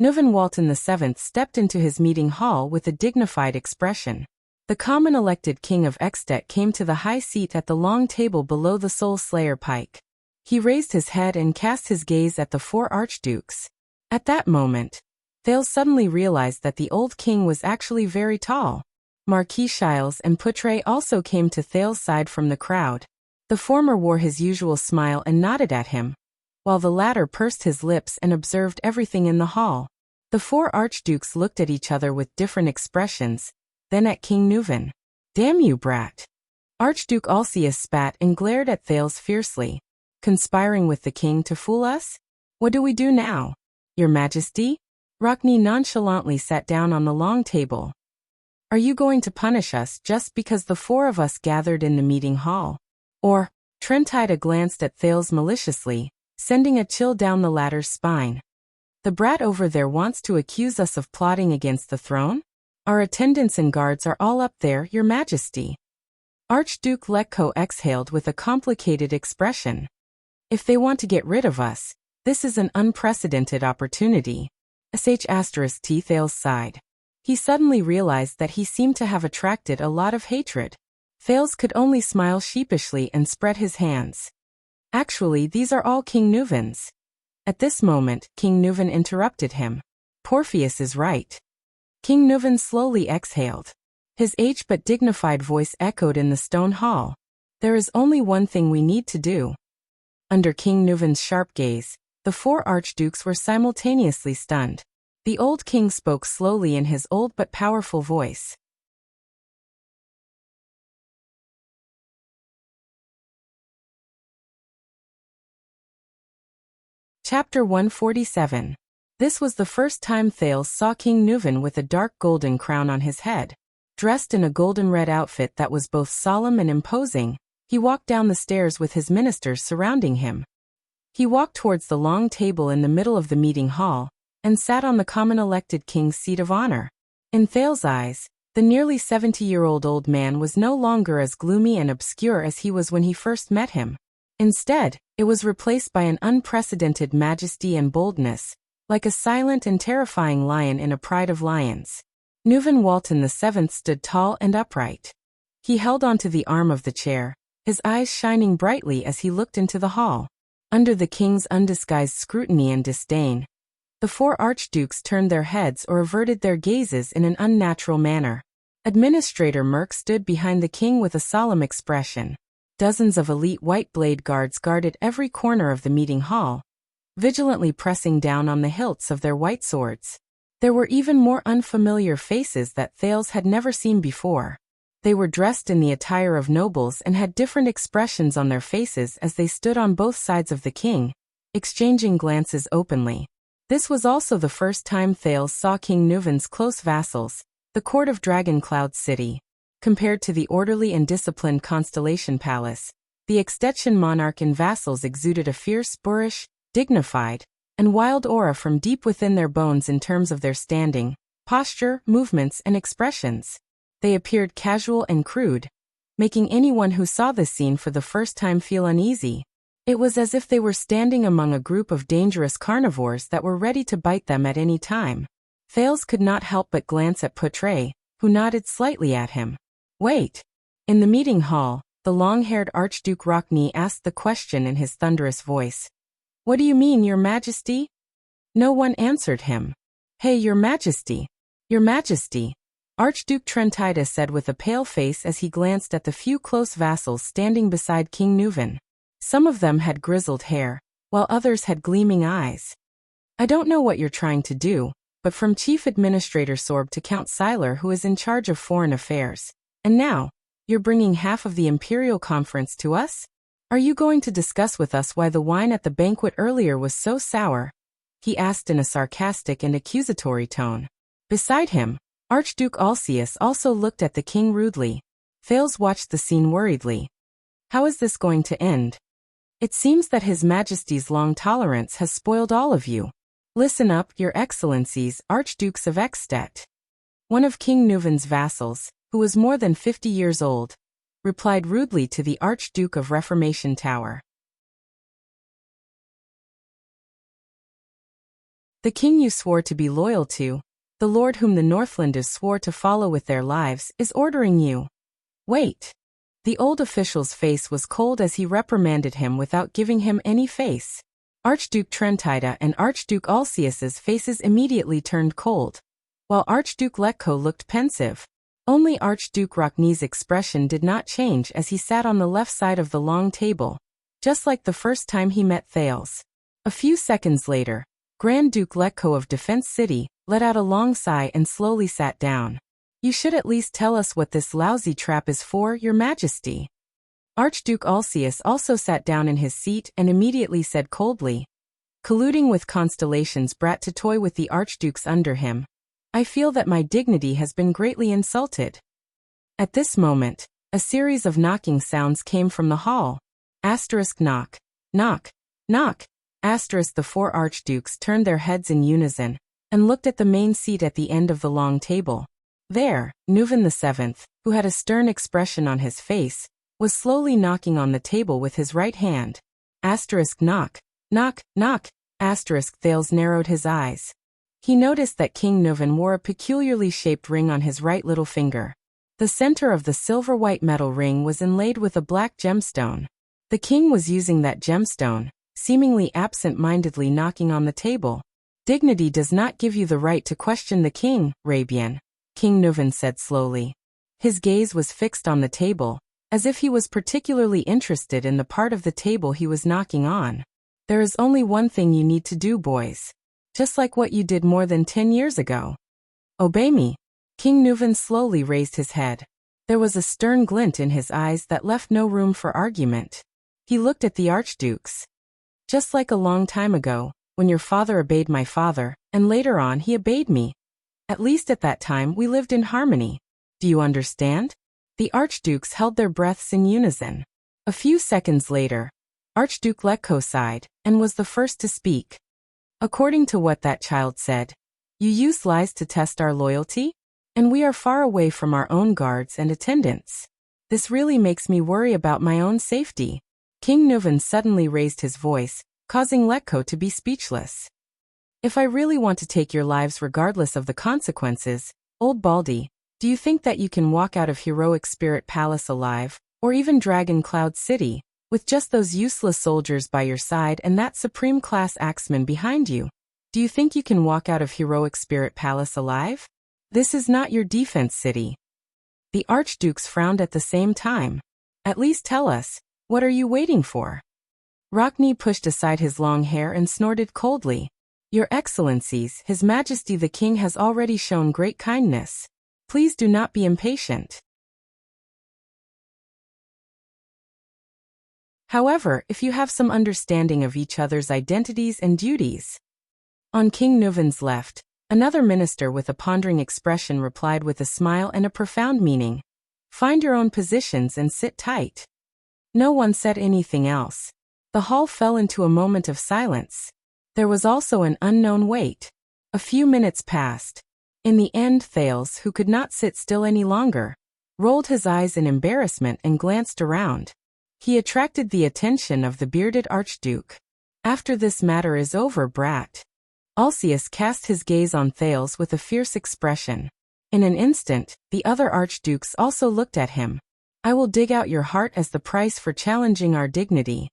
Nuvan Walton VII stepped into his meeting hall with a dignified expression. The common elected king of Ekstedt came to the high seat at the long table below the Soul Slayer pike. He raised his head and cast his gaze at the four archdukes. At that moment, Thales suddenly realized that the old king was actually very tall. Marquis Shiles and Poutre also came to Thales' side from the crowd. The former wore his usual smile and nodded at him, while the latter pursed his lips and observed everything in the hall. The four archdukes looked at each other with different expressions, then at King Nuvan. Damn you, brat! Archduke Alcius spat and glared at Thales fiercely. Conspiring with the king to fool us? What do we do now? Your Majesty? Rockney nonchalantly sat down on the long table. Are you going to punish us just because the four of us gathered in the meeting hall? Or, Trentida glanced at Thales maliciously, sending a chill down the latter's spine. The brat over there wants to accuse us of plotting against the throne? Our attendants and guards are all up there, Your Majesty. Archduke Letko exhaled with a complicated expression. If they want to get rid of us, this is an unprecedented opportunity. Sh*T Thales sighed. He suddenly realized that he seemed to have attracted a lot of hatred. Thales could only smile sheepishly and spread his hands. Actually, these are all King Nuvan's. At this moment, King Nuvan interrupted him. Porpheus is right. King Nuvan slowly exhaled. His aged but dignified voice echoed in the stone hall. There is only one thing we need to do. Under King Nuvan's sharp gaze, the four archdukes were simultaneously stunned. The old king spoke slowly in his old but powerful voice. Chapter 147. This was the first time Thales saw King Nuvan with a dark golden crown on his head. Dressed in a golden-red outfit that was both solemn and imposing, he walked down the stairs with his ministers surrounding him. He walked towards the long table in the middle of the meeting hall, and sat on the common elected king's seat of honor. In Thales' eyes, the nearly 70-year-old old man was no longer as gloomy and obscure as he was when he first met him. Instead, it was replaced by an unprecedented majesty and boldness, like a silent and terrifying lion in a pride of lions. Nuvan Walton VII stood tall and upright. He held onto the arm of the chair, his eyes shining brightly as he looked into the hall. Under the king's undisguised scrutiny and disdain, the four archdukes turned their heads or averted their gazes in an unnatural manner. Administrator Merk stood behind the king with a solemn expression. Dozens of elite white blade guards guarded every corner of the meeting hall, vigilantly pressing down on the hilts of their white swords. There were even more unfamiliar faces that Thales had never seen before. They were dressed in the attire of nobles and had different expressions on their faces as they stood on both sides of the king, exchanging glances openly. This was also the first time Thales saw King Nuven's close vassals, the court of Dragon Cloud City. Compared to the orderly and disciplined Constellation Palace, the Extension monarch and vassals exuded a fierce, boorish, dignified, and wild aura from deep within their bones in terms of their standing, posture, movements, and expressions. They appeared casual and crude, making anyone who saw this scene for the first time feel uneasy. It was as if they were standing among a group of dangerous carnivores that were ready to bite them at any time. Thales could not help but glance at Poutre, who nodded slightly at him. Wait! In the meeting hall, the long-haired Archduke Rockney asked the question in his thunderous voice. What do you mean, Your Majesty? No one answered him. Hey, Your Majesty! Your Majesty! Archduke Trentida said with a pale face as he glanced at the few close vassals standing beside King Nuven. Some of them had grizzled hair, while others had gleaming eyes. I don't know what you're trying to do, but from Chief Administrator Sorb to Count Seiler, who is in charge of foreign affairs, and now, you're bringing half of the Imperial Conference to us? Are you going to discuss with us why the wine at the banquet earlier was so sour? He asked in a sarcastic and accusatory tone. Beside him, Archduke Alcius also looked at the king rudely. Thales watched the scene worriedly. How is this going to end? It seems that His Majesty's long tolerance has spoiled all of you. Listen up, Your Excellencies, Archdukes of Ekstedt. One of King Nuven's vassals, who was more than 50 years old, replied rudely to the Archduke of Reformation Tower. The king you swore to be loyal to, the lord whom the Northlanders swore to follow with their lives, is ordering you. Wait. The old official's face was cold as he reprimanded him without giving him any face. Archduke Trentida and Archduke Alcius's faces immediately turned cold, while Archduke Letko looked pensive. Only Archduke Rockney's expression did not change as he sat on the left side of the long table, just like the first time he met Thales. A few seconds later, Grand Duke Letko of Defense City let out a long sigh and slowly sat down. You should at least tell us what this lousy trap is for, Your Majesty. Archduke Alcius also sat down in his seat and immediately said coldly, colluding with Constellation's brat to toy with the archdukes under him. I feel that my dignity has been greatly insulted. At this moment, a series of knocking sounds came from the hall. Knock, knock, knock. The four archdukes turned their heads in unison and looked at the main seat at the end of the long table. There, Nuven VII, who had a stern expression on his face, was slowly knocking on the table with his right hand. Knock, knock, knock. Thales narrowed his eyes. He noticed that King Nuven wore a peculiarly shaped ring on his right little finger. The center of the silver-white metal ring was inlaid with a black gemstone. The king was using that gemstone, seemingly absent-mindedly knocking on the table. Dignity does not give you the right to question the king, Rabian, King Nuven said slowly. His gaze was fixed on the table, as if he was particularly interested in the part of the table he was knocking on. There is only one thing you need to do, boys. Just like what you did more than 10 years ago. Obey me. King Nuven slowly raised his head. There was a stern glint in his eyes that left no room for argument. He looked at the archdukes. Just like a long time ago, when your father obeyed my father, and later on he obeyed me. At least at that time we lived in harmony. Do you understand? The archdukes held their breaths in unison. A few seconds later, Archduke Letko sighed, and was the first to speak. According to what that child said, you use lies to test our loyalty? And we are far away from our own guards and attendants. This really makes me worry about my own safety. King Nuven suddenly raised his voice, causing Letko to be speechless. If I really want to take your lives regardless of the consequences, old Baldy, do you think that you can walk out of Heroic Spirit Palace alive, or even Dragon Cloud City, With just those useless soldiers by your side and that supreme-class axeman behind you, do you think you can walk out of Heroic Spirit Palace alive? This is not your defense city. The archdukes frowned at the same time. At least tell us, what are you waiting for? Rockne pushed aside his long hair and snorted coldly. Your Excellencies, His Majesty the King has already shown great kindness. Please do not be impatient. However, if you have some understanding of each other's identities and duties. On King Nuvan's left, another minister with a pondering expression replied with a smile and a profound meaning. Find your own positions and sit tight. No one said anything else. The hall fell into a moment of silence. There was also an unknown wait. A few minutes passed. In the end, Thales, who could not sit still any longer, rolled his eyes in embarrassment and glanced around. He attracted the attention of the bearded archduke. After this matter is over, brat. Alcius cast his gaze on Thales with a fierce expression. In an instant, the other archdukes also looked at him. I will dig out your heart as the price for challenging our dignity.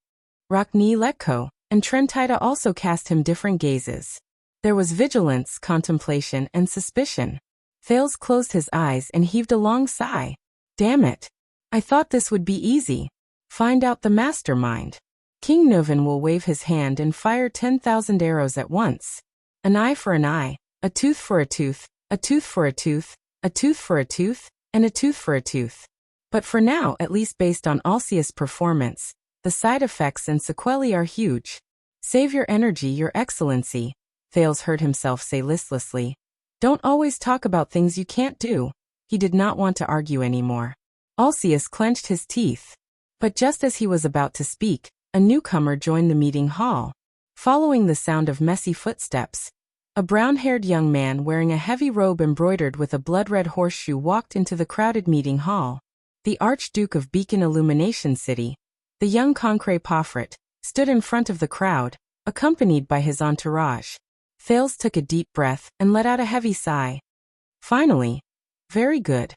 Rockne Letko and Trentida also cast him different gazes. There was vigilance, contemplation, and suspicion. Thales closed his eyes and heaved a long sigh. Damn it. I thought this would be easy. Find out the mastermind. King Nuvan will wave his hand and fire 10,000 arrows at once. An eye for an eye, a tooth for a tooth, a tooth for a tooth, a tooth for a tooth, and a tooth for a tooth. But for now, at least based on Alcius' performance, the side effects and sequelae are huge. Save your energy, Your Excellency, Thales heard himself say listlessly. Don't always talk about things you can't do. He did not want to argue anymore. Alcius clenched his teeth. But just as he was about to speak, a newcomer joined the meeting hall. Following the sound of messy footsteps, a brown-haired young man wearing a heavy robe embroidered with a blood-red horseshoe walked into the crowded meeting hall. The Archduke of Beacon Illumination City, the young Concret Pofret, stood in front of the crowd, accompanied by his entourage. Thales took a deep breath and let out a heavy sigh. Finally. Very good.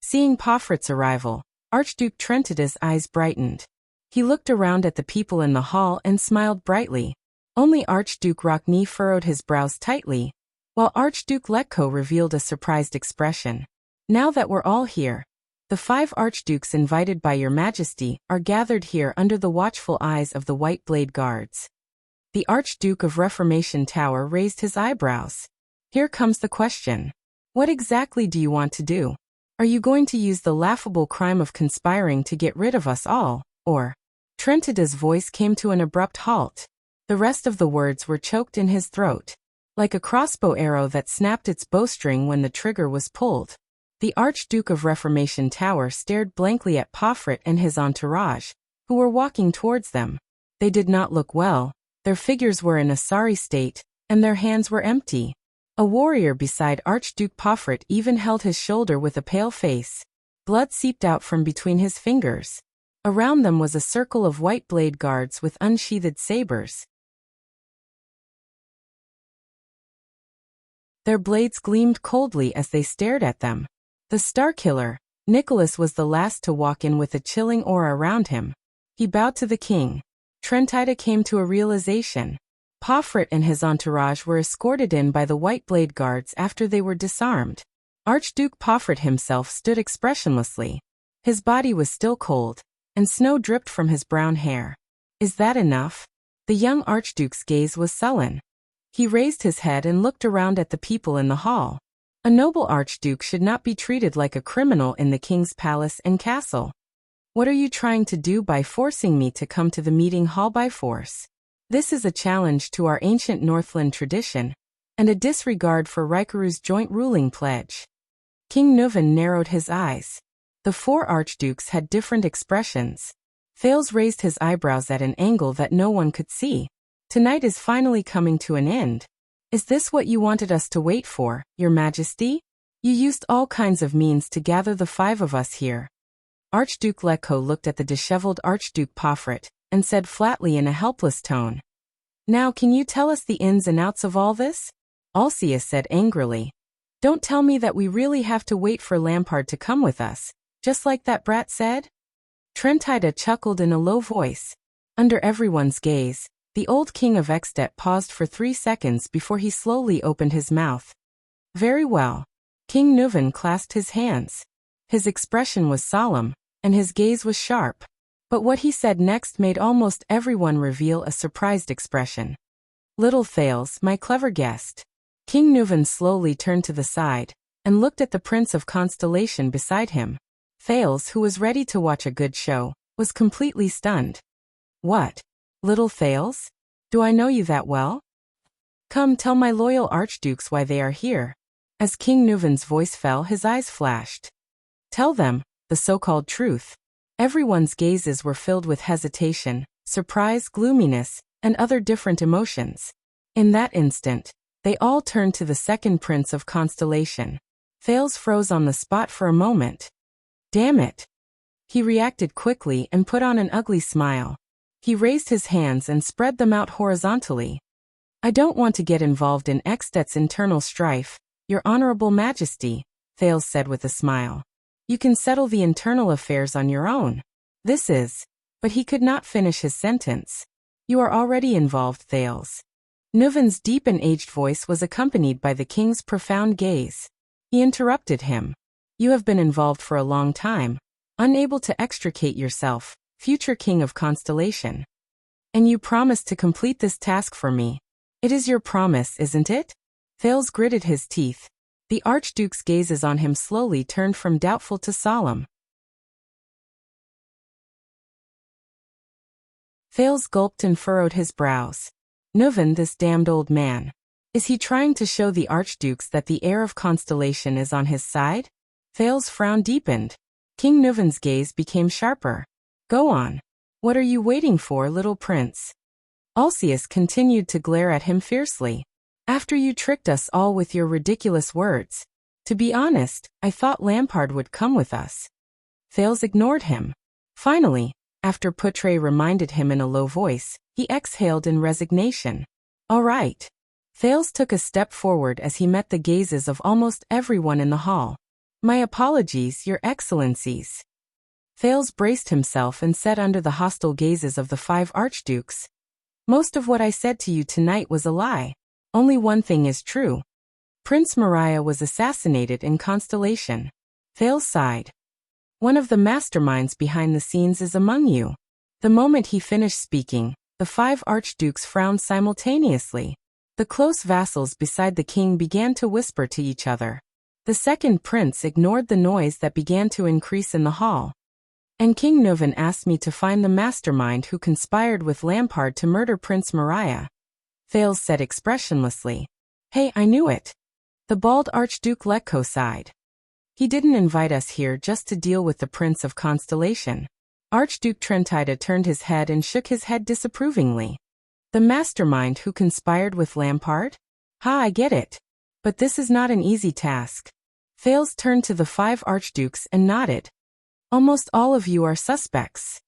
Seeing Pofret's arrival, Archduke Trentida's eyes brightened. He looked around at the people in the hall and smiled brightly. Only Archduke Rockne furrowed his brows tightly, while Archduke Letko revealed a surprised expression. Now that we're all here, the 5 archdukes invited by Your Majesty are gathered here under the watchful eyes of the White Blade Guards. The Archduke of Reformation Tower raised his eyebrows. Here comes the question. What exactly do you want to do? Are you going to use the laughable crime of conspiring to get rid of us all, or? Trentida's voice came to an abrupt halt. The rest of the words were choked in his throat. Like a crossbow arrow that snapped its bowstring when the trigger was pulled. The Archduke of Reformation Tower stared blankly at Pofret and his entourage, who were walking towards them. They did not look well, their figures were in a sorry state, and their hands were empty. A warrior beside Archduke Pofret even held his shoulder with a pale face. Blood seeped out from between his fingers. Around them was a circle of white blade guards with unsheathed sabers. Their blades gleamed coldly as they stared at them. The Starkiller, Nicholas, was the last to walk in with a chilling aura around him. He bowed to the king. Trentida came to a realization. Pofret and his entourage were escorted in by the White Blade Guards after they were disarmed. Archduke Pofret himself stood expressionlessly. His body was still cold, and snow dripped from his brown hair. Is that enough? The young Archduke's gaze was sullen. He raised his head and looked around at the people in the hall. A noble Archduke should not be treated like a criminal in the king's palace and castle. What are you trying to do by forcing me to come to the meeting hall by force? This is a challenge to our ancient Northland tradition, and a disregard for Rikuru's joint ruling pledge. King Nuvan narrowed his eyes. The 4 archdukes had different expressions. Thales raised his eyebrows at an angle that no one could see. Tonight is finally coming to an end. Is this what you wanted us to wait for, Your Majesty? You used all kinds of means to gather the 5 of us here. Archduke Letko looked at the disheveled Archduke Pofret, and said flatly in a helpless tone. Now can you tell us the ins and outs of all this? Alcius said angrily. Don't tell me that we really have to wait for Lampard to come with us, just like that brat said? Trentida chuckled in a low voice. Under everyone's gaze, the old king of Extet paused for 3 seconds before he slowly opened his mouth. Very well. King Nuvan clasped his hands. His expression was solemn, and his gaze was sharp. But what he said next made almost everyone reveal a surprised expression. Little Thales, my clever guest. King Nuvan slowly turned to the side, and looked at the Prince of Constellation beside him. Thales, who was ready to watch a good show, was completely stunned. What? Little Thales? Do I know you that well? Come tell my loyal archdukes why they are here. As King Nuvan's voice fell, his eyes flashed. Tell them the so-called truth. Everyone's gazes were filled with hesitation, surprise, gloominess, and other different emotions. In that instant, they all turned to the second Prince of Constellation. Thales froze on the spot for a moment. Damn it! He reacted quickly and put on an ugly smile. He raised his hands and spread them out horizontally. I don't want to get involved in Extet's internal strife, Your Honorable Majesty, Thales said with a smile. You can settle the internal affairs on your own. This is... But he could not finish his sentence. You are already involved, Thales. Nuvan's deep and aged voice was accompanied by the king's profound gaze. He interrupted him. You have been involved for a long time, unable to extricate yourself, future king of Constellation. And you promised to complete this task for me. It is your promise, isn't it? Thales gritted his teeth. The Archduke's gazes on him slowly turned from doubtful to solemn. Thales gulped and furrowed his brows. Nuvan, this damned old man. Is he trying to show the Archdukes that the heir of Constellation is on his side? Thales' frown deepened. King Nuvan's gaze became sharper. Go on. What are you waiting for, little prince? Alcius continued to glare at him fiercely. After you tricked us all with your ridiculous words. To be honest, I thought Lampard would come with us. Thales ignored him. Finally, after Putre reminded him in a low voice, he exhaled in resignation. All right. Thales took a step forward as he met the gazes of almost everyone in the hall. My apologies, Your Excellencies. Thales braced himself and said under the hostile gazes of the 5 archdukes. Most of what I said to you tonight was a lie. Only one thing is true. Prince Maria was assassinated in Constellation. Thales sighed. One of the masterminds behind the scenes is among you. The moment he finished speaking, the 5 archdukes frowned simultaneously. The close vassals beside the king began to whisper to each other. The second prince ignored the noise that began to increase in the hall. And King Nuvan asked me to find the mastermind who conspired with Lampard to murder Prince Maria. Thales said expressionlessly. Hey, I knew it. The bald Archduke Letko sighed. He didn't invite us here just to deal with the Prince of Constellation. Archduke Trentida turned his head and shook his head disapprovingly. The mastermind who conspired with Lampard? Ha, I get it. But this is not an easy task. Thales turned to the 5 archdukes and nodded. Almost all of you are suspects.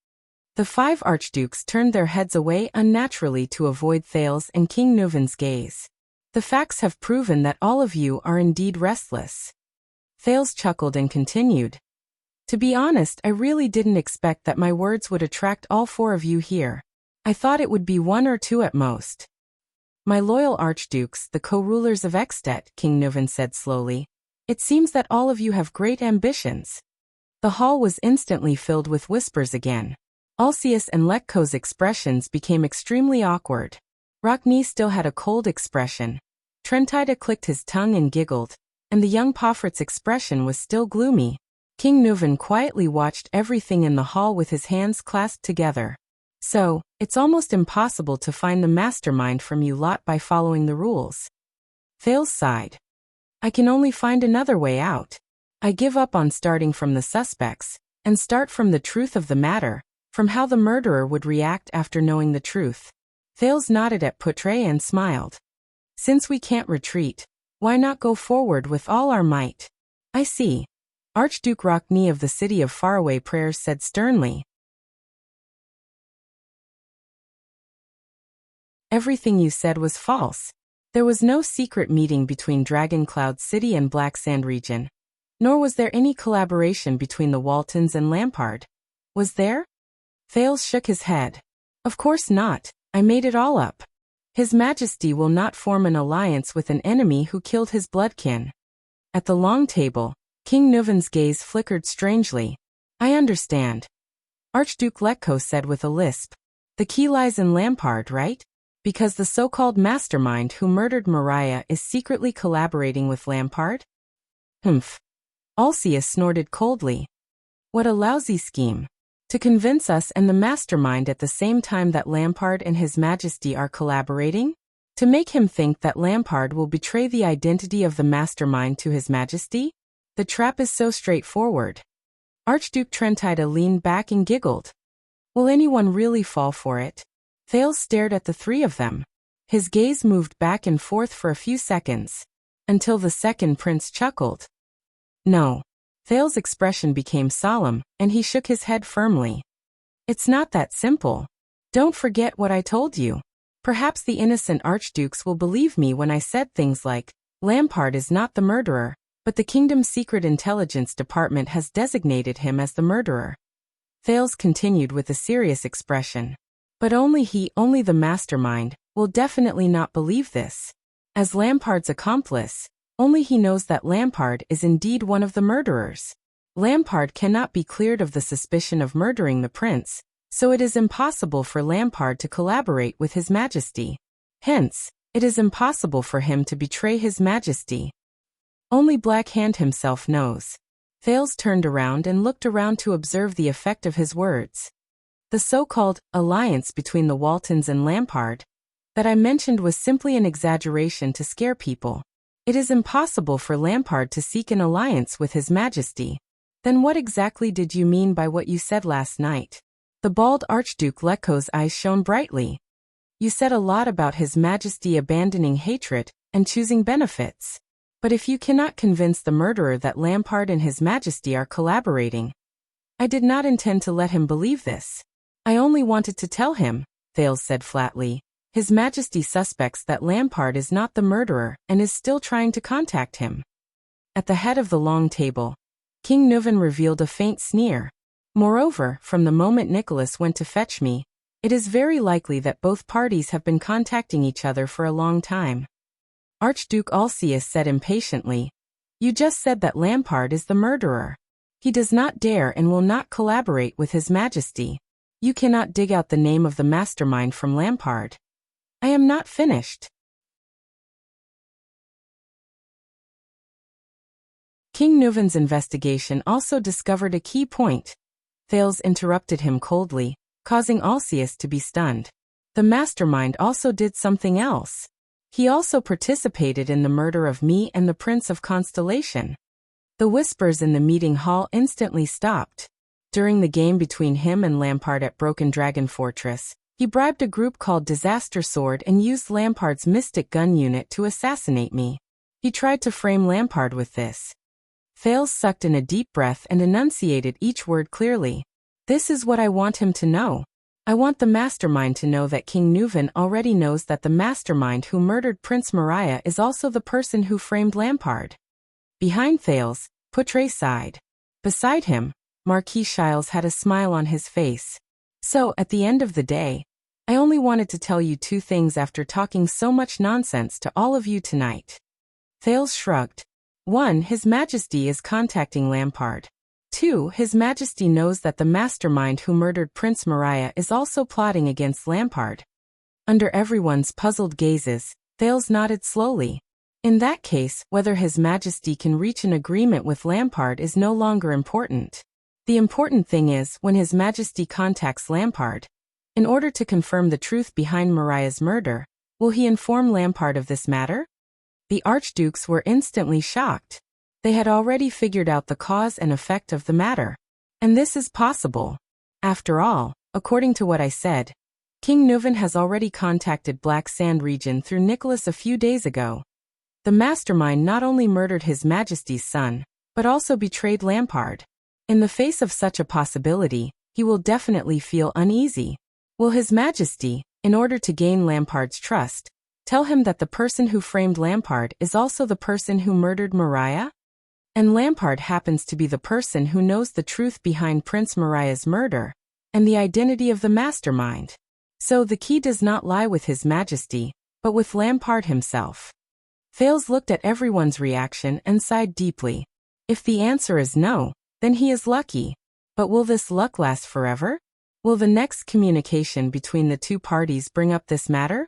The 5 archdukes turned their heads away unnaturally to avoid Thales and King Nuvan's gaze. The facts have proven that all of you are indeed restless. Thales chuckled and continued. To be honest, I really didn't expect that my words would attract all 4 of you here. I thought it would be 1 or 2 at most. My loyal archdukes, the co-rulers of Extet, King Nuvan said slowly. It seems that all of you have great ambitions. The hall was instantly filled with whispers again. Alcius and Letko's expressions became extremely awkward. Rockney still had a cold expression. Trentida clicked his tongue and giggled, and the young Poffert's expression was still gloomy. King Nuvan quietly watched everything in the hall with his hands clasped together. So, it's almost impossible to find the mastermind from you lot by following the rules. Thales sighed. I can only find another way out. I give up on starting from the suspects, and start from the truth of the matter, from how the murderer would react after knowing the truth. Thales nodded at Putre and smiled. Since we can't retreat, why not go forward with all our might? I see. Archduke Rockney of the city of Faraway Prayers said sternly. Everything you said was false. There was no secret meeting between Dragon Cloud City and Black Sand region. Nor was there any collaboration between the Waltons and Lampard. Was there? Thales shook his head. Of course not, I made it all up. His Majesty will not form an alliance with an enemy who killed his bloodkin. At the long table, King Nuvan's gaze flickered strangely. I understand. Archduke Letko said with a lisp. The key lies in Lampard, right? Because the so-called mastermind who murdered Maria is secretly collaborating with Lampard? Humph. Alcius snorted coldly. What a lousy scheme. To convince us and the mastermind at the same time that Lampard and His Majesty are collaborating? To make him think that Lampard will betray the identity of the mastermind to His Majesty? The trap is so straightforward. Archduke Trentida leaned back and giggled. Will anyone really fall for it? Thales stared at the three of them. His gaze moved back and forth for a few seconds, until the second prince chuckled. No. Thales' expression became solemn, and he shook his head firmly. It's not that simple. Don't forget what I told you. Perhaps the innocent archdukes will believe me when I said things like, Lampard is not the murderer, but the kingdom's secret intelligence department has designated him as the murderer. Thales continued with a serious expression. But only the mastermind, will definitely not believe this. As Lampard's accomplice, only he knows that Lampard is indeed one of the murderers. Lampard cannot be cleared of the suspicion of murdering the prince, so it is impossible for Lampard to collaborate with His Majesty. Hence, it is impossible for him to betray His Majesty. Only Black Hand himself knows. Thales turned around and looked around to observe the effect of his words. The so-called alliance between the Waltons and Lampard that I mentioned was simply an exaggeration to scare people. It is impossible for Lampard to seek an alliance with His Majesty. Then what exactly did you mean by what you said last night? The bald Archduke Letko's eyes shone brightly. You said a lot about His Majesty abandoning hatred and choosing benefits. But if you cannot convince the murderer that Lampard and His Majesty are collaborating, I did not intend to let him believe this. I only wanted to tell him, Thales said flatly. His Majesty suspects that Lampard is not the murderer and is still trying to contact him. At the head of the long table, King Nuvan revealed a faint sneer. Moreover, from the moment Nicholas went to fetch me, it is very likely that both parties have been contacting each other for a long time. Archduke Alcius said impatiently, You just said that Lampard is the murderer. He does not dare and will not collaborate with His Majesty. You cannot dig out the name of the mastermind from Lampard. I am not finished. King Nuvan's investigation also discovered a key point. Thales interrupted him coldly, causing Alcius to be stunned. The mastermind also did something else. He also participated in the murder of me and the Prince of Constellation. The whispers in the meeting hall instantly stopped. During the game between him and Lampard at Broken Dragon Fortress, he bribed a group called Disaster Sword and used Lampard's Mystic Gun unit to assassinate me. He tried to frame Lampard with this. Thales sucked in a deep breath and enunciated each word clearly. This is what I want him to know. I want the mastermind to know that King Nuvan already knows that the mastermind who murdered Prince Maria is also the person who framed Lampard. Behind Thales, Poutre sighed. Beside him, Marquis Shiles had a smile on his face. So, at the end of the day, I only wanted to tell you two things after talking so much nonsense to all of you tonight. Thales shrugged. 1. His Majesty is contacting Lampard. 2. His Majesty knows that the mastermind who murdered Prince Maria is also plotting against Lampard. Under everyone's puzzled gazes, Thales nodded slowly. In that case, whether His Majesty can reach an agreement with Lampard is no longer important. The important thing is, when His Majesty contacts Lampard, in order to confirm the truth behind Maria's murder, will he inform Lampard of this matter? The archdukes were instantly shocked. They had already figured out the cause and effect of the matter. And this is possible. After all, according to what I said, King Nuvan has already contacted Black Sand region through Nicholas a few days ago. The mastermind not only murdered His Majesty's son, but also betrayed Lampard. In the face of such a possibility, he will definitely feel uneasy. Will His Majesty, in order to gain Lampard's trust, tell him that the person who framed Lampard is also the person who murdered Maria? And Lampard happens to be the person who knows the truth behind Prince Mariah's murder, and the identity of the mastermind. So the key does not lie with His Majesty, but with Lampard himself. Thales looked at everyone's reaction and sighed deeply. If the answer is no, then he is lucky. But will this luck last forever? Will the next communication between the two parties bring up this matter?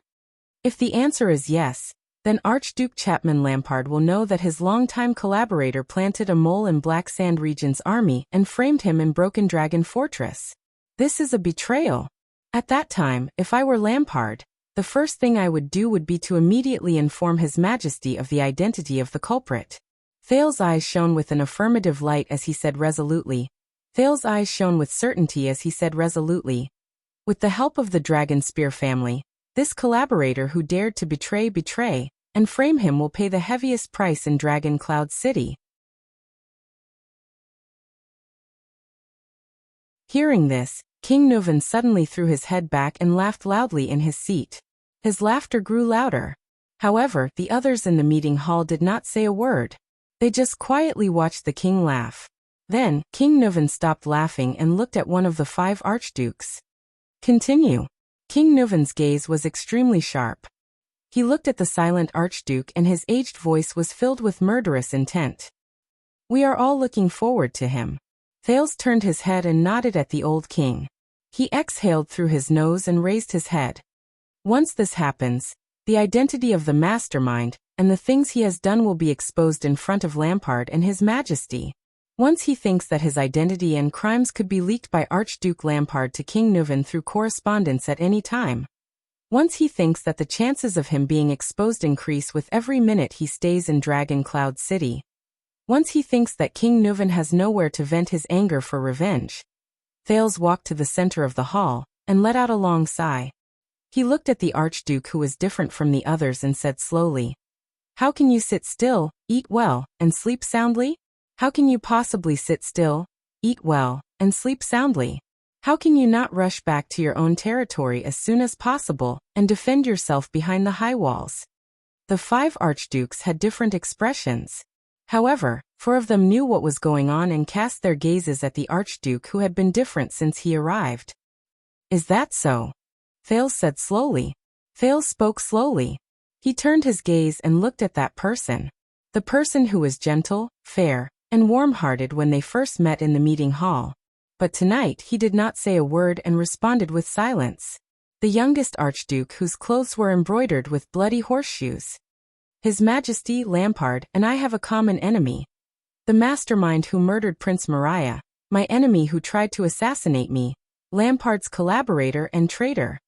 If the answer is yes, then Archduke Chapman Lampard will know that his longtime collaborator planted a mole in Black Sand Region's army and framed him in Broken Dragon Fortress. This is a betrayal. At that time, if I were Lampard, the first thing I would do would be to immediately inform His Majesty of the identity of the culprit. Thales' eyes shone with an affirmative light as he said resolutely. Thales' eyes shone with certainty as he said resolutely. With the help of the Dragon Spear family, this collaborator who dared to betray, and frame him will pay the heaviest price in Dragon Cloud City. Hearing this, King Nuvan suddenly threw his head back and laughed loudly in his seat. His laughter grew louder. However, the others in the meeting hall did not say a word. They just quietly watched the king laugh. Then, King Nuvan stopped laughing and looked at one of the 5 archdukes. Continue. King Nuvan's gaze was extremely sharp. He looked at the silent archduke and his aged voice was filled with murderous intent. We are all looking forward to him. Thales turned his head and nodded at the old king. He exhaled through his nose and raised his head. Once this happens, the identity of the mastermind and the things he has done will be exposed in front of Lampard and His Majesty. Once he thinks that his identity and crimes could be leaked by Archduke Lampard to King Nuvan through correspondence at any time. Once he thinks that the chances of him being exposed increase with every minute he stays in Dragon Cloud City. Once he thinks that King Nuvan has nowhere to vent his anger for revenge. Thales walked to the center of the hall and let out a long sigh. He looked at the Archduke who was different from the others and said slowly, "How can you sit still, eat well, and sleep soundly? How can you possibly sit still, eat well, and sleep soundly? How can you not rush back to your own territory as soon as possible and defend yourself behind the high walls?" The 5 archdukes had different expressions. However, 4 of them knew what was going on and cast their gazes at the archduke who had been different since he arrived. "Is that so?" Thales said slowly. Thales spoke slowly. He turned his gaze and looked at that person. The person who was gentle, fair, and warm-hearted when they first met in the meeting hall. But tonight he did not say a word and responded with silence. The youngest archduke whose clothes were embroidered with bloody horseshoes. His Majesty Lampard and I have a common enemy. The mastermind who murdered Prince Mariah, my enemy who tried to assassinate me, Lampard's collaborator and traitor.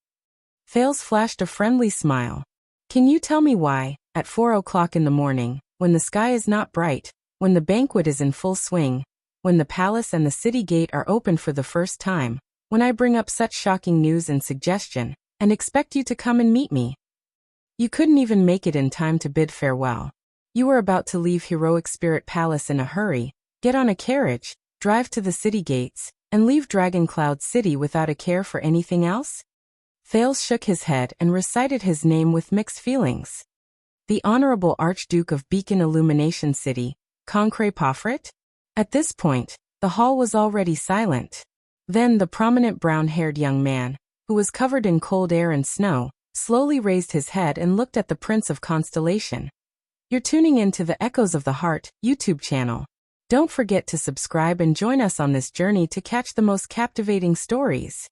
Thales flashed a friendly smile. Can you tell me why, at 4 o'clock in the morning, when the sky is not bright, when the banquet is in full swing, when the palace and the city gate are open for the first time, when I bring up such shocking news and suggestion, and expect you to come and meet me? You couldn't even make it in time to bid farewell. You were about to leave Heroic Spirit Palace in a hurry, get on a carriage, drive to the city gates, and leave Dragon Cloud City without a care for anything else? Thales shook his head and recited his name with mixed feelings. The Honorable Archduke of Beacon Illumination City, Concre Pofrit? At this point, the hall was already silent. Then the prominent brown-haired young man, who was covered in cold air and snow, slowly raised his head and looked at the Prince of Constellation. You're tuning in to the Echoes of the Heart YouTube channel. Don't forget to subscribe and join us on this journey to catch the most captivating stories.